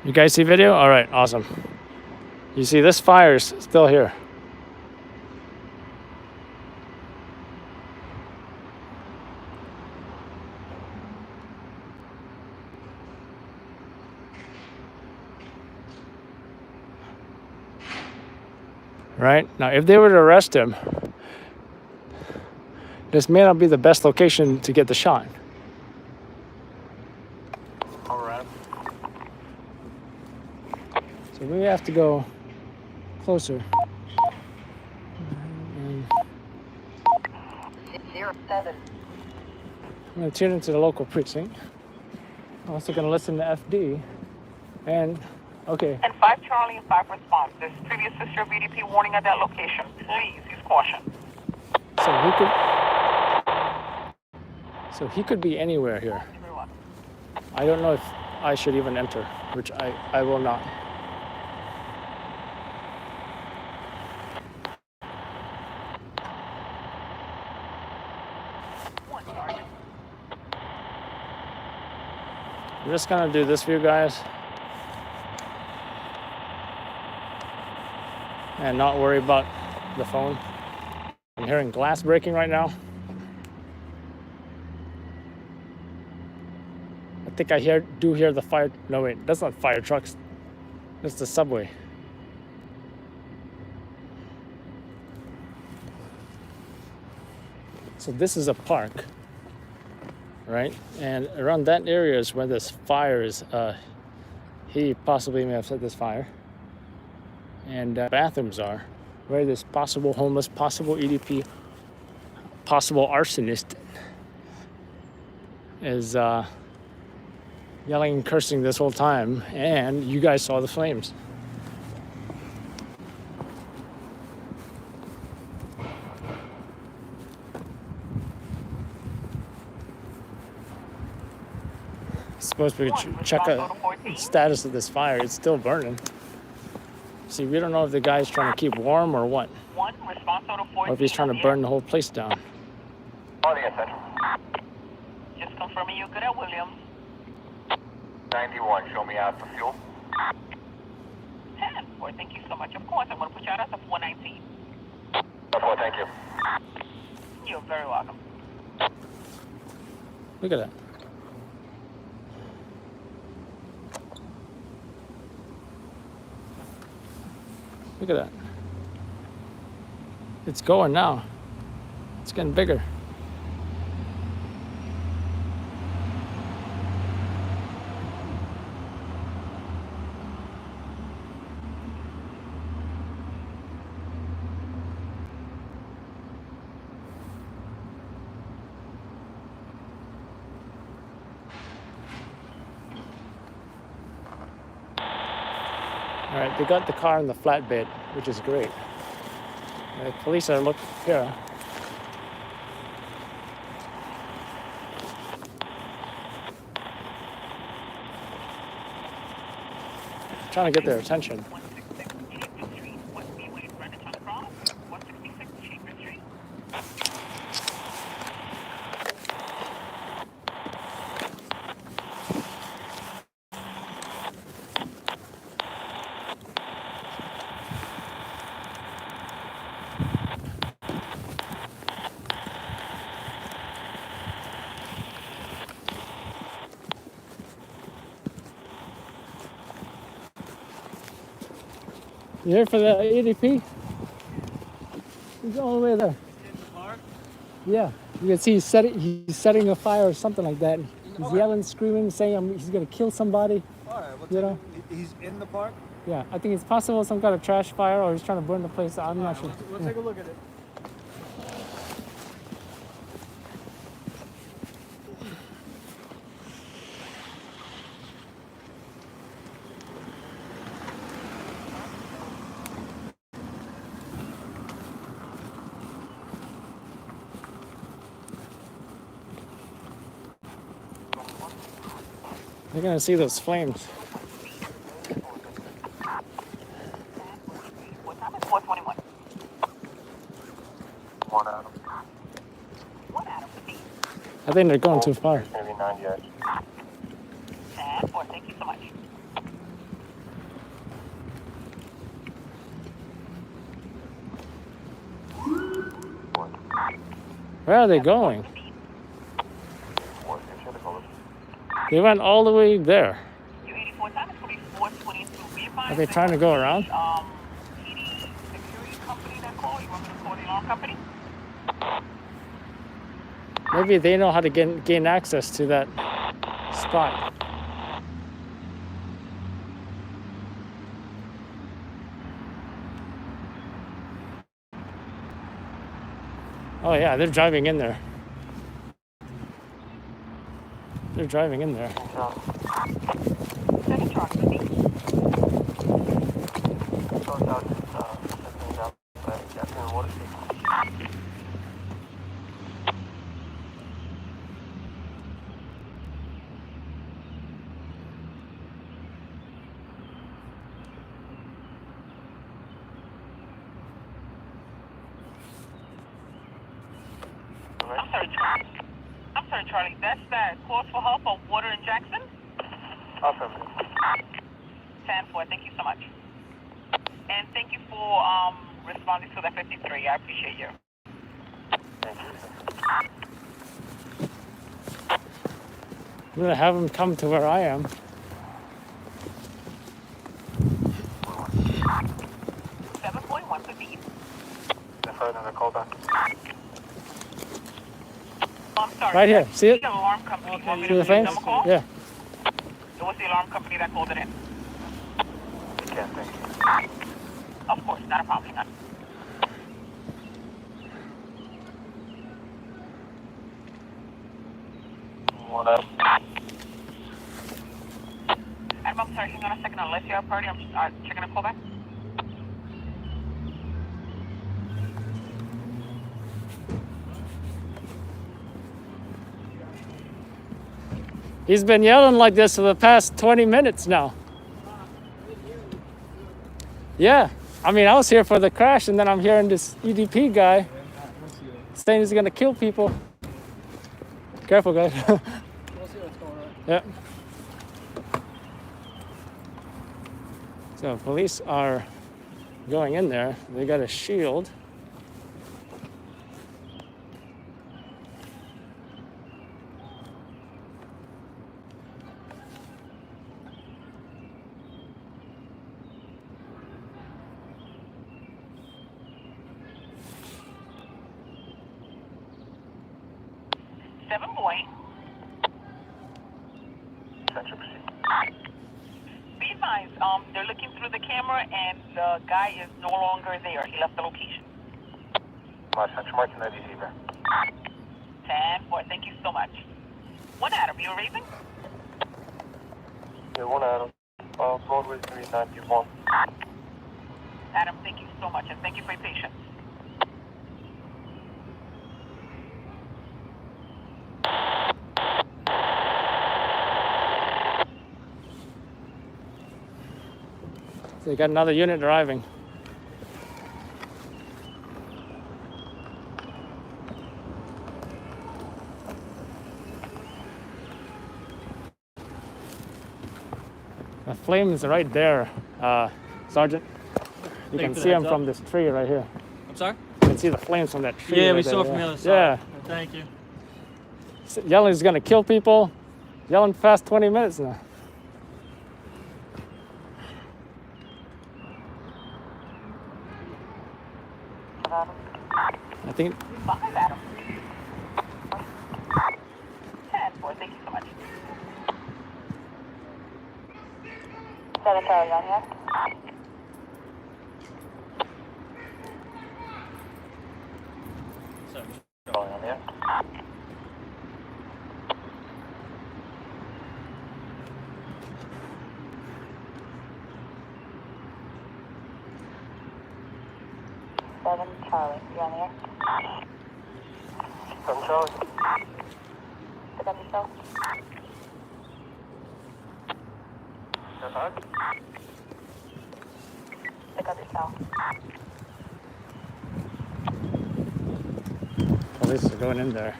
You guys see video? All right, awesome. You see this fire is still here. Right? Now, if they were to arrest him, this may not be the best location to get the shot. All right. So we have to go closer. 07. I'm going to tune into the local precinct. I'm also going to listen to FD. And, okay. And 5 Charlie and 5 response. There's previous sister of EDP warning at that location. Please use caution. So who could... So he could be anywhere here. I don't know if I should even enter, which I will not. I'm just gonna do this for you guys and not worry about the phone. I'm hearing glass breaking right now. I think I do hear the fire. No wait, that's not fire trucks. That's the subway. So this is a park, right? And around that area is where this fire is. He possibly may have set this fire. And bathrooms are where this possible homeless, possible EDP, possible arsonist is yelling and cursing this whole time. And you guys saw the flames. Supposed to check the status of this fire. It's still burning. See, we don't know if the guy's trying to keep warm or what. Or if he's trying to burn the whole place down. Just confirming you're good at Williams. 91, show me out for fuel. 10. Boy, thank you so much. Of course, I'm going to put you out at the 419. 4, thank you. You're very welcome. Look at that. Look at that. It's going now. It's getting bigger. All right, they got the car in the flatbed, which is great. The police are looking here. Trying to get their attention. You here for the EDP? He's all the way there. In the park? Yeah, you can see he's setting a fire or something like that. He's yelling, screaming, saying he's gonna kill somebody. All right, you know? He's in the park? Yeah, I think it's possible some kind of trash fire or he's trying to burn the place out. I'm not sure. We'll take a look at it. You're gonna see those flames. What time is 421? 1 Adam. 1 Adam for me. I think they're going too far. Maybe 9 yards. 10. 4, thank you so much. Where are they going? They went all the way there. Are they trying to go around? Maybe they know how to gain access to that spot. Oh yeah, they're driving in there. They're driving in there. I'm sorry, Charlie. That's that calls for help of water in Jackson? Affirmative. 10-4. Thank you so much. And thank you for responding to that 53. I appreciate you. Thank you. I'm gonna have him come to where I am. 7.150. Further the call back. I'm sorry. Right here. See it? The alarm company. Okay, Want me See to the please flames? number call? Yeah. It was the alarm company that called it in. You can, thank you. Of course, not a problem. One up. Adam, I'm sorry, hang on a second. Unless you have priority, I'm checking a call back. He's been yelling like this for the past 20 minutes now. Yeah. I mean, I was here for the crash, and then I'm hearing this EDP guy saying he's gonna kill people. Careful, guys. We'll see what's going on. Yeah. So police are going in there. They got a shield. Be advised, they're looking through the camera and the guy is no longer there. He left the location. Central marking that receiver. 10-4. Thank you so much. One Adam, you raising? Yeah, one Adam. Broadway 391. Adam, thank you so much, and thank you for your patience. They got another unit arriving. The flames are right there, Sergeant. You can see them from this tree right here. I'm sorry? You can see the flames from that tree. Yeah, right we there, saw it from the other side. Yeah. Thank you. Yelling is gonna kill people. Yelling fast 20 minutes now. I think. 5 Adam. 10-4. Thank you so much. 7 Charlie on here. Calling on here. Charlie, you on here? 7 Charlie. Pick up yourself. Yes, sir. Pick up yourself. Police are going in there.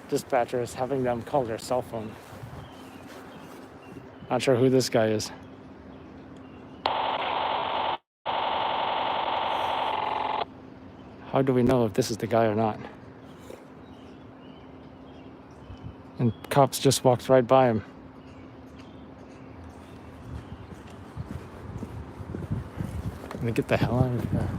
Dispatcher is having them call their cell phone. Not sure who this guy is. How do we know if this is the guy or not? And cops just walked right by him. Let me get the hell out of here.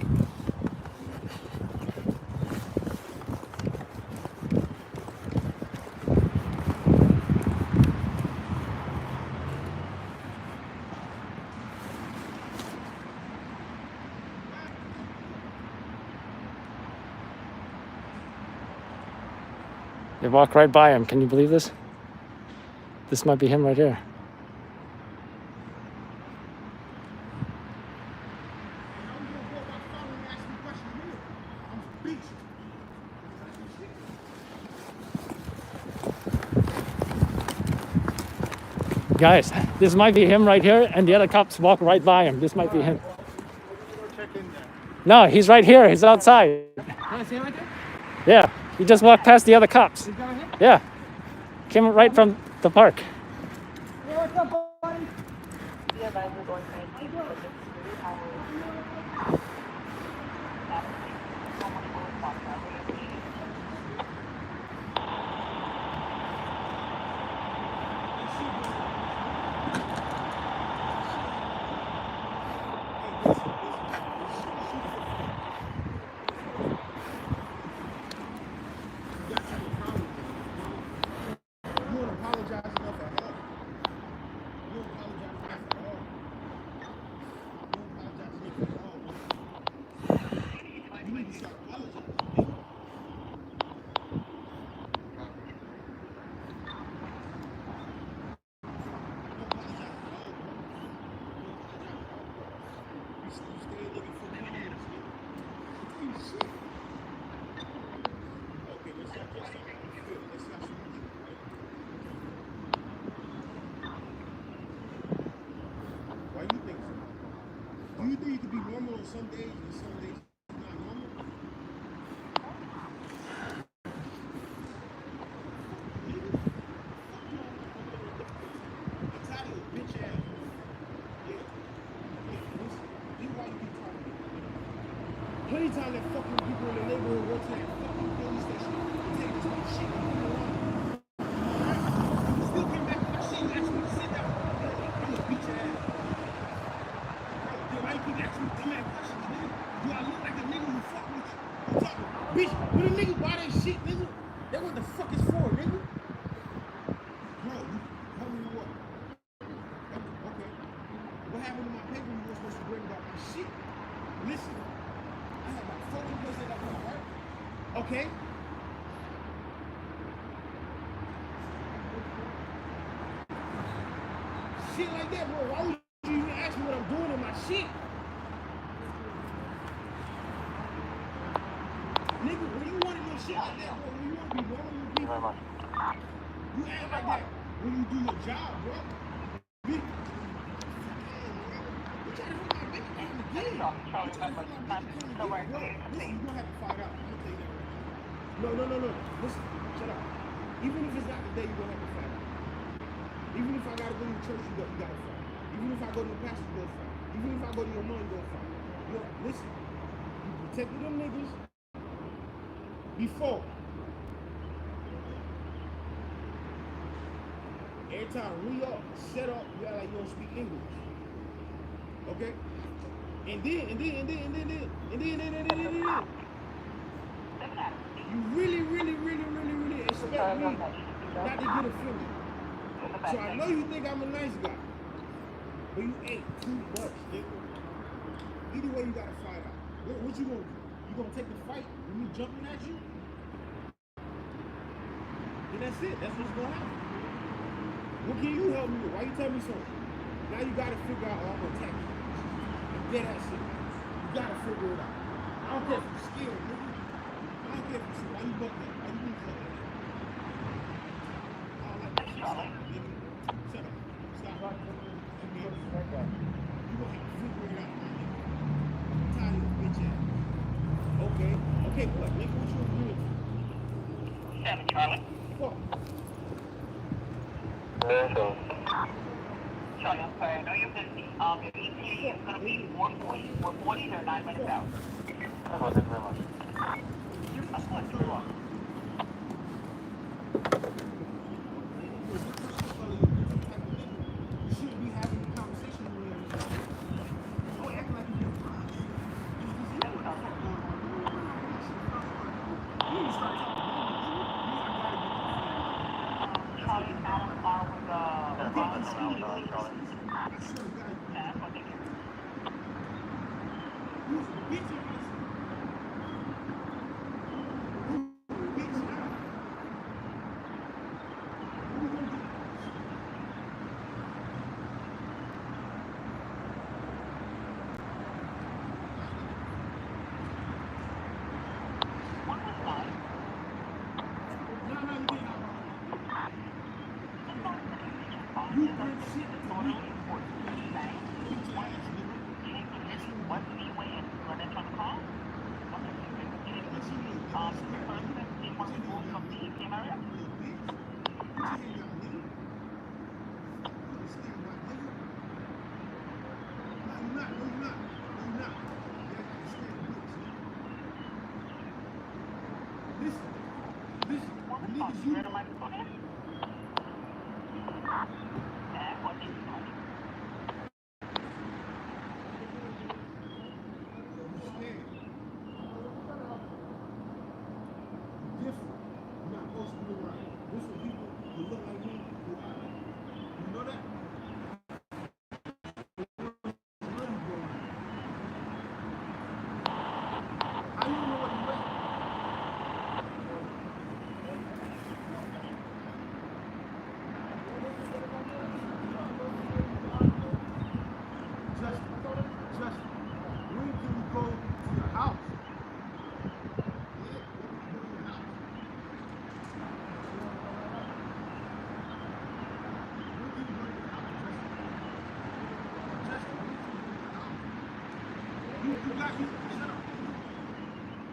They walk right by him. Can you believe this? This might be him right here. Guys, this might be him right here, and the other cops walk right by him. This might be him. No, he's right here. He's outside. Can I see him right there? Yeah, He just walked past the other cops. He's going here? Yeah. Came right from the park. Hey, what's up, buddy? Some days and some days it's not normal. I'm tired of this bitch ass. Yeah. Listen, this is why you keep talking to me. Plenty of time that fucking people in the neighborhood go to that fucking police station and take this much shit and put it around. Alright? You still came back to my shit and asked me to sit down. I'm gonna beat your ass. Bro, why you keep asking me dumbass questions, nigga? Do I look like a nigga who fuck with you? I'm talking, bitch, when a nigga buy that shit, nigga, that what the fuck is for, nigga? Bro, you tell me what? Okay. What happened to my paper you were supposed to bring about my shit? Listen, I have my fucking place that I come, right? Okay? Shit like that, bro. Why would you even ask me what I'm doing in my shit? Nigga, when you want to do shit like that, bro, when you want to be normal with people, you act like that when you do your job, bro. You try to put my bank account again. You try to put my bank account again, bro. Listen, you're going to have to find out. I'm going to tell you that right now. No. Listen, shut up. Even if it's not the day, you're going to have to find out. Even if I got to go to church, you got to find out. Even if I go to the pastor, you got to find out. Even if I go to your mom, you got to find out. You know, listen, you protected them niggas before. Every time we all set up, you act like you don't speak English. Okay? And then. You really expect me not to get offended. So I know you think I'm a nice guy, but you ain't too much, nigga. Either way, you gotta find out. What you gonna do? You gonna take the fight with me jumping at you? Then that's it. That's what's gonna happen. What can you help me with? Why you tell me something? Now you gotta figure out how I'm gonna attack you. I'm dead ass shit. You gotta figure it out. I don't care if you're scared, nigga. I don't care if you're scared. Why you buck that? Why you being clever? I don't like that shit. Stop, nigga. Shut up. Stop. You gonna have to figure it out, man. I'm tired of this bitch ass. Okay, what? Nigga, what you doing? 7 Charlie. Fuck. Charlie, I'm sorry, I know you're busy. Your ETA is going to be 4:40. 4:40, they're 9 minutes out. Thank you very much. Of course, you're welcome. You shouldn't be having a conversation with me. Don't act like you're surprised. You know what I'm talking about. You need to start talking about it. Charlie, now with Charlie. I swear to God. that's what they do. Who's the bitch in this? Who's the bitch now? Who's gonna do this? What was that? No, you can't have you did shit to me. Beat your ass, nigga. What's the way in? Are they trying to call? Okay. What you mean? niggas you. Different. You're not supposed to be around. This is people who look like me, who act like me. You know that? How you know what he read? Justin, when can we go to your house?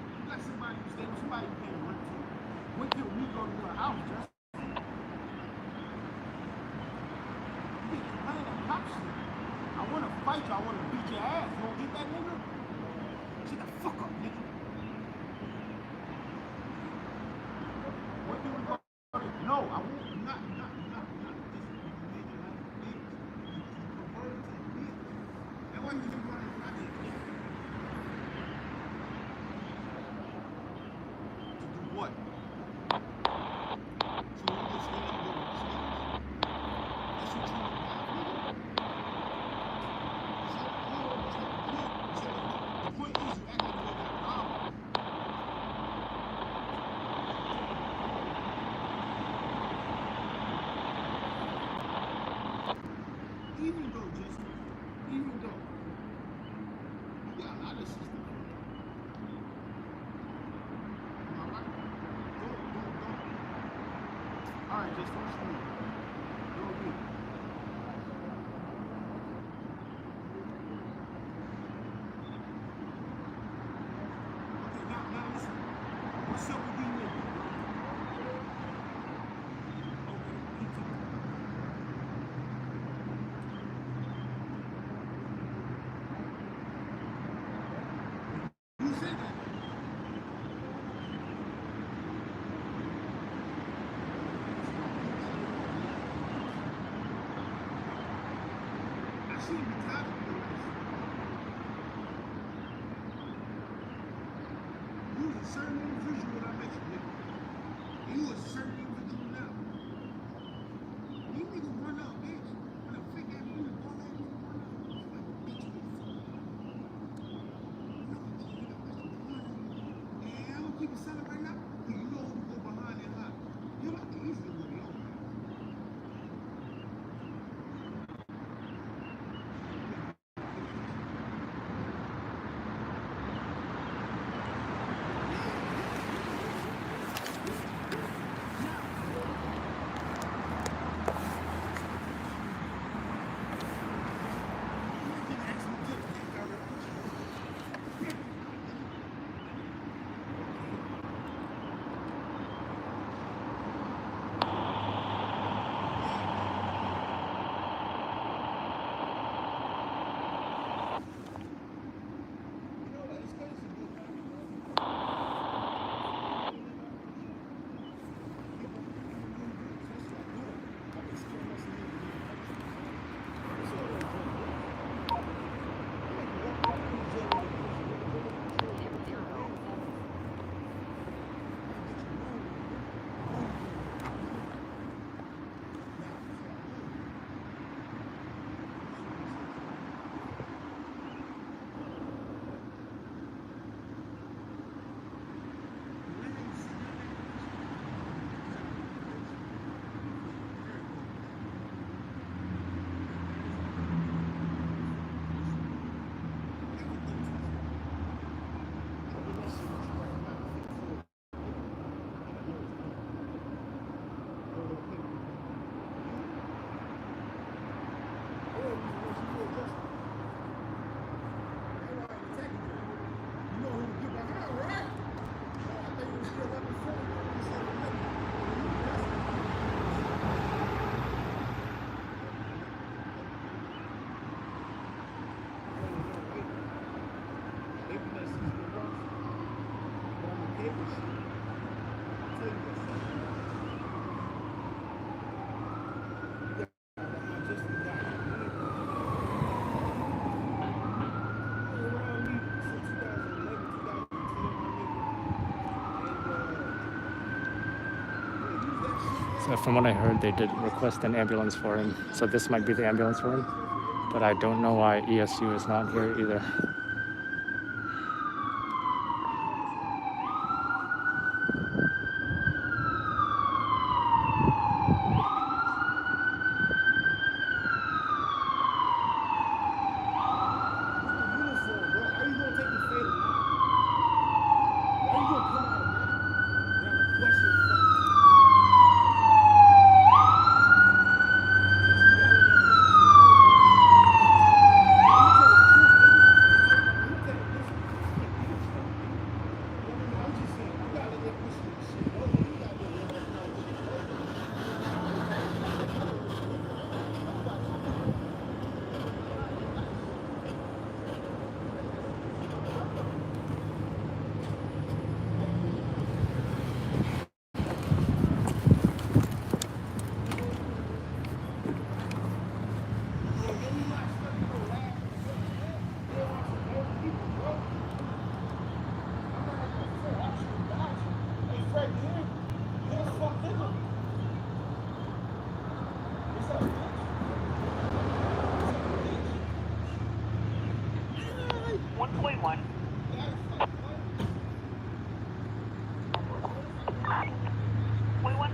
You got somebody you stay with, somebody you can't run to. When can we go to your house, Justin? You get playing that cop shit. I want to fight you, I want to beat your ass. You don't get that, nigga? Shut the fuck up, nigga. When can we go? No, I won't. Not. That wasn't even running from my head. To do what? So you understand what it is. That's what you want to have, nigga. The point is, you act like you got a problem. Even though, Justin, you got a lot of shit. Alright? Don't. Alright, just don't screw me. Don't be. Okay, now listen. What's up with these niggas? Okay, keep talking. You said that. I shouldn't be tired of doing this. You was a certain individual when I met you, nigga. And you a certain individual now. You niggas run up, bitch. When I figure out you all that nigga run up. Like, bitch, you and I'm gonna keep it selling right now. Cause you know who go behind that hot. You're like the easy way, yo. Now, from what I heard, they did request an ambulance for him. So this might be the ambulance for him. But I don't know why ESU is not here either.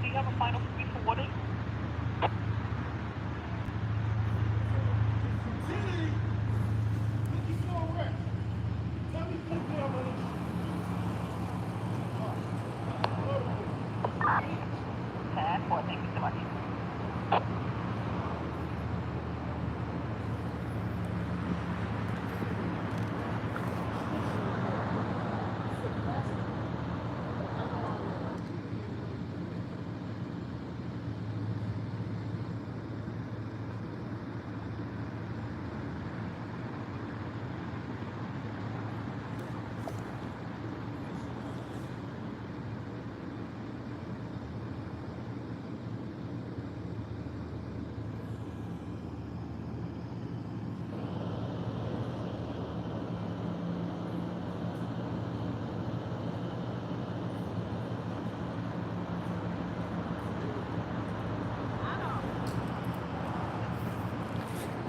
Do you have a final speed for what is? Thank you so much.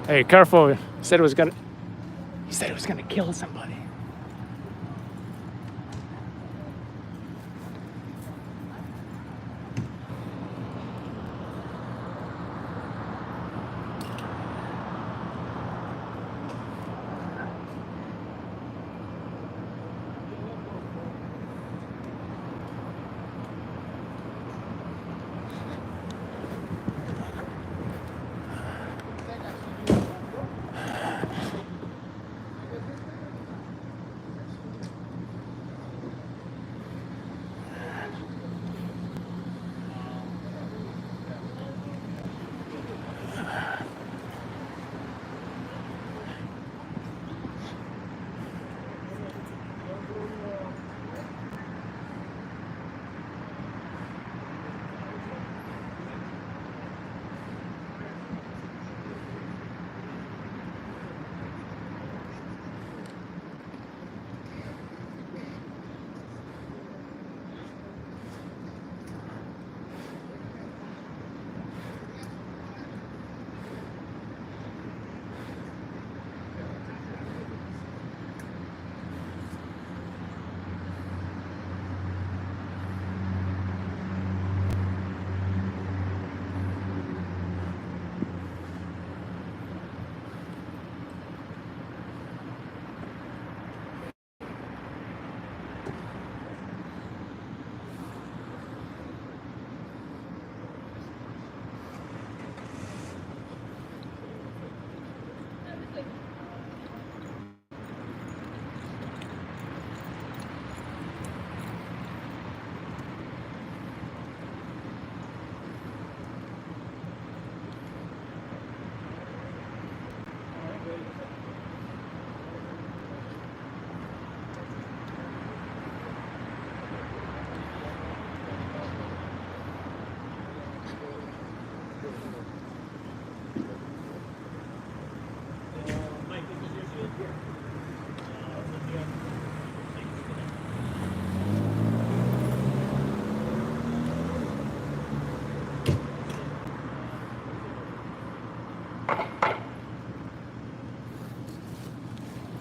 Hey, careful. He said it was gonna kill somebody.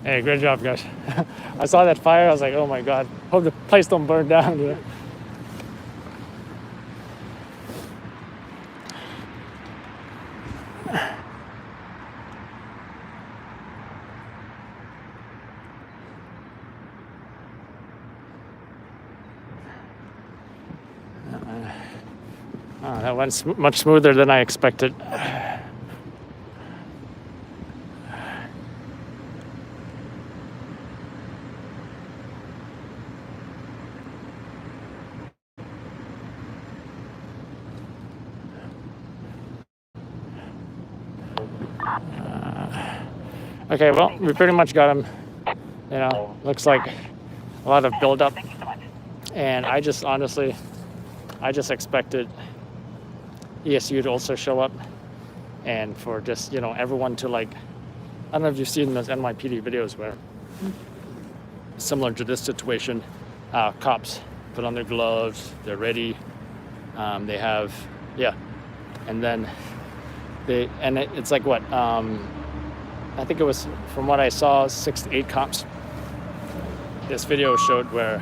Hey, great job, guys. I saw that fire. I was like, oh my God. Hope the place don't burn down. You know? Oh, that went much smoother than I expected. Okay, well, we pretty much got him. You know, looks like a lot of buildup. And I just honestly, I just expected ESU to also show up and for just, you know, everyone to like, I don't know if you've seen those NYPD videos where similar to this situation, cops put on their gloves, they're ready, they have, yeah, and then it's like what, I think it was, from what I saw, 6 to 8 cops. This video showed where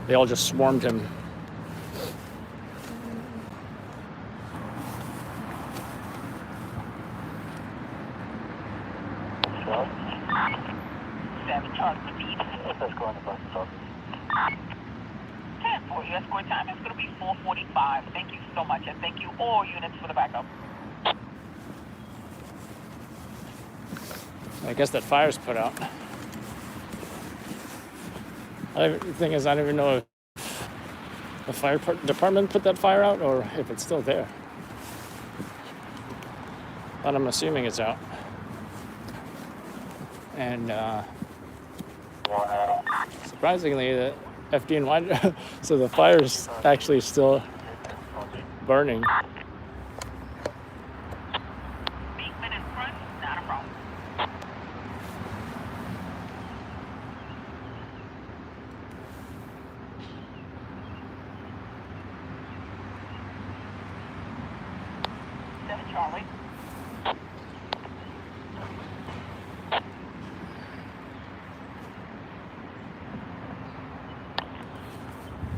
they all just swarmed him. For your escort time is going to be 4:45. Thank you so much, and thank you all units for the backup. I guess that fire's put out. The thing is, I don't even know if the fire department put that fire out or if it's still there. But I'm assuming it's out. And surprisingly, the FDNY, so the fire's actually still burning. Charlie.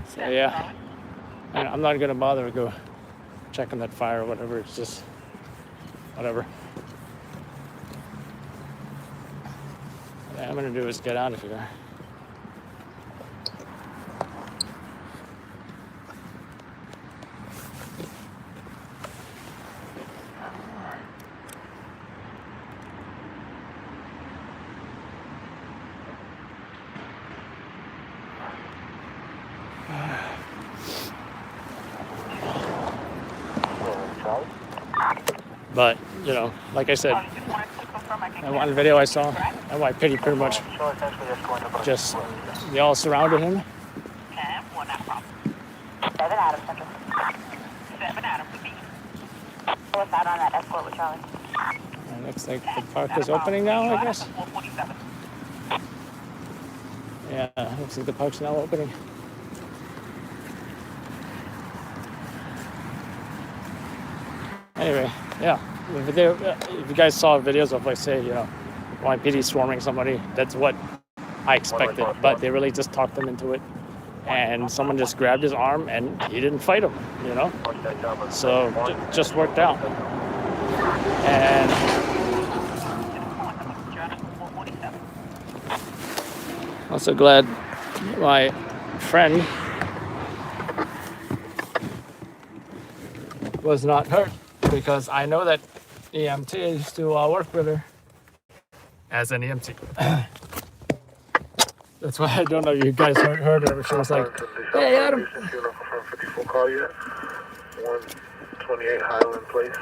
So yeah, and I'm not gonna bother to go check on that fire or whatever. It's just whatever. What I'm gonna do is get out of here. But, you know, like I said, that one video I saw, NYPD pretty much just, they all surrounded him. 7 Adam Central. 7 Adam for me. What's out on that escort with Charlie? It looks like the park is opening now, I guess. Yeah, looks like the park's now opening. Anyway, yeah, if you guys saw videos of, like, say, you know, NYPD swarming somebody, that's what I expected. But they really just talked them into it. And someone just grabbed his arm and he didn't fight him, you know? So it just worked out. And also glad my friend was not hurt, because I know that EMT. I used to work with her as an EMT. That's why I don't know if you guys heard her, but she was like, hey, Adam. 54 call yet? 128 Highland Place,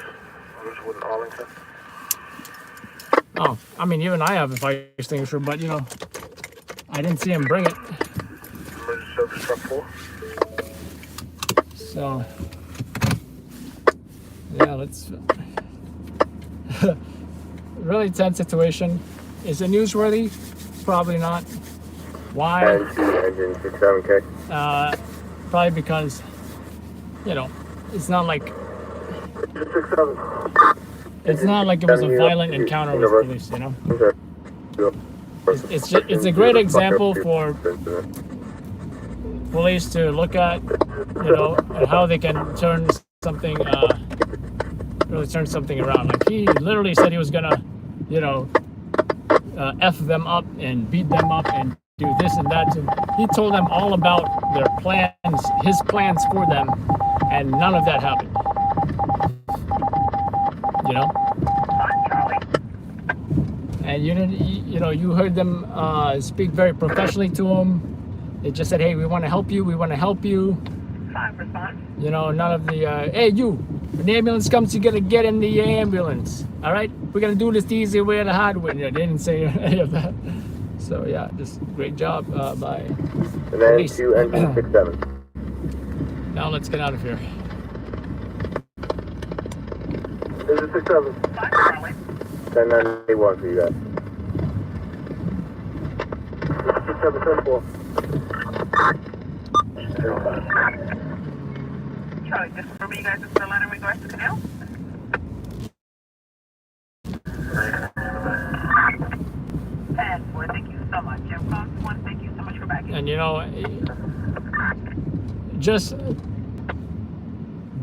Ridgewood in Arlington. Oh, I mean, even I have a fire extinguisher, but, you know, I didn't see him bring it. Emergency service truck 4. So, yeah, let's... really tense situation. Is it newsworthy? Probably not. Why? Probably because, you know, it's not like it was a violent encounter with police, you know? it's a great example for police to look at, you know, and how they can turn something really turn something around. Like he literally said he was gonna, you know, F them up and beat them up and do this and that. And he told them all about their plans, his plans for them, and none of that happened. You know? And you didn't, you know, you heard them speak very professionally to him. They just said, hey, we want to help you, we want to help you. You know, none of the, hey, you, when the ambulance comes, you gotta get in the ambulance. All right? We're gonna do this the easy way or the hard way. They didn't say any of that. So yeah, just great job by police. engine 67. Now let's get out of here. Engine 67. 1091 for you guys. 6774. Charlie, just remember you guys are still in regards to Canal? Passport, thank you so much. Thank you so much for backing. And you know, just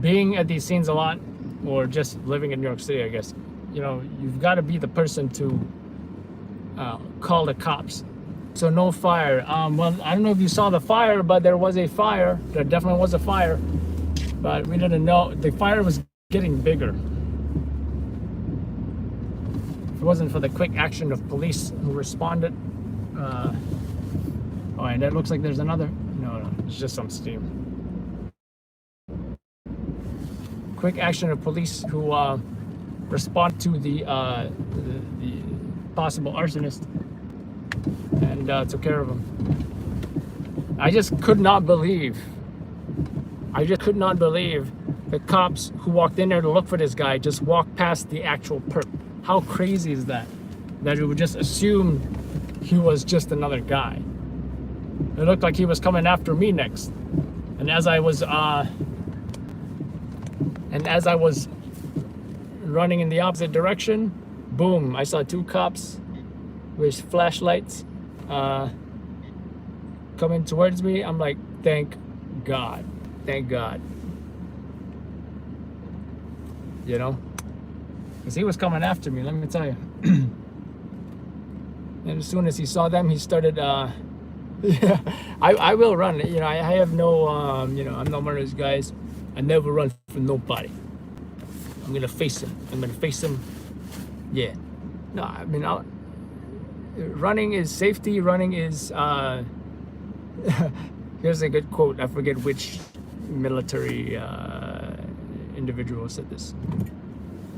being at these scenes a lot, or just living in New York City, I guess, you know, you've got to be the person to call the cops. So no fire. Well, I don't know if you saw the fire, but there was a fire. There definitely was a fire, but we didn't know. The fire was getting bigger. If it wasn't for the quick action of police who responded. Oh, and it looks like there's another. No, it's just some steam. Quick action of police who respond to the possible arsonist and took care of him. I just could not believe the cops who walked in there to look for this guy just walked past the actual perp. How crazy is that? That you would just assume he was just another guy. It looked like he was coming after me next. And as I was running in the opposite direction, boom, I saw two cops with flashlights coming towards me. I'm like, thank God. You know? Because he was coming after me, let me tell you. And as soon as he saw them, he started, yeah, I will run. You know, I have no, you know, I'm not one of those guys. I never run from nobody. I'm going to face him. Yeah. No, I mean, running is safety. Running is, here's a good quote. I forget which military individual said this.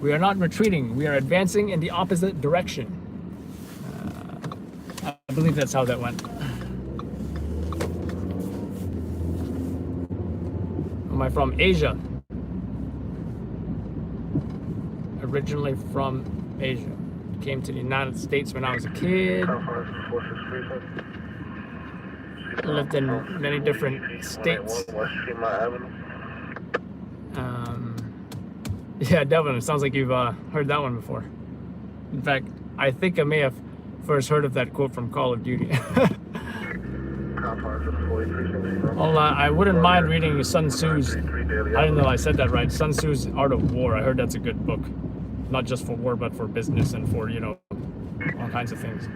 We are not retreating. We are advancing in the opposite direction. I believe that's how that went. Am I from Asia? Originally from Asia. Came to the United States when I was a kid. Lived in many different states. Yeah, Devin, it sounds like you've heard that one before. In fact, I think I may have first heard of that quote from Call of Duty. Well, I wouldn't mind reading Sun Tzu's, I didn't know I said that right, Sun Tzu's Art of War. I heard that's a good book. Not just for war, but for business and for, you know, all kinds of things.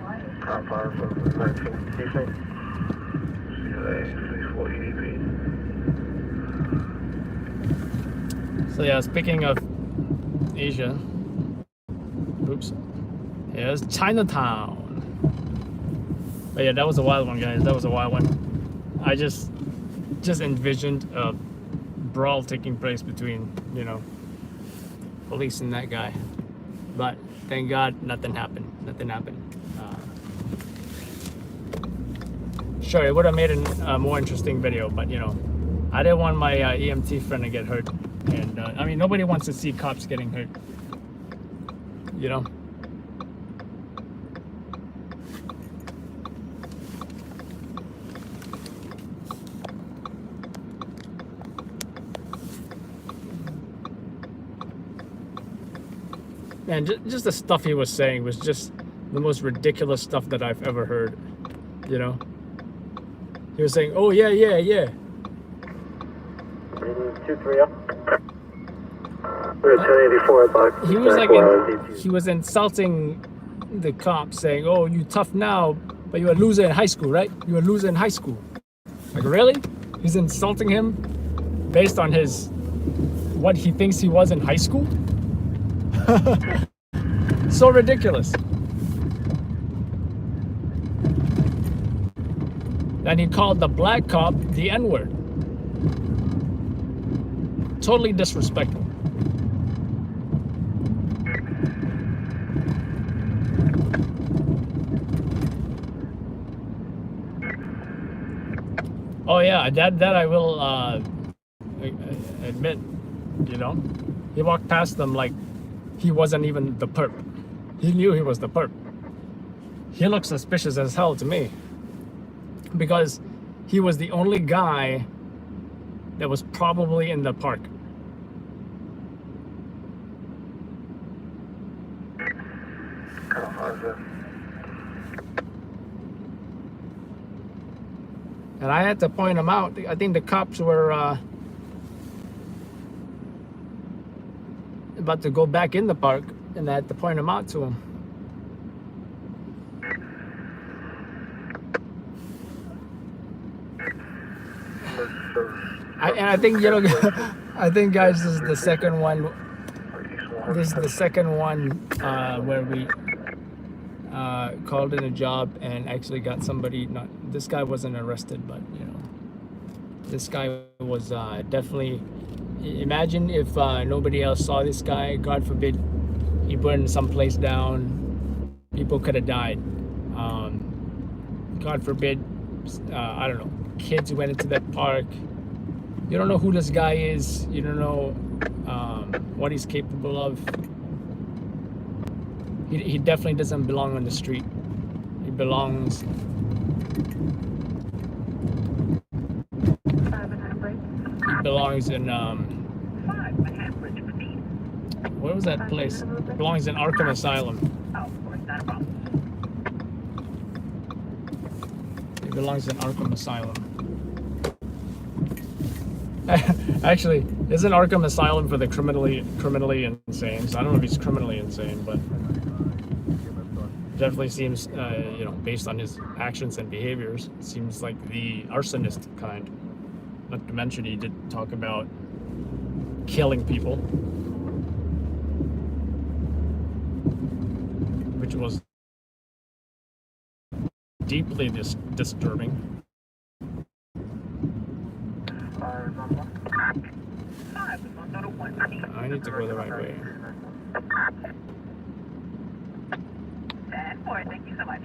So yeah, speaking of Asia, oops, here's Chinatown. But yeah, that was a wild one, guys. That was a wild one. I just envisioned a brawl taking place between, you know, police and that guy. But thank God nothing happened. Sure, it would have made a more interesting video, but you know, I didn't want my EMT friend to get hurt. And I mean, nobody wants to see cops getting hurt, you know. And just the stuff he was saying was just the most ridiculous stuff that I've ever heard. You know, he was saying, "Oh yeah, yeah, yeah." 230. 1084 box. He was like, he was insulting the cop, saying, "Oh, you tough now, but you were a loser in high school, right? You were a loser in high school." Like, really? He's insulting him based on his what he thinks he was in high school? So ridiculous. Then he called the black cop the N-word. Totally disrespectful. Oh yeah, that I will admit, you know, he walked past them like he wasn't even the perp. He knew he was the perp. He looked suspicious as hell to me because he was the only guy that was probably in the park. And I had to point him out. I think the cops were about to go back in the park, and I had to point him out to him. I think, you know, I think, guys, this is the second one. This is the second one where we called in a job and actually got somebody. Not this guy wasn't arrested, but you know, this guy was definitely. Imagine if nobody else saw this guy. God forbid, he burned some place down. People could have died. God forbid, I don't know. Kids went into that park. You don't know who this guy is. You don't know what he's capable of. He definitely doesn't belong on the street. He belongs. He belongs in what was that place? He belongs in Arkham Asylum. He belongs in Arkham Asylum. Actually, isn't Arkham Asylum for the criminally insane? So I don't know if he's criminally insane, but definitely seems, you know, based on his actions and behaviors, seems like the arsonist kind. Not to mention, he did talk about killing people, which was deeply disturbing. I need to go the right way. 10-4, thank you so much.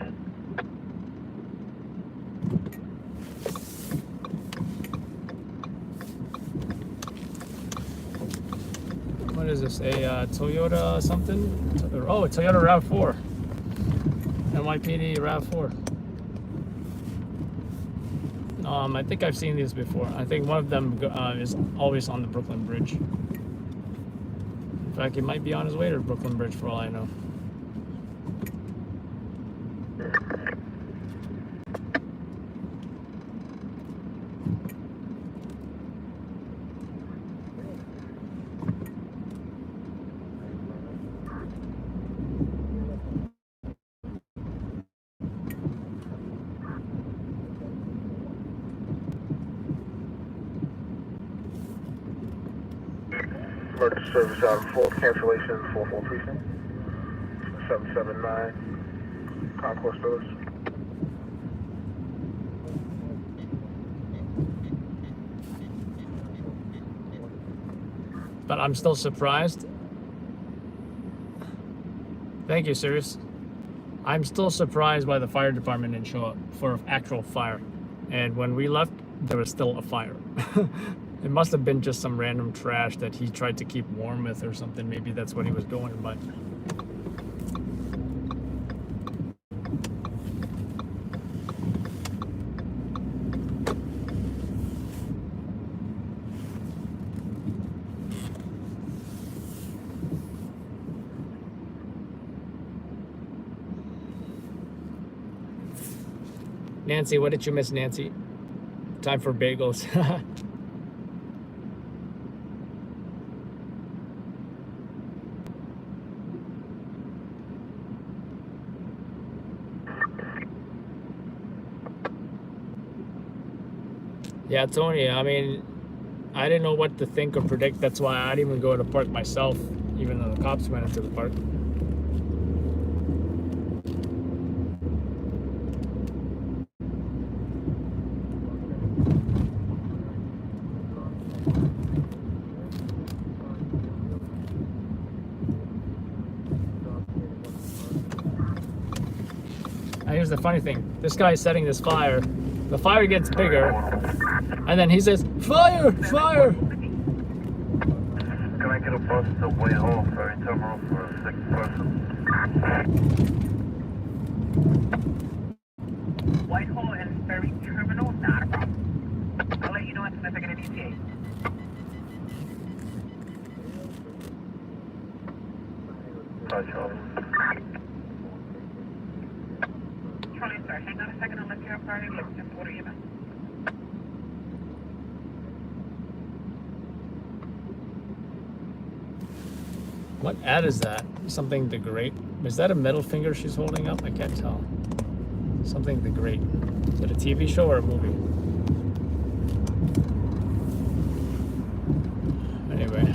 What is this? A Toyota something? Oh, a Toyota RAV4. NYPD RAV4. I think I've seen these before. I think one of them is always on the Brooklyn Bridge. In fact, he might be on his way to the Brooklyn Bridge for all I know. Emergency service out of 4, cancellation 44 precinct, 779, Concourse Village. But I'm still surprised. Thank you, Sirius. I'm still surprised why the fire department didn't show up for actual fire. And when we left, there was still a fire. It must have been just some random trash that he tried to keep warm with or something. Maybe that's what he was doing, but... Nancy, what did you miss, Nancy? Time for bagels. Yeah, Tony, I mean, I didn't know what to think or predict. That's why I didn't even go to the park myself, even though the cops went into the park. Now, here's the funny thing. This guy's setting this fire. The fire gets bigger, and then he says, "Fire! Fire!" Can I get a bus to Whitehall Ferry Terminal for a sick person? Whitehall and Ferry Terminal, not a problem. I'll let you know as soon as I get an ETA. Hi, Charlie. Charlie, sir, hang on a second. I'll let you have Friday. Look, just order you back. What ad is that? Something the Great? Is that a middle finger she's holding up? I can't tell. Something the Great. Is it a TV show or a movie? Anyway.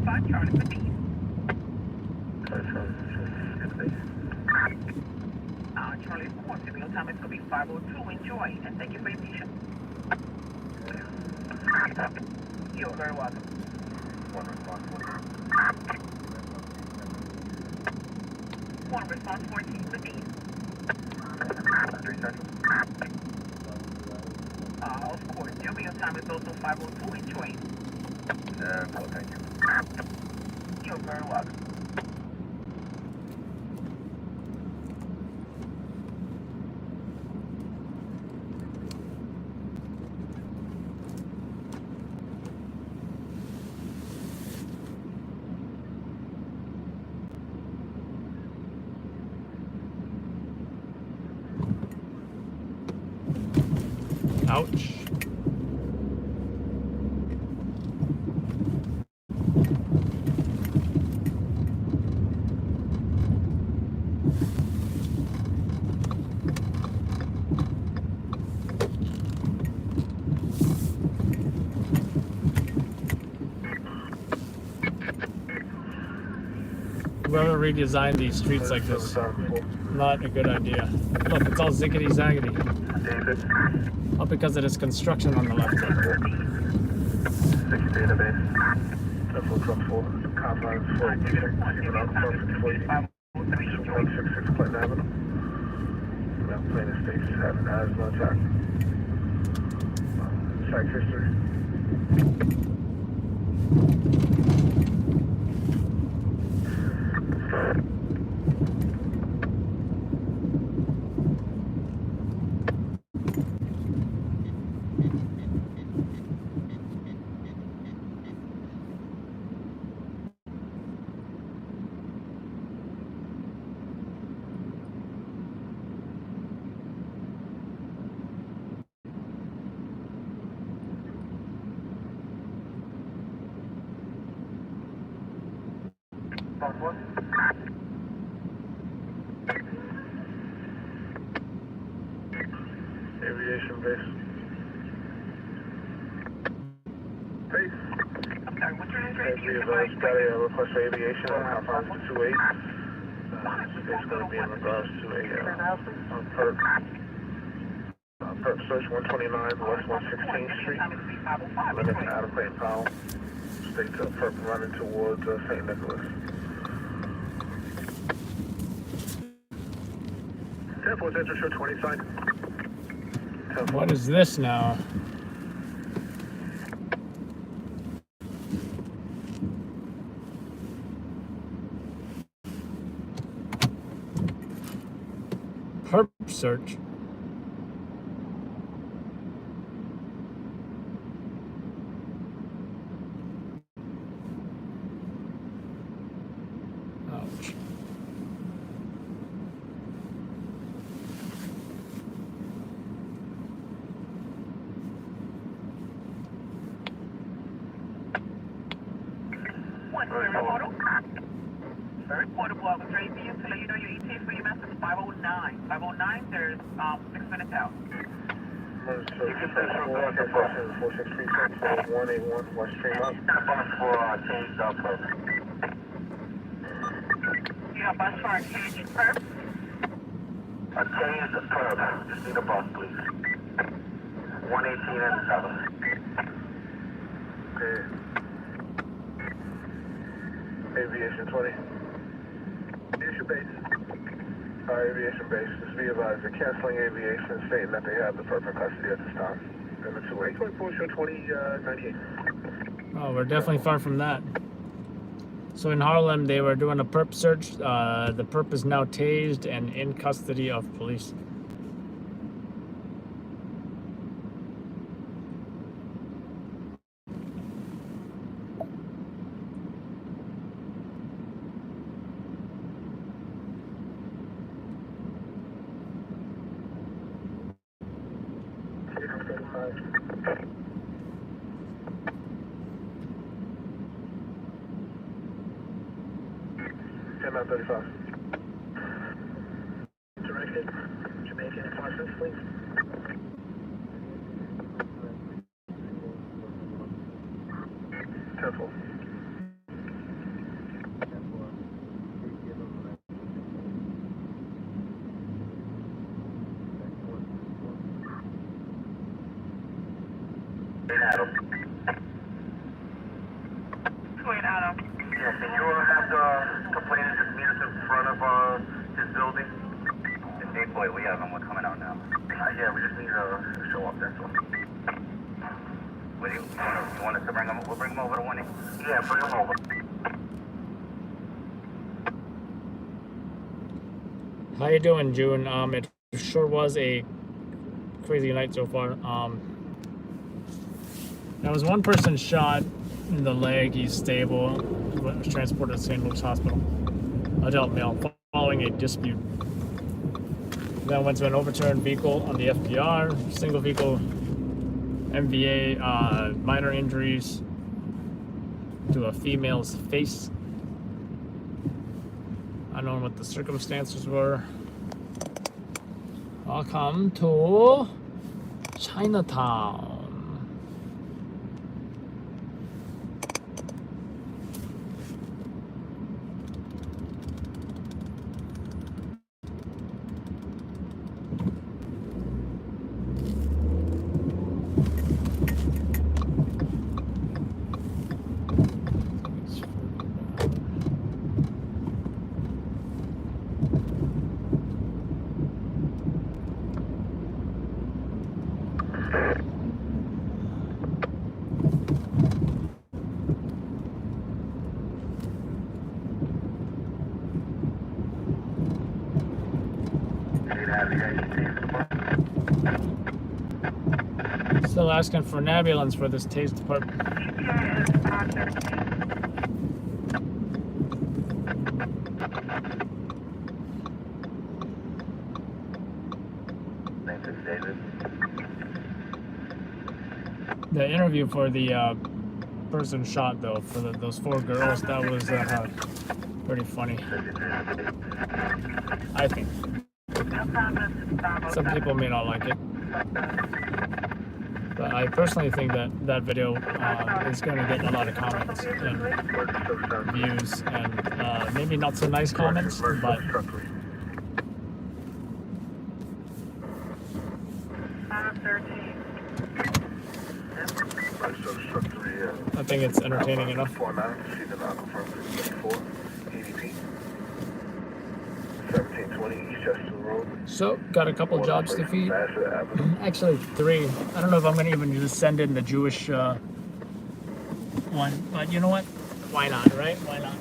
Fine, Charlie, for these. Charlie, of course, your meal time is going to be 5:02. Enjoy, and thank you for your patience. You're very welcome. One response 14 for these. 3 seconds. Of course, your meal time is also 5:02. Enjoy. No, thank you. You're very welcome. Ouch. Whoever redesigned these streets like this, not a good idea. Look, it's all ziggity zaggity. David, All because of this construction on the left side. 6 database. 10-4, confines 42, even out front 54, 166 Clinton Avenue. Mount Plain Estates had an asthma attack. Check history. Aviation base. Base. I'm sorry, what's your name? Got a request for aviation on confines 28. It's going to be in regards to a perp search 129 West 116th Street. Limit to adequate and Powell. State perp running towards St. Nicholas. 10-4 Central Show 20 sign. What is this now? Perp search. Very portable. I was ready for you to let you know your ETA for EMS is 509. 509, there's 6 minutes out. You can send some more to 4636 181 West Stream up. Bus for change up perp. You got bus for a change perp? A change perp. Just need a bus, please. 118 and 7. Okay. Aviation 20. Aviation base. Aviation base. Just be advised, they're canceling aviation, stating that they have the perp in custody at this time. And the 2-way. 2098. Oh, we're definitely far from that. So in Harlem, they were doing a perp search. The perp is now tased and in custody of police. Directed, Jamaican enforcement, please. Careful. Adam. Adam. Yeah, can you have the complainant just meet us in front of his building? The state boy, we have him. We're coming out now. Yeah, we just need to show up, that's all. What do you want us to bring him? We'll bring him over to 1. Yeah, bring him over. How you doing, June? It sure was a crazy night so far. There was one person shot in the leg. He's stable. He was transported to St. Luke's Hospital. Adult male following a dispute. Then went to an overturned vehicle on the FPR. Single vehicle MVA. Minor injuries to a female's face. I don't know what the circumstances were. Welcome to Chinatown. Still asking for an ambulance for this tased department. The interview for the person shot, though, for those 4 girls, that was pretty funny. I think. Some people may not like it. But I personally think that that video is going to get a lot of comments and views and maybe not so nice comments, but I think it's entertaining enough. So, got a couple jobs to feed. Actually, 3. I don't know if I'm going to even just send in the Jewish one, but you know what? Why not, right? Why not?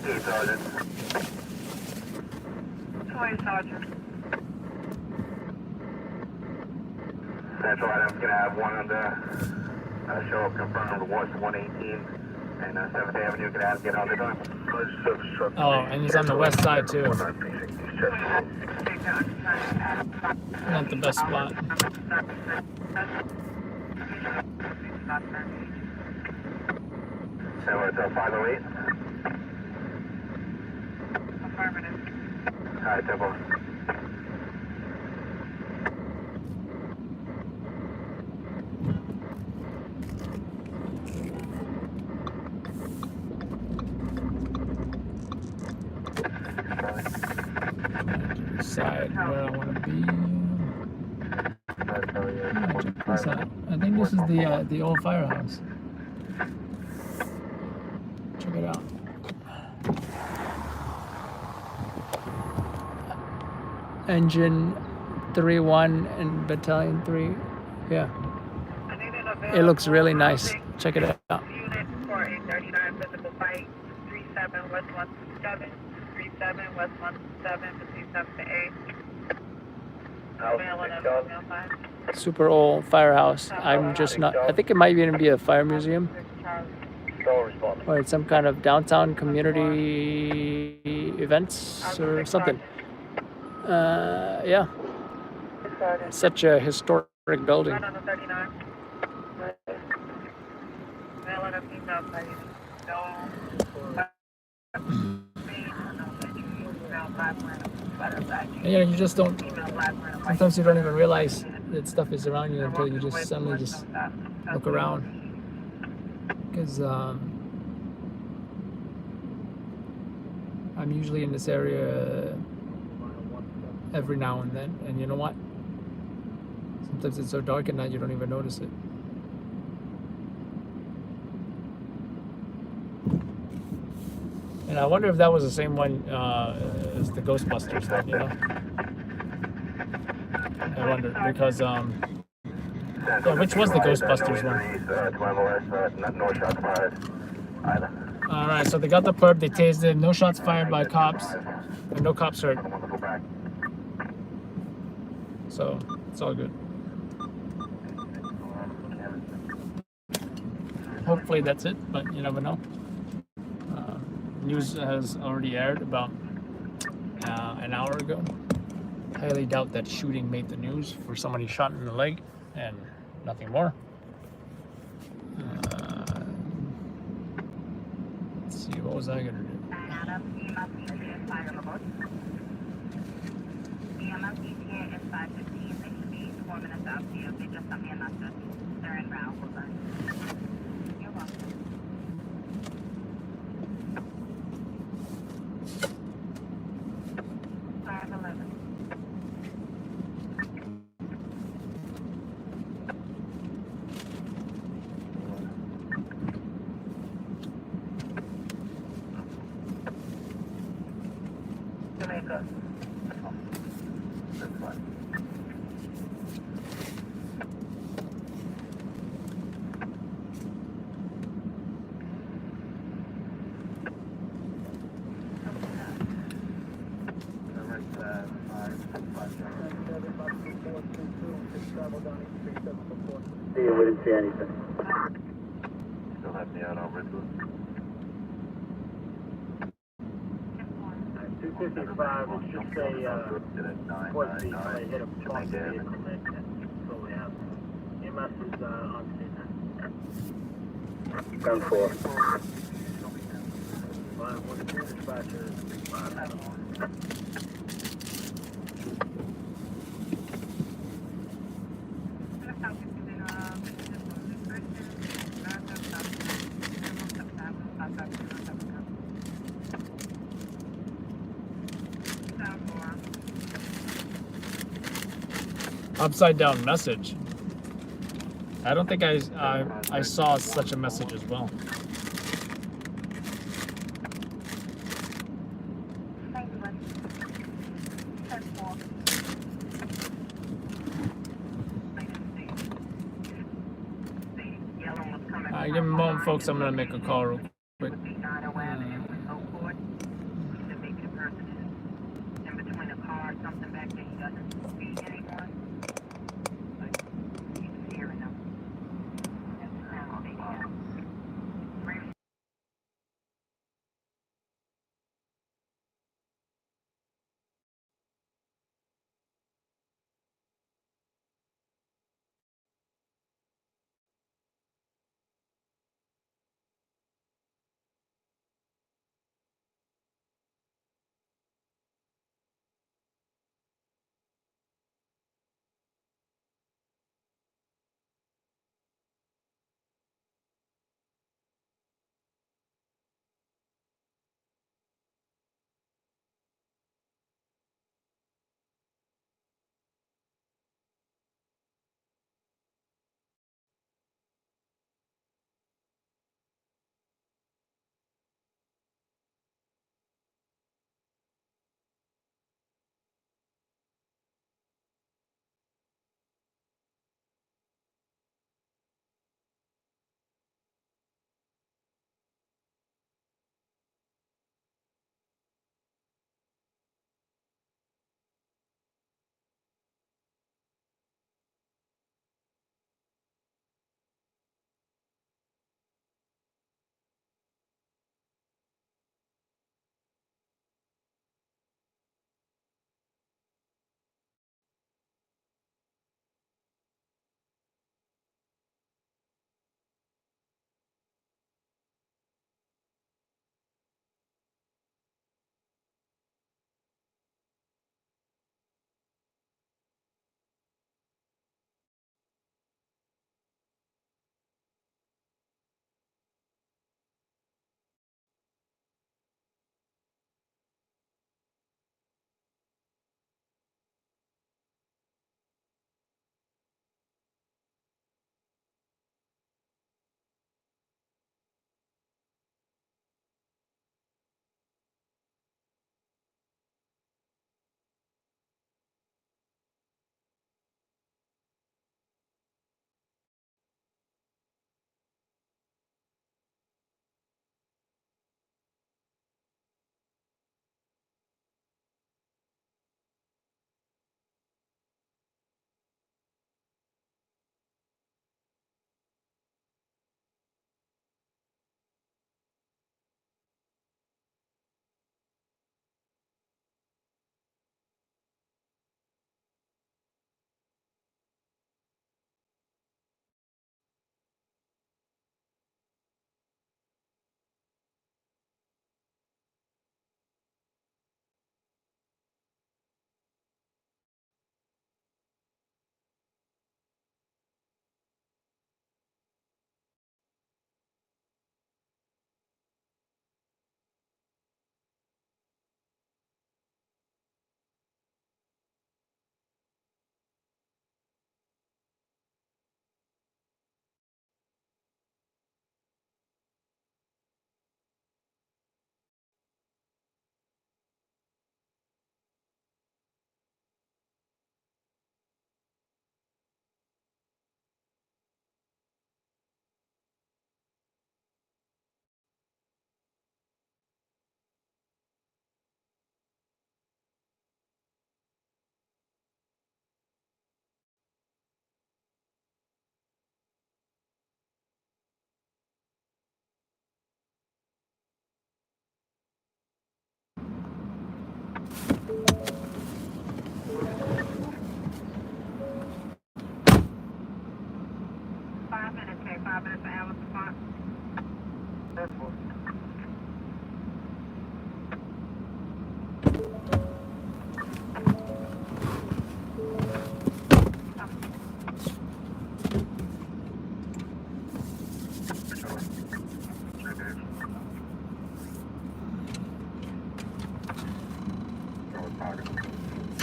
Hey, Sergeant. Sorry, Sergeant. Central Adam's gonna have one on the show up confirmed. 118 And 7th Avenue, get on the door. Oh, and he's on the west side too. Not the best spot. So it's 508. Affirmative. Alright, Temple. Decide where I want to be. Check this out. I think this is the old firehouse. Check it out. Engine 3-1 and Battalion 3. Yeah. It looks really nice. Check it out. Unit for a 39 physical fight, 37 West 127, 37 West 127 between 7 to 8. Super old firehouse. I'm just not. I think it might even be a fire museum. Or it's some kind of downtown community events or something. Yeah. Such a historic building. And, you know, you just don't. Sometimes you don't even realize that stuff is around you until you just suddenly just look around. Because I'm usually in this area every now and then, and you know what? Sometimes it's so dark at night you don't even notice it. And I wonder if that was the same one as the Ghostbusters thing, you know? I wonder, because, yeah, which was the Ghostbusters one? Alright, so they got the perp, they tased him, no shots fired by cops, and no cops hurt. So, it's all good. Hopefully that's it, but you never know. News has already aired about an hour ago. Highly doubt that shooting made the news for somebody shot in the leg and nothing more. Let's see, what was I gonna do? EMS ETA is 5:15. They should be 4 minutes out to you. They just sent me a message. They're en route. You're welcome. Jamaica. That's fine. Yeah, we didn't see anything. Still have me out on Redwood. 255, it's just a fourth seat, so they hit a truck vehicle. So we have EMS is on scene now. 10-4. 512 dispatcher. 5. Upside down message. I don't think I saw such a message as well. Alright, give me a moment, folks. I'm gonna make a call real quick.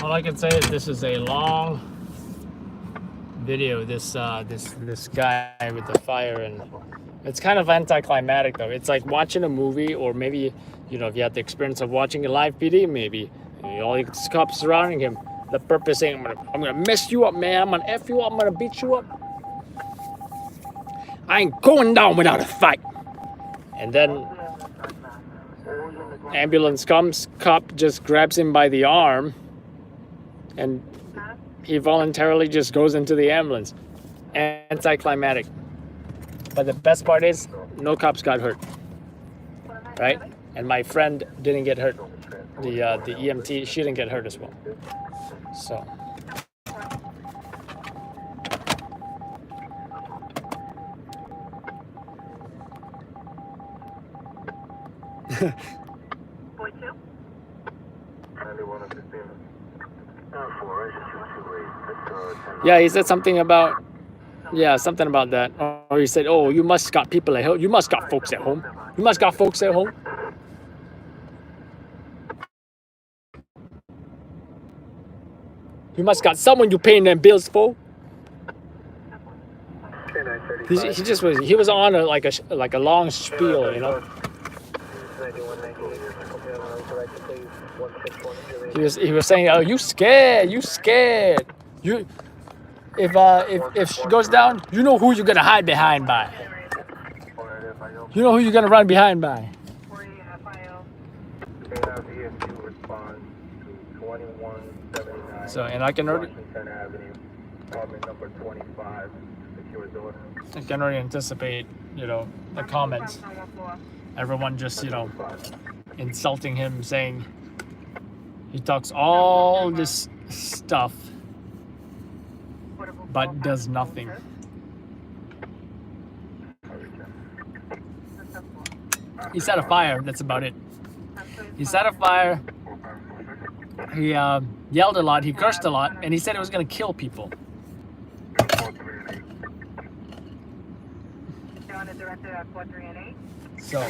All I can say is this is a long video. This guy with the fire, and it's kind of anticlimactic though. It's like watching a movie, or maybe if you had the experience of watching a live PD, maybe all these cops surrounding him. The purpose saying, I'm gonna mess you up, man. I'm gonna F you up. I'm gonna beat you up. I ain't going down without a fight. And then ambulance comes, cop just grabs him by the arm, and he voluntarily just goes into the ambulance. Anticlimactic. But the best part is, no cops got hurt, right? And my friend didn't get hurt. The EMT, she didn't get hurt as well. So. Yeah, he said something about, something about that. Or he said, oh, you must got people at home. You must got folks at home. You must got folks at home. You must got someone you paying them bills for. He was on a long spiel, He was saying, oh, you scared. You if she goes down, you know who you're gonna hide behind by. You know who you're gonna run behind by. So, and I can already anticipate, the comments. Everyone just, insulting him, saying he talks all this stuff, but does nothing. He set a fire, that's about it. He set a fire, he yelled a lot, he cursed a lot, and he said it was going to kill people. So,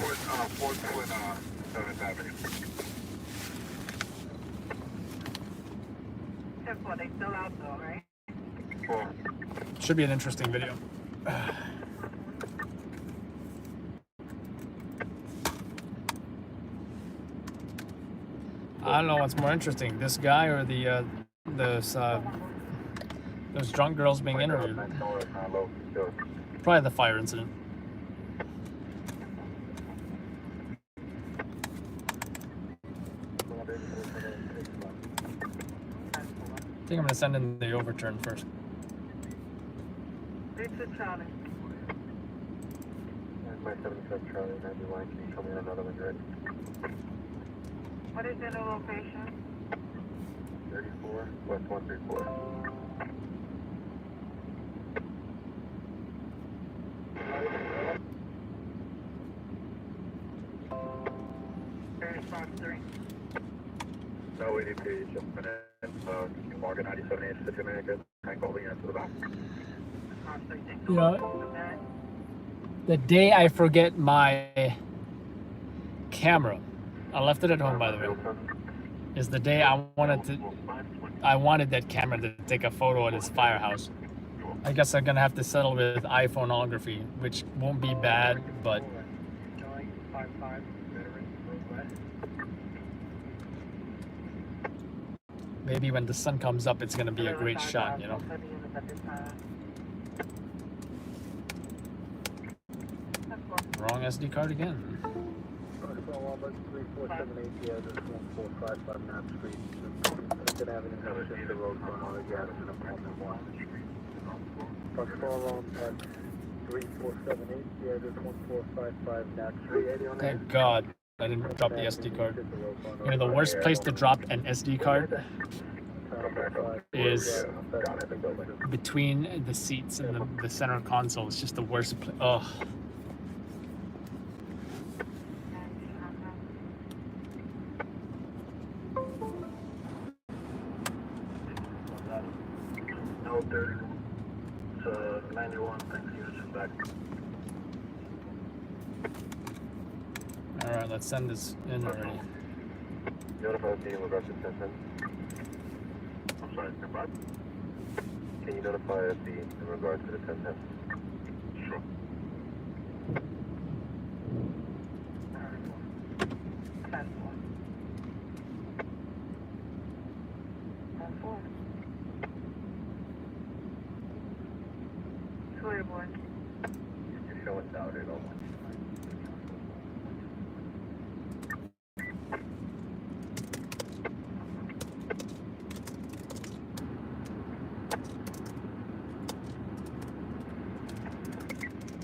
should be an interesting video. I don't know what's more interesting, this guy or those drunk girls being interviewed. Probably the fire incident. I think I'm gonna send in the overturn first. Charlie. My 77 Charlie, 91. Can you show me another one ready? What is your new location? 34, West 134. No ADP, jumping in. New Morgan 97 City America. Tank holding into the back. The day I forget my camera, I left it at home, by the way, is the day I wanted that camera to take a photo at his firehouse. I guess I'm gonna have to settle with iPhoneography, which won't be bad, but maybe when the sun comes up, it's gonna be a great shot, Wrong SD card again. Thank God I didn't drop the SD card. The worst place to drop an SD card is between the seats and the center console. It's just the worst place. Ugh. To 91, thanks for using back. Alright, let's send this in already. Notify the team of our Can you notify us in regards to the 1010? Sure. You're showing Saturday, don't we?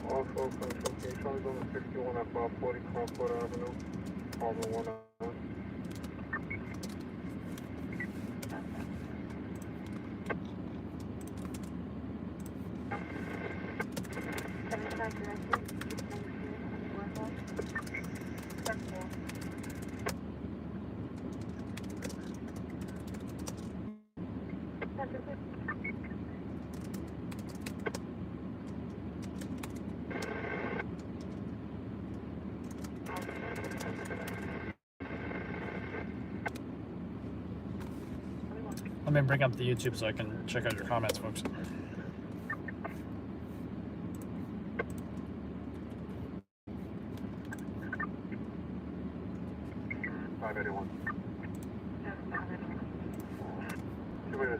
Also, Central, can you show me on 61 at 540 Concord Avenue, Harlem 1 Let me bring up the YouTube so I can check out your comments, folks.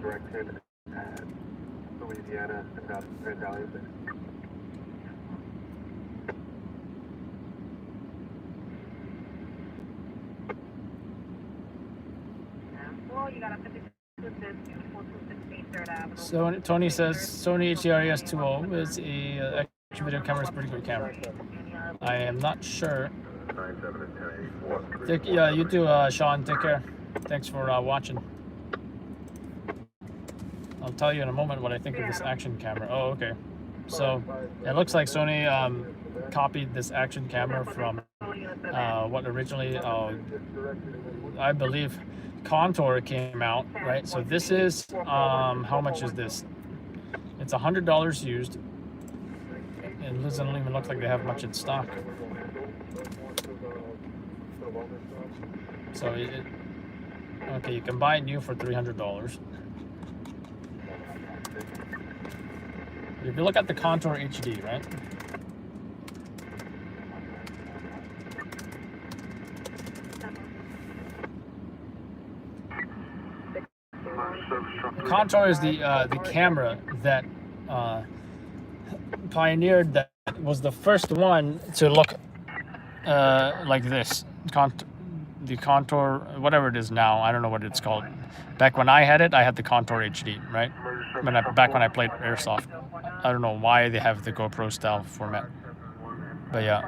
direct hit at Louisiana and Vandalia. Well, you got a 52 Third Avenue. So Tony says Sony HDR 20 is a action video camera, is a pretty good camera. I am not sure. Yeah, you too, Sean. Take care. Thanks for watching. I'll tell you in a moment what I think of this action camera. Oh, okay. So it looks like Sony copied this action camera from what originally, I believe, Contour came out, right? So this is, how much is this? It's $100 used. It doesn't even look like they have much in stock. So okay, you can buy it new for $300. If you look at the Contour HD, right? Contour is the camera that pioneered, that was the first one to look like this. The Contour, whatever it is now, I don't know what it's called. Back when I had it, I had the Contour HD, right? Back when I played Airsoft. I don't know why they have the GoPro style format. But yeah,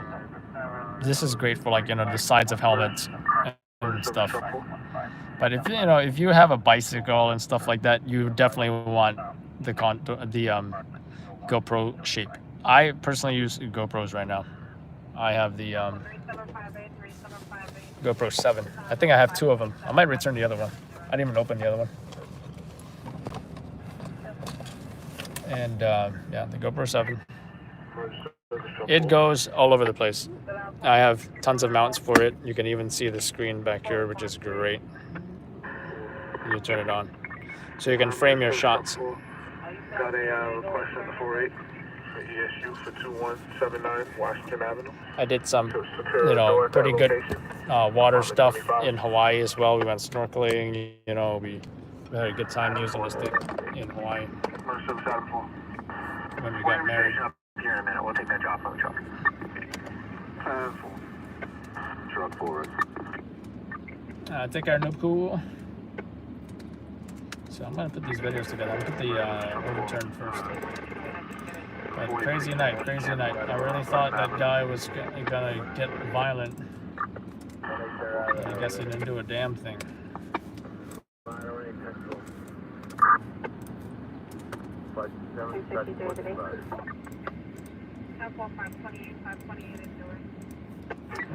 this is great for, like, you know, the sides of helmets and stuff. But if if you have a bicycle and stuff like that, you definitely want the GoPro shape. I personally use GoPros right now. I have the GoPro 7. I think I have 2 of them. I might return the other one. I didn't even open the other one. And yeah, the GoPro 7. It goes all over the place. I have tons of mounts for it. You can even see the screen back here, which is great. You turn it on, so you can frame your shots. Got a request on the 48 for ESU for 2179 Washington Avenue. I did some, pretty good water stuff in Hawaii as well. We went snorkeling. We had a good time using this thing in Hawaii when we got married. Here in a minute, we'll take that job from the truck. Truck forward. Take our Nuku. So I'm gonna put these videos together. I'm gonna put the overturn first. But crazy night. I really thought that guy was gonna get violent. But I guess he didn't do a damn thing. Well,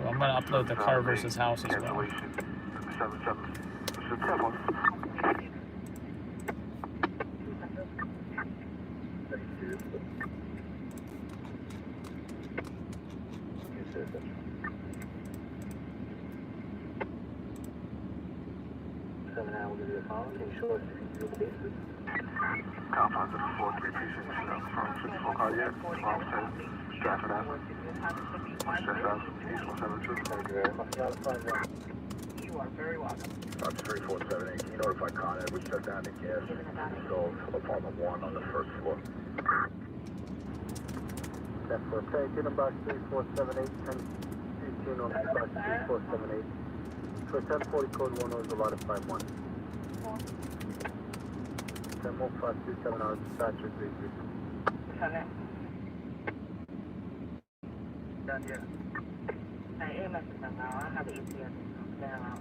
I'm gonna upload the car versus house as well. We'll give you a call. Can you show us Compound 43 precinct, from 54 Cardiac, Wrong 10, Stratford Avenue, Stratford Avenue, East 172. You are very welcome. Fox 3478, can you notify Con Ed, we shut down the gas stove, apartment 1 on the first floor. That's for taking box 3478, 1018 on box 3478. For 1040 code 1 is allotted 51. 101527 hours, dispatcher 33. Done here. Hey, AMS is done now. I have the EPS down out.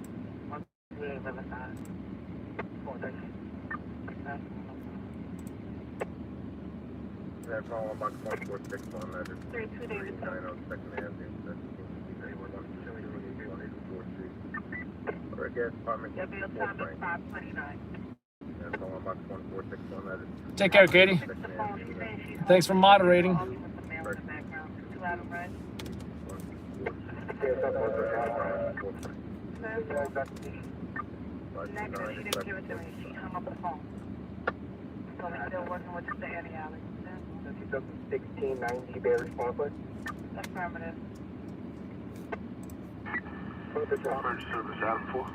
138 Riverside. 413. That's all on box 1461, that is 32 days. 390 Second Avenue, that's 4th Street. Or gas department. Your bill time is 529. That's all on box 1461, that is Take care, Katie. Second Avenue. Thanks for moderating. Negative, she didn't give it to me. She hung up the phone. So we're still working with the Staten Island. 1690 Barry Sparkler. Affirmative. Emergency service out 4.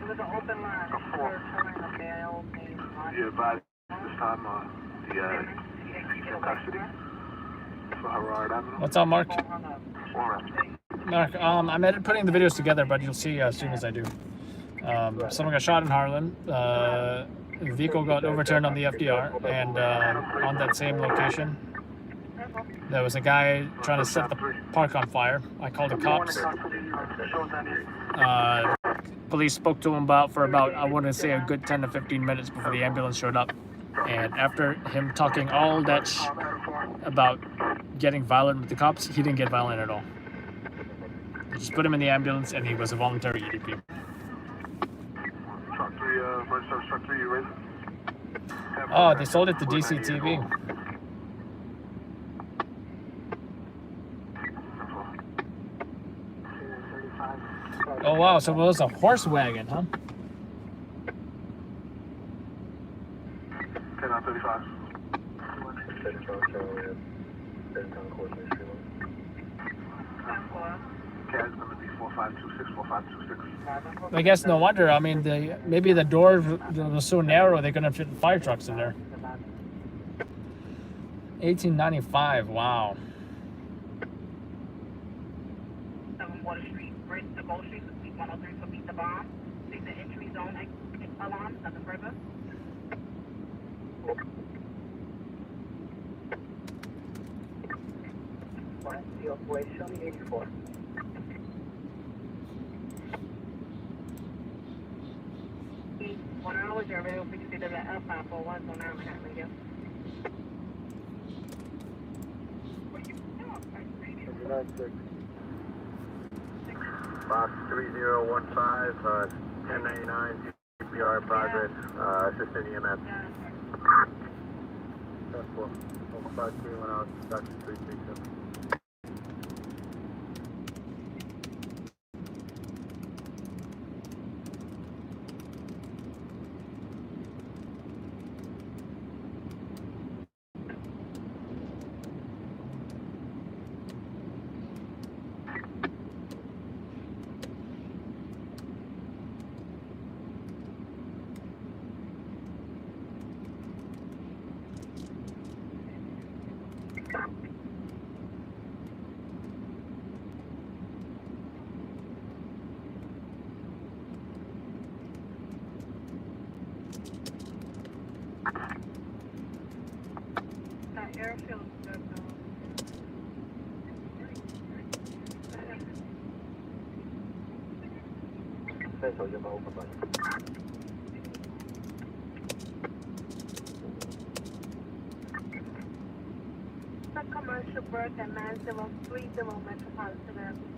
It was an open line. A 4. Returning a mail, name, You advised this time the in custody for Herard Avenue. What's up, Mark? Warren. Mark, I'm putting the videos together, but you'll see as soon as I do. Someone got shot in Harlem. The vehicle got overturned on the FDR, and on that same location, there was a guy trying to set the park on fire. I called the cops. Police spoke to him for about, I want to say, a good 10 to 15 minutes before the ambulance showed up. And after him talking all that about getting violent with the cops, he didn't get violent at all. They just put him in the ambulance, and he was a voluntary EDP. Truck 3, emergency service truck 3, you ready? Oh, they sold it to DCTV. Oh wow, so it was a horse wagon, huh? 1035. CAS number be 4526, 4526. I guess no wonder. I mean, maybe the door was so narrow they couldn't fit fire trucks in there. 1895. Wow. 7 Water Street, bridge to Gold Street, Suite 103 for Meet the Bomb. See the entry zone alarm, nothing further. The operation 84. East 1 hour, 060 F541, so now I'm handling you. Box 3015, 1099, CPR progress, assistant EMS. That's 4. 531 out, Dr. 337. That air feels good though. The commercial birth at 9030 Metropolitan Avenue,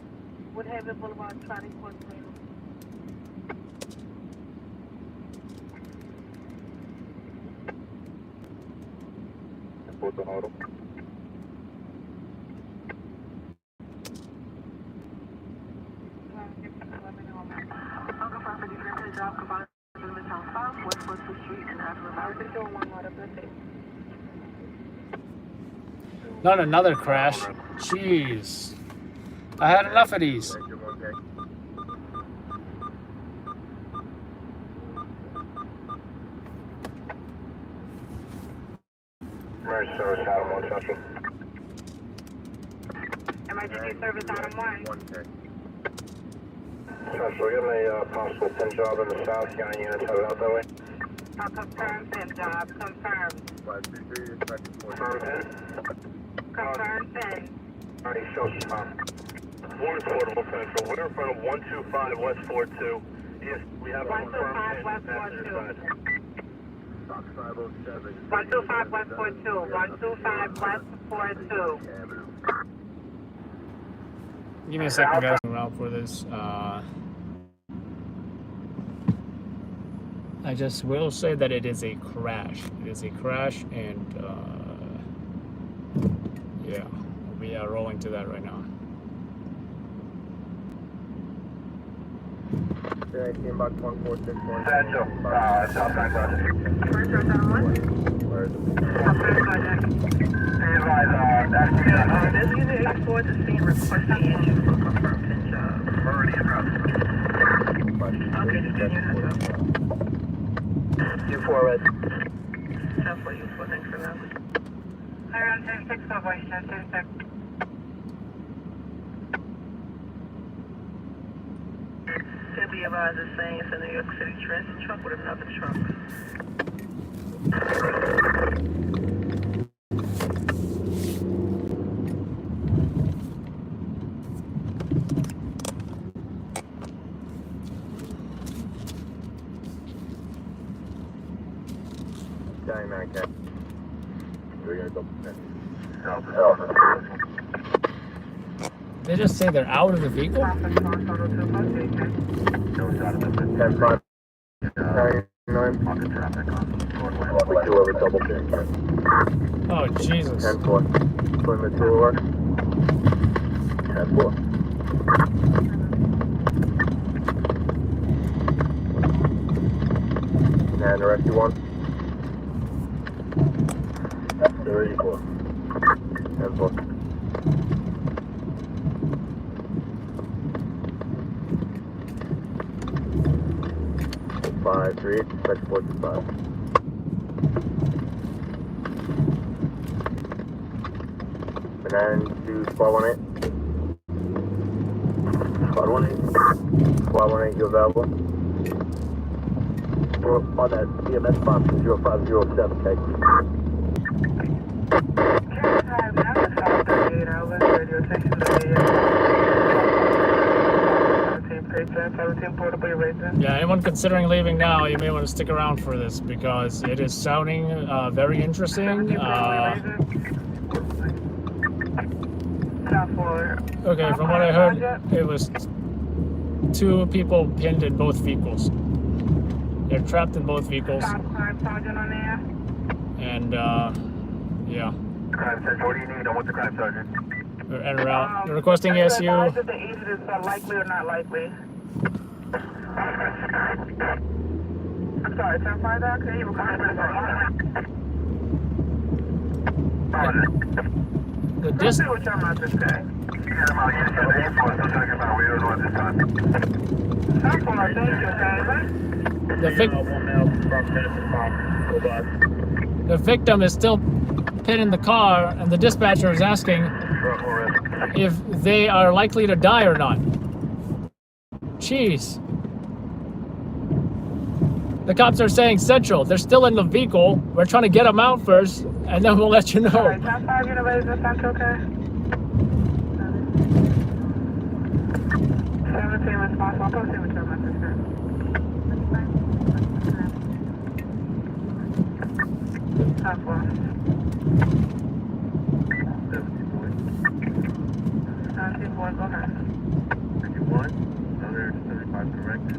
Woodhaven Boulevard, Trotting Court, Greenville. Puerto Noro. Uncle Papa, defense job combined with Midtown 5, West 4th Street and Not another crash. Jeez. I had enough of these. Emergency service Adam 1 Central. Emergency service Adam 1. Central, give me a possible pin job in the south. Got any units headed out that way? I'll confirm pin job. Confirmed. Confirm pin? Confirm pin. Alright, show some. 1 Portable Central. We're in front of 125 West 42. Yes, we have a confirmed 125 pin. West 42. 125 West 42. 125 West 42. Give me a second, guys. Around for this. I just will say that it is a crash. It is a crash, and yeah, we are rolling to that right now. Box 1461. Central. Southside Project. Where is it? This unit 84 to scene requesting issue for confirmed pin job. Already addressed. Okay, just get unit up. U4 red. 10-4 U4, thanks for that. Around 10-6 for voice, 10-6. To be advised, is saying it's a New York City transit truck with another truck. Dying man, Cap. We're gonna double check. They just say they're out of the vehicle? 10-5. 9. We do have a double check. Oh, Jesus. 10-4. Putting the tool work. 10-4. And the rescue one. 34. 10-4. Five, 3, 6, 4, 2, 5. And then to squad 1-8. Squad 1-8. Squad 1-8, you available? We're on that CMS box 0507, okay? Yeah, anyone considering leaving now, you may want to stick around for this because it is sounding very interesting. Okay, from what I heard, it was 2 people pinned in both vehicles. They're trapped in both vehicles. And, yeah. Crime Sergeant, what do you need? I want the Crime Sergeant. We're en route. You're requesting ASU. The agent is likely or not likely. I'm sorry, 10-5 that? Okay, you The dis- what your message say. The victim is still pinned in the car, and the dispatcher is asking if they are likely to die or not. Jeez. The cops are saying Central. They're still in the vehicle. We're trying to get them out first, and then we'll let you know. Alright, 10-5 United, is Central okay? 17 response, I'll proceed with your message, sir. 10-4. 17-4, go ahead. 51, another 35 corrected.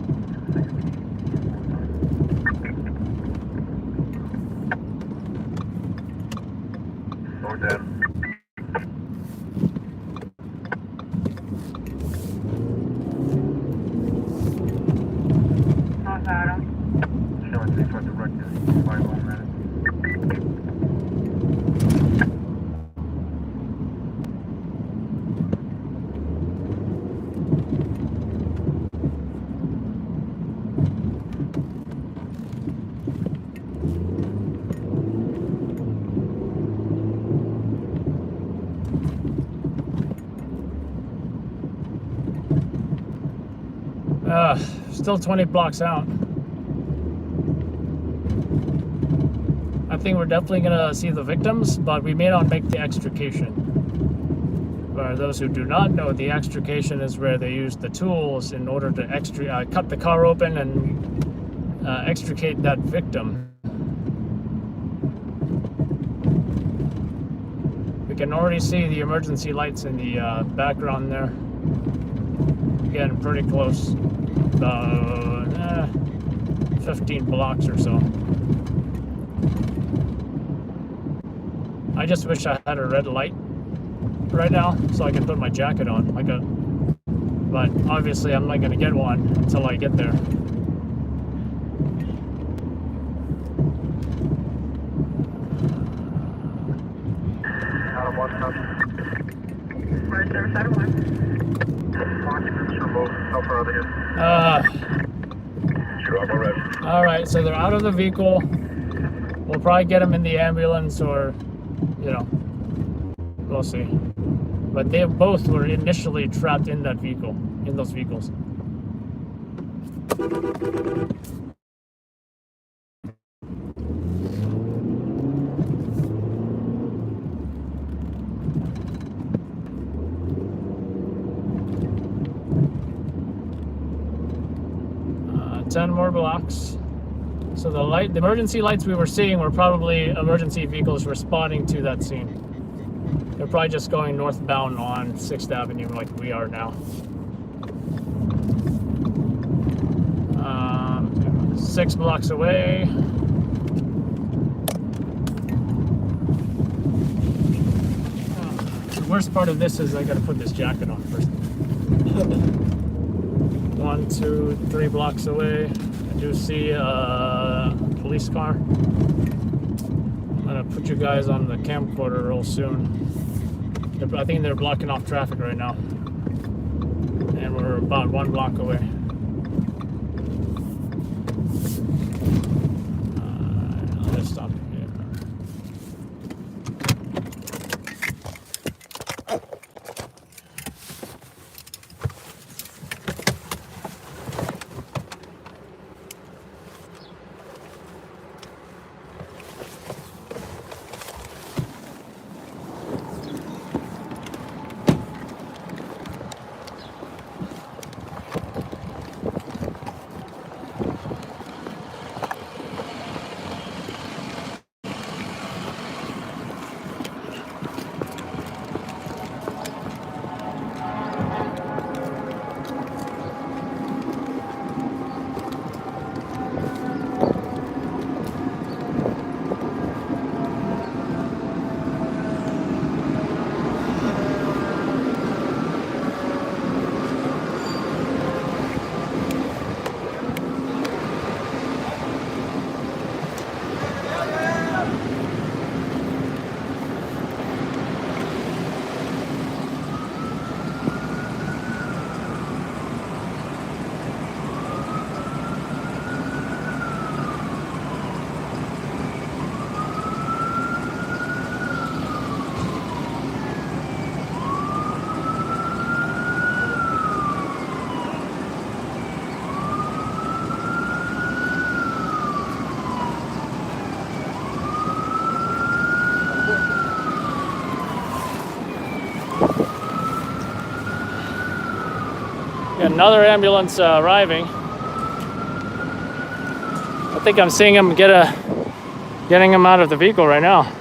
Slow down. North Adam. Showing 3 for directed. 5 minutes. Still 20 blocks out. I think we're definitely gonna see the victims, but we may not make the extrication. For those who do not know, the extrication is where they use the tools in order to cut the car open and extricate that victim. We can already see the emergency lights in the background there. Getting pretty close. 15 blocks or so. I just wish I had a red light right now so I can put my jacket on. But obviously I'm not gonna get one until I get there. All right, so they're out of the vehicle. We'll probably get them in the ambulance, or, you know, we'll see. But they both were initially trapped in that vehicle, in those vehicles. 10 more blocks. So the emergency lights we were seeing were probably emergency vehicles responding to that scene. They're probably just going northbound on 6th Avenue like we are now. 6 blocks away. The worst part of this is I gotta put this jacket on first. 1, 2, 3 blocks away. I do see a police car. I'm gonna put you guys on the camcorder real soon. I think they're blocking off traffic right now. And we're about 1 block away. I'll just stop here. Another ambulance arriving. I think I'm seeing him getting him out of the vehicle right now.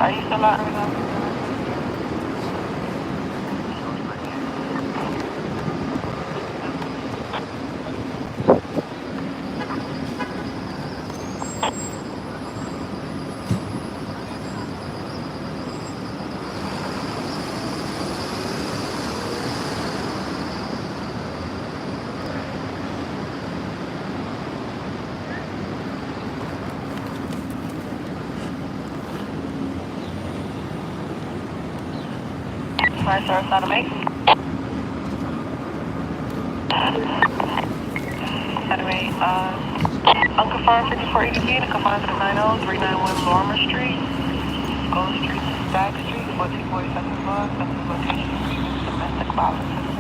Are you still out right now? Sorry, sir, it's not a make. Anyway, unconfirmed 54 EDP, the confined to the 90391 Lorimer Street, Gold Street, Stagg Street, 1442nd floor, sensitive location, previous domestic violence incident.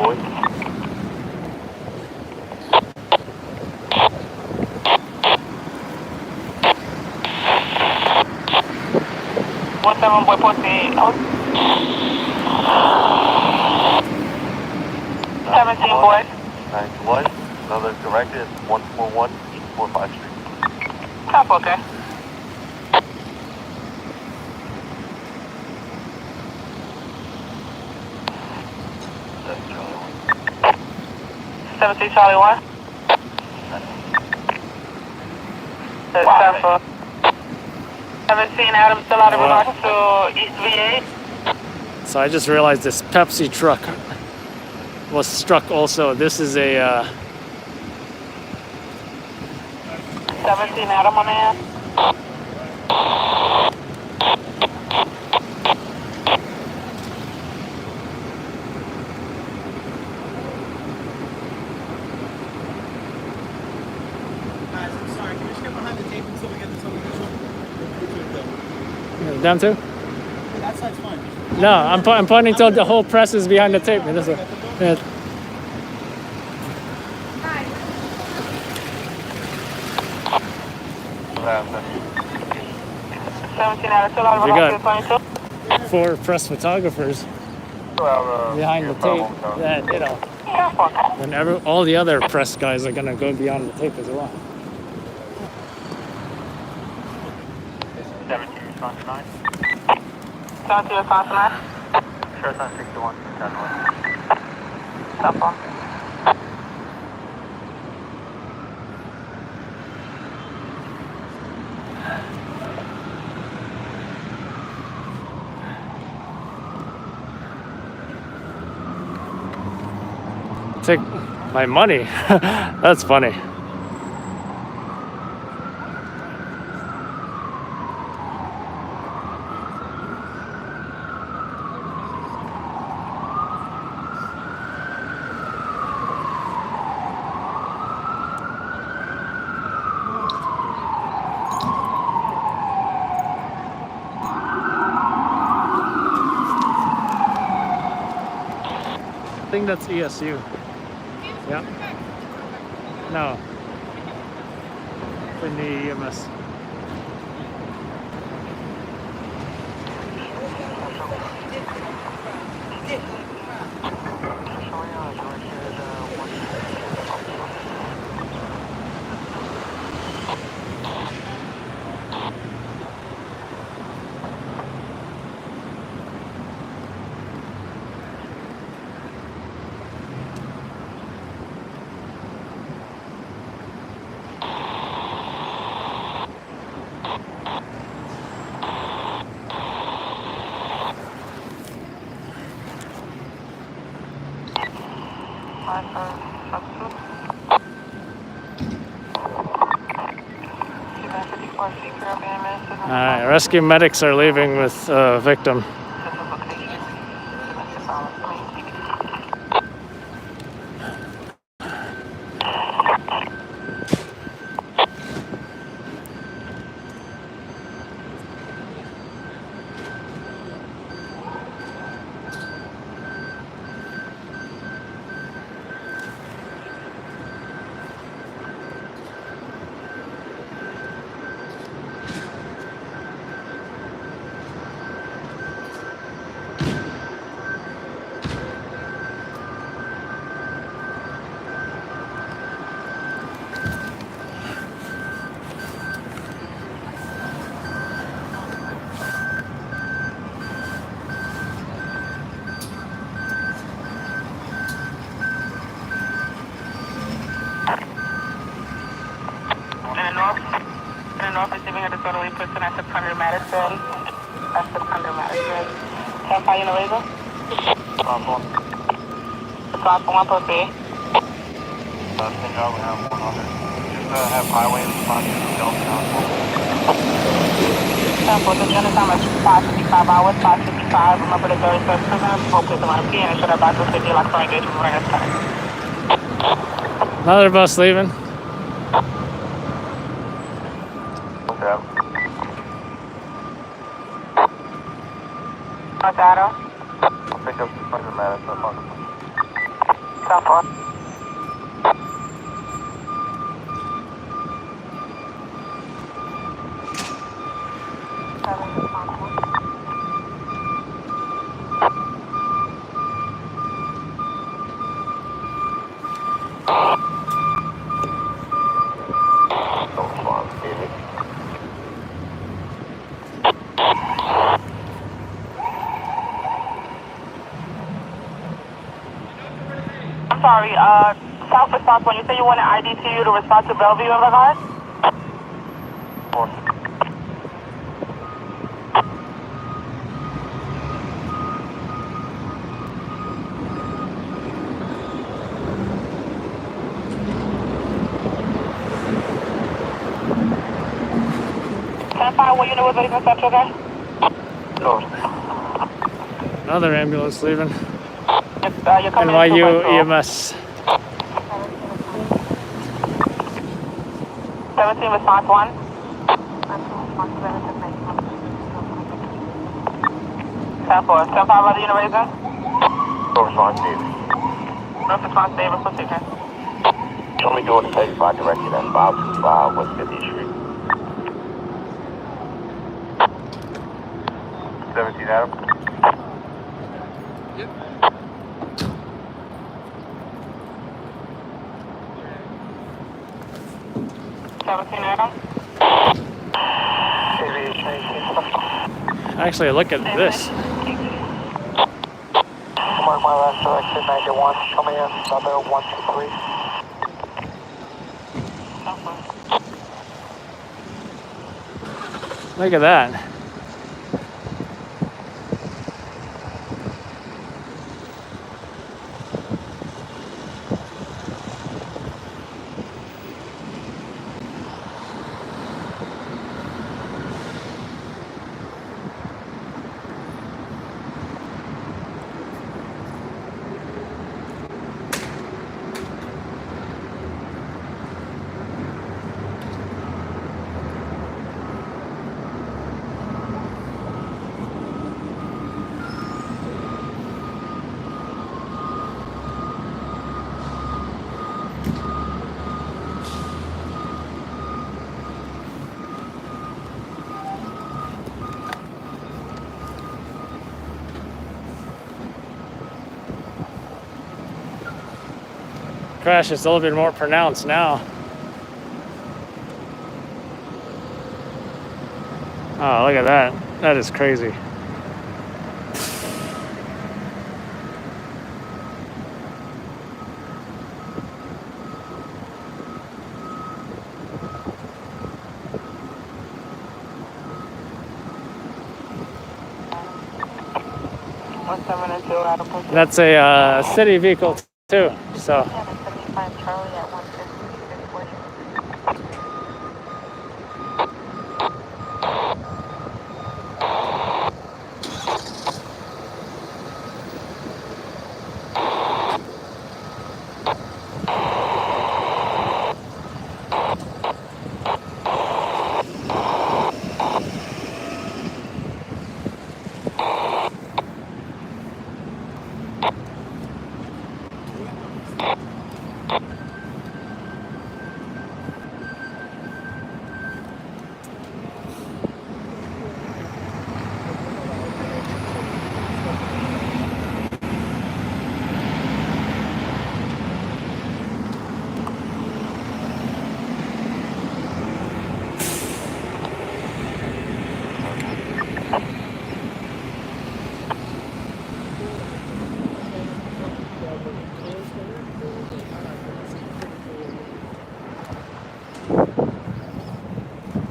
Boy. One seven boy 48 out. 17 boy. 91. Another directed 141 East 45 Street. Top okay. That's Charlie 1. 17 Charlie 1. Wow. 17 Adam still out of regards to East VA. So I just realized this Pepsi truck was struck also. This is a 17 Adam on the end. Them too? That side's fine. No, I'm pointing till the whole press is behind the tape. This is, yeah. We got 4 press photographers behind the tape that, you know, and all the other press guys are gonna go beyond the tape as well. 17 response 9. 17 response 9. Sure, 61, 10 1. Stop off. Take my money. That's funny. I think that's ESU. Yeah. No. In the EMS. Alright, rescue medics are leaving with victim. Receiving a disorderly person at 600 Madison. At 600 Madison. 10-5 Universal. Response 1. Response 1, proceed. Same job, we have 100. Just have highway response to Delta Council. 10-4, the unit time is 5:55 hours, 5:55. Remember the very first prisoner, focus on P and should have back to 50 like for engagement right at time. Another bus leaving. Okay. What's Adam? I'll pick up 600 Madison. Stop off. Sorry, South response when you say you want an IDTU to respond to Bellevue in regards? 4. What unit was leaving Central again? No. Another ambulance leaving. You're coming NYU in EMS. 17 response 1. 10-4. 10-5 by the Uniraison. No response, David. No response, David. Proceed, man. Show me door to text by directed at 525 West 50th Street. 17 Adam. Yep. 17 Adam. Actually, look at this. Mark my last direction, 91. Show me another 123. Look at that. Crash is a little bit more pronounced now. Oh, look at that. That is crazy. That's a city vehicle too, so.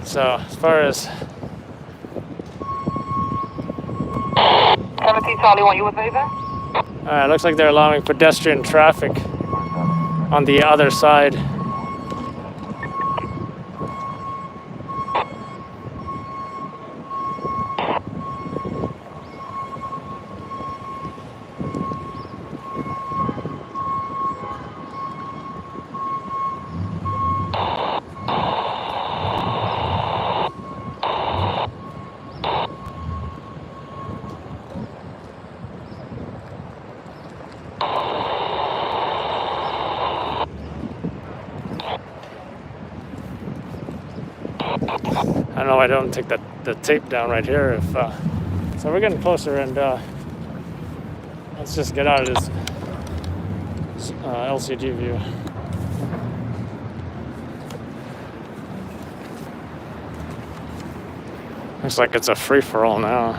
So as far as 17 Charlie 1, you with me there? looks like they're allowing pedestrian traffic on the other side. I don't know why I don't take the tape down right here. If so, we're getting closer, and let's just get out of this LCD view. Looks like it's a free-for-all now.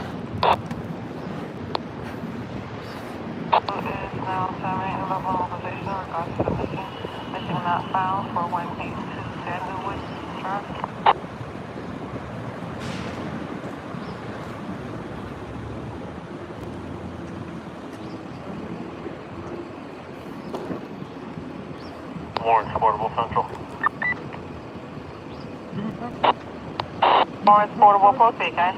Lawrence, Portable Central. Lawrence, Portable, proceed, guys.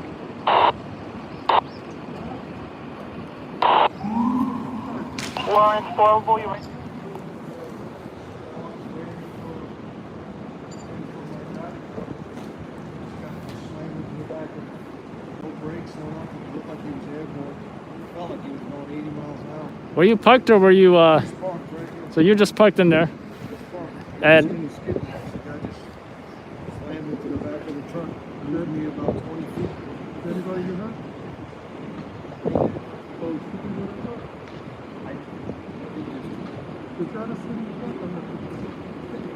Lawrence, Portable, you ready? No brakes, no looked like he was airborne. It felt like he was going 80 miles an hour. Were you parked or were you? Just parked right here. So you just parked in there, Just parked. and Seen the skid marks. The guy just slammed into the back of the truck. He led me about 20 feet. Did anybody get hurt? Oh, you can go to the truck? Is that a city truck?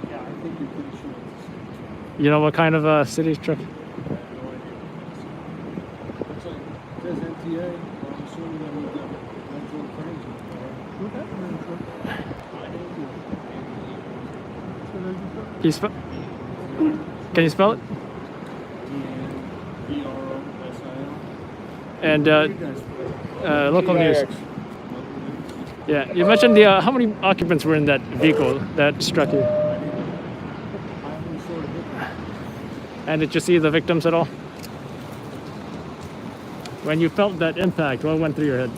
Yeah, I think you're pretty sure it's a city truck. you know what kind of city truck? I have no idea. Looks like it says MTA. I'm assuming that we've got metro trains in the car. What happened in the truck? Can you spell? Can you spell it? And local news. Yeah, you mentioned the how many occupants were in that vehicle that struck you? And did you see the victims at all? When you felt that impact, what went through your head?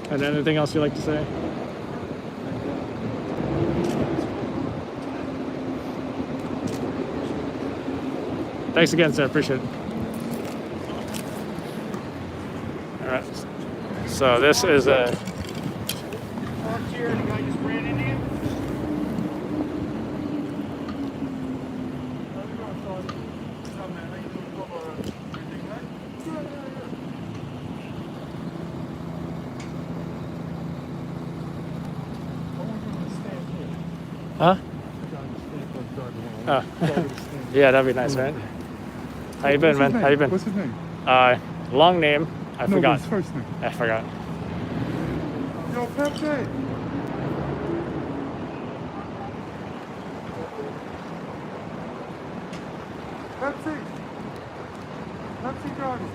And anything else you'd like to say? Thanks again, sir. Appreciate it. All right. So this is a. Huh? Oh. Yeah, that'd be nice, right? How you been, man? How you been? What's his name? Long name. I No, forgot. his first name. I forgot. Yo, Pepsi. Pepsi. Pepsi garden.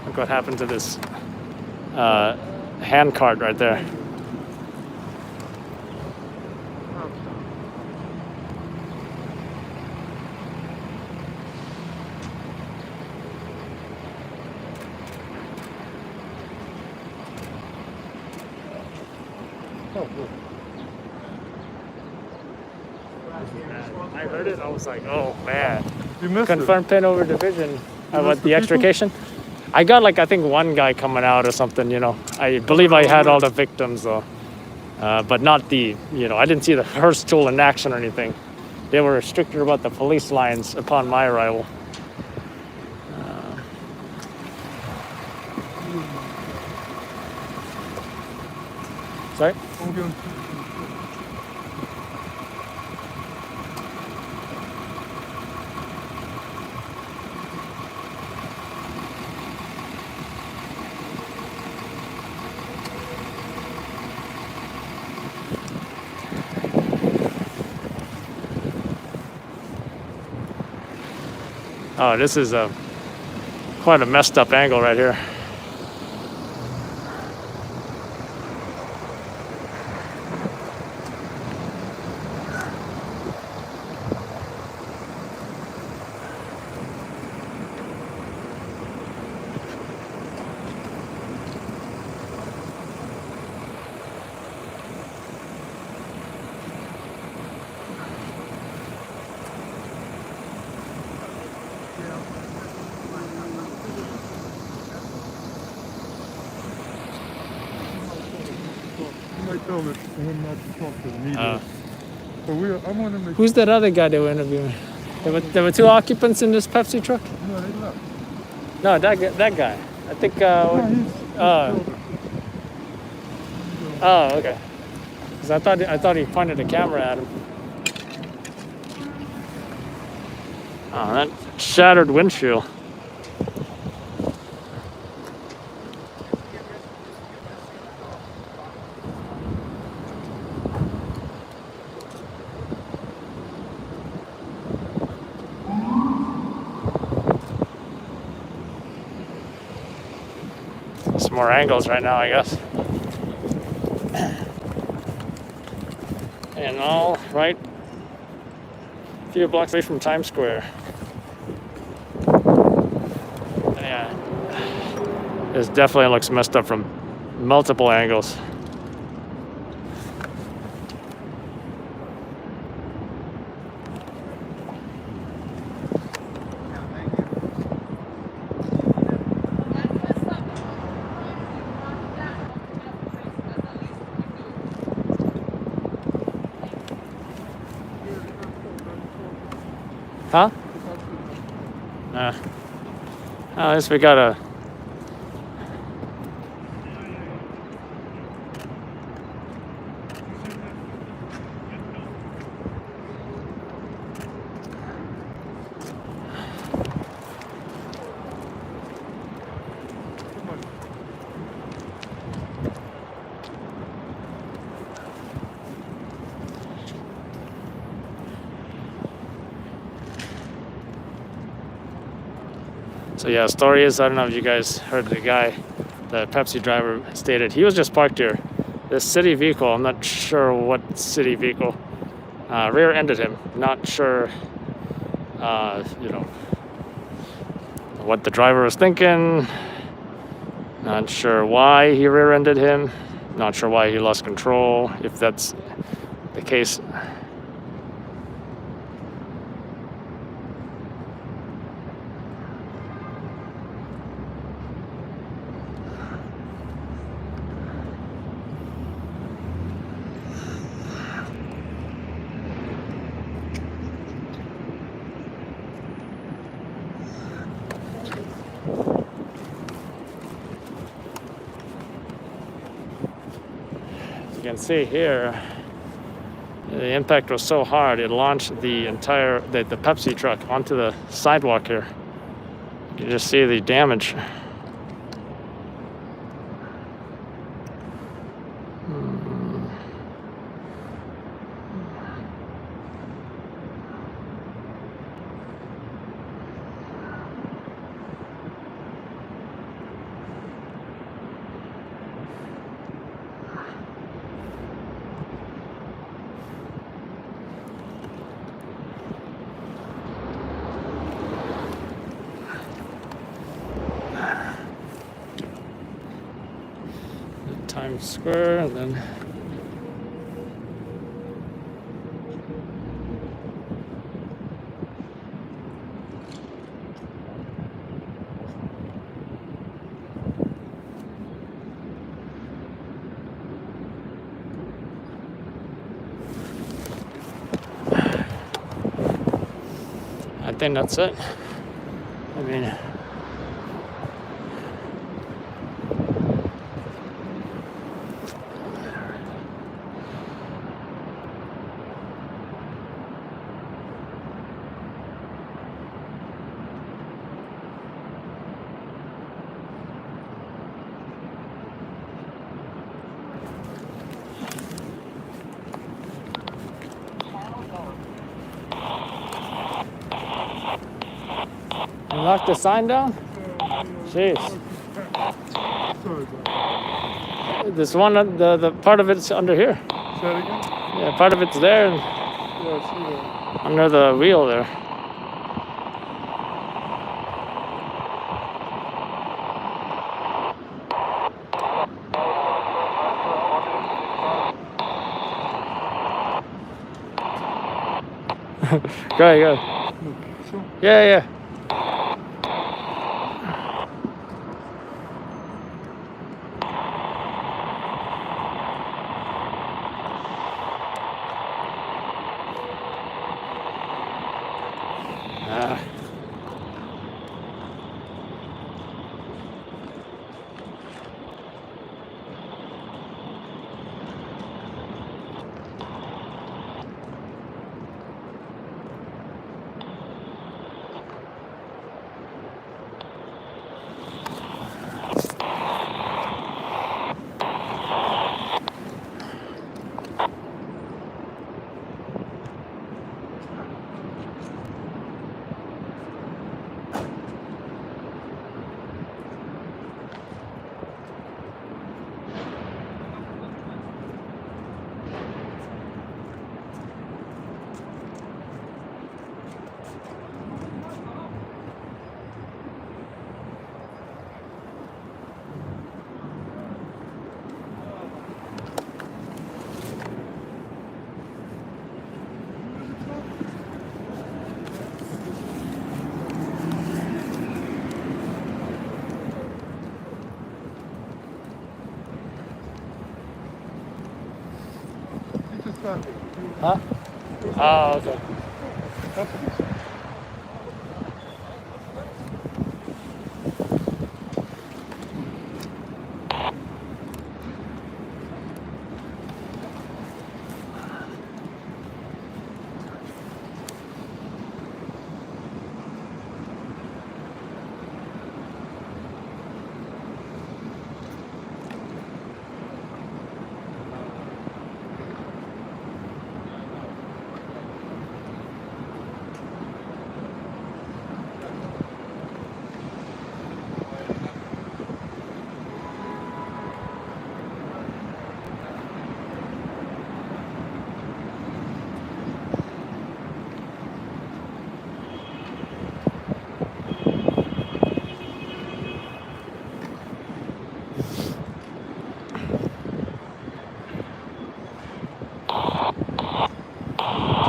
Look what happened to this hand cart right there. I heard it. I was like, "Oh man!" You missed Confirmed pin over division. I want the the extrication. I got like I think one guy coming out or something. You know, I believe I had all the victims though, but not the. You know, I didn't see the hearse tool in action or anything. They were stricter about the police lines upon my arrival. Sorry. Oh, this is quite a messed up angle right here. Tell him for him not to talk to the media. But I want to make. Who's that other guy they were interviewing? There were two occupants in this Pepsi truck? No, they left. No, that guy. I think. Oh, okay. Because I thought he pointed the camera at him. Oh, that shattered windshield. Some more angles right now, I guess. And all right, a few blocks away from Times Square. Yeah, this definitely looks messed up from multiple angles. Huh? At least we got a. So yeah, story is, I don't know if you guys heard the guy, the Pepsi driver stated he was just parked here. This city vehicle, I'm not sure what city vehicle, rear-ended him. Not sure, you know, what the driver was thinking. Not sure why he rear-ended him. Not sure why he lost control, if that's the case. You can see here, the impact was so hard, it launched the entire, the Pepsi truck onto the sidewalk here. You can just see the damage. Times Square, and then I think that's it. I mean, you knocked the sign down? Jeez. This one, the part of it's under here. Say it again? Yeah, part of it's there and Yeah, I see that. under the wheel there. Go ahead. Sure. Yeah. traffic. Huh? Oh, okay.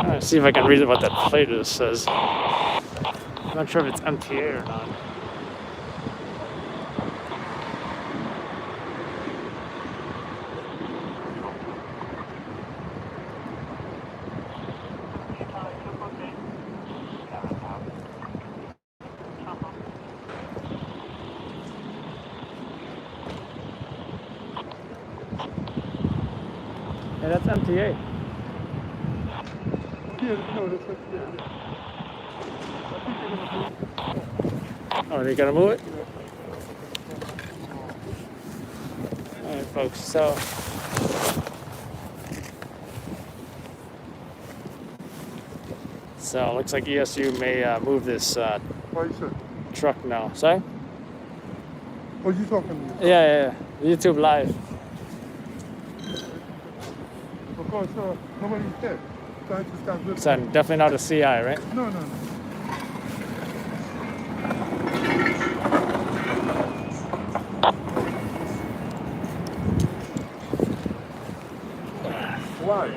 Trying to see if I can read what that plate is says. I'm not sure if it's MTA or not. Yeah, that's MTA. Yeah, no, that's Oh, they gotta move it? Alright, folks, so. So, looks like ESU may move this Why you said? truck now. Sorry? Oh, you talking to me? Yeah. YouTube Live. Because nobody's dead. So I just got So, definitely not a CI, right? No. Why?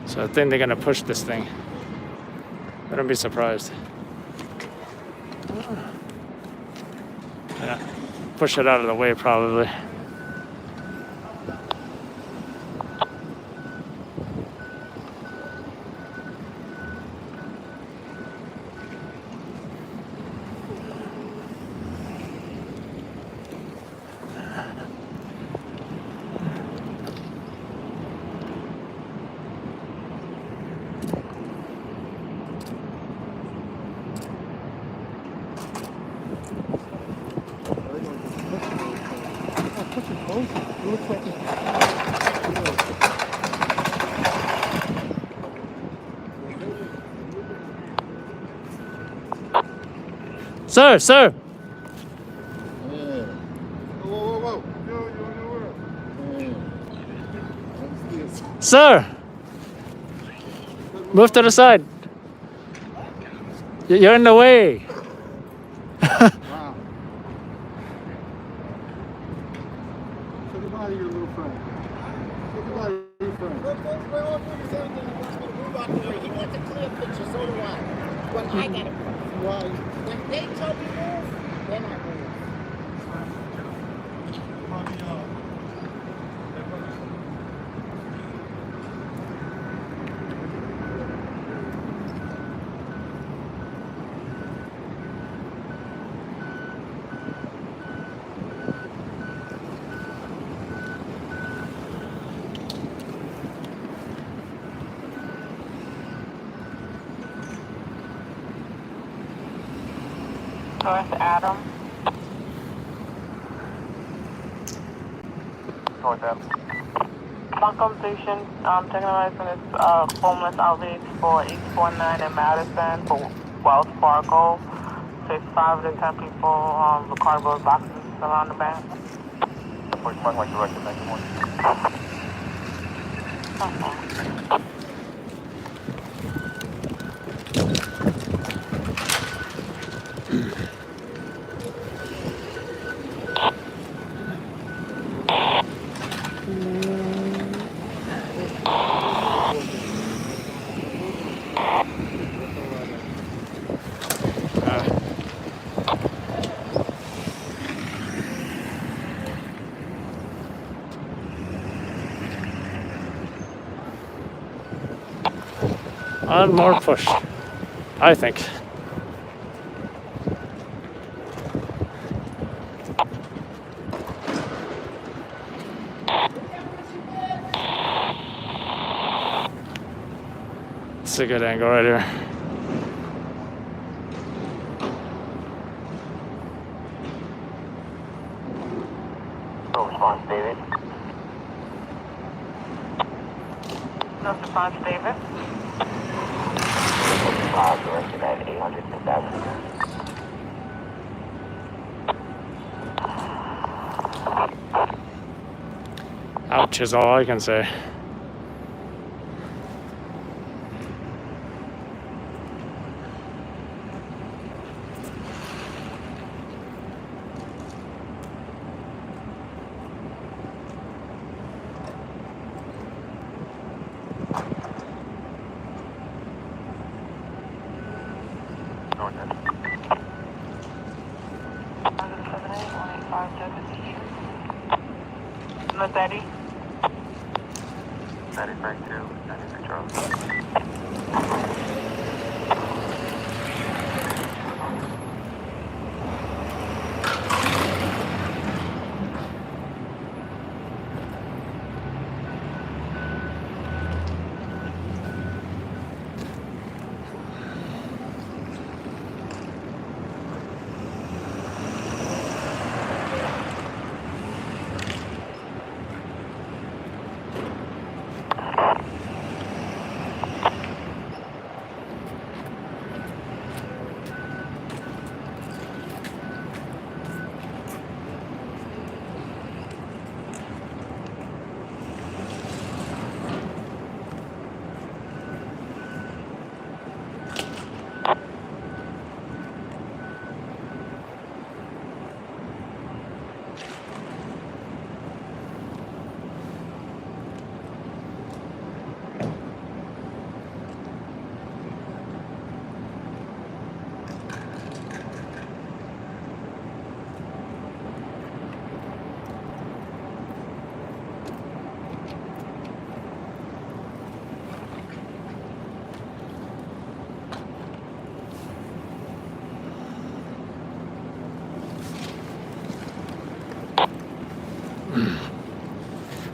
So, I think they're gonna push this thing. I don't be surprised. Yeah. Push it out of the way, probably. Sir! Whoa. Sir! Move to the side. You're in the way. Wow. Say goodbye to your little friend. Say goodbye to your friend. We're all doing the same thing. He wants me to move out the way. He wants a clear picture, so do I. But I got it. Why? When they tell me move, then I move. North Adam. North Adam. Welcome station. Taking a license is homeless outreach for 849 in Madison for Wells Fargo. Say 5 to 10 people with cardboard boxes around the bank. Which one like directed next one? On more push, I think. It's a good angle right here. No response, David. No response, David. Directed at 800th Avenue. Ouch is all I can say. No, Daddy. That is back to Charles.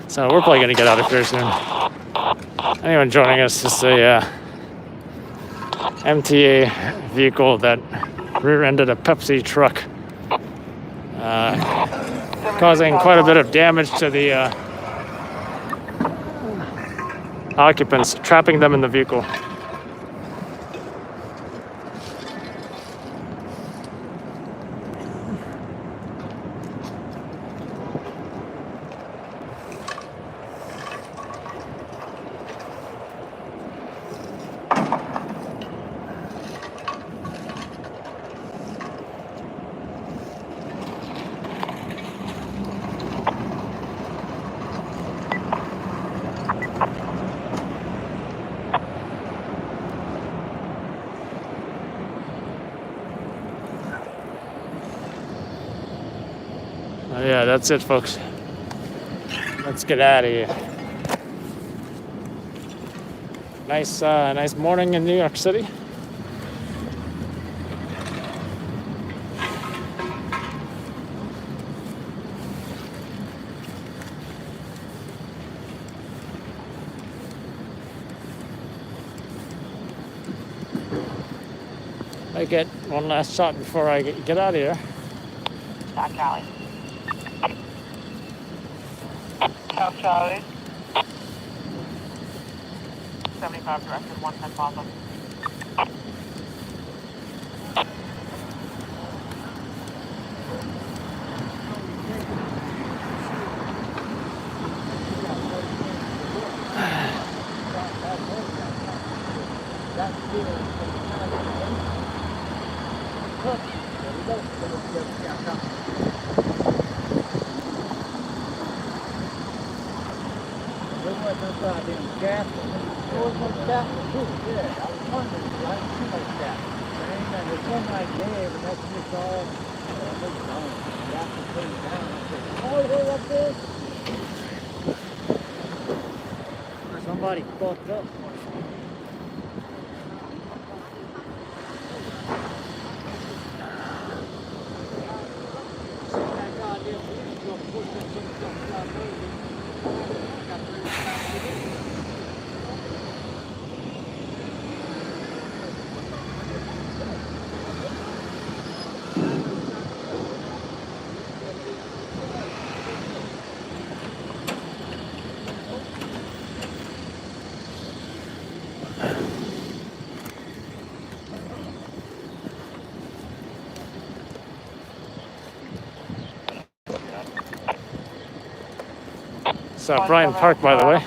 So we're probably gonna get out of here soon. Anyone joining us, just a MTA vehicle that rear-ended a Pepsi truck, causing quite a bit of damage to the occupants, trapping them in the vehicle. Yeah, that's it, folks. Let's get out of here. Nice morning in New York City. I get one last shot before I get out of here. South Charlie. South Charlie. 75 directed 110 Plaza. Somebody fucked up. It's Bryant Park, by the way.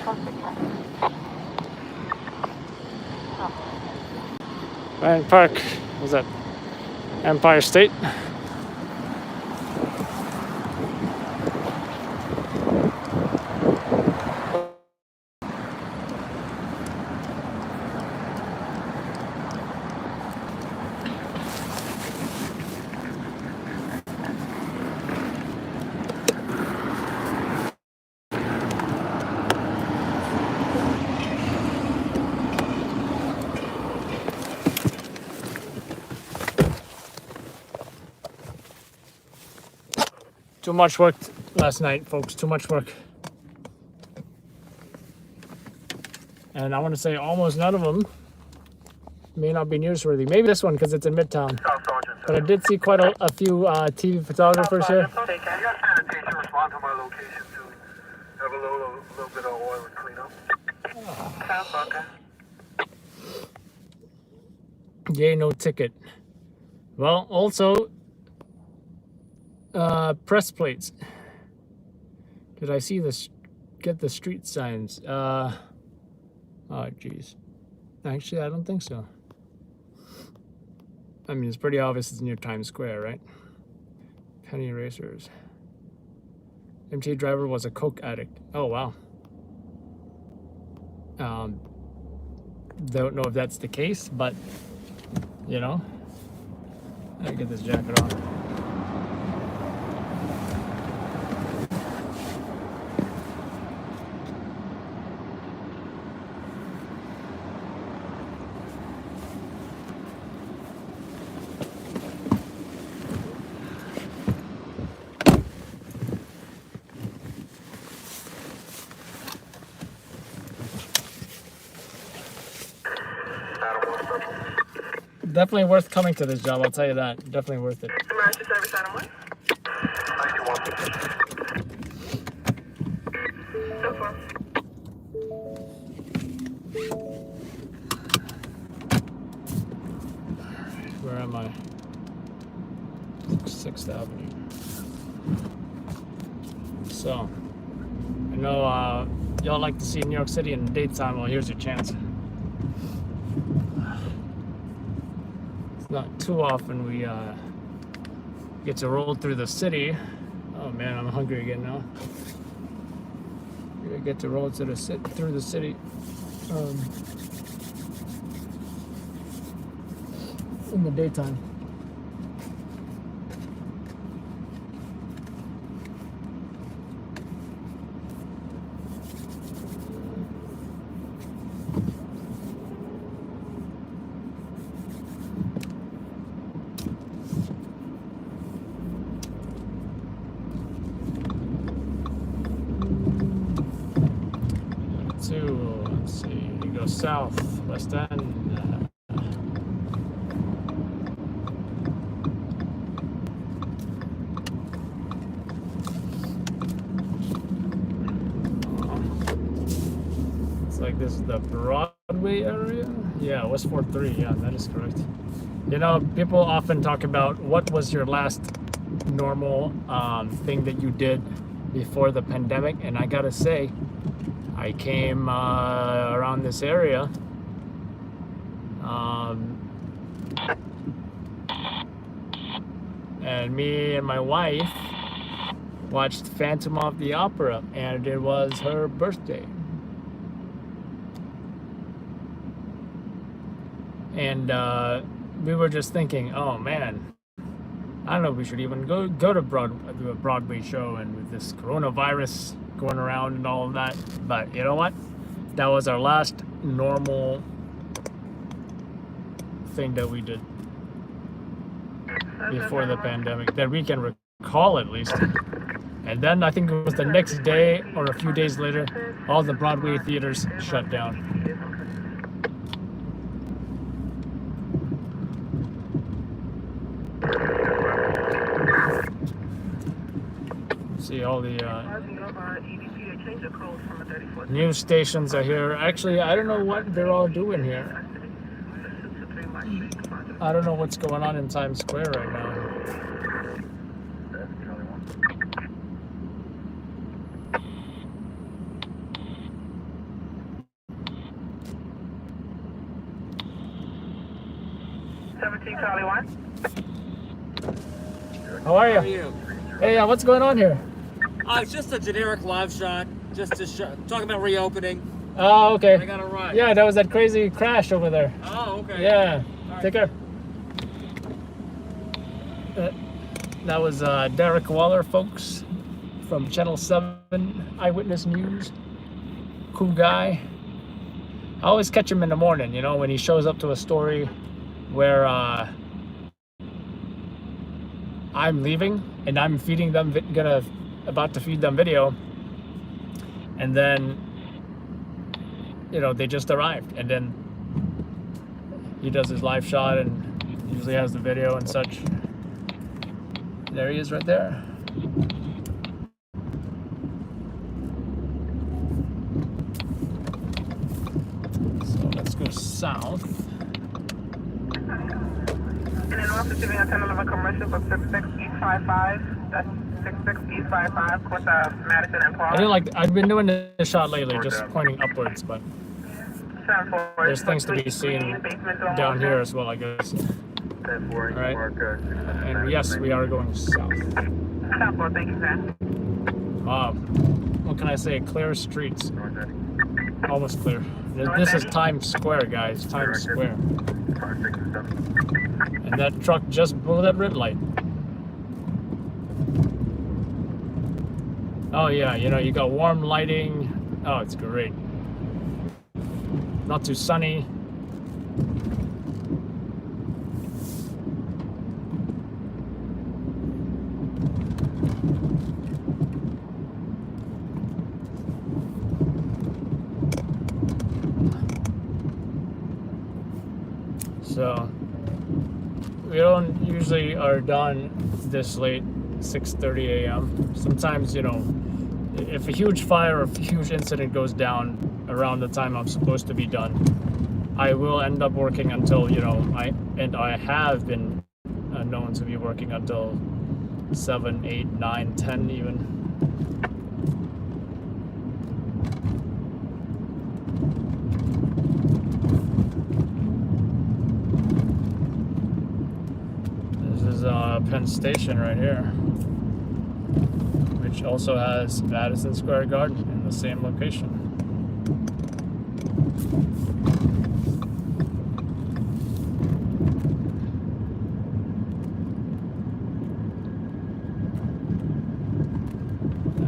Bryant Park, was that Empire State? Too much work last night, folks. Too much work. And I want to say almost none of them may not be newsworthy. Maybe this one because it's in Midtown. But I did see quite a few TV photographers here. I got sanitation respond to my location to have a little bit of oil and clean up. Yay, no ticket. Well, also, press plates. Did I see this? Get the street signs. Oh, geez. Actually, I don't think so. I mean, it's pretty obvious it's near Times Square, right? Penny erasers. MTA driver was a coke addict. Oh, wow. Don't know if that's the case, but, you know. I gotta get this jacket on. Definitely worth coming to this job, I'll tell you that. Definitely worth it. Emergency service item 1. 91. So far. Where am I? 6th Avenue. So, I know y'all like to see New York City in the daytime. Well, here's your chance. Not too often we get to roll through the city. Oh man, I'm hungry again now. We get to roll through the city in the daytime. Let's see, you go south, West End. It's like this is the Broadway area? Yeah, West 43, yeah, that is correct. You know, people often talk about what was your last normal thing that you did before the pandemic, and I gotta say, I came around this area and me and my wife watched Phantom of the Opera, and it was her birthday. And we were just thinking, oh man, I don't know if we should even go to a Broadway show, and with this coronavirus going around and all of that. But you know what? That was our last normal thing that we did before the pandemic, that we can recall at least. And then I think it was the next day or a few days later, all the Broadway theaters shut down. See all the news stations are here. Actually, I don't know what they're all doing here. I don't know what's going on in Times Square right now. 17 Charlie 1. How are you? How are you? Hey, what's going on here? It's just a generic live shot, just to talk about reopening. Oh, okay. I gotta run. Yeah, that was that crazy crash over there. Oh, okay. Yeah. Right. Take care. That was Derek Waller, folks, from Channel 7 Eyewitness News. Cool guy. I always catch him in the morning, you know, when he shows up to a story where I'm leaving and I'm feeding them, about to feed them video, and then, you know, they just arrived, and then he does his live shot and usually has the video and such. There he is right there. So let's go south. And then north receiving a 1011 commercial for 66 East 55. That's 66 East 55 with Madison and Paul. I've been doing this shot lately, just pointing upwards, but there's things to be seen down here as well, I guess. Alright. And yes, we are going south. Southbound, thank you, sir. What can I say? Clear streets. Almost clear. This is Times Square, guys. Times Square. And that truck just blew that red light. Oh yeah, you know, you got warm lighting. Oh, it's great. Not too sunny. So we don't usually are done this late, 6:30 a.m. Sometimes, you know, if a huge fire or a huge incident goes down around the time I'm supposed to be done, I will end up working until, you know, I have been known to be working until 7, 8, 9, 10 even. Penn Station right here, which also has Madison Square Garden in the same location.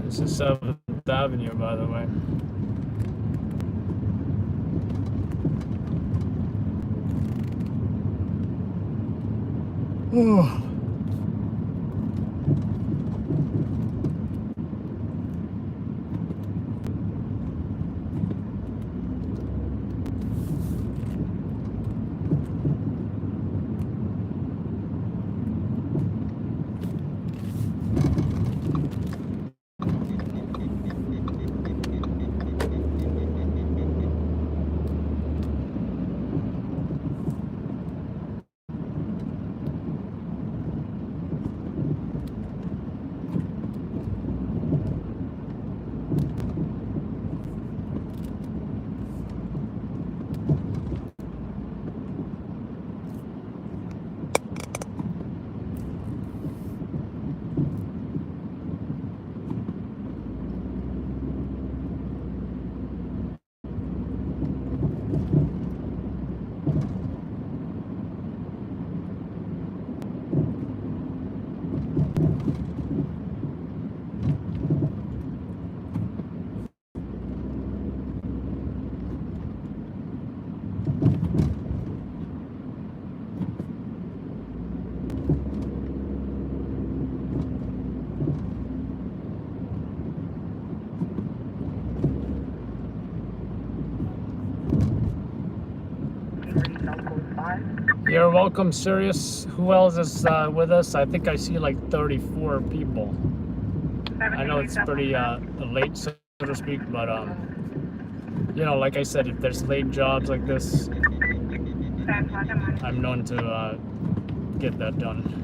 This is 7th Avenue, by the way. Oh. You're welcome, Sirius. Who else is with us? I think I see like 34 people. I know it's pretty late, so to speak, but you know, like I said, if there's late jobs like this, I'm known to get that done.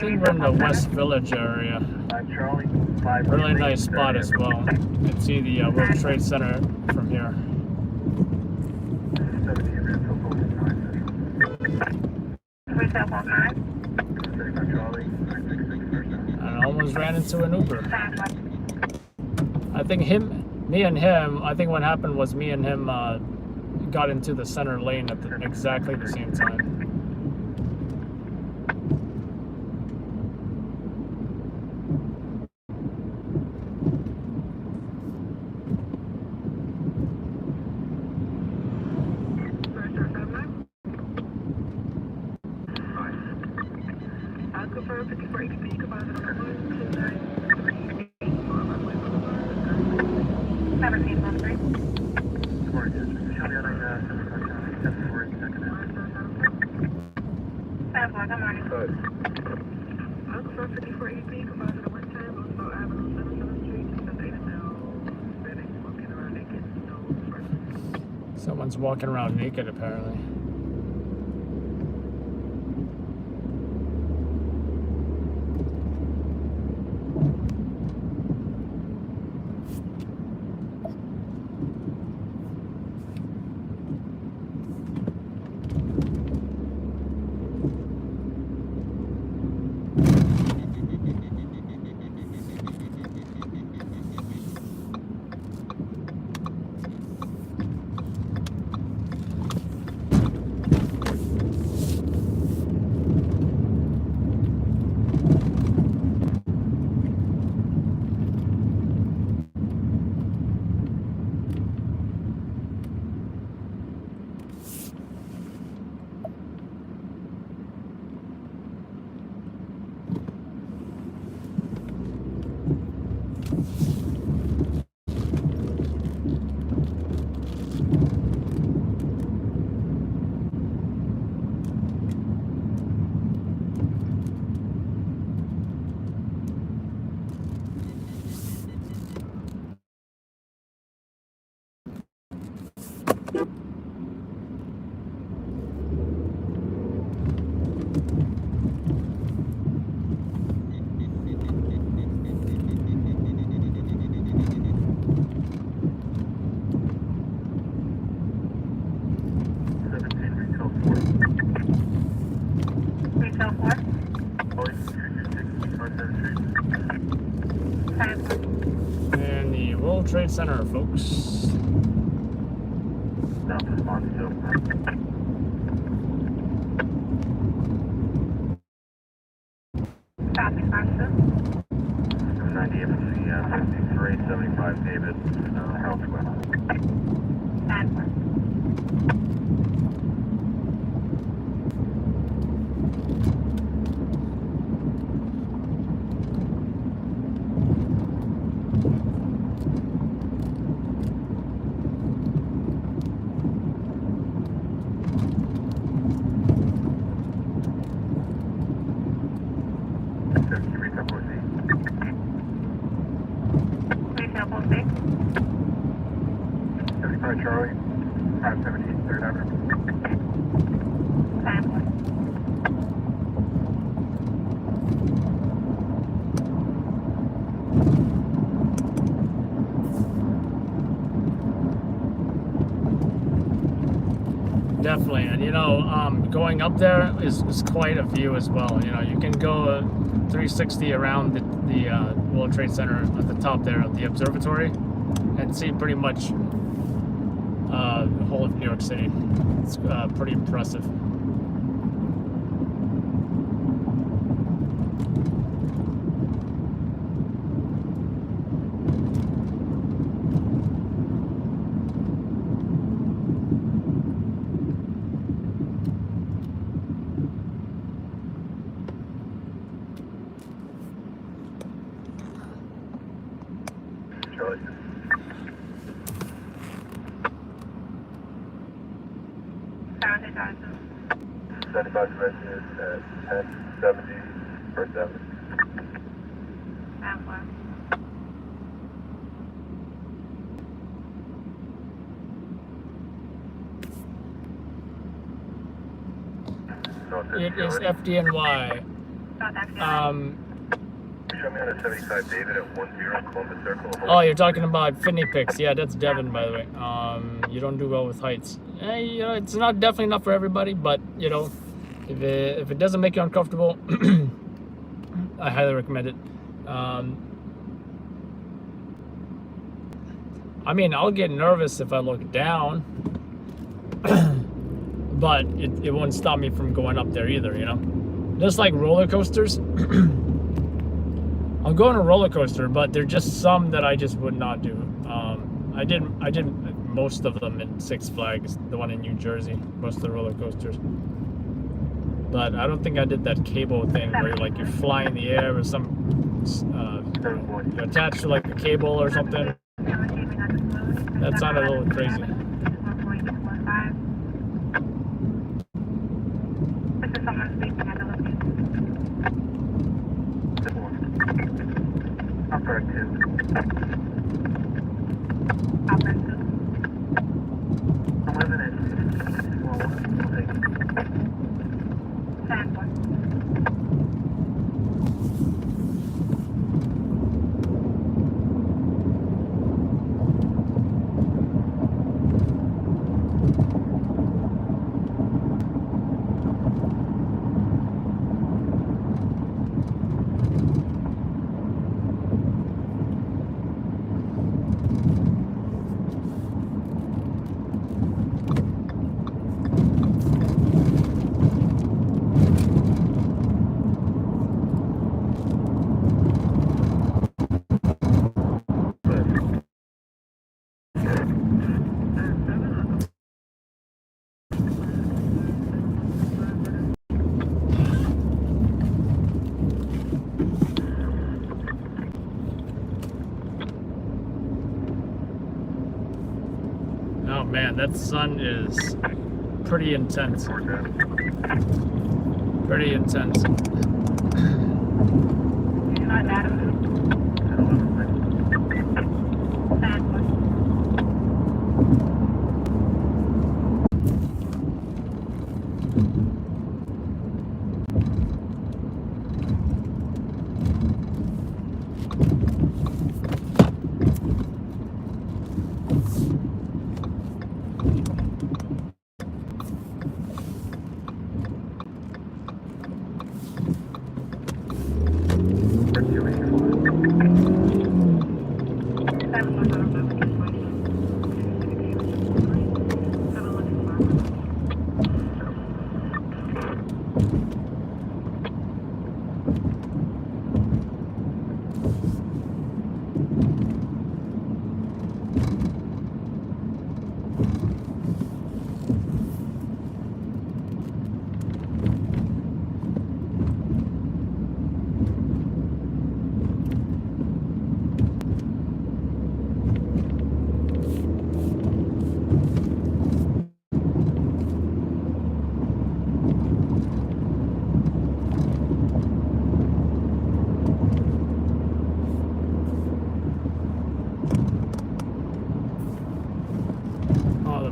think we're in the West Village area. Charlie, Really nice spot as well. You can see the World Trade Center from here. 17 Rancho Post 9 35 Charlie, 966 And I almost ran into an Uber. I think me and him, I think what happened was me and him got into the center lane at exactly the same time. Someone's walking around naked, apparently. And the World Trade Center, folks. Now response to 90 Infantry, 5375 David, Harold Square. Charlie, 517, 3rd Avenue. Definitely, and you know, going up there is quite a view as well. You know, you can go 360 around the World Trade Center at the top there of the observatory and see pretty much the whole of New York City. It's pretty impressive. Charlie. 75 Commission at 1070 First Avenue. It is FDNY. Show me on a 75 David at 10 Columbus Circle. Oh, you're talking about Finney Picks. Yeah, that's Devin, by the way. You don't do well with heights. You know, it's not definitely not for everybody, but you know, if it doesn't make you uncomfortable, I highly recommend it. I mean, I'll get nervous if I look down, but it won't stop me from going up there either, you know? Just like roller coasters. I'll go on a roller coaster, but there're just some that I just would not do. I did most of them in Six Flags, the one in New Jersey, most of the roller coasters. But I don't think I did that cable thing where like you fly in the air with some, you're attached to like a cable or something. That sounded a little crazy. Upper 2. Oh man, that sun is pretty intense. Pretty intense.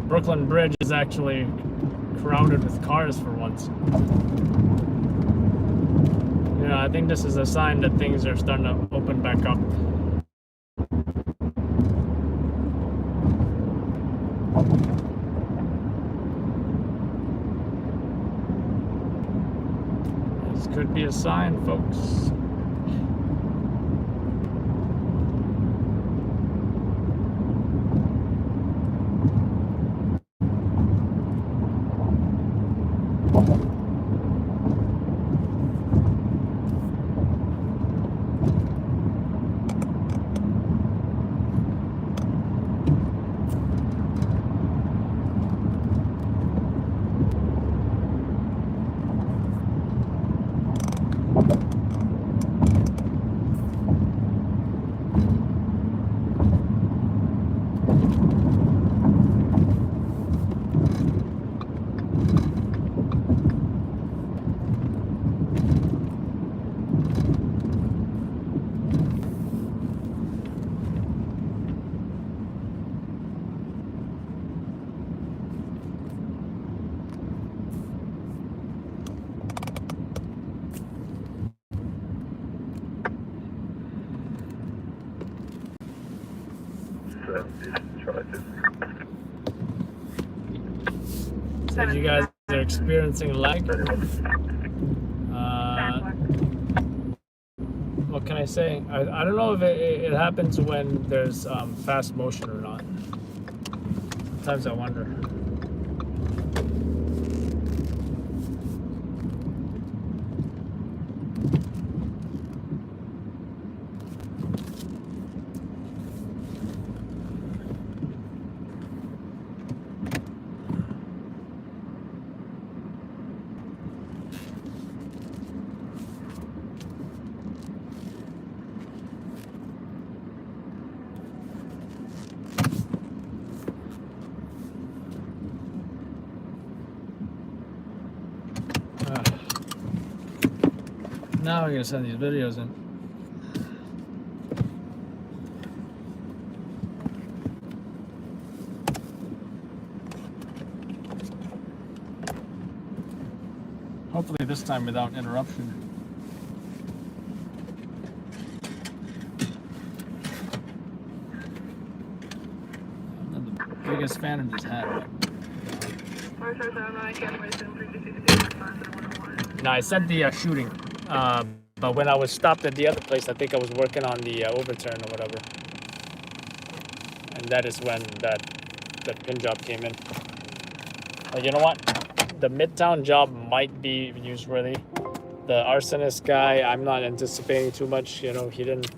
Brooklyn Bridge is actually crowded with cars for once. You know, I think this is a sign that things are starting to open back up. This could be a sign, folks. So you guys are experiencing lag. What can I say? I don't know if it happens when there's fast motion or not. Sometimes I wonder. Now we're gonna send these videos in. Hopefully this time without interruption. I'm not the biggest fan of this hat. No, I said the shooting. But when I was stopped at the other place, I think I was working on the overturn or whatever. And that is when that pin job came in. But you know what? The Midtown job might be newsworthy. The arsonist guy, I'm not anticipating too much. You know, he didn't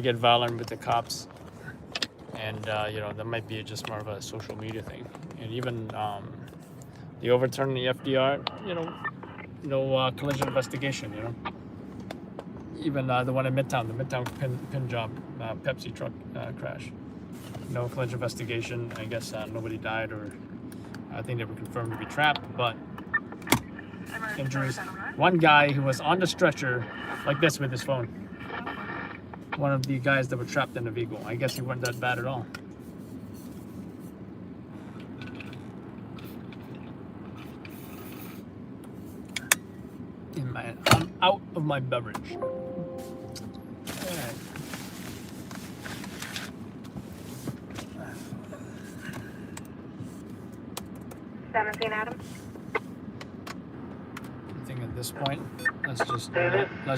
get violent with the cops. And you know, that might be just more of a social media thing. And even the overturn in the FDR, you know, no collision investigation, you know. Even the one in Midtown, the Midtown pin job, Pepsi truck crash. No collision investigation. I guess nobody died, or I think they were confirmed to be trapped, but injuries. One guy who was on the stretcher, like this with his phone. One of the guys that were trapped in the vehicle. I guess he wasn't that bad at all. I'm out of my beverage. All right. 17 Adam. I think at this point, let's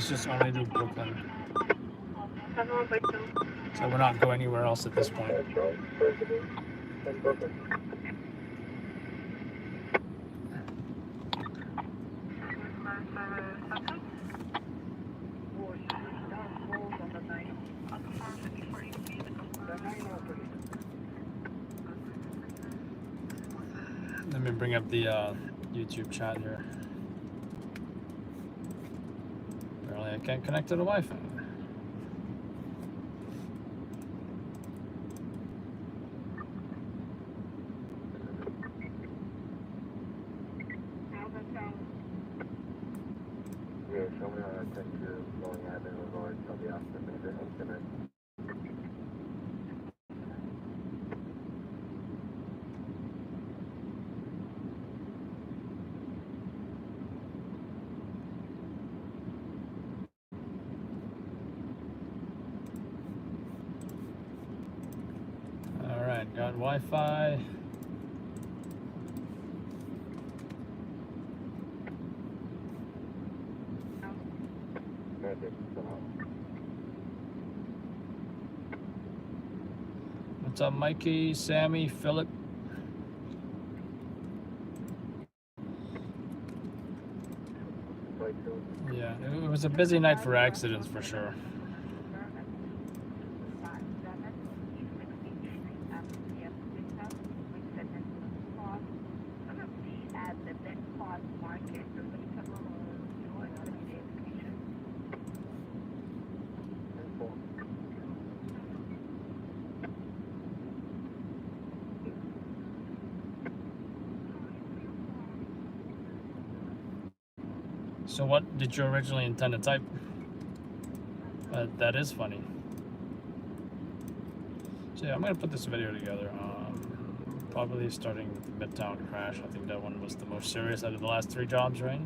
just only do Brooklyn. So we're not going anywhere else at this point. Let me bring up the YouTube chat here. Apparently I can't connect to the Wi-Fi. Yeah, show me how to check your flowing admin regards to the opposite major instrument. Alright, got Wi-Fi. What's up, Mikey, Sammy, Philip? Yeah, it was a busy night for accidents for sure. So what did you originally intend to type? That is funny. So yeah, I'm gonna put this video together. Probably starting with the Midtown crash. I think that one was the most serious out of the last 3 jobs, right?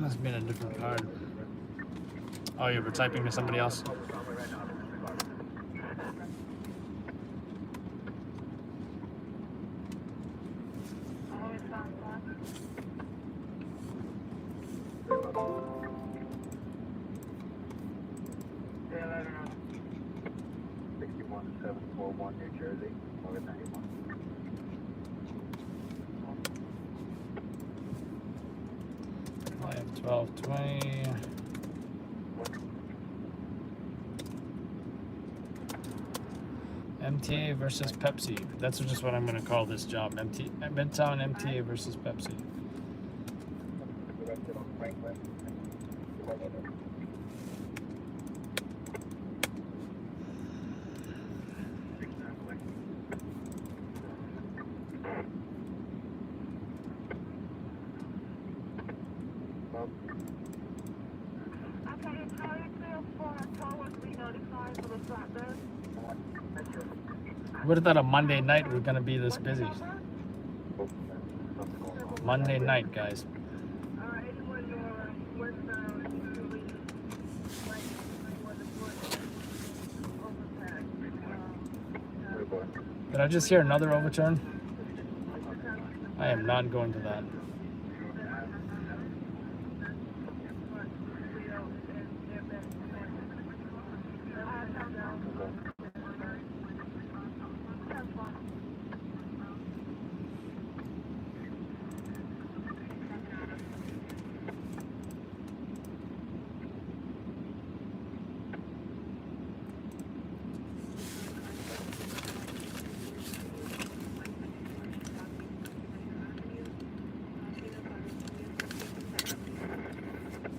Must be in a different card. Oh, you were typing to somebody else? New Jersey, Morgan 91. I have 1220. MTA versus Pepsi. That's just what I'm going to call this job. Midtown MTA versus Pepsi. Would have thought a Monday night was going to be this busy. Monday night, guys. Did I just hear another overturn? I am not going to that.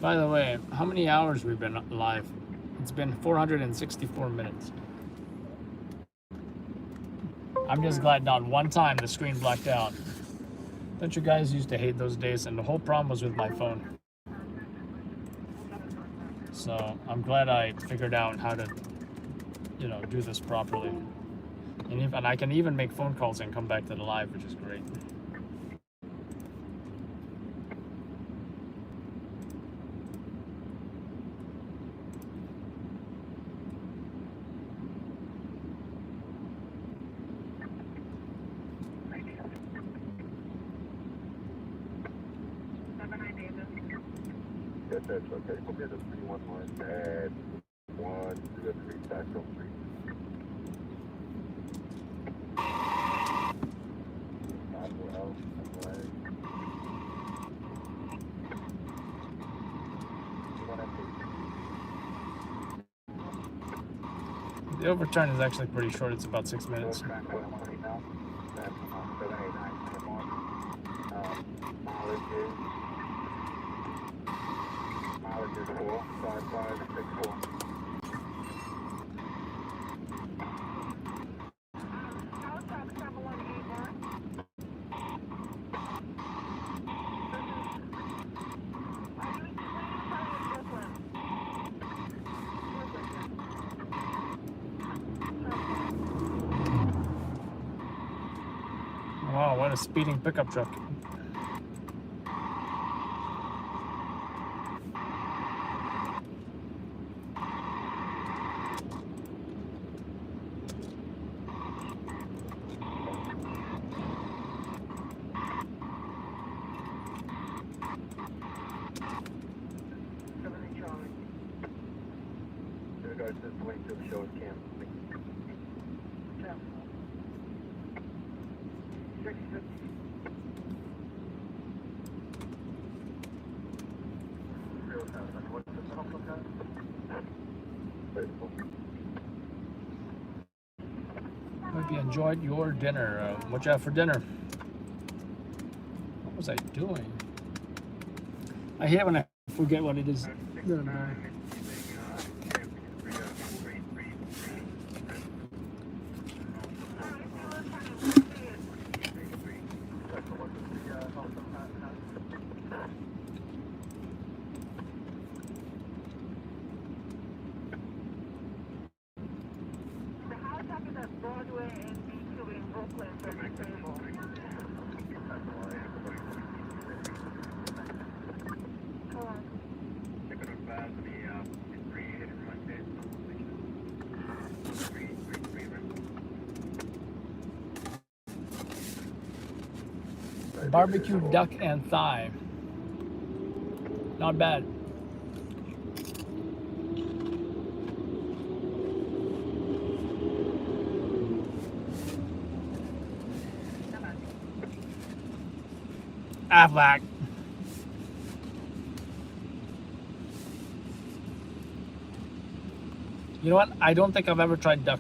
By the way, how many hours we've been live? It's been 464 minutes. I'm just glad not one time the screen blacked out. Don't you guys used to hate those days? And the whole problem was with my phone. So I'm glad I figured out how to, do this properly. And I can even make phone calls and come back to the live, which is great. That's okay. We'll get a 311 at 103 Sackville Street. The overturn is actually pretty short. It's about 6 minutes. Mileage is 45564. Wow, what a speeding pickup truck. Hope you enjoyed your dinner. What you have for dinner? What was I doing? I hate when I forget what it is. Barbecue duck and thigh. Not bad. Aflac. You know what? I don't think I've ever tried duck.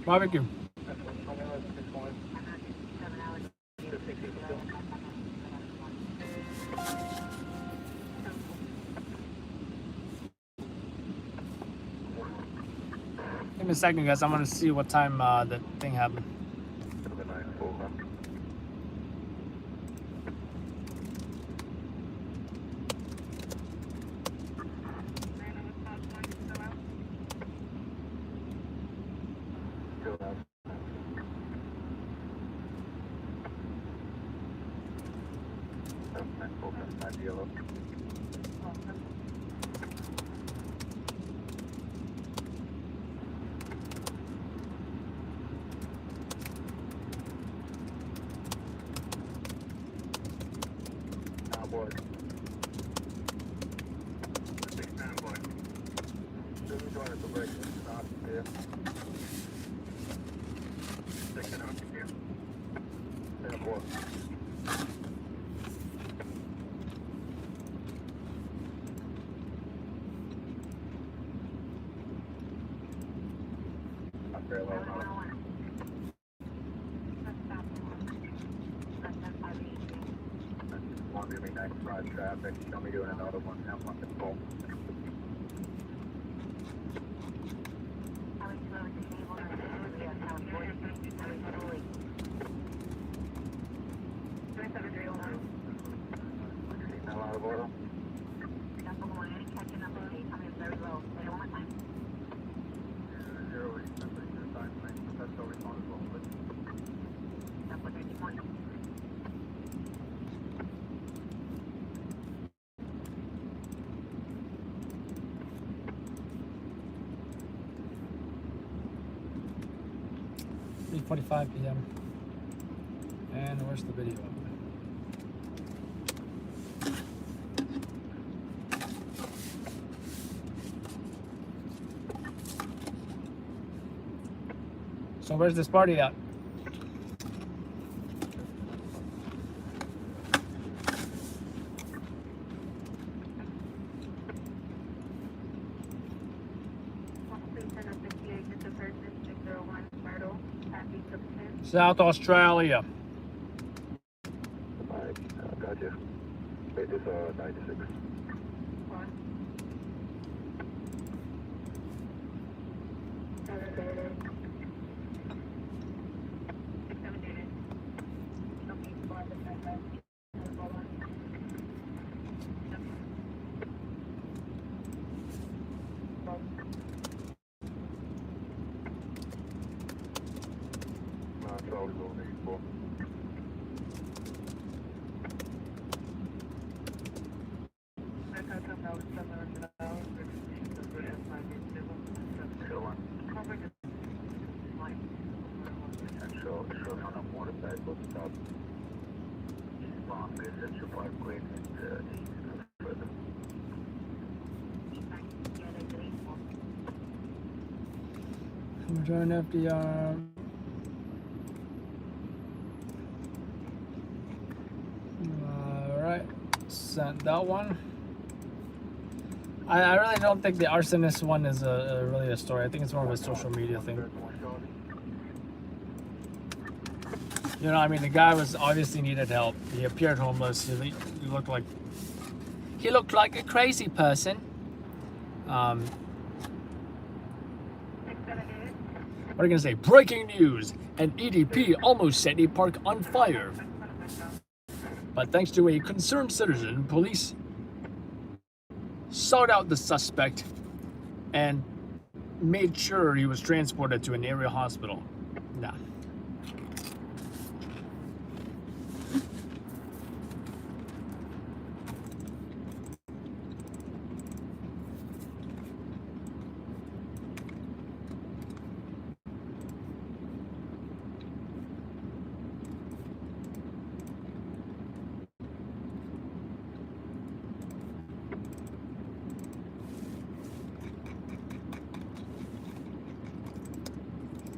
Barbecue. Give me a second, guys. I'm gonna see what time that thing happened. .45 p.m. And where's the video? So where's this party at? South Australia. Gotcha. Wait, this 96. Return FDR. Alright, sent that one. I really don't think the arsonist one is really a story. I think it's more of a social media thing. You know, I mean, the guy was obviously needed help. He appeared homeless. He looked like a crazy person. What are you gonna say? Breaking news! An EDP almost set a park on fire. But thanks to a concerned citizen, police sought out the suspect and made sure he was transported to an area hospital. Nah.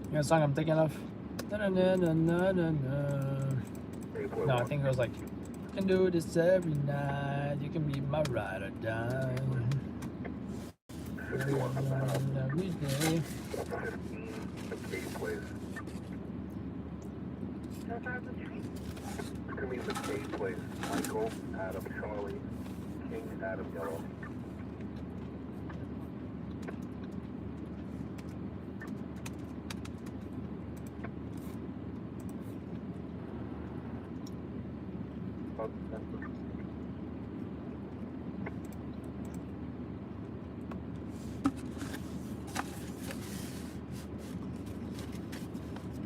You know the song I'm thinking of? No, I think it was like, you can do this every night, you can be my ride or die. Every day. It's gonna be the K place. Michael, Adam, Charlie, King, Adam, Yellow.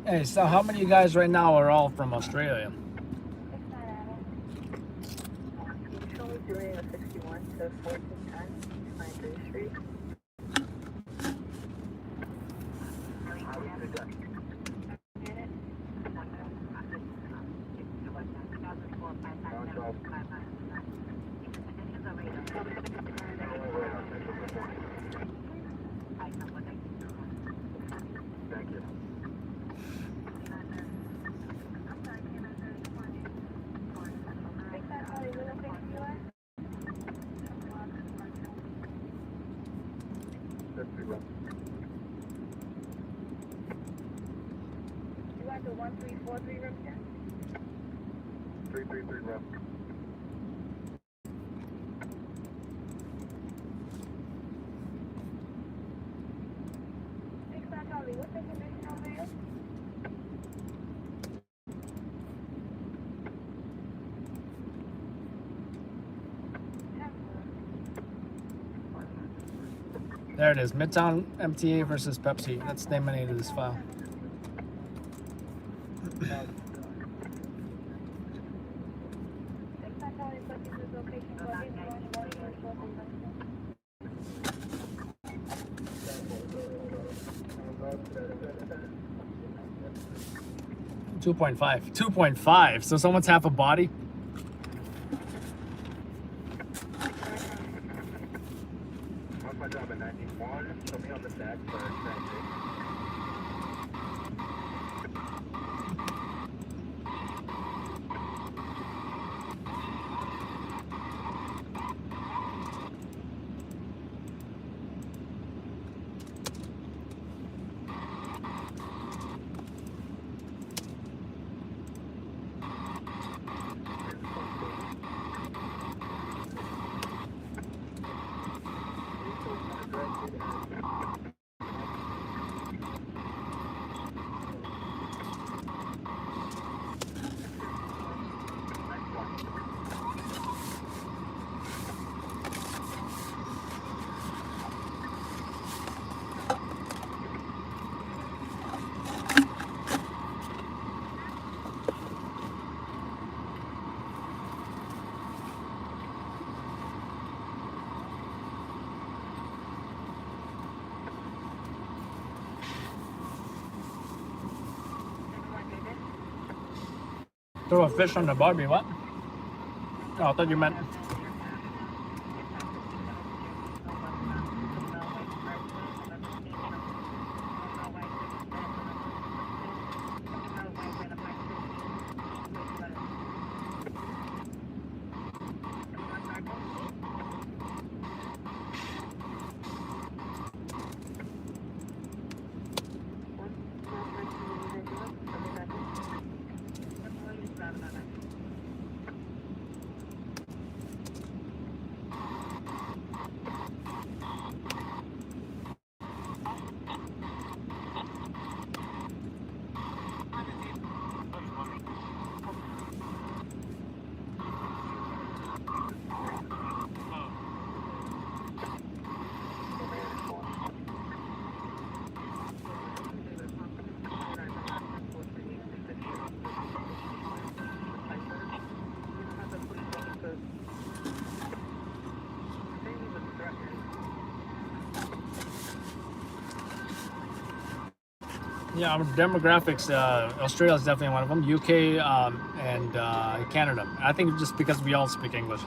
Hey, so how many of you guys right now are all from Australia? Usually doing a 61 to 1410, 93rd Street. Thank you. You want the 1343 room here? 333 room. What's the condition over here? There it is, Midtown MTA versus Pepsi. That's the name of this file. $2.5. So someone's half a body? What's my job at 91? Show me on the stack for transit. Throw a fish on the barbie, what? Oh, I thought you meant... Yeah, demographics, Australia is definitely one of them. UK and Canada. I think just because we all speak English.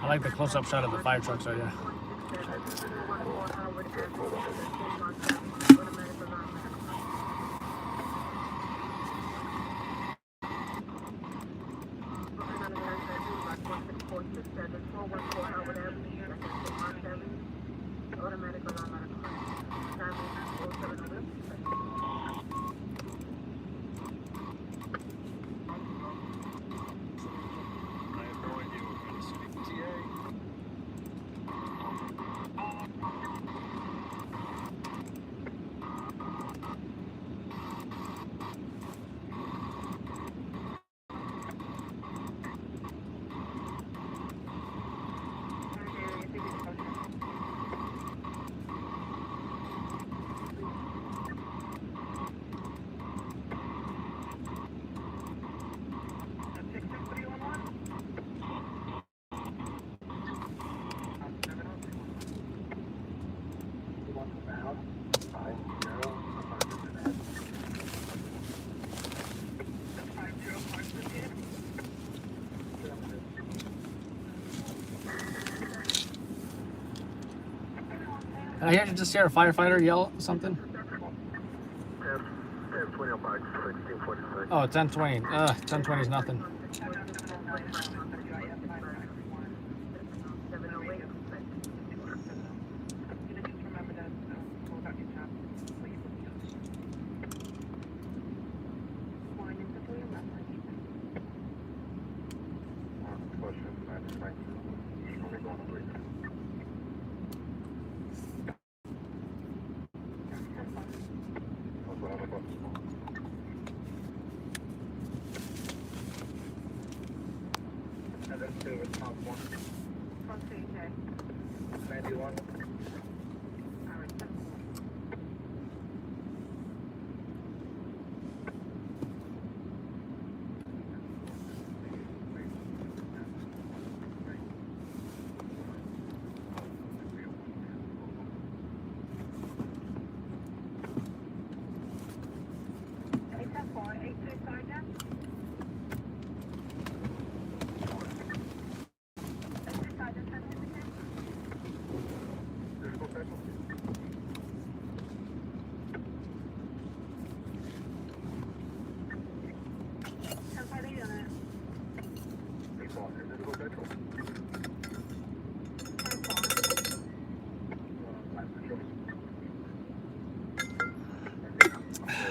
I like the close-up shot of the fire trucks right here. I just hear a firefighter yell something. 1020 on box 1646. Oh, 1020. 1020 is nothing.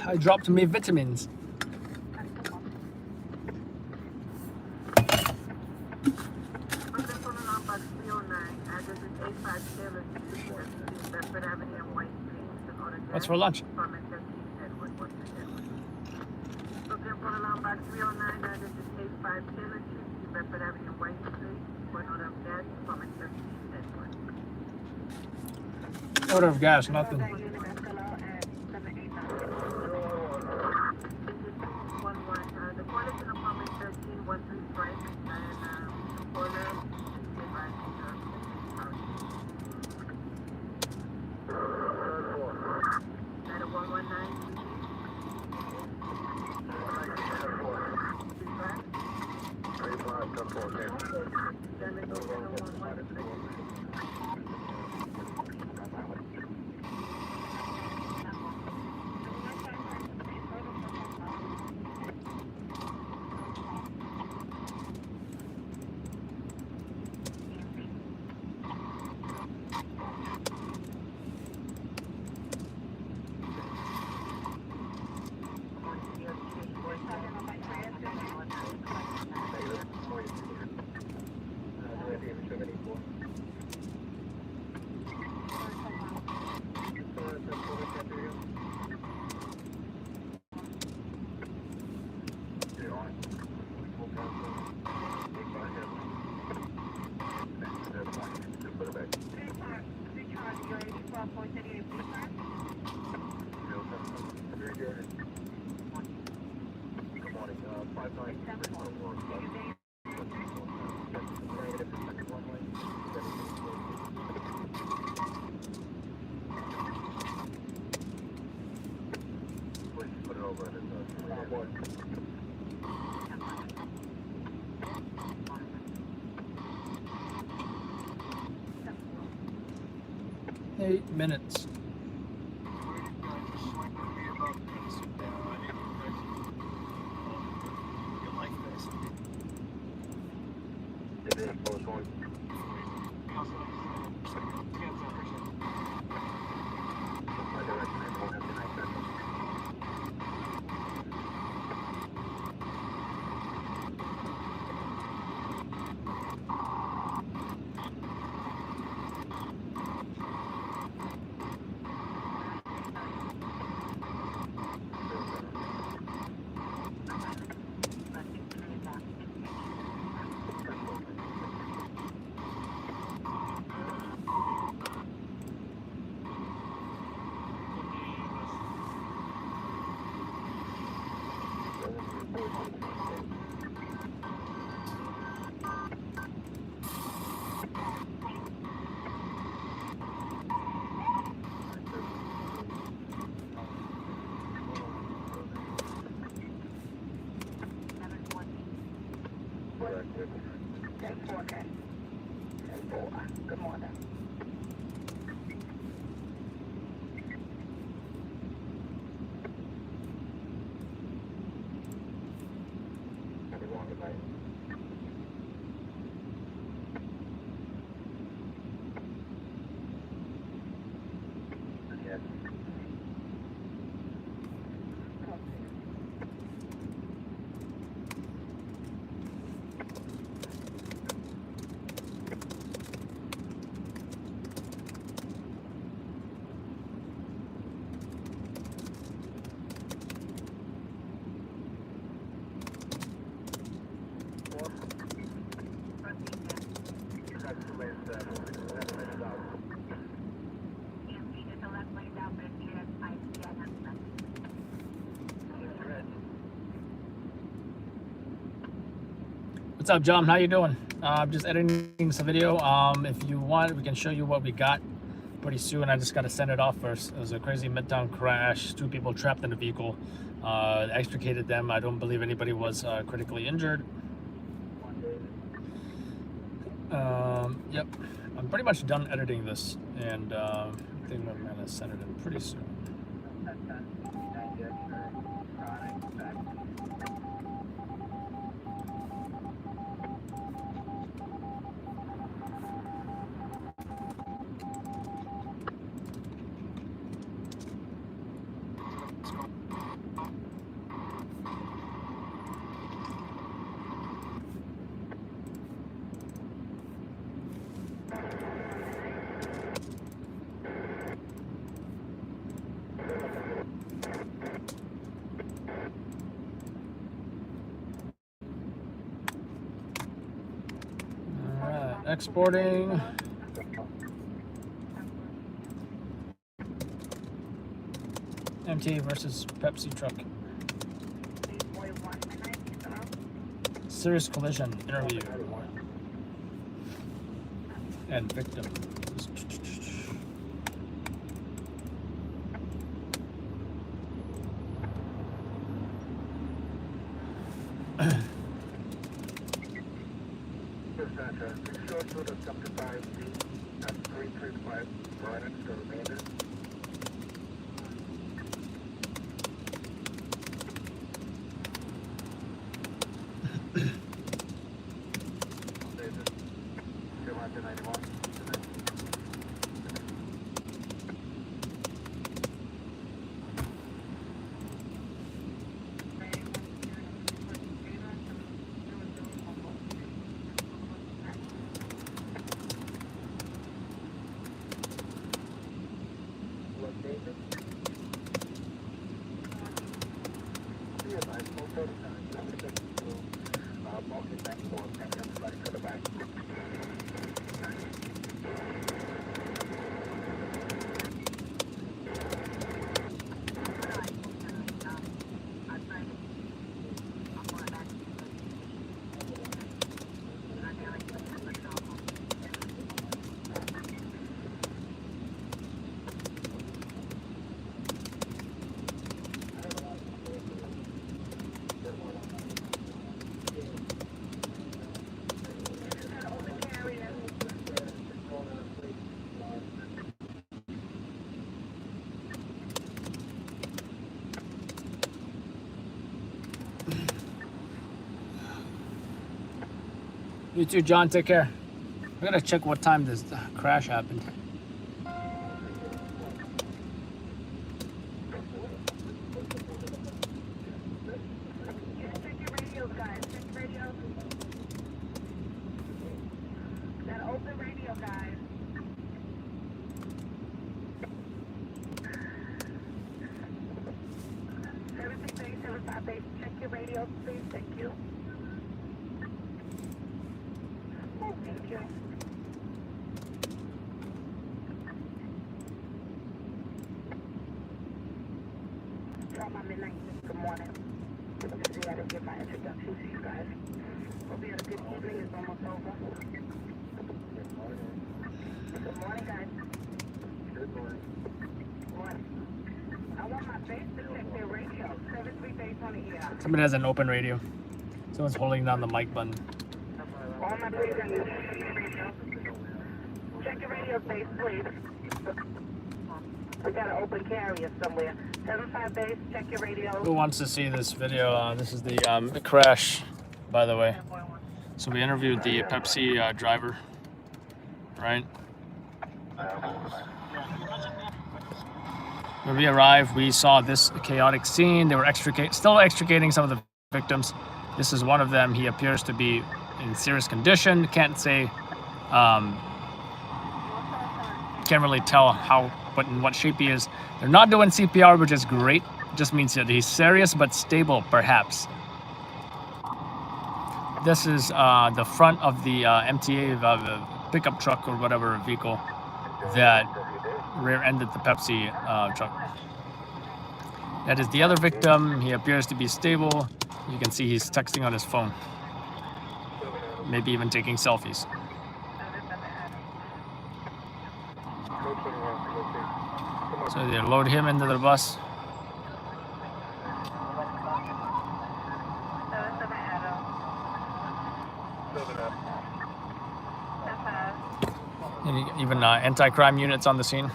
I dropped my vitamins. What's for lunch? Order of gas, nothing. Eight minutes. Good morning. What's up, John? How you doing? I'm just editing some video. If you want, we can show you what we got pretty soon. I just got to send it off first. It was a crazy Midtown crash. 2 people trapped in the vehicle. Extricated them. I don't believe anybody was critically injured. Yep. I'm pretty much done editing this, and I think I'm going to send it in pretty soon. Exporting. MTA versus Pepsi truck. Serious collision interview. And victim. You too, John. Take care. I gotta check what time this crash happened. Check your radio, please. Thank you. Thank you. Tell my midnight. Good morning. Good to see you. I didn't give my introduction to you guys. Hope you had a good evening. It's almost over. Good morning, guys. Good morning. I want my base to check their radio. 73 base on the ER. Somebody has an open radio. Someone's holding down the mic button. All my base radio. Check your radio base, please. We got an open carrier somewhere. 75 base, check your radio. Who wants to see this video? This is the crash, by the way. So we interviewed the Pepsi driver, right? When we arrived, we saw this chaotic scene. They were still extricating some of the victims. This is one of them. He appears to be in serious condition. Can't say, can't really tell in what shape he is. They're not doing CPR, which is great. Just means that he's serious but stable, perhaps. This is the front of the MTA pickup truck or whatever vehicle that rear-ended the Pepsi truck. That is the other victim. He appears to be stable. You can see he's texting on his phone. Maybe even taking selfies. So they load him into the bus. And even anti-crime units on the scene.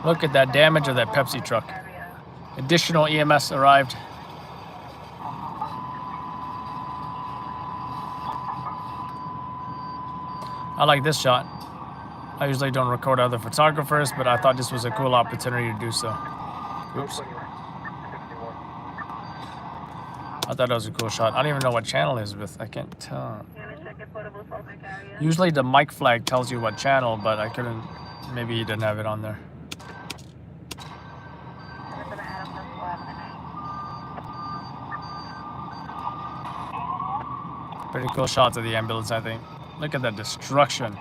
Look at that damage of that Pepsi truck. Additional EMS arrived. I like this shot. I usually don't record other photographers, but I thought this was a cool opportunity to do so. Oops. I thought that was a cool shot. I don't even know what channel it is with. I can't tell. Usually the mic flag tells you what channel, but I couldn't. Maybe he didn't have it on there. Pretty cool shots of the ambulance, I think. Look at the destruction.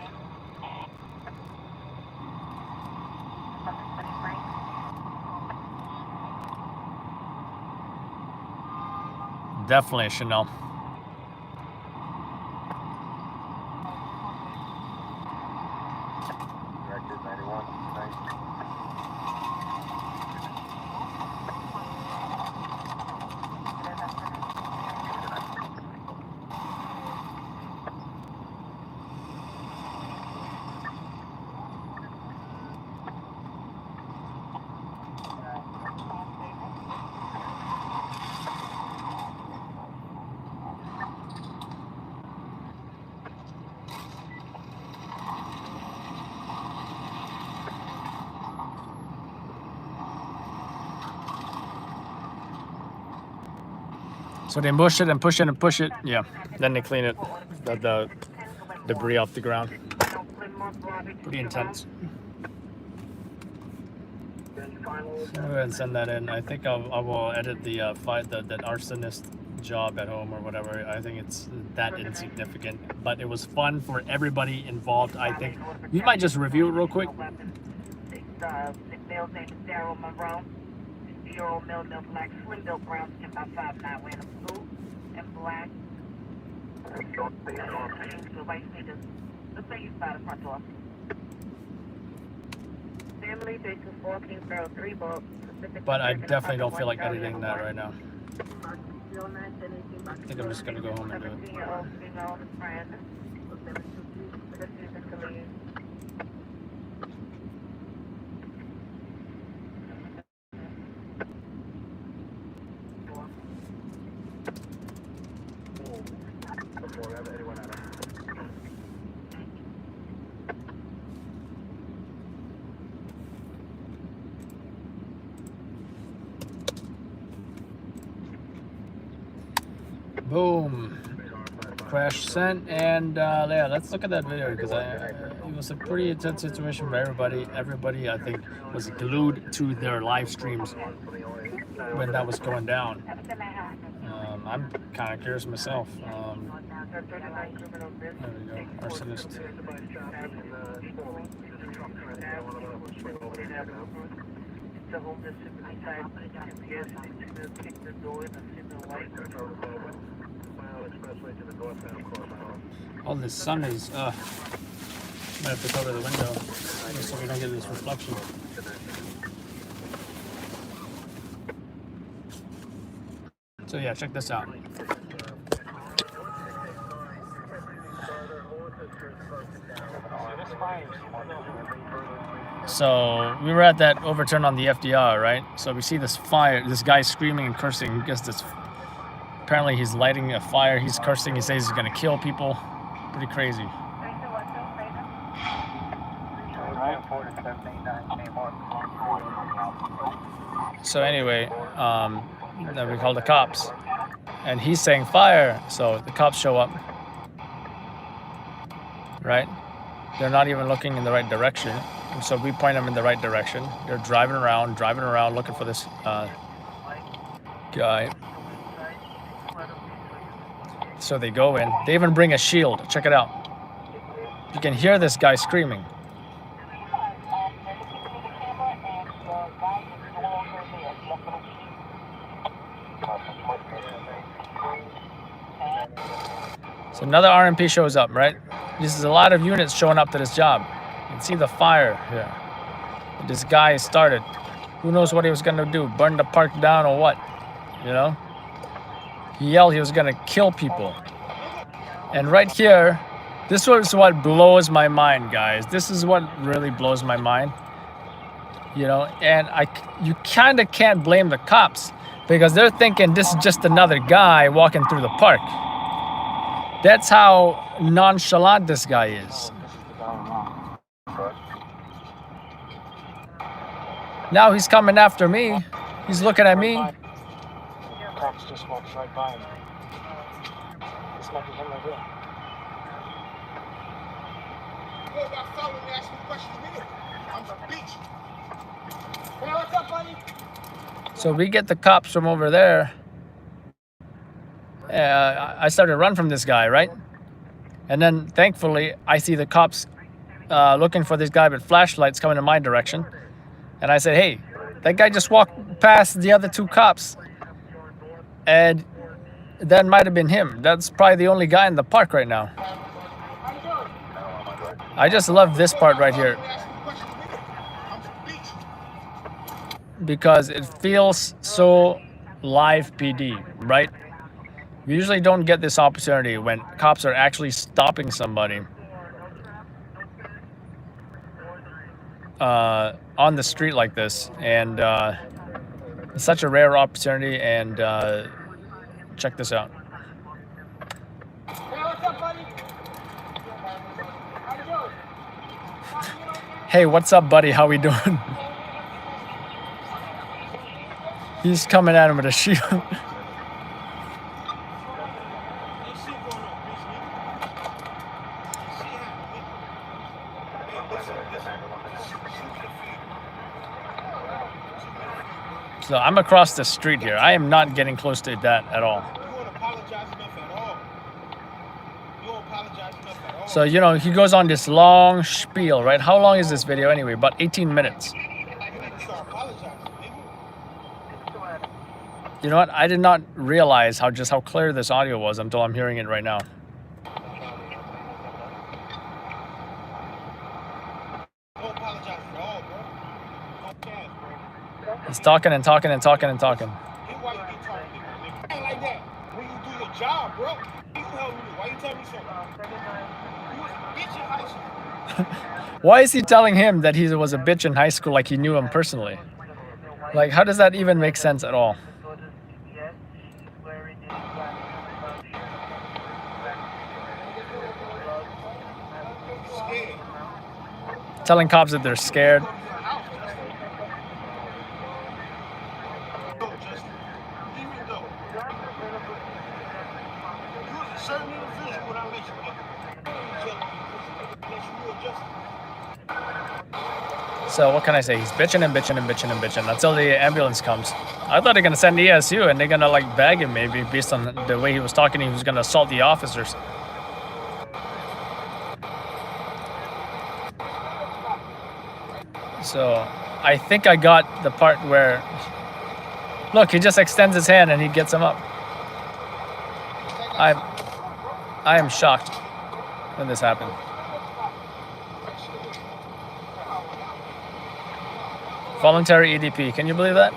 Definitely a Chanel. So they push it and push it and push it. Yeah. Then they clean it, the debris off the ground. Pretty intense. So go ahead and send that in. I think I will edit the that arsonist job at home or whatever. I think it's that insignificant, but it was fun for everybody involved. I think you might just review it real quick. Euro male black, slim built brown, skin by 5'9", wearing a blue and black. So white sneakers. Let's say you by the front door. Family 324 Kingsborough 3 bulk. But I definitely don't feel like editing that right now. I think I'm just gonna go home and do it. Boom. Crash sent, and yeah, let's look at that video because it was a pretty intense situation for everybody. Everybody, I think, was glued to their live streams when that was going down. I'm kind of curious myself. There we go, arsonist. Oh, the sun is, might have to cover the window so we don't get this reflection. So yeah, check this out. So we were at that overturn on the FDR, right? So we see this fire, this guy screaming and cursing. He gets this, apparently he's lighting a fire, he's cursing, he says he's gonna kill people. Pretty crazy. So anyway, then we call the cops. And he's saying fire, so the cops show up. Right? They're not even looking in the right direction. And so we point them in the right direction. They're driving around, looking for this guy. So they go in. They even bring a shield. Check it out. You can hear this guy screaming. So another RMP shows up, right? This is a lot of units showing up to this job. You can see the fire here. And this guy started. Who knows what he was gonna do? Burn the park down or what? You know? He yelled he was gonna kill people. And right here, this was what blows my mind, guys. This is what really blows my mind. You know, and you kind of can't blame the cops because they're thinking this is just another guy walking through the park. That's how nonchalant this guy is. Now he's coming after me. He's looking at me. Cops just walked right by him. It's like him right here. Go about following me, ask me questions, nigga. I'm from the beach. Hey, what's up, buddy? So we get the cops from over there. I started to run from this guy, right? And then thankfully, I see the cops looking for this guy with flashlights coming in my direction. And I said, hey, that guy just walked past the other two cops. And that might have been him. That's probably the only guy in the park right now. I just love this part right here, because it feels so live PD, right? We usually don't get this opportunity when cops are actually stopping somebody on the street like this, and it's such a rare opportunity. And check this out. Hey, what's up, buddy? How we doing? He's coming at him with a shield. So I'm across the street here. I am not getting close to that at all. So, you know, he goes on this long spiel, right? How long is this video anyway? About 18 minutes. You know what? I did not realize how clear this audio was until I'm hearing it right now. He's talking and talking and talking and talking. Why is he telling him that he was a bitch in high school like he knew him personally? Like, how does that even make sense at all? Telling cops that they're scared. So what can I say? He's bitching and bitching and bitching and bitching until the ambulance comes. I thought they're gonna send ESU and they're gonna like bag him maybe based on the way he was talking. He was gonna assault the officers. So I think I got the part where, look, he just extends his hand and he gets him up. I am shocked when this happened. Voluntary EDP, can you believe that?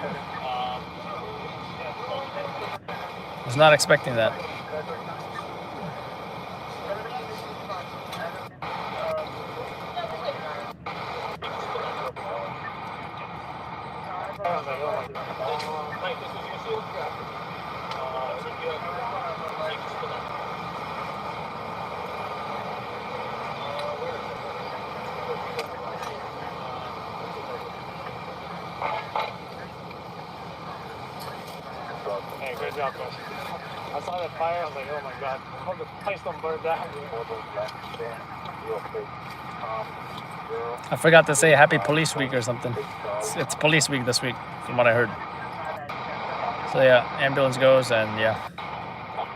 I was not expecting that. Hey, good job, guys. I saw that fire, I was like, oh my god, I hope the place don't burn down. I forgot to say Happy Police Week or something. It's Police Week this week, from what I heard. So yeah, ambulance goes, and yeah,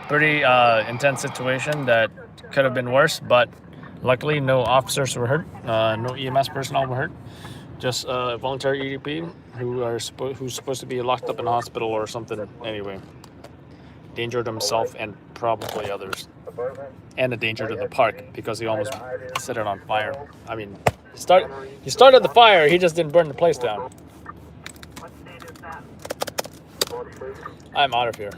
pretty intense situation that could have been worse, but luckily no officers were hurt, no EMS personnel were hurt. Just a voluntary EDP who's supposed to be locked up in a hospital or something anyway. Danger to himself and probably others. And a danger to the park because he almost set it on fire. I mean, he started the fire, he just didn't burn the place down. I'm out of here.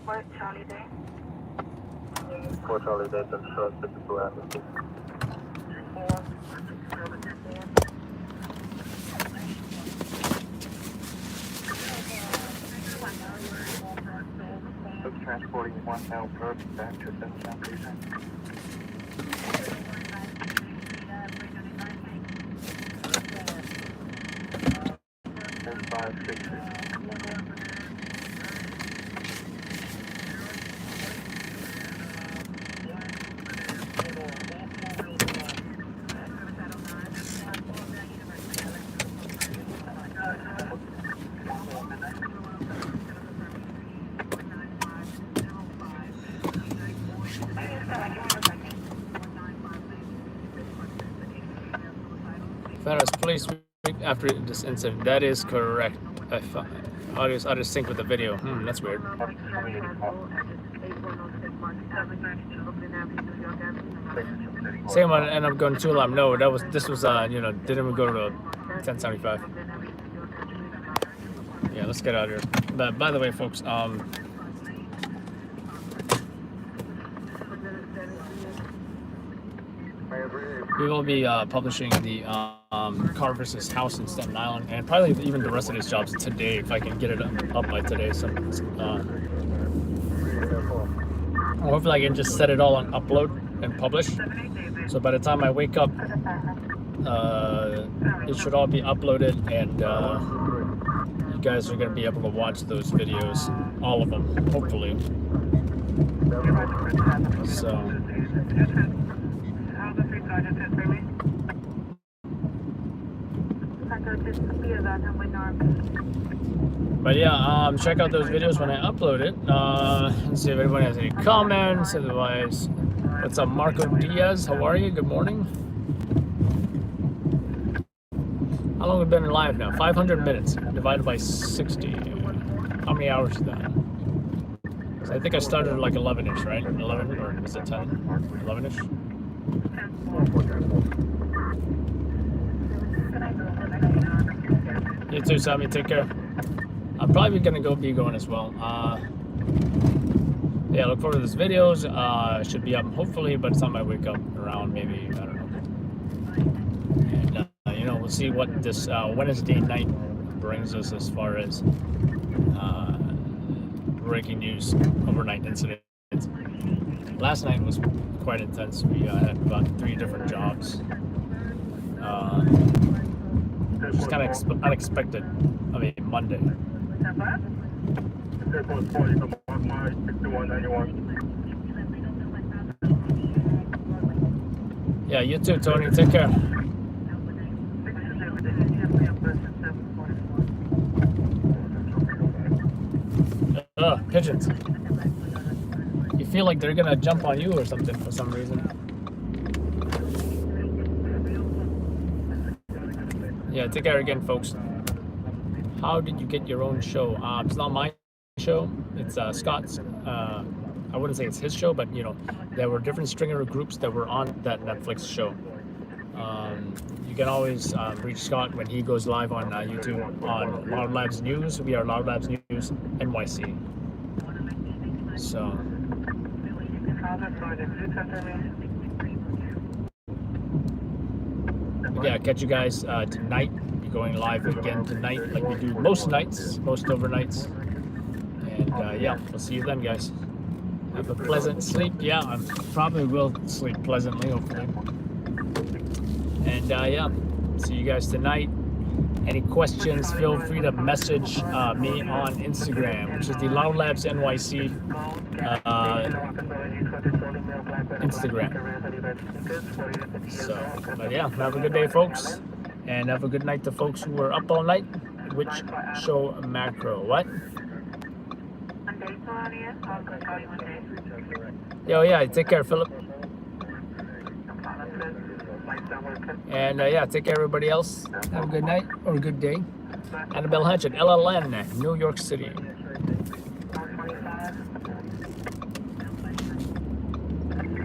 What, Charlie Day? 4 Charlie Day, that's short 52 Avenue. Transporting 1 male person back to Midtown Precinct. 560. Street after this incident. That is correct. Audio's out of sync with the video. That's weird. Same one ended up going to Alarm. No, this was you know, didn't even go to 1075. Yeah, let's get out of here. But by the way, folks, we will be publishing the car versus house in Staten Island, and probably even the rest of these jobs today if I can get it up by today. So hopefully I can just set it all on upload and publish. So by the time I wake up, it should all be uploaded, and you guys are going to be able to watch those videos, all of them, hopefully. So. But yeah, check out those videos when I upload it. Let's see if anybody has any comments. Otherwise, what's up, Marco Diaz? How are you? Good morning. How long have we been live now? 500 minutes divided by 60. How many hours is that? So I think I started at like 11-ish, right? 11, or is it 10? 11-ish? You too, Sammy. Take care. I'm probably gonna be going as well. Yeah, look forward to these videos. Should be up hopefully by the time I wake up around maybe, I don't know. And you know, we'll see what this Wednesday night brings us as far as breaking news, overnight incidents. Last night was quite intense. We had about 3 different jobs. Just kind of unexpected. I mean, Monday. Yeah, you too, Tony. Take care. Pigeons. You feel like they're gonna jump on you or something for some reason. Yeah, take care again, folks. How did you get your own show? It's not my show. It's Scott's. I wouldn't say it's his show, but you know, there were different stringer groups that were on that Netflix show. You can always reach Scott when he goes live on YouTube on Loud Labs News. We are Loud Labs News NYC. So. Yeah, catch you guys tonight. We're going live again tonight, like we do most nights, most overnights. And yeah, we'll see you then, guys. Have a pleasant sleep. Yeah, I probably will sleep pleasantly, hopefully. And yeah, see you guys tonight. Any questions, feel free to message me on Instagram, which is the Loud Labs NYC Instagram. So, but yeah, have a good day, folks. And have a good night to folks who were up all night. Which show macro? What? Yo, yeah, take care, Philip. And yeah, take care, everybody else. Have a good night or a good day. Annabelle Hatchet, LLN, New York City.